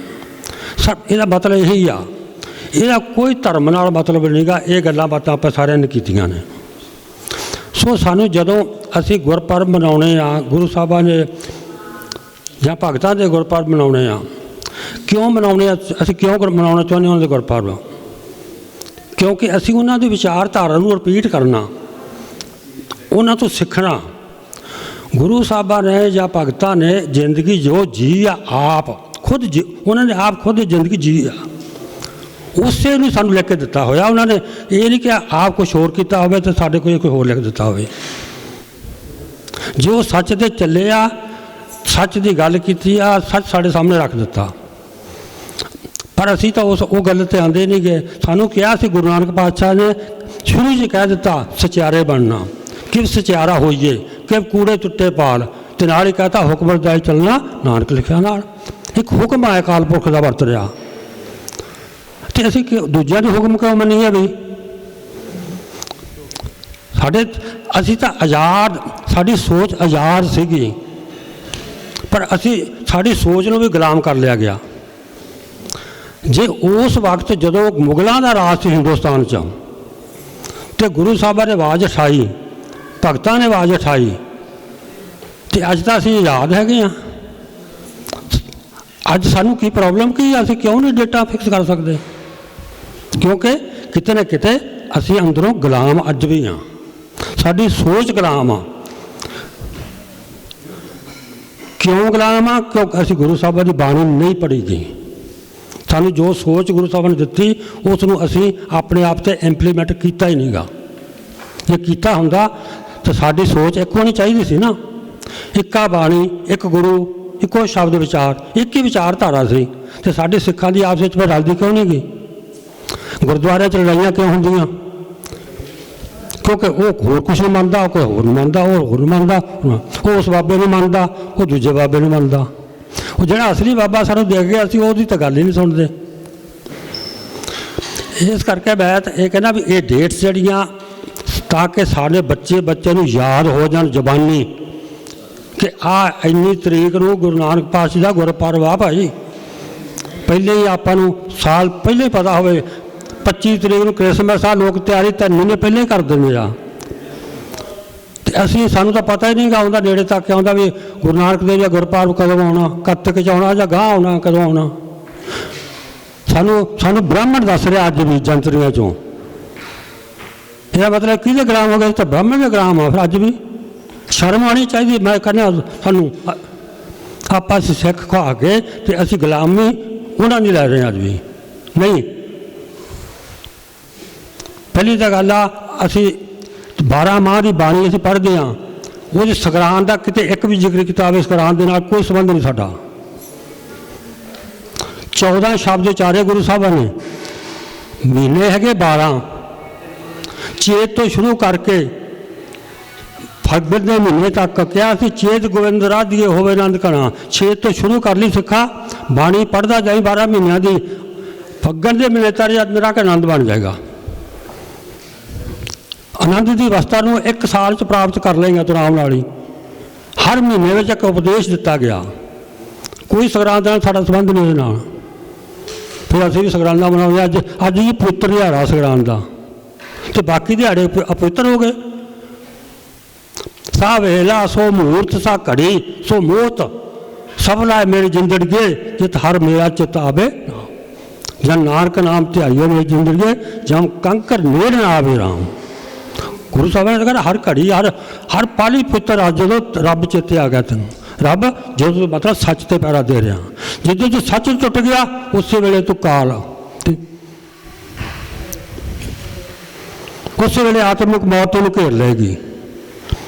ਸਭ ਇਹਦਾ ਮਤਲਬ ਇਹੀ ਆ, ਇਹਦਾ ਕੋਈ ਧਰਮ ਨਾਲ ਮਤਲਬ ਨਹੀਂ ਗਾ। ਇਹ ਗੱਲਾਂ ਬਾਤਾਂ ਆਪਾਂ ਸਾਰਿਆਂ ਨੇ ਕੀਤੀਆਂ ਨੇ। ਸੋ ਸਾਨੂੰ ਜਦੋਂ ਅਸੀਂ ਗੁਰਪੁਰਬ ਮਨਾਉਣੇ ਆ, ਗੁਰੂ ਸਾਹਿਬਾਂ ਨੇ ਜਾਂ ਭਗਤਾਂ ਦੇ ਗੁਰਪੁਰਬ ਮਨਾਉਣੇ ਆ, ਕਿਉਂ ਮਨਾਉਣੇ ਆ? ਅਸੀਂ ਕਿਉਂ ਮਨਾਉਣਾ ਚਾਹੁੰਦੇ ਉਹਨਾਂ ਦੇ ਗੁਰਪੁਰਬ? ਕਿਉਂਕਿ ਅਸੀਂ ਉਹਨਾਂ ਦੀ ਵਿਚਾਰਧਾਰਾ ਨੂੰ ਰਿਪੀਟ ਕਰਨਾ, ਉਹਨਾਂ ਤੋਂ ਸਿੱਖਣਾ। ਗੁਰੂ ਸਾਹਿਬਾਂ ਨੇ ਜਾਂ ਭਗਤਾਂ ਨੇ ਜ਼ਿੰਦਗੀ ਜੋ ਜੀ ਆ, ਆਪ ਖੁਦ ਉਹਨਾਂ ਨੇ ਆਪ ਖੁਦ ਜ਼ਿੰਦਗੀ ਜੀ ਆ, ਉਸੇ ਨੂੰ ਸਾਨੂੰ ਲਿਖ ਕੇ ਦਿੱਤਾ ਹੋਇਆ। ਉਹਨਾਂ ਨੇ ਇਹ ਨਹੀਂ ਕਿ ਆਪ ਕੁਛ ਹੋਰ ਕੀਤਾ ਹੋਵੇ ਅਤੇ ਸਾਡੇ ਕੋਲ ਕੋਈ ਹੋਰ ਲਿਖ ਦਿੱਤਾ ਹੋਵੇ। ਜੋ ਸੱਚ 'ਤੇ ਚੱਲੇ ਆ, ਸੱਚ ਦੀ ਗੱਲ ਕੀਤੀ ਆ, ਸੱਚ ਸਾਡੇ ਸਾਹਮਣੇ ਰੱਖ ਦਿੱਤਾ। ਪਰ ਅਸੀਂ ਤਾਂ ਉਹ ਗੱਲ 'ਤੇ ਆਉਂਦੇ ਨਹੀਂ ਗਏ। ਸਾਨੂੰ ਕਿਹਾ ਸੀ ਗੁਰੂ ਨਾਨਕ ਪਾਤਸ਼ਾਹ ਨੇ ਸ਼ੁਰੂ 'ਚ ਕਹਿ ਦਿੱਤਾ ਸਚਿਆਰੇ ਬਣਨਾ, ਕਿ ਸਚਿਆਰਾ ਹੋਈਏ, ਕਿ ਕੂੜੇ ਟੁੱਟੇ ਪਾਲ, ਅਤੇ ਨਾਲ ਹੀ ਕਹਤਾ ਹੁਕਮ ਰਜਾਈ ਚੱਲਣਾ ਨਾਨਕ ਲਿਖਿਆ ਨਾਲ। ਇੱਕ ਹੁਕਮ ਹੈ ਅਕਾਲ ਪੁਰਖ ਦਾ ਵਰਤ ਰਿਹਾ। ਤੇ ਅਸੀਂ ਦੂਜਿਆਂ ਦੇ ਹੁਕਮ ਕਿਉਂ ਮੰਨੀਏ ਵੀ? ਅਸੀਂ ਤਾਂ ਆਜ਼ਾਦ, ਸਾਡੀ ਸੋਚ ਆਜ਼ਾਦ ਸੀਗੀ, ਪਰ ਸਾਡੀ ਸੋਚ ਨੂੰ ਵੀ ਗੁਲਾਮ ਕਰ ਲਿਆ ਗਿਆ। ਜੇ ਉਸ ਵਕਤ ਜਦੋਂ ਮੁਗਲਾਂ ਦਾ ਰਾਜ ਸੀ ਹਿੰਦੁਸਤਾਨ 'ਚ ਤੇ ਗੁਰੂ ਸਾਹਿਬਾਂ ਨੇ ਆਵਾਜ਼ ਉਠਾਈ, ਭਗਤਾਂ ਨੇ ਆਵਾਜ਼ ਉਠਾਈ, ਤੇ ਅੱਜ ਤਾਂ ਅਸੀਂ ਆਜ਼ਾਦ ਹੈਗੇ ਹਾਂ। ਅੱਜ ਸਾਨੂੰ ਕੀ ਪ੍ਰੋਬਲਮ ਕੀ ਹੈ? ਅਸੀਂ ਕਿਉਂ ਨਹੀਂ ਡੇਟਾ ਫਿਕਸ ਕਰ ਸਕਦੇ? ਕਿਉਂਕਿ ਕਿਤੇ ਨਾ ਕਿਤੇ ਅਸੀਂ ਅੰਦਰੋਂ ਗੁਲਾਮ ਅੱਜ ਵੀ ਹਾਂ, ਸਾਡੀ ਸੋਚ ਗੁਲਾਮ ਆ। ਕਿਉਂ ਗੁਲਾਮ ਆ? ਕਿਉਂਕਿ ਅਸੀਂ ਗੁਰੂ ਸਾਹਿਬਾਂ ਦੀ ਬਾਣੀ ਨਹੀਂ ਪੜ੍ਹੀ ਗਈ। ਸਾਨੂੰ ਜੋ ਸੋਚ ਗੁਰੂ ਸਾਹਿਬਾਂ ਨੇ ਦਿੱਤੀ ਉਸ ਨੂੰ ਅਸੀਂ ਆਪਣੇ ਆਪ 'ਤੇ ਇੰਪਲੀਮੈਂਟ ਕੀਤਾ ਹੀ ਨਹੀਂਗਾ। ਜੇ ਕੀਤਾ ਹੁੰਦਾ ਤਾਂ ਸਾਡੀ ਸੋਚ ਇੱਕ ਹੋਣੀ ਚਾਹੀਦੀ ਸੀ ਨਾ। ਇੱਕਾ ਬਾਣੀ, ਇੱਕ ਗੁਰੂ, ਇੱਕੋ ਸ਼ਬਦ ਵਿਚਾਰ, ਇੱਕ ਹੀ ਵਿਚਾਰਧਾਰਾ ਸੀ, ਤੇ ਸਾਡੇ ਸਿੱਖਾਂ ਦੀ ਆਪਸ ਵਿੱਚ ਫਿਰ ਰਲਦੀ ਕਿਉਂ ਨਹੀਂ ਗਈ? ਗੁਰਦੁਆਰਿਆਂ 'ਚ ਲੜਾਈਆਂ ਕਿਉਂ ਹੁੰਦੀਆਂ? ਕਿਉਂਕਿ ਉਹ ਹੋਰ ਕੁਛ ਨਹੀਂ ਮੰਨਦਾ, ਕੋਈ ਹੋਰ ਨਹੀਂ ਮੰਨਦਾ, ਉਹ ਹੋਰ ਨਹੀਂ ਮੰਨਦਾ, ਉਹ ਉਸ ਬਾਬੇ ਨੂੰ ਮੰਨਦਾ, ਉਹ ਦੂਜੇ ਬਾਬੇ ਨੂੰ ਮੰਨਦਾ। ਉਹ ਜਿਹੜਾ ਅਸਲੀ ਬਾਬਾ ਸਾਨੂੰ ਦੇ ਗਿਆ ਅਸੀਂ ਉਹਦੀ ਤਾਂ ਗੱਲ ਹੀ ਨਹੀਂ ਸੁਣਦੇ। ਇਸ ਕਰਕੇ ਮੈਂ ਤਾਂ ਇਹ ਕਹਿੰਦਾ ਵੀ ਇਹ ਡੇਟਸ ਜਿਹੜੀਆਂ, ਤਾਂ ਕਿ ਸਾਡੇ ਬੱਚੇ ਨੂੰ ਯਾਦ ਹੋ ਜਾਣ ਜ਼ਬਾਨੀ ਕਿ ਆਹ ਇੰਨੀ ਤਰੀਕ ਨੂੰ ਗੁਰੂ ਨਾਨਕ ਪਾਤਸ਼ਾਹ ਦਾ ਗੁਰਪੁਰਬ ਆ ਭਾਈ। ਪਹਿਲੇ ਹੀ ਆਪਾਂ ਨੂੰ ਸਾਲ ਪਹਿਲੇ ਹੀ ਪਤਾ ਹੋਵੇ, 25 ਤਰੀਕ ਨੂੰ ਕ੍ਰਿਸਮਸ ਆ, ਲੋਕ ਤਿਆਰੀ 3 ਮਹੀਨੇ ਪਹਿਲੇ ਹੀ ਕਰ ਦਿੰਦੇ ਆ। ਤੇ ਸਾਨੂੰ ਤਾਂ ਪਤਾ ਹੀ ਨਹੀਂ ਗਾ ਆਉਂਦਾ, ਨੇੜੇ ਤੱਕ ਆਉਂਦਾ ਵੀ ਗੁਰੂ ਨਾਨਕ ਦੇਵ ਜੀ ਦਾ ਗੁਰਪੁਰਬ ਕਦੋਂ ਆਉਣਾ, ਕੱਤਕ 'ਚ ਆਉਣਾ ਜਾਂ ਗਾਹ ਆਉਣਾ, ਕਦੋਂ ਆਉਣਾ। ਸਾਨੂੰ ਬ੍ਰਾਹਮਣ ਦੱਸ ਰਿਹਾ ਅੱਜ ਵੀ ਜੰਤਰੀਆਂ 'ਚੋਂ। ਇਹਦਾ ਮਤਲਬ ਕਿਹਦੇ ਗੁਲਾਮ ਹੋ ਗਏ? ਤਾਂ ਬ੍ਰਾਹਮਣ ਦੇ ਗੁਲਾਮ ਆ। ਫਿਰ ਅੱਜ ਵੀ ਸ਼ਰਮ ਆਉਣੀ ਚਾਹੀਦੀ। ਮੈਂ ਕਹਿੰਦਾ ਸਾਨੂੰ ਆਪਾਂ ਸਿੱਖ ਖਾ ਕੇ ਤੇ ਅਸੀਂ ਗੁਲਾਮੀ ਉਹਨਾਂ ਦੀ ਲੈ ਰਹੇ ਅੱਜ ਵੀ ਨਹੀਂ। ਪਹਿਲੀ ਤਾਂ ਗੱਲ ਆ, ਅਸੀਂ 12 ਮਾਹ ਦੀ ਬਾਣੀ ਅਸੀਂ ਪੜ੍ਹਦੇ ਹਾਂ, ਉਹਦੀ ਸੰਗਰਾਂਦ ਦਾ ਕਿਤੇ ਇੱਕ ਵੀ ਜ਼ਿਕਰ ਕਿਤਾਬ ਇਸ ਸੰਗਰਾਂਦ ਦੇ ਨਾਲ ਕੋਈ ਸੰਬੰਧ ਨਹੀਂ ਸਾਡਾ। 14 ਸ਼ਬਦ ਉਚਾਰੇ ਗੁਰੂ ਸਾਹਿਬਾਂ ਨੇ, ਮਹੀਨੇ ਹੈਗੇ 12, ਚੇਤ ਤੋਂ ਸ਼ੁਰੂ ਕਰਕੇ ਫੱਗਣ ਦੇ ਮਹੀਨੇ ਤੱਕ ਕਿਹਾ ਸੀ ਚੇਤ ਗੋਬਿੰਦ ਰਾਧੀਏ ਹੋਵੇ ਆਨੰਦ ਕਣਾ। ਚੇਤ ਤੋਂ ਸ਼ੁਰੂ ਕਰ ਲਈ ਸਿੱਖਾ, ਬਾਣੀ ਪੜ੍ਹਦਾ ਜਾਈ 12 ਮਹੀਨਿਆਂ ਦੀ, ਫੱਗਣ ਦੇ ਮਹੀਨੇ ਤੱਕ ਮੇਰਾ ਕਿ ਆਨੰਦ ਬਣ ਜਾਏਗਾ। ਆਨੰਦ ਦੀ ਅਵਸਥਾ ਨੂੰ 1 ਸਾਲ 'ਚ ਪ੍ਰਾਪਤ ਕਰ ਲਏਗਾ ਤੂੰ ਆਰਾਮ ਨਾਲ ਹੀ। ਹਰ ਮਹੀਨੇ ਵਿੱਚ ਇੱਕ ਉਪਦੇਸ਼ ਦਿੱਤਾ ਗਿਆ। ਕੋਈ ਸੰਗਰਾਂਦ ਨਾਲ ਸਾਡਾ ਸੰਬੰਧ ਨਹੀਂ ਇਹਦੇ ਨਾਲ। ਫਿਰ ਅਸੀਂ ਵੀ ਸੰਗਰਾਂਦਾਂ ਮਨਾਉਂਦੇ। ਅੱਜ ਹੀ ਪਵਿੱਤਰ ਦਿਹਾੜਾ ਸੰਗਰਾਂਦ ਦਾ, ਤੇ ਬਾਕੀ ਦਿਹਾੜੇ ਅਪਵਿੱਤਰ ਹੋ ਗਏ। ਸਾ ਵੇਲਾ ਸੋ ਮੂਰਤ, ਸਾ ਘੜੀ ਸੋ ਮੋਤ, ਸਭ ਲਾਏ ਮੇਰੀ ਜ਼ਿੰਦੜੀਏ ਜਿਤ ਹਰ ਮੇਰਾ ਚਿਤ ਆਵੇ। ਜਨ ਨਾਨਕ ਨਾਮ ਧਿਆਈਓ ਮੇਰੀ ਜ਼ਿੰਦੜੀਏ, ਜਮ ਕੰਕਰ ਨੇੜ ਨਾ ਆਵੇ ਰਾਮ। ਗੁਰੂ ਸਾਹਿਬ ਨੇ ਕਹਿੰਦਾ ਹਰ ਘੜੀ ਹਰ ਪਾਲੀ ਪੁੱਤਰ ਆ, ਜਦੋਂ ਰੱਬ ਚੇਤੇ ਆ ਗਿਆ ਤੈਨੂੰ, ਰੱਬ ਜਦੋਂ ਮਤਲਬ ਸੱਚ ਤੇ ਪੈਰਾ ਦੇ ਰਿਹਾ। ਜਦੋਂ ਤੂੰ ਸੱਚ ਟੁੱਟ ਗਿਆ ਉਸੇ ਵੇਲੇ ਤੂੰ ਕਾਲ, ਉਸੇ ਵੇਲੇ ਆਤਮਿਕ ਮੌਤ ਨੂੰ ਘੇਰ ਲਏਗੀ।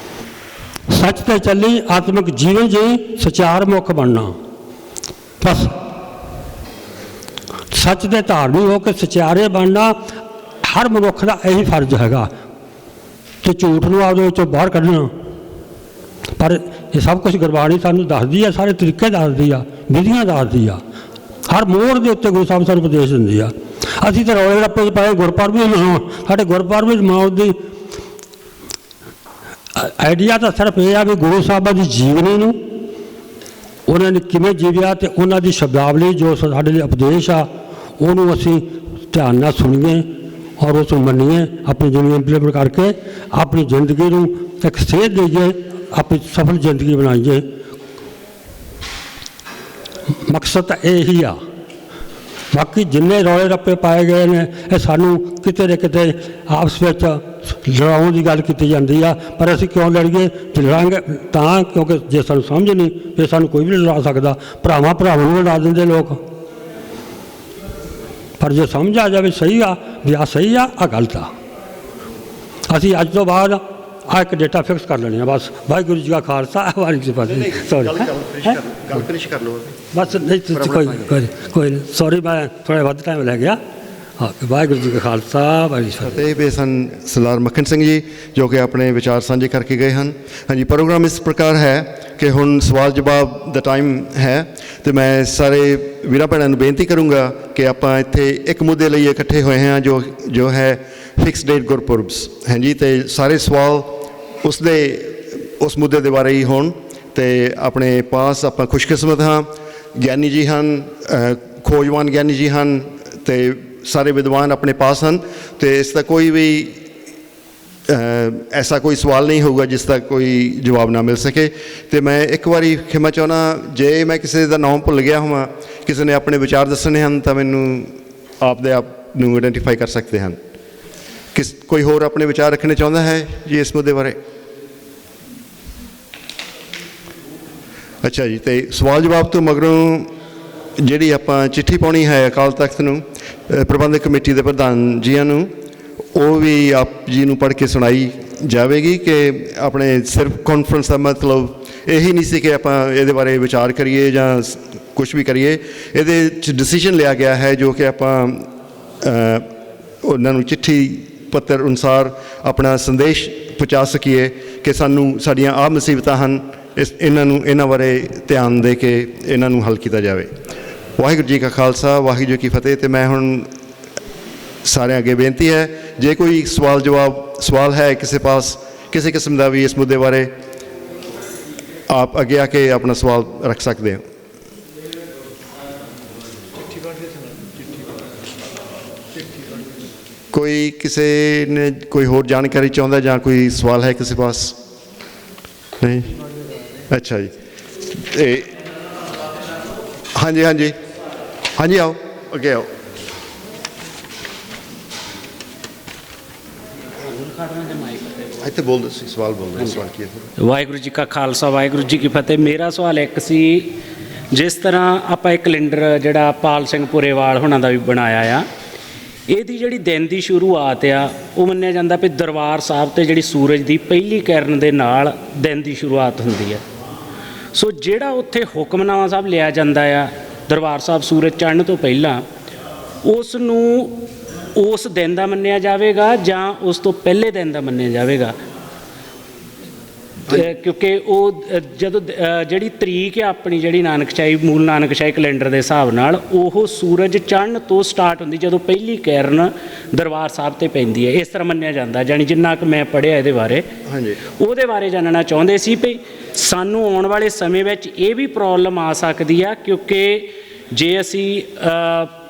ਸੱਚ ਤੇ ਚੱਲੀ, ਆਤਮਿਕ ਜੀਵਨ ਜੀ, ਸਚਾਰ ਮੁਖ ਬਣਨਾ। ਬਸ ਸੱਚ ਦੇ ਧਾਰਨੀ ਹੋ ਕੇ ਸਚਿਆਰੇ ਬਣਨਾ ਹਰ ਮਨੁੱਖ ਦਾ ਇਹੀ ਫਰਜ਼ ਹੈਗਾ। ਤੇ ਝੂਠ ਨੂੰ ਆਪਦੇ ਵਿੱਚੋਂ ਬਾਹਰ ਕੱਢਣਾ। ਪਰ ਇਹ ਸਭ ਕੁਝ ਗੁਰਬਾਣੀ ਸਾਨੂੰ ਦੱਸਦੀ ਆ, ਸਾਰੇ ਤਰੀਕੇ ਦੱਸਦੀ ਆ, ਵਿਧੀਆਂ ਦੱਸਦੀ ਆ, ਹਰ ਮੋੜ ਦੇ ਉੱਤੇ ਗੁਰੂ ਸਾਹਿਬ ਸਾਨੂੰ ਉਪਦੇਸ਼ ਦਿੰਦੀ ਆ। ਅਸੀਂ ਤਾਂ ਰੌਲੇ ਰੱਪੇ 'ਚ ਪਾਏ ਗੁਰਪੁਰਬ ਵੀ ਮਨਾਉਣ, ਸਾਡੇ ਗੁਰਪੁਰਬ ਵਿੱਚ ਮਨਾਉਣ ਦੀ ਆਈਡੀਆ ਤਾਂ ਸਿਰਫ ਇਹ ਆ ਵੀ ਗੁਰੂ ਸਾਹਿਬਾਂ ਦੀ ਜੀਵਨੀ ਨੂੰ ਉਹਨਾਂ ਨੇ ਕਿਵੇਂ ਜੀਵਿਆ ਤੇ ਉਹਨਾਂ ਦੀ ਸ਼ਬਦਾਵਲੀ ਜੋ ਸਾਡੇ ਲਈ ਉਪਦੇਸ਼ ਆ ਉਹਨੂੰ ਅਸੀਂ ਧਿਆਨ ਨਾਲ ਸੁਣੀਏ ਔਰ ਉਸ ਨੂੰ ਮੰਨੀਏ, ਆਪਣੀ ਜ਼ਿੰਦਗੀ ਇੰਪਲੀਮੈਂਟ ਕਰਕੇ ਆਪਣੀ ਜ਼ਿੰਦਗੀ ਨੂੰ ਇੱਕ ਸੇਧ ਦੇਈਏ, ਆਪਣੀ ਸਫਲ ਜ਼ਿੰਦਗੀ ਬਣਾਈਏ। ਮਕਸਦ ਤਾਂ ਇਹ ਹੀ ਆ। ਬਾਕੀ ਜਿੰਨੇ ਰੌਲੇ ਰੱਪੇ ਪਾਏ ਗਏ ਨੇ ਇਹ ਸਾਨੂੰ ਕਿਤੇ ਨਾ ਕਿਤੇ ਆਪਸ ਵਿੱਚ ਲੜਾਉਣ ਦੀ ਗੱਲ ਕੀਤੀ ਜਾਂਦੀ ਆ। ਪਰ ਅਸੀਂ ਕਿਉਂ ਲੜੀਏ? ਲੜਾਂਗੇ ਤਾਂ ਕਿਉਂਕਿ ਜੇ ਸਾਨੂੰ ਸਮਝ ਨਹੀਂ ਫਿਰ ਸਾਨੂੰ ਕੋਈ ਵੀ ਨਹੀਂ ਲੜਾ ਸਕਦਾ। ਭਰਾਵਾਂ ਨੂੰ ਲੜਾ ਦਿੰਦੇ ਲੋਕ। ਪਰ ਜੇ ਸਮਝ ਆ ਜਾਵੇ ਸਹੀ ਆ ਵੀ ਆਹ ਸਹੀ ਆ, ਆਹ ਗਲਤ ਆ, ਅਸੀਂ ਅੱਜ ਤੋਂ ਬਾਅਦ ਆਹ ਇੱਕ ਡੇਟਾ ਫਿਕਸ ਕਰ ਲੈਣੇ ਆ। ਬਸ ਵਾਹਿਗੁਰੂ ਜੀ ਕਾ ਖਾਲਸਾ, ਵਾਹਿਗੁਰੂ ਜੀ ਕੀ ਫਤਿਹ। ਸੌਰੀ ਗੱਲ ਫਿਨਿਸ਼ ਕਰ ਲਓ ਬਸ। ਨਹੀਂ ਕੋਈ ਨਹੀਂ, ਸੌਰੀ ਮੈਂ ਥੋੜ੍ਹਾ ਵੱਧ ਟਾਈਮ ਲੈ ਗਿਆ। ਹਾਂ, ਵਾਹਿਗੁਰੂ ਜੀ ਕਾ ਖਾਲਸਾ, ਵਾਹਿਗੁਰੂ ਜੀ ਕੀ ਫਤਿਹ। ਇਹ ਸਨ ਸਰਦਾਰ ਮੱਖਣ ਸਿੰਘ ਜੀ ਜੋ ਕਿ ਆਪਣੇ ਵਿਚਾਰ ਸਾਂਝੇ ਕਰਕੇ ਗਏ ਹਨ। ਹਾਂਜੀ, ਪ੍ਰੋਗਰਾਮ ਇਸ ਪ੍ਰਕਾਰ ਹੈ ਕਿ ਹੁਣ ਸਵਾਲ ਜਵਾਬ ਦਾ ਟਾਈਮ ਹੈ ਅਤੇ ਮੈਂ ਸਾਰੇ ਵੀਰਾਂ ਭੈਣਾਂ ਨੂੰ ਬੇਨਤੀ ਕਰੂੰਗਾ ਕਿ ਆਪਾਂ ਇੱਥੇ ਇੱਕ ਮੁੱਦੇ ਲਈ ਇਕੱਠੇ ਹੋਏ ਹਾਂ ਜੋ ਹੈ ਫਿਕਸ ਡੇਟ ਗੁਰਪੁਰਬਸ। ਹਾਂਜੀ, ਅਤੇ ਸਾਰੇ ਸਵਾਲ ਉਸ ਮੁੱਦੇ ਦੇ ਬਾਰੇ ਹੀ ਹੋਣ। ਅਤੇ ਆਪਣੇ ਪਾਸ ਆਪਾਂ ਖੁਸ਼ਕਿਸਮਤ ਹਾਂ, ਗਿਆਨੀ ਜੀ ਹਨ, ਖੋਜਵਾਨ ਗਿਆਨੀ ਜੀ ਹਨ, ਅਤੇ ਸਾਰੇ ਵਿਦਵਾਨ ਆਪਣੇ ਪਾਸ ਹਨ, ਅਤੇ ਇਸ ਦਾ ਕੋਈ ਵੀ ਐਸਾ ਕੋਈ ਸਵਾਲ ਨਹੀਂ ਹੋਊਗਾ ਜਿਸ ਦਾ ਕੋਈ ਜਵਾਬ ਨਾ ਮਿਲ ਸਕੇ। ਅਤੇ ਮੈਂ ਇੱਕ ਵਾਰੀ ਖਿਮਾ ਚਾਹੁੰਦਾ, ਜੇ ਮੈਂ ਕਿਸੇ ਦਾ ਨਾਮ ਭੁੱਲ ਗਿਆ ਹੋਵਾਂ, ਕਿਸੇ ਨੇ ਆਪਣੇ ਵਿਚਾਰ ਦੱਸਣੇ ਹਨ ਤਾਂ ਮੈਨੂੰ ਆਪ ਨੂੰ ਆਇਡੈਂਟੀਫਾਈ ਕਰ ਸਕਦੇ ਹਨ। ਕੋਈ ਹੋਰ ਆਪਣੇ ਵਿਚਾਰ ਰੱਖਣੇ ਚਾਹੁੰਦਾ ਹੈ ਜੀ ਇਸ ਮੁੱਦੇ ਬਾਰੇ? ਅੱਛਾ ਜੀ, ਅਤੇ ਸਵਾਲ ਜਵਾਬ ਤੋਂ ਮਗਰੋਂ ਜਿਹੜੀ ਆਪਾਂ ਚਿੱਠੀ ਪਾਉਣੀ ਹੈ ਅਕਾਲ ਤਖਤ ਨੂੰ, ਪ੍ਰਬੰਧਕ ਕਮੇਟੀ ਦੇ ਪ੍ਰਧਾਨ ਜੀਆਂ ਨੂੰ, ਉਹ ਵੀ ਆਪ ਜੀ ਨੂੰ ਪੜ੍ਹ ਕੇ ਸੁਣਾਈ ਜਾਵੇਗੀ ਕਿ ਆਪਣੇ ਸਿਰਫ ਕਾਨਫਰੰਸ ਦਾ ਮਤਲਬ ਇਹੀ ਨਹੀਂ ਸੀ ਕਿ ਆਪਾਂ ਇਹਦੇ ਬਾਰੇ ਵਿਚਾਰ ਕਰੀਏ ਜਾਂ ਕੁਛ ਵੀ ਕਰੀਏ। ਇਹਦੇ 'ਚ ਡਿਸੀਜਨ ਲਿਆ ਗਿਆ ਹੈ ਜੋ ਕਿ ਆਪਾਂ ਉਹਨਾਂ ਨੂੰ ਚਿੱਠੀ ਪੱਤਰ ਅਨੁਸਾਰ ਆਪਣਾ ਸੰਦੇਸ਼ ਪਹੁੰਚਾ ਸਕੀਏ ਕਿ ਸਾਡੀਆਂ ਆਹ ਮੁਸੀਬਤਾਂ ਹਨ, ਇਹਨਾਂ ਬਾਰੇ ਧਿਆਨ ਦੇ ਕੇ ਇਹਨਾਂ ਨੂੰ ਹੱਲ ਕੀਤਾ ਜਾਵੇ। ਵਾਹਿਗੁਰੂ ਜੀ ਕਾ ਖਾਲਸਾ, ਵਾਹਿਗੁਰੂ ਜੀ ਕੀ ਫਤਿਹ। ਅਤੇ ਮੈਂ ਹੁਣ ਸਾਰਿਆਂ ਅੱਗੇ ਬੇਨਤੀ ਹੈ, ਜੇ ਕੋਈ ਸਵਾਲ ਹੈ ਕਿਸੇ ਪਾਸ ਕਿਸੇ ਕਿਸਮ ਦਾ ਵੀ ਇਸ ਮੁੱਦੇ ਬਾਰੇ, ਆਪ ਅੱਗੇ ਆ ਕੇ ਆਪਣਾ ਸਵਾਲ ਰੱਖ ਸਕਦੇ ਹੋ। ਕੋਈ ਕਿਸੇ ਨੇ ਕੋਈ ਹੋਰ ਜਾਣਕਾਰੀ ਚਾਹੁੰਦਾ ਜਾਂ ਕੋਈ ਸਵਾਲ ਹੈ ਕਿਸੇ ਪਾਸ? ਨਹੀਂ? ਅੱਛਾ ਜੀ, ਇਹ ਹਾਂਜੀ ਹਾਂਜੀ ਹਾਂਜੀ, ਆਓ ਅੱਗੇ ਆਓ। ਇੱਥੇ ਬੋਲ ਦੱਸੋ, ਸਵਾਲ ਬੋਲ ਰਹੇ, ਸਵਾਲ ਕੀ ਹੈ? ਵਾਹਿਗੁਰੂ ਜੀ ਕਾ ਖਾਲਸਾ, ਵਾਹਿਗੁਰੂ ਜੀ ਕੀ ਫਤਿਹ। ਮੇਰਾ ਸਵਾਲ ਇੱਕ ਸੀ, ਜਿਸ ਤਰ੍ਹਾਂ ਆਪਾਂ ਇੱਕ ਕੈਲੰਡਰ ਜਿਹੜਾ ਪਾਲ ਸਿੰਘ ਪੁਰੇਵਾਲ ਹੋਣਾ ਦਾ ਵੀ ਬਣਾਇਆ ਆ, ਇਹਦੀ ਜਿਹੜੀ ਦਿਨ ਦੀ ਸ਼ੁਰੂਆਤ ਆ ਉਹ ਮੰਨਿਆ ਜਾਂਦਾ ਵੀ ਦਰਬਾਰ ਸਾਹਿਬ 'ਤੇ ਜਿਹੜੀ ਸੂਰਜ ਦੀ ਪਹਿਲੀ ਕਿਰਨ ਦੇ ਨਾਲ ਦਿਨ ਦੀ ਸ਼ੁਰੂਆਤ ਹੁੰਦੀ ਹੈ। ਸੋ ਜਿਹੜਾ ਉੱਥੇ ਹੁਕਮਨਾਮਾ ਸਾਹਿਬ ਲਿਆ ਜਾਂਦਾ ਆ ਦਰਬਾਰ ਸਾਹਿਬ ਸੂਰਜ ਚੜ੍ਹਨ ਤੋਂ ਪਹਿਲਾਂ, ਉਸ ਨੂੰ ਉਸ ਦਿਨ ਦਾ ਮੰਨਿਆ ਜਾਵੇਗਾ ਜਾਂ ਉਸ ਤੋਂ ਪਹਿਲੇ ਦਿਨ ਦਾ ਮੰਨਿਆ ਜਾਵੇਗਾ? ਕਿਉਂਕਿ ਉਹ ਜਦੋਂ ਜਿਹੜੀ ਤਰੀਕ ਹੈ ਆਪਣੀ ਜਿਹੜੀ ਨਾਨਕਸ਼ਾਹੀ ਮੂਲ ਨਾਨਕਸ਼ਾਹੀ ਕੈਲੰਡਰ ਦੇ ਹਿਸਾਬ ਨਾਲ, ਉਹ ਸੂਰਜ ਚੜ੍ਹਨ ਤੋਂ ਸਟਾਰਟ ਹੁੰਦੀ ਜਦੋਂ ਪਹਿਲੀ ਕਿਰਨ ਦਰਬਾਰ ਸਾਹਿਬ 'ਤੇ ਪੈਂਦੀ ਹੈ, ਇਸ ਤਰ੍ਹਾਂ ਮੰਨਿਆ ਜਾਂਦਾ। ਜਾਣੀ ਜਿੰਨਾ ਕੁ ਮੈਂ ਪੜ੍ਹਿਆ ਇਹਦੇ ਬਾਰੇ, ਉਹਦੇ ਬਾਰੇ ਜਾਣਨਾ ਚਾਹੁੰਦੇ ਸੀ ਵੀ ਸਾਨੂੰ ਆਉਣ ਵਾਲੇ ਸਮੇਂ ਵਿੱਚ ਇਹ ਵੀ ਪ੍ਰੋਬਲਮ ਆ ਸਕਦੀ ਆ, ਕਿਉਂਕਿ ਜੇ ਅਸੀਂ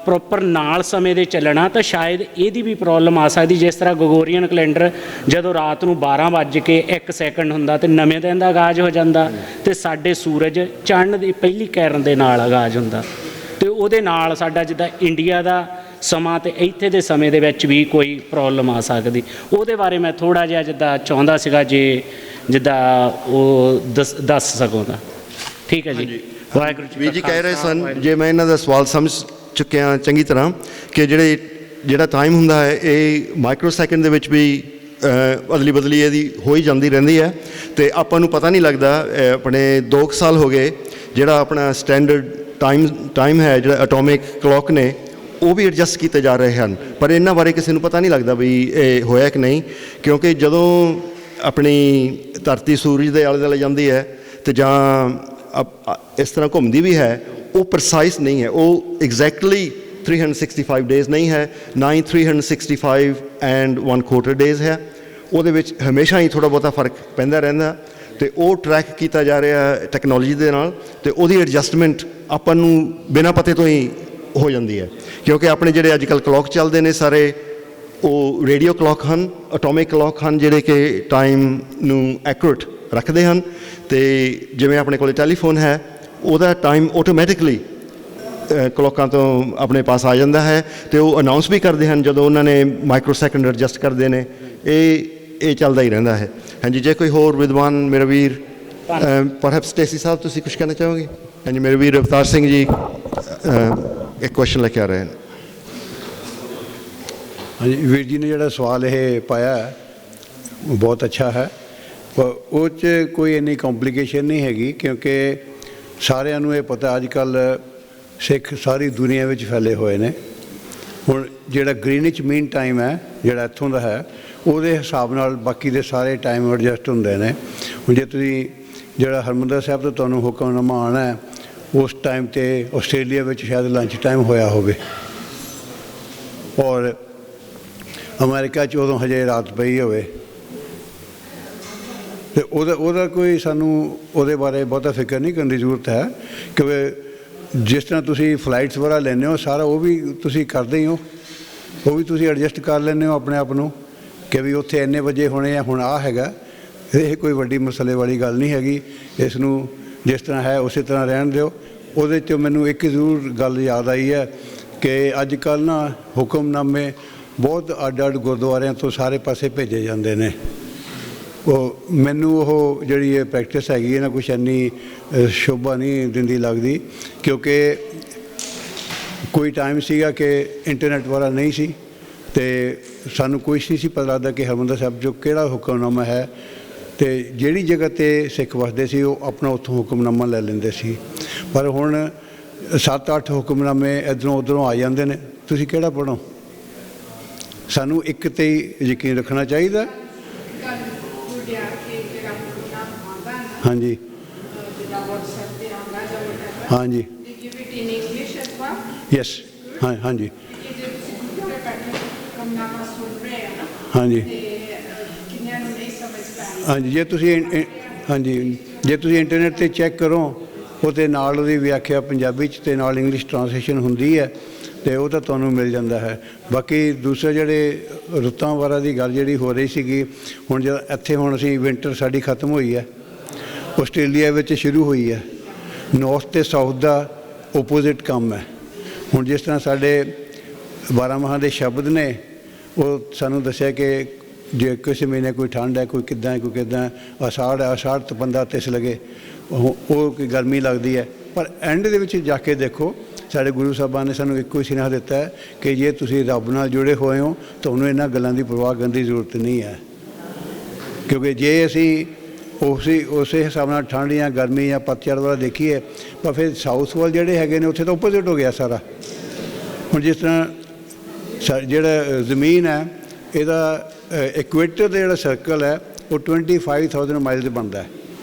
ਪ੍ਰੋਪਰ ਨਾਲ ਸਮੇਂ ਦੇ ਚੱਲਣਾ ਤਾਂ ਸ਼ਾਇਦ ਇਹਦੀ ਵੀ ਪ੍ਰੋਬਲਮ ਆ ਸਕਦੀ। ਜਿਸ ਤਰ੍ਹਾਂ ਗੋਗੋਰੀਅਨ ਕੈਲੰਡਰ ਜਦੋਂ ਰਾਤ ਨੂੰ 12:01 ਹੁੰਦਾ ਅਤੇ ਨਵੇਂ ਦਿਨ ਦਾ ਆਗਾਜ਼ ਹੋ ਜਾਂਦਾ, ਅਤੇ ਸਾਡੇ ਸੂਰਜ ਚੜ੍ਹਨ ਦੀ ਪਹਿਲੀ ਕਿਰਨ ਦੇ ਨਾਲ ਆਗਾਜ਼ ਹੁੰਦਾ, ਅਤੇ ਉਹਦੇ ਨਾਲ ਸਾਡਾ ਜਿੱਦਾਂ ਇੰਡੀਆ ਦਾ ਸਮਾਂ ਅਤੇ ਇੱਥੇ ਦੇ ਸਮੇਂ ਦੇ ਵਿੱਚ ਵੀ ਕੋਈ ਪ੍ਰੋਬਲਮ ਆ ਸਕਦੀ। ਉਹਦੇ ਬਾਰੇ ਮੈਂ ਥੋੜ੍ਹਾ ਜਿਹਾ ਜਿੱਦਾਂ ਚਾਹੁੰਦਾ ਸੀਗਾ, ਜੇ ਜਿੱਦਾਂ ਉਹ ਦੱਸ ਸਕੋ ਤਾਂ ਠੀਕ ਹੈ ਜੀ। ਵਾਹਿਗੁਰੂ ਜੀ। ਵੀਰ ਜੀ ਕਹਿ ਰਹੇ ਸਨ, ਜੇ ਮੈਂ ਇਹਨਾਂ ਦਾ ਸਵਾਲ ਸਮਝ ਚੁੱਕਿਆ ਚੰਗੀ ਤਰ੍ਹਾਂ, ਕਿ ਜਿਹੜਾ ਟਾਈਮ ਹੁੰਦਾ ਹੈ ਇਹ ਮਾਈਕਰੋ ਸੈਕਿੰਡ ਦੇ ਵਿੱਚ ਵੀ ਅਦਲੀ ਬਦਲੀ ਇਹਦੀ ਹੋ ਹੀ ਜਾਂਦੀ ਰਹਿੰਦੀ ਹੈ, ਅਤੇ ਆਪਾਂ ਨੂੰ ਪਤਾ ਨਹੀਂ ਲੱਗਦਾ। ਆਪਣੇ 2 ਸਾਲ ਹੋ ਗਏ ਜਿਹੜਾ ਆਪਣਾ ਸਟੈਂਡਰਡ ਟਾਈਮ ਹੈ, ਜਿਹੜਾ ਐਟੋਮਿਕ ਕਲੌਕ ਨੇ, ਉਹ ਵੀ ਐਡਜਸਟ ਕੀਤੇ ਜਾ ਰਹੇ ਹਨ, ਪਰ ਇਹਨਾਂ ਬਾਰੇ ਕਿਸੇ ਨੂੰ ਪਤਾ ਨਹੀਂ ਲੱਗਦਾ ਵੀ ਇਹ ਹੋਇਆ ਕਿ ਨਹੀਂ। ਕਿਉਂਕਿ ਜਦੋਂ ਆਪਣੀ ਧਰਤੀ ਸੂਰਜ ਦੇ ਆਲੇ ਦੁਆਲੇ ਜਾਂਦੀ ਹੈ ਅਤੇ ਜਾਂ ਇਸ ਤਰ੍ਹਾਂ ਘੁੰਮਦੀ ਵੀ ਹੈ, ਉਹ ਪ੍ਰਸਾਈਜ਼ ਨਹੀਂ ਹੈ, ਉਹ ਐਗਜ਼ੈਕਟਲੀ 365 ਡੇਜ਼ ਨਹੀਂ ਹੈ, ਨਾ ਹੀ 365 ਐਂਡ 1/4 ਡੇਜ਼ ਹੈ। ਉਹਦੇ ਵਿੱਚ ਹਮੇਸ਼ਾ ਹੀ ਥੋੜ੍ਹਾ ਬਹੁਤਾ ਫਰਕ ਪੈਂਦਾ ਰਹਿੰਦਾ, ਅਤੇ ਉਹ ਟਰੈਕ ਕੀਤਾ ਜਾ ਰਿਹਾ ਟੈਕਨੋਲੋਜੀ ਦੇ ਨਾਲ, ਅਤੇ ਉਹਦੀ ਐਡਜਸਟਮੈਂਟ ਆਪਾਂ ਨੂੰ ਬਿਨਾਂ ਪਤੇ ਤੋਂ ਹੀ ਹੋ ਜਾਂਦੀ ਹੈ। ਕਿਉਂਕਿ ਆਪਣੇ ਜਿਹੜੇ ਅੱਜ ਕੱਲ੍ਹ ਕਲੌਕ ਚੱਲਦੇ ਨੇ ਸਾਰੇ, ਉਹ ਰੇਡੀਓ ਕਲੌਕ ਹਨ, ਐਟੋਮਿਕ ਕਲੌਕ ਹਨ, ਜਿਹੜੇ ਕਿ ਟਾਈਮ ਨੂੰ ਐਕੂਰੇਟ ਰੱਖਦੇ ਹਨ। ਅਤੇ ਜਿਵੇਂ ਆਪਣੇ ਕੋਲ ਟੈਲੀਫੋਨ ਹੈ, ਉਹਦਾ ਟਾਈਮ ਆਟੋਮੈਟਿਕਲੀ ਕਲੌਕਾਂ ਤੋਂ ਆਪਣੇ ਪਾਸ ਆ ਜਾਂਦਾ ਹੈ, ਅਤੇ ਉਹ ਅਨਾਊਂਸ ਵੀ ਕਰਦੇ ਹਨ ਜਦੋਂ ਉਹਨਾਂ ਨੇ ਮਾਈਕਰੋ ਸੈਕਿੰਡ ਐਡਜਸਟ ਕਰਦੇ ਨੇ। ਇਹ ਚੱਲਦਾ ਹੀ ਰਹਿੰਦਾ ਹੈ। ਹਾਂਜੀ, ਜੇ ਕੋਈ ਹੋਰ ਵਿਦਵਾਨ ਮੇਰਾ ਵੀਰ, ਪਰਹੈਪਸ ਸਟੇਸੀ ਸਾਹਿਬ, ਤੁਸੀਂ ਕੁਛ ਕਹਿਣਾ ਚਾਹੋਗੇ? ਹਾਂਜੀ, ਮੇਰੇ ਵੀਰ ਅਵਤਾਰ ਸਿੰਘ ਜੀ ਇੱਕ ਕੁਐਸਚਨ ਲੈ ਕੇ ਆ ਰਹੇ ਹਨ। ਹਾਂਜੀ, ਵੀਰ ਜੀ ਨੇ ਜਿਹੜਾ ਸਵਾਲ ਇਹ ਪਾਇਆ ਉਹ ਬਹੁਤ ਅੱਛਾ ਹੈ, ਪਰ ਉਹ 'ਚ ਕੋਈ ਇੰਨੀ ਕੰਪਲੀਕੇਸ਼ਨ ਨਹੀਂ ਹੈਗੀ, ਕਿਉਂਕਿ ਸਾਰਿਆਂ ਨੂੰ ਇਹ ਪਤਾ ਅੱਜ ਕੱਲ੍ਹ ਸਿੱਖ ਸਾਰੀ ਦੁਨੀਆ ਵਿੱਚ ਫੈਲੇ ਹੋਏ ਨੇ। ਹੁਣ ਜਿਹੜਾ ਗ੍ਰੀਨਿਚ ਮੀਨ ਟਾਈਮ ਹੈ, ਜਿਹੜਾ ਇੱਥੋਂ ਦਾ ਹੈ, ਉਹਦੇ ਹਿਸਾਬ ਨਾਲ ਬਾਕੀ ਦੇ ਸਾਰੇ ਟਾਈਮ ਐਡਜਸਟ ਹੁੰਦੇ ਨੇ। ਹੁਣ ਜੇ ਤੁਸੀਂ ਜਿਹੜਾ ਹਰਿਮੰਦਰ ਸਾਹਿਬ ਤੋਂ ਤੁਹਾਨੂੰ ਹੁਕਮਨਾਮਾ ਆਉਣਾ ਹੈ ਉਸ ਟਾਈਮ 'ਤੇ ਆਸਟ੍ਰੇਲੀਆ ਵਿੱਚ ਸ਼ਾਇਦ ਲੰਚ ਟਾਈਮ ਹੋਇਆ ਹੋਵੇ ਔਰ ਅਮਰੀਕਾ 'ਚ ਉਦੋਂ ਹਜੇ ਰਾਤ ਪਈ ਹੋਵੇ ਅਤੇ ਉਹਦਾ ਕੋਈ ਸਾਨੂੰ ਉਹਦੇ ਬਾਰੇ ਬਹੁਤਾ ਫਿਕਰ ਨਹੀਂ ਕਰਨ ਦੀ ਜ਼ਰੂਰਤ ਹੈ ਕਿਉਂਕਿ ਜਿਸ ਤਰ੍ਹਾਂ ਤੁਸੀਂ ਫਲਾਈਟਸ ਵਗੈਰਾ ਲੈਂਦੇ ਹੋ ਸਾਰਾ ਉਹ ਵੀ ਤੁਸੀਂ ਕਰਦੇ ਹੀ ਹੋ ਉਹ ਵੀ ਤੁਸੀਂ ਐਡਜਸਟ ਕਰ ਲੈਂਦੇ ਹੋ ਆਪਣੇ ਆਪ ਨੂੰ ਕਿ ਵੀ ਉੱਥੇ ਇੰਨੇ ਵਜੇ ਹੋਣੇ ਆ ਹੁਣ ਆਹ ਹੈਗਾ ਇਹ ਕੋਈ ਵੱਡੀ ਮਸਲੇ ਵਾਲੀ ਗੱਲ ਨਹੀਂ ਹੈਗੀ ਇਸ ਨੂੰ ਜਿਸ ਤਰ੍ਹਾਂ ਹੈ ਉਸੇ ਤਰ੍ਹਾਂ ਰਹਿਣ ਦਿਓ ਉਹਦੇ 'ਚ ਮੈਨੂੰ ਇੱਕ ਜ਼ਰੂਰ ਗੱਲ ਯਾਦ ਆਈ ਹੈ ਕਿ ਅੱਜ ਕੱਲ੍ਹ ਨਾ ਹੁਕਮਨਾਮੇ ਬਹੁਤ ਅੱਡ ਅੱਡ ਗੁਰਦੁਆਰਿਆਂ ਤੋਂ ਸਾਰੇ ਪਾਸੇ ਭੇਜੇ ਜਾਂਦੇ ਨੇ ਉਹ ਮੈਨੂੰ ਉਹ ਜਿਹੜੀ ਇਹ ਪ੍ਰੈਕਟਿਸ ਹੈਗੀ ਹੈ ਨਾ ਕੁਛ ਇੰਨੀ ਸ਼ੋਭਾ ਨਹੀਂ ਦਿੰਦੀ ਲੱਗਦੀ ਕਿਉਂਕਿ ਕੋਈ ਟਾਈਮ ਸੀਗਾ ਕਿ ਇੰਟਰਨੈਟ ਵਾਲਾ ਨਹੀਂ ਸੀ ਅਤੇ ਸਾਨੂੰ ਕੁਛ ਨਹੀਂ ਸੀ ਪਤਾ ਲੱਗਦਾ ਕਿ ਹਰਿਮੰਦਰ ਸਾਹਿਬ 'ਚੋਂ ਕਿਹੜਾ ਹੁਕਮਨਾਮਾ ਹੈ ਅਤੇ ਜਿਹੜੀ ਜਗ੍ਹਾ 'ਤੇ ਸਿੱਖ ਵਸਦੇ ਸੀ ਉਹ ਆਪਣਾ ਉੱਥੋਂ ਹੁਕਮਨਾਮਾ ਲੈ ਲੈਂਦੇ ਸੀ ਪਰ ਹੁਣ 7-8 ਹੁਕਮਨਾਮੇ ਇੱਧਰੋਂ ਉੱਧਰੋਂ ਆ ਜਾਂਦੇ ਨੇ ਤੁਸੀਂ ਕਿਹੜਾ ਪੜ੍ਹੋ ਸਾਨੂੰ ਇੱਕ 'ਤੇ ਹੀ ਯਕੀਨ ਰੱਖਣਾ ਚਾਹੀਦਾ ਹਾਂਜੀ ਹਾਂਜੀ ਯੈਸ ਹਾਂ ਹਾਂਜੀ ਹਾਂਜੀ ਹਾਂਜੀ ਜੇ ਤੁਸੀਂ ਜੇ ਤੁਸੀਂ ਇੰਟਰਨੈਟ 'ਤੇ ਚੈੱਕ ਕਰੋ ਉਹਦੇ ਨਾਲ ਉਹਦੀ ਵਿਆਖਿਆ ਪੰਜਾਬੀ 'ਚ ਅਤੇ ਨਾਲ ਇੰਗਲਿਸ਼ ਟਰਾਂਸਲੇਸ਼ਨ ਹੁੰਦੀ ਹੈ ਅਤੇ ਉਹ ਤਾਂ ਤੁਹਾਨੂੰ ਮਿਲ ਜਾਂਦਾ ਹੈ ਬਾਕੀ ਦੂਸਰੇ ਜਿਹੜੇ ਰੁੱਤਾਂ ਵਾਰਾ ਦੀ ਗੱਲ ਜਿਹੜੀ ਹੋ ਰਹੀ ਸੀਗੀ ਹੁਣ ਜਦ ਇੱਥੇ ਹੁਣ ਅਸੀਂ ਵਿੰਟਰ ਸਾਡੀ ਖਤਮ ਹੋਈ ਹੈ ਆਸਟ੍ਰੇਲੀਆ ਵਿੱਚ ਸ਼ੁਰੂ ਹੋਈ ਹੈ ਨੌਰਥ ਅਤੇ ਸਾਊਥ ਦਾ ਓਪੋਜ਼ਿਟ ਕੰਮ ਹੈ ਹੁਣ ਜਿਸ ਤਰ੍ਹਾਂ ਸਾਡੇ 12 ਮਾਹਾਂ ਦੇ ਸ਼ਬਦ ਨੇ ਉਹ ਸਾਨੂੰ ਦੱਸਿਆ ਕਿ ਜੇ ਕਿਸੇ ਮਹੀਨੇ ਕੋਈ ਠੰਡ ਹੈ ਕੋਈ ਕਿੱਦਾਂ ਅਸ਼ਾੜ ਹੈ ਅਸ਼ਾੜ ਤਪੰਦਾ ਤਿਸ ਲਗੇ ਉਹ ਕੋਈ ਗਰਮੀ ਲੱਗਦੀ ਹੈ ਪਰ ਐਂਡ ਦੇ ਵਿੱਚ ਜਾ ਕੇ ਦੇਖੋ ਸਾਡੇ ਗੁਰੂ ਸਾਹਿਬਾਨ ਨੇ ਸਾਨੂੰ ਇੱਕੋ ਹੀ ਸੁਨੇਹਾ ਦਿੱਤਾ ਹੈ ਕਿ ਜੇ ਤੁਸੀਂ ਰੱਬ ਨਾਲ ਜੁੜੇ ਹੋਏ ਹੋ ਤੁਹਾਨੂੰ ਇਹਨਾਂ ਗੱਲਾਂ ਦੀ ਪਰਵਾਹ ਕਰਨ ਦੀ ਜ਼ਰੂਰਤ ਨਹੀਂ ਹੈ ਕਿਉਂਕਿ ਜੇ ਅਸੀਂ ਉਸੇ ਹਿਸਾਬ ਨਾਲ ਠੰਡ ਜਾਂ ਗਰਮੀ ਜਾਂ ਪਤਝੜ ਵਾਲਾ ਦੇਖੀਏ ਪਰ ਫਿਰ ਸਾਊਥ ਵੱਲ ਜਿਹੜੇ ਹੈਗੇ ਨੇ ਉੱਥੇ ਤਾਂ ਓਪੋਜ਼ਿਟ ਹੋ ਗਿਆ ਸਾਰਾ ਹੁਣ ਜਿਸ ਤਰ੍ਹਾਂ ਜਿਹੜਾ ਜ਼ਮੀਨ ਹੈ ਇਹਦਾ ਇਕੁਏਟਰ ਦਾ ਜਿਹੜਾ ਸਰਕਲ ਹੈ ਉਹ 25,000 ਮਾਈਲਸ ਬਣਦਾ ਹੈ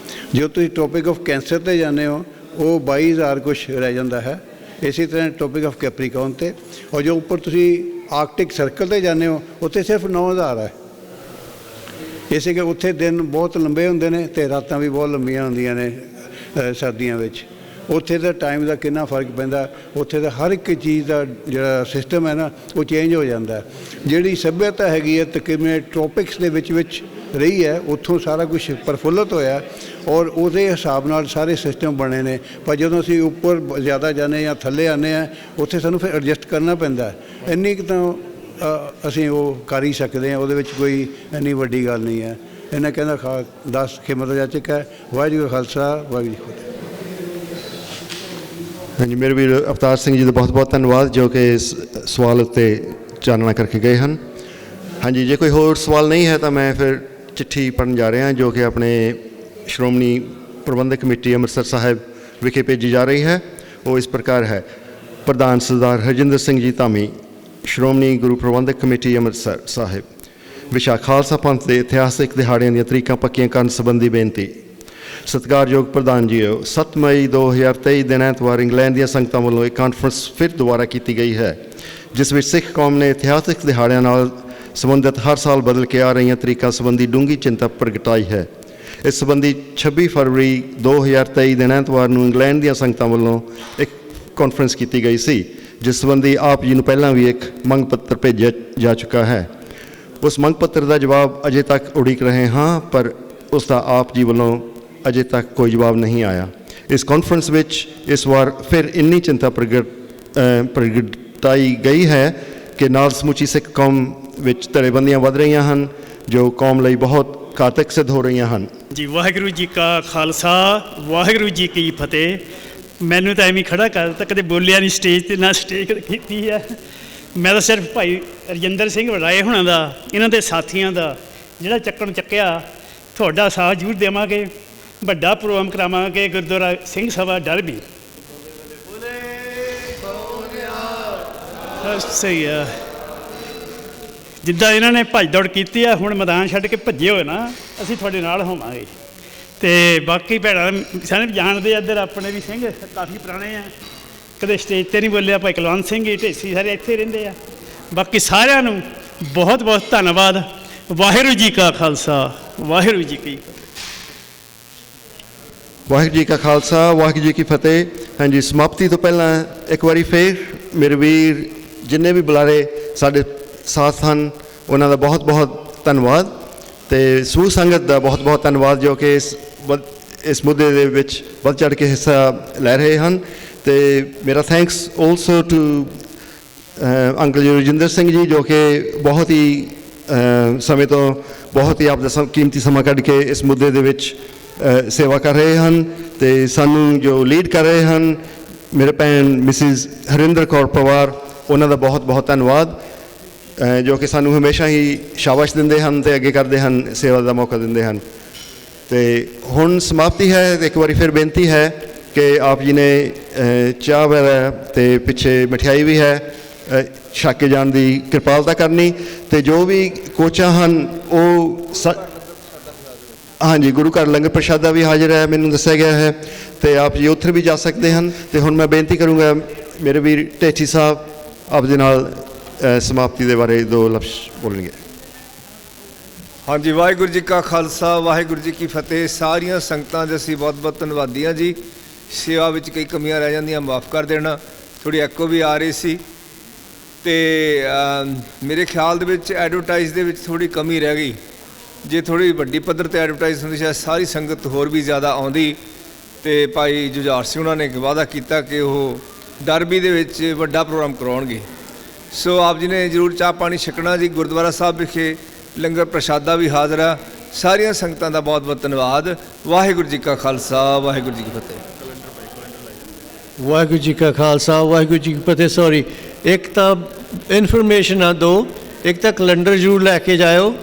ਜੇ ਤੁਸੀਂ ਟੋਪਿਕ ਆਫ ਕੈਂਸਰ 'ਤੇ ਜਾਂਦੇ ਹੋ ਉਹ 22,000 ਕੁਛ ਰਹਿ ਜਾਂਦਾ ਹੈ ਇਸੇ ਤਰ੍ਹਾਂ ਟੋਪਿਕ ਆਫ ਕੈਪਰੀਕੌਨ 'ਤੇ ਔਰ ਜੋ ਉੱਪਰ ਤੁਸੀਂ ਆਰਕਟਿਕ ਸਰਕਲ 'ਤੇ ਜਾਂਦੇ ਹੋ ਉੱਥੇ ਸਿਰਫ 9,000 ਹੈ ਇਸੇ ਕਿ ਉੱਥੇ ਦਿਨ ਬਹੁਤ ਲੰਬੇ ਹੁੰਦੇ ਨੇ ਅਤੇ ਰਾਤਾਂ ਵੀ ਬਹੁਤ ਲੰਬੀਆਂ ਹੁੰਦੀਆਂ ਨੇ ਸਰਦੀਆਂ ਵਿੱਚ ਉੱਥੇ ਦਾ ਟਾਈਮ ਦਾ ਕਿੰਨਾ ਫਰਕ ਪੈਂਦਾ ਉੱਥੇ ਦਾ ਹਰ ਇੱਕ ਚੀਜ਼ ਦਾ ਜਿਹੜਾ ਸਿਸਟਮ ਹੈ ਨਾ ਉਹ ਚੇਂਜ ਹੋ ਜਾਂਦਾ ਜਿਹੜੀ ਸੱਭਿਅਤਾ ਹੈਗੀ ਹੈ ਤਕਰੀਬਨ ਟ੍ਰੋਪਿਕਸ ਦੇ ਵਿੱਚ ਰਹੀ ਹੈ ਉੱਥੋਂ ਸਾਰਾ ਕੁਛ ਪ੍ਰਫੁੱਲਤ ਹੋਇਆ ਔਰ ਉਹਦੇ ਹਿਸਾਬ ਨਾਲ ਸਾਰੇ ਸਿਸਟਮ ਬਣੇ ਨੇ ਪਰ ਜਦੋਂ ਅਸੀਂ ਉੱਪਰ ਜ਼ਿਆਦਾ ਜਾਂਦੇ ਜਾਂ ਥੱਲੇ ਆਉਂਦੇ ਹਾਂ ਉੱਥੇ ਸਾਨੂੰ ਫਿਰ ਐਡਜਸਟ ਕਰਨਾ ਪੈਂਦਾ ਇੰਨੀ ਕੁ ਤਾਂ ਅਸੀਂ ਉਹ ਕਰ ਹੀ ਸਕਦੇ ਹਾਂ ਉਹਦੇ ਵਿੱਚ ਕੋਈ ਇੰਨੀ ਵੱਡੀ ਗੱਲ ਨਹੀਂ ਹੈ ਇਹਨਾਂ ਕਹਿੰਦਾ ਦਸ ਖਿਮਤ ਜਾਚਕ ਹੈ ਵਾਹਿਗੁਰੂ ਖਾਲਸਾ ਵਾਹਿਗੁਰੂ ਜੀ ਫਤਿਹ ਹਾਂਜੀ ਮੇਰੇ ਵੀਰ ਅਵਤਾਰ ਸਿੰਘ ਜੀ ਦਾ ਬਹੁਤ ਬਹੁਤ ਧੰਨਵਾਦ ਜੋ ਕਿ ਇਸ ਸਵਾਲ ਉੱਤੇ ਚਾਨਣਾ ਕਰਕੇ ਗਏ ਹਨ ਹਾਂਜੀ ਜੇ ਕੋਈ ਹੋਰ ਸਵਾਲ ਨਹੀਂ ਹੈ ਤਾਂ ਮੈਂ ਫਿਰ ਚਿੱਠੀ ਪੜ੍ਹਨ ਜਾ ਰਿਹਾ ਜੋ ਕਿ ਆਪਣੇ ਸ਼੍ਰੋਮਣੀ ਪ੍ਰਬੰਧਕ ਕਮੇਟੀ ਅੰਮ੍ਰਿਤਸਰ ਸਾਹਿਬ ਵਿਖੇ ਭੇਜੀ ਜਾ ਰਹੀ ਹੈ ਉਹ ਇਸ ਪ੍ਰਕਾਰ ਹੈ ਪ੍ਰਧਾਨ ਸਰਦਾਰ ਹਰਜਿੰਦਰ ਸਿੰਘ ਜੀ ਧਾਮੀ ਸ਼੍ਰੋਮਣੀ ਗੁਰੂ ਪ੍ਰਬੰਧਕ ਕਮੇਟੀ ਅੰਮ੍ਰਿਤਸਰ ਸਾਹਿਬ ਵਿਸ਼ਾ ਖਾਲਸਾ ਪੰਥ ਦੇ ਇਤਿਹਾਸਿਕ ਦਿਹਾੜਿਆਂ ਦੀਆਂ ਤਰੀਕਾਂ ਪੱਕੀਆਂ ਕਰਨ ਸੰਬੰਧੀ ਬੇਨਤੀ ਸਤਿਕਾਰਯੋਗ ਪ੍ਰਧਾਨ ਜੀਓ 7 ਮਈ 2023 ਦਿਨ ਐਤਵਾਰ ਇੰਗਲੈਂਡ ਦੀਆਂ ਸੰਗਤਾਂ ਵੱਲੋਂ ਇੱਕ ਕਾਨਫਰੰਸ ਫਿਰ ਦੁਬਾਰਾ ਕੀਤੀ ਗਈ ਹੈ ਜਿਸ ਵਿੱਚ ਸਿੱਖ ਕੌਮ ਨੇ ਇਤਿਹਾਸਿਕ ਦਿਹਾੜਿਆਂ ਨਾਲ ਸੰਬੰਧਿਤ ਹਰ ਸਾਲ ਬਦਲ ਕੇ ਆ ਰਹੀਆਂ ਤਰੀਕਾਂ ਸੰਬੰਧੀ ਡੂੰਘੀ ਚਿੰਤਾ ਪ੍ਰਗਟਾਈ ਹੈ ਇਸ ਸੰਬੰਧੀ 26 ਫਰਵਰੀ 2023 ਦਿਨ ਐਤਵਾਰ ਨੂੰ ਇੰਗਲੈਂਡ ਦੀਆਂ ਸੰਗਤਾਂ ਵੱਲੋਂ ਇੱਕ ਕਾਨਫਰੰਸ ਕੀਤੀ ਗਈ ਸੀ ਜਿਸ ਸੰਬੰਧੀ ਆਪ ਜੀ ਨੂੰ ਪਹਿਲਾਂ ਵੀ ਇੱਕ ਮੰਗ ਪੱਤਰ ਭੇਜਿਆ ਜਾ ਚੁੱਕਾ ਹੈ ਉਸ ਮੰਗ ਪੱਤਰ ਦਾ ਜਵਾਬ ਅਜੇ ਤੱਕ ਉਡੀਕ ਰਹੇ ਹਾਂ ਪਰ ਉਸ ਦਾ ਆਪ ਜੀ ਵੱਲੋਂ ਅਜੇ ਤੱਕ ਕੋਈ ਜਵਾਬ ਨਹੀਂ ਆਇਆ ਇਸ ਕਾਨਫਰੰਸ ਵਿੱਚ ਇਸ ਵਾਰ ਫਿਰ ਇੰਨੀ ਚਿੰਤਾ ਪ੍ਰਗਟਾਈ ਗਈ ਹੈ ਕਿ ਨਾਲ ਸਮੁੱਚੀ ਸਿੱਖ ਕੌਮ ਵਿੱਚ ਧੜੇਬੰਦੀਆਂ ਵੱਧ ਰਹੀਆਂ ਹਨ ਜੋ ਕੌਮ ਲਈ ਬਹੁਤ ਘਾਤਕ ਸਿੱਧ ਹੋ ਰਹੀਆਂ ਹਨ ਜੀ ਵਾਹਿਗੁਰੂ ਜੀ ਕਾ ਖਾਲਸਾ ਵਾਹਿਗੁਰੂ ਜੀ ਕੀ ਫਤਿਹ ਮੈਨੂੰ ਤਾਂ ਐਵੇਂ ਖੜਾ ਕਰ ਦਿੱਤਾ ਕਦੇ ਬੋਲਿਆ ਨਹੀਂ ਸਟੇਜ 'ਤੇ ਨਾ ਸਟੇਜ ਕੀਤੀ ਹੈ ਮੈਂ ਤਾਂ ਸਿਰਫ ਭਾਈ ਰਜਿੰਦਰ ਸਿੰਘ ਵਡਾਏ ਹੋਣਾ ਦਾ ਇਹਨਾਂ ਦੇ ਸਾਥੀਆਂ ਦਾ ਜਿਹੜਾ ਚੱਕਿਆ ਤੁਹਾਡਾ ਸਾਥ ਜ਼ਰੂਰ ਦੇਵਾਂਗੇ ਵੱਡਾ ਪ੍ਰੋਗਰਾਮ ਕਰਾਵਾਂਗੇ ਗੁਰਦੁਆਰਾ ਸਿੰਘ ਸਭਾ ਡਰਬੀ ਸਹੀ ਆ ਜਿੱਦਾਂ ਇਹਨਾਂ ਨੇ ਭੱਜ ਦੌੜ ਕੀਤੀ ਆ ਹੁਣ ਮੈਦਾਨ ਛੱਡ ਕੇ ਭੱਜੇ ਹੋਏ ਨਾ ਅਸੀਂ ਤੁਹਾਡੇ ਨਾਲ ਹੋਵਾਂਗੇ ਤੇ ਬਾਕੀ ਭੈਣਾਂ ਸਾਰੇ ਜਾਣਦੇ ਆ, ਇੱਧਰ ਆਪਣੇ ਵੀ ਸਿੰਘ ਕਾਫੀ ਪੁਰਾਣੇ ਆ, ਕਦੇ ਸਟੇਜ ਤੇ ਨਹੀਂ ਬੋਲਿਆ, ਭਾਈ ਕੁਲਵੰਤ ਸਿੰਘ ਜੀ ਢੇਸੀ ਸਾਰੇ ਇੱਥੇ ਰਹਿੰਦੇ ਆ। ਬਾਕੀ ਸਾਰਿਆਂ ਨੂੰ ਬਹੁਤ ਬਹੁਤ ਧੰਨਵਾਦ। ਵਾਹਿਗੁਰੂ ਜੀ ਕਾ ਖਾਲਸਾ, ਵਾਹਿਗੁਰੂ ਜੀ ਕੀ ਫਤਿਹ। ਵਾਹਿਗੁਰੂ ਜੀ ਕਾ ਖਾਲਸਾ, ਵਾਹਿਗੁਰੂ ਜੀ ਕੀ ਫਤਿਹ। ਹਾਂਜੀ, ਸਮਾਪਤੀ ਤੋਂ ਪਹਿਲਾਂ ਇੱਕ ਵਾਰੀ ਫੇਰ ਮੇਰੇ ਵੀਰ ਜਿੰਨੇ ਵੀ ਬੁਲਾਰੇ ਸਾਡੇ ਸਾਥ ਹਨ ਉਹਨਾਂ ਦਾ ਬਹੁਤ ਬਹੁਤ ਧੰਨਵਾਦ, ਅਤੇ ਸਮੂਹ ਸੰਗਤ ਦਾ ਬਹੁਤ ਬਹੁਤ ਧੰਨਵਾਦ ਜੋ ਕਿ ਇਸ ਮੁੱਦੇ ਦੇ ਵਿੱਚ ਵੱਧ ਚੜ੍ਹ ਕੇ ਹਿੱਸਾ ਲੈ ਰਹੇ ਹਨ। ਅਤੇ ਮੇਰਾ ਥੈਂਕਸ ਆਲਸੋ ਟੂ ਅੰਕਲ ਜੀ ਰਜਿੰਦਰ ਸਿੰਘ ਜੀ ਜੋ ਕਿ ਬਹੁਤ ਹੀ ਸਮੇਂ ਤੋਂ ਬਹੁਤ ਹੀ ਆਪਦਾ ਕੀਮਤੀ ਸਮਾਂ ਕੱਢ ਕੇ ਇਸ ਮੁੱਦੇ ਦੇ ਵਿੱਚ ਸੇਵਾ ਕਰ ਰਹੇ ਹਨ, ਅਤੇ ਸਾਨੂੰ ਜੋ ਲੀਡ ਕਰ ਰਹੇ ਹਨ ਮੇਰੇ ਭੈਣ ਮਿਸਿਜ਼ ਹਰਿੰਦਰ ਕੌਰ ਪਵਾਰ, ਉਹਨਾਂ ਦਾ ਬਹੁਤ ਬਹੁਤ ਧੰਨਵਾਦ ਜੋ ਕਿ ਸਾਨੂੰ ਹਮੇਸ਼ਾ ਹੀ ਸ਼ਾਬਾਸ਼ ਦਿੰਦੇ ਹਨ ਅਤੇ ਅੱਗੇ ਕਰਦੇ ਹਨ, ਸੇਵਾ ਦਾ ਮੌਕਾ ਦਿੰਦੇ ਹਨ। ਅਤੇ ਹੁਣ ਸਮਾਪਤੀ ਹੈ। ਇੱਕ ਵਾਰੀ ਫਿਰ ਬੇਨਤੀ ਹੈ ਕਿ ਆਪ ਜੀ ਨੇ ਚਾਹ ਵਗੈਰਾ ਅਤੇ ਪਿੱਛੇ ਮਠਿਆਈ ਵੀ ਹੈ, ਛਕ ਕੇ ਜਾਣ ਦੀ ਕਿਰਪਾਲਤਾ ਕਰਨੀ, ਅਤੇ ਜੋ ਵੀ ਕੋਚਾਂ ਹਨ ਉਹ ਹਾਂਜੀ ਗੁਰੂ ਘਰ ਲੰਗਰ ਪ੍ਰਸ਼ਾਦਾ ਵੀ ਹਾਜ਼ਰ ਹੈ ਮੈਨੂੰ ਦੱਸਿਆ ਗਿਆ ਹੈ, ਅਤੇ ਆਪ ਜੀ ਉੱਥੇ ਵੀ ਜਾ ਸਕਦੇ ਹਨ। ਅਤੇ ਹੁਣ ਮੈਂ ਬੇਨਤੀ ਕਰੂੰਗਾ ਮੇਰੇ ਵੀਰ ਢੇਸੀ ਸਾਹਿਬ ਆਪ ਦੇ ਨਾਲ ਸਮਾਪਤੀ ਦੇ ਬਾਰੇ 2 ਲਫ਼ਜ਼ ਬੋਲਣਗੇ। ਹਾਂਜੀ, ਵਾਹਿਗੁਰੂ ਜੀ ਕਾ ਖਾਲਸਾ, ਵਾਹਿਗੁਰੂ ਜੀ ਕੀ ਫਤਿਹ। ਸਾਰੀਆਂ ਸੰਗਤਾਂ ਦੇ ਅਸੀਂ ਬਹੁਤ ਬਹੁਤ ਧੰਨਵਾਦੀ ਹਾਂ ਜੀ। ਸੇਵਾ ਵਿੱਚ ਕਈ ਕਮੀਆਂ ਰਹਿ ਜਾਂਦੀਆਂ, ਮਾफ़ ਕਰ ਦੇਣਾ। ਥੋੜ੍ਹੀ ਐਕੋ ਵੀ ਆ ਰਹੀ ਸੀ, ਅਤੇ ਮੇਰੇ ਖਿਆਲ ਦੇ ਵਿੱਚ ਐਡਵਰਟਾਈਜ਼ ਦੇ ਵਿੱਚ ਥੋੜ੍ਹੀ ਕਮੀ ਰਹਿ ਗਈ। ਜੇ ਥੋੜ੍ਹੀ ਵੱਡੀ ਪੱਧਰ 'ਤੇ ਐਡਵਰਟਾਈਜ਼ ਹੁੰਦੀ ਸ਼ਾਇਦ ਸਾਰੀ ਸੰਗਤ ਹੋਰ ਵੀ ਜ਼ਿਆਦਾ ਆਉਂਦੀ। ਅਤੇ ਭਾਈ ਜੁਝਾਰ ਸਿੰਘ ਉਹਨਾਂ ਨੇ ਇੱਕ ਵਾਅਦਾ ਕੀਤਾ ਕਿ ਉਹ ਡਰਬੀ ਦੇ ਵਿੱਚ ਵੱਡਾ ਪ੍ਰੋਗਰਾਮ ਕਰਵਾਉਣਗੇ। ਸੋ ਆਪ ਜੀ ਨੇ ਜ਼ਰੂਰ ਚਾਹ ਪਾਣੀ ਛਕਣਾ ਜੀ। ਗੁਰਦੁਆਰਾ ਸਾਹਿਬ ਵਿਖੇ ਲੰਗਰ ਪ੍ਰਸ਼ਾਦਾ ਵੀ ਹਾਜ਼ਰ ਆ। ਸਾਰੀਆਂ ਸੰਗਤਾਂ ਦਾ ਬਹੁਤ ਬਹੁਤ ਧੰਨਵਾਦ। ਵਾਹਿਗੁਰੂ ਜੀ ਕਾ ਖਾਲਸਾ, ਵਾਹਿਗੁਰੂ ਜੀ ਕੀ ਫਤਿਹ। ਵਾਹਿਗੁਰੂ ਜੀ ਕਾ ਖਾਲਸਾ, ਵਾਹਿਗੁਰੂ ਜੀ ਕੀ ਫਤਿਹ। ਸੌਰੀ, ਇੱਕ ਤਾਂ ਇਨਫੋਰਮੇਸ਼ਨ ਆ 2, ਇੱਕ ਤਾਂ ਕੈਲੰਡਰ ਜ਼ਰੂਰ ਲੈ ਕੇ ਜਾਇਓ,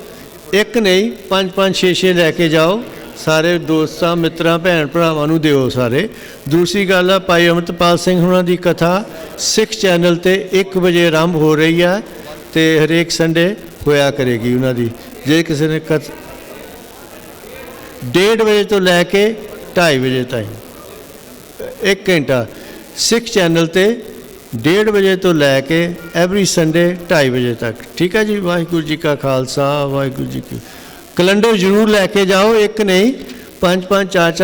ਇੱਕ ਨਹੀਂ 5-5 6-6 ਲੈ ਕੇ ਜਾਓ, ਸਾਰੇ ਦੋਸਤਾਂ ਮਿੱਤਰਾਂ ਭੈਣ ਭਰਾਵਾਂ ਨੂੰ ਦਿਓ ਸਾਰੇ। ਦੂਸਰੀ ਗੱਲ ਆ, ਭਾਈ ਅੰਮ੍ਰਿਤਪਾਲ ਸਿੰਘ ਹੁਣਾਂ ਦੀ ਕਥਾ ਸਿੱਖ ਚੈਨਲ 'ਤੇ 1 ਵਜੇ ਆਰੰਭ ਹੋ ਰਹੀ ਆ, ਅਤੇ ਹਰੇਕ ਸੰਡੇ ਹੋਇਆ ਕਰੇਗੀ ਉਹਨਾਂ ਦੀ। ਜੇ ਕਿਸੇ ਨੇ 1:30 ਵਜੇ ਤੋਂ ਲੈ ਕੇ 2:30 ਵਜੇ ਤਾਈਂ 1 ਘੰਟਾ ਸਿੱਖ ਚੈਨਲ 'ਤੇ 1:30 ਵਜੇ ਤੋਂ ਲੈ ਕੇ ਐਵਰੀ ਸੰਡੇ 2:30 ਵਜੇ ਤੱਕ। ਠੀਕ ਹੈ ਜੀ। ਵਾਹਿਗੁਰੂ ਜੀ ਕਾ ਖਾਲਸਾ, ਵਾਹਿਗੁਰੂ ਜੀ ਕੀ। ਕੈਲੰਡਰ ਜ਼ਰੂਰ ਲੈ ਕੇ ਜਾਓ, ਇੱਕ ਨਹੀਂ 5-5 4-4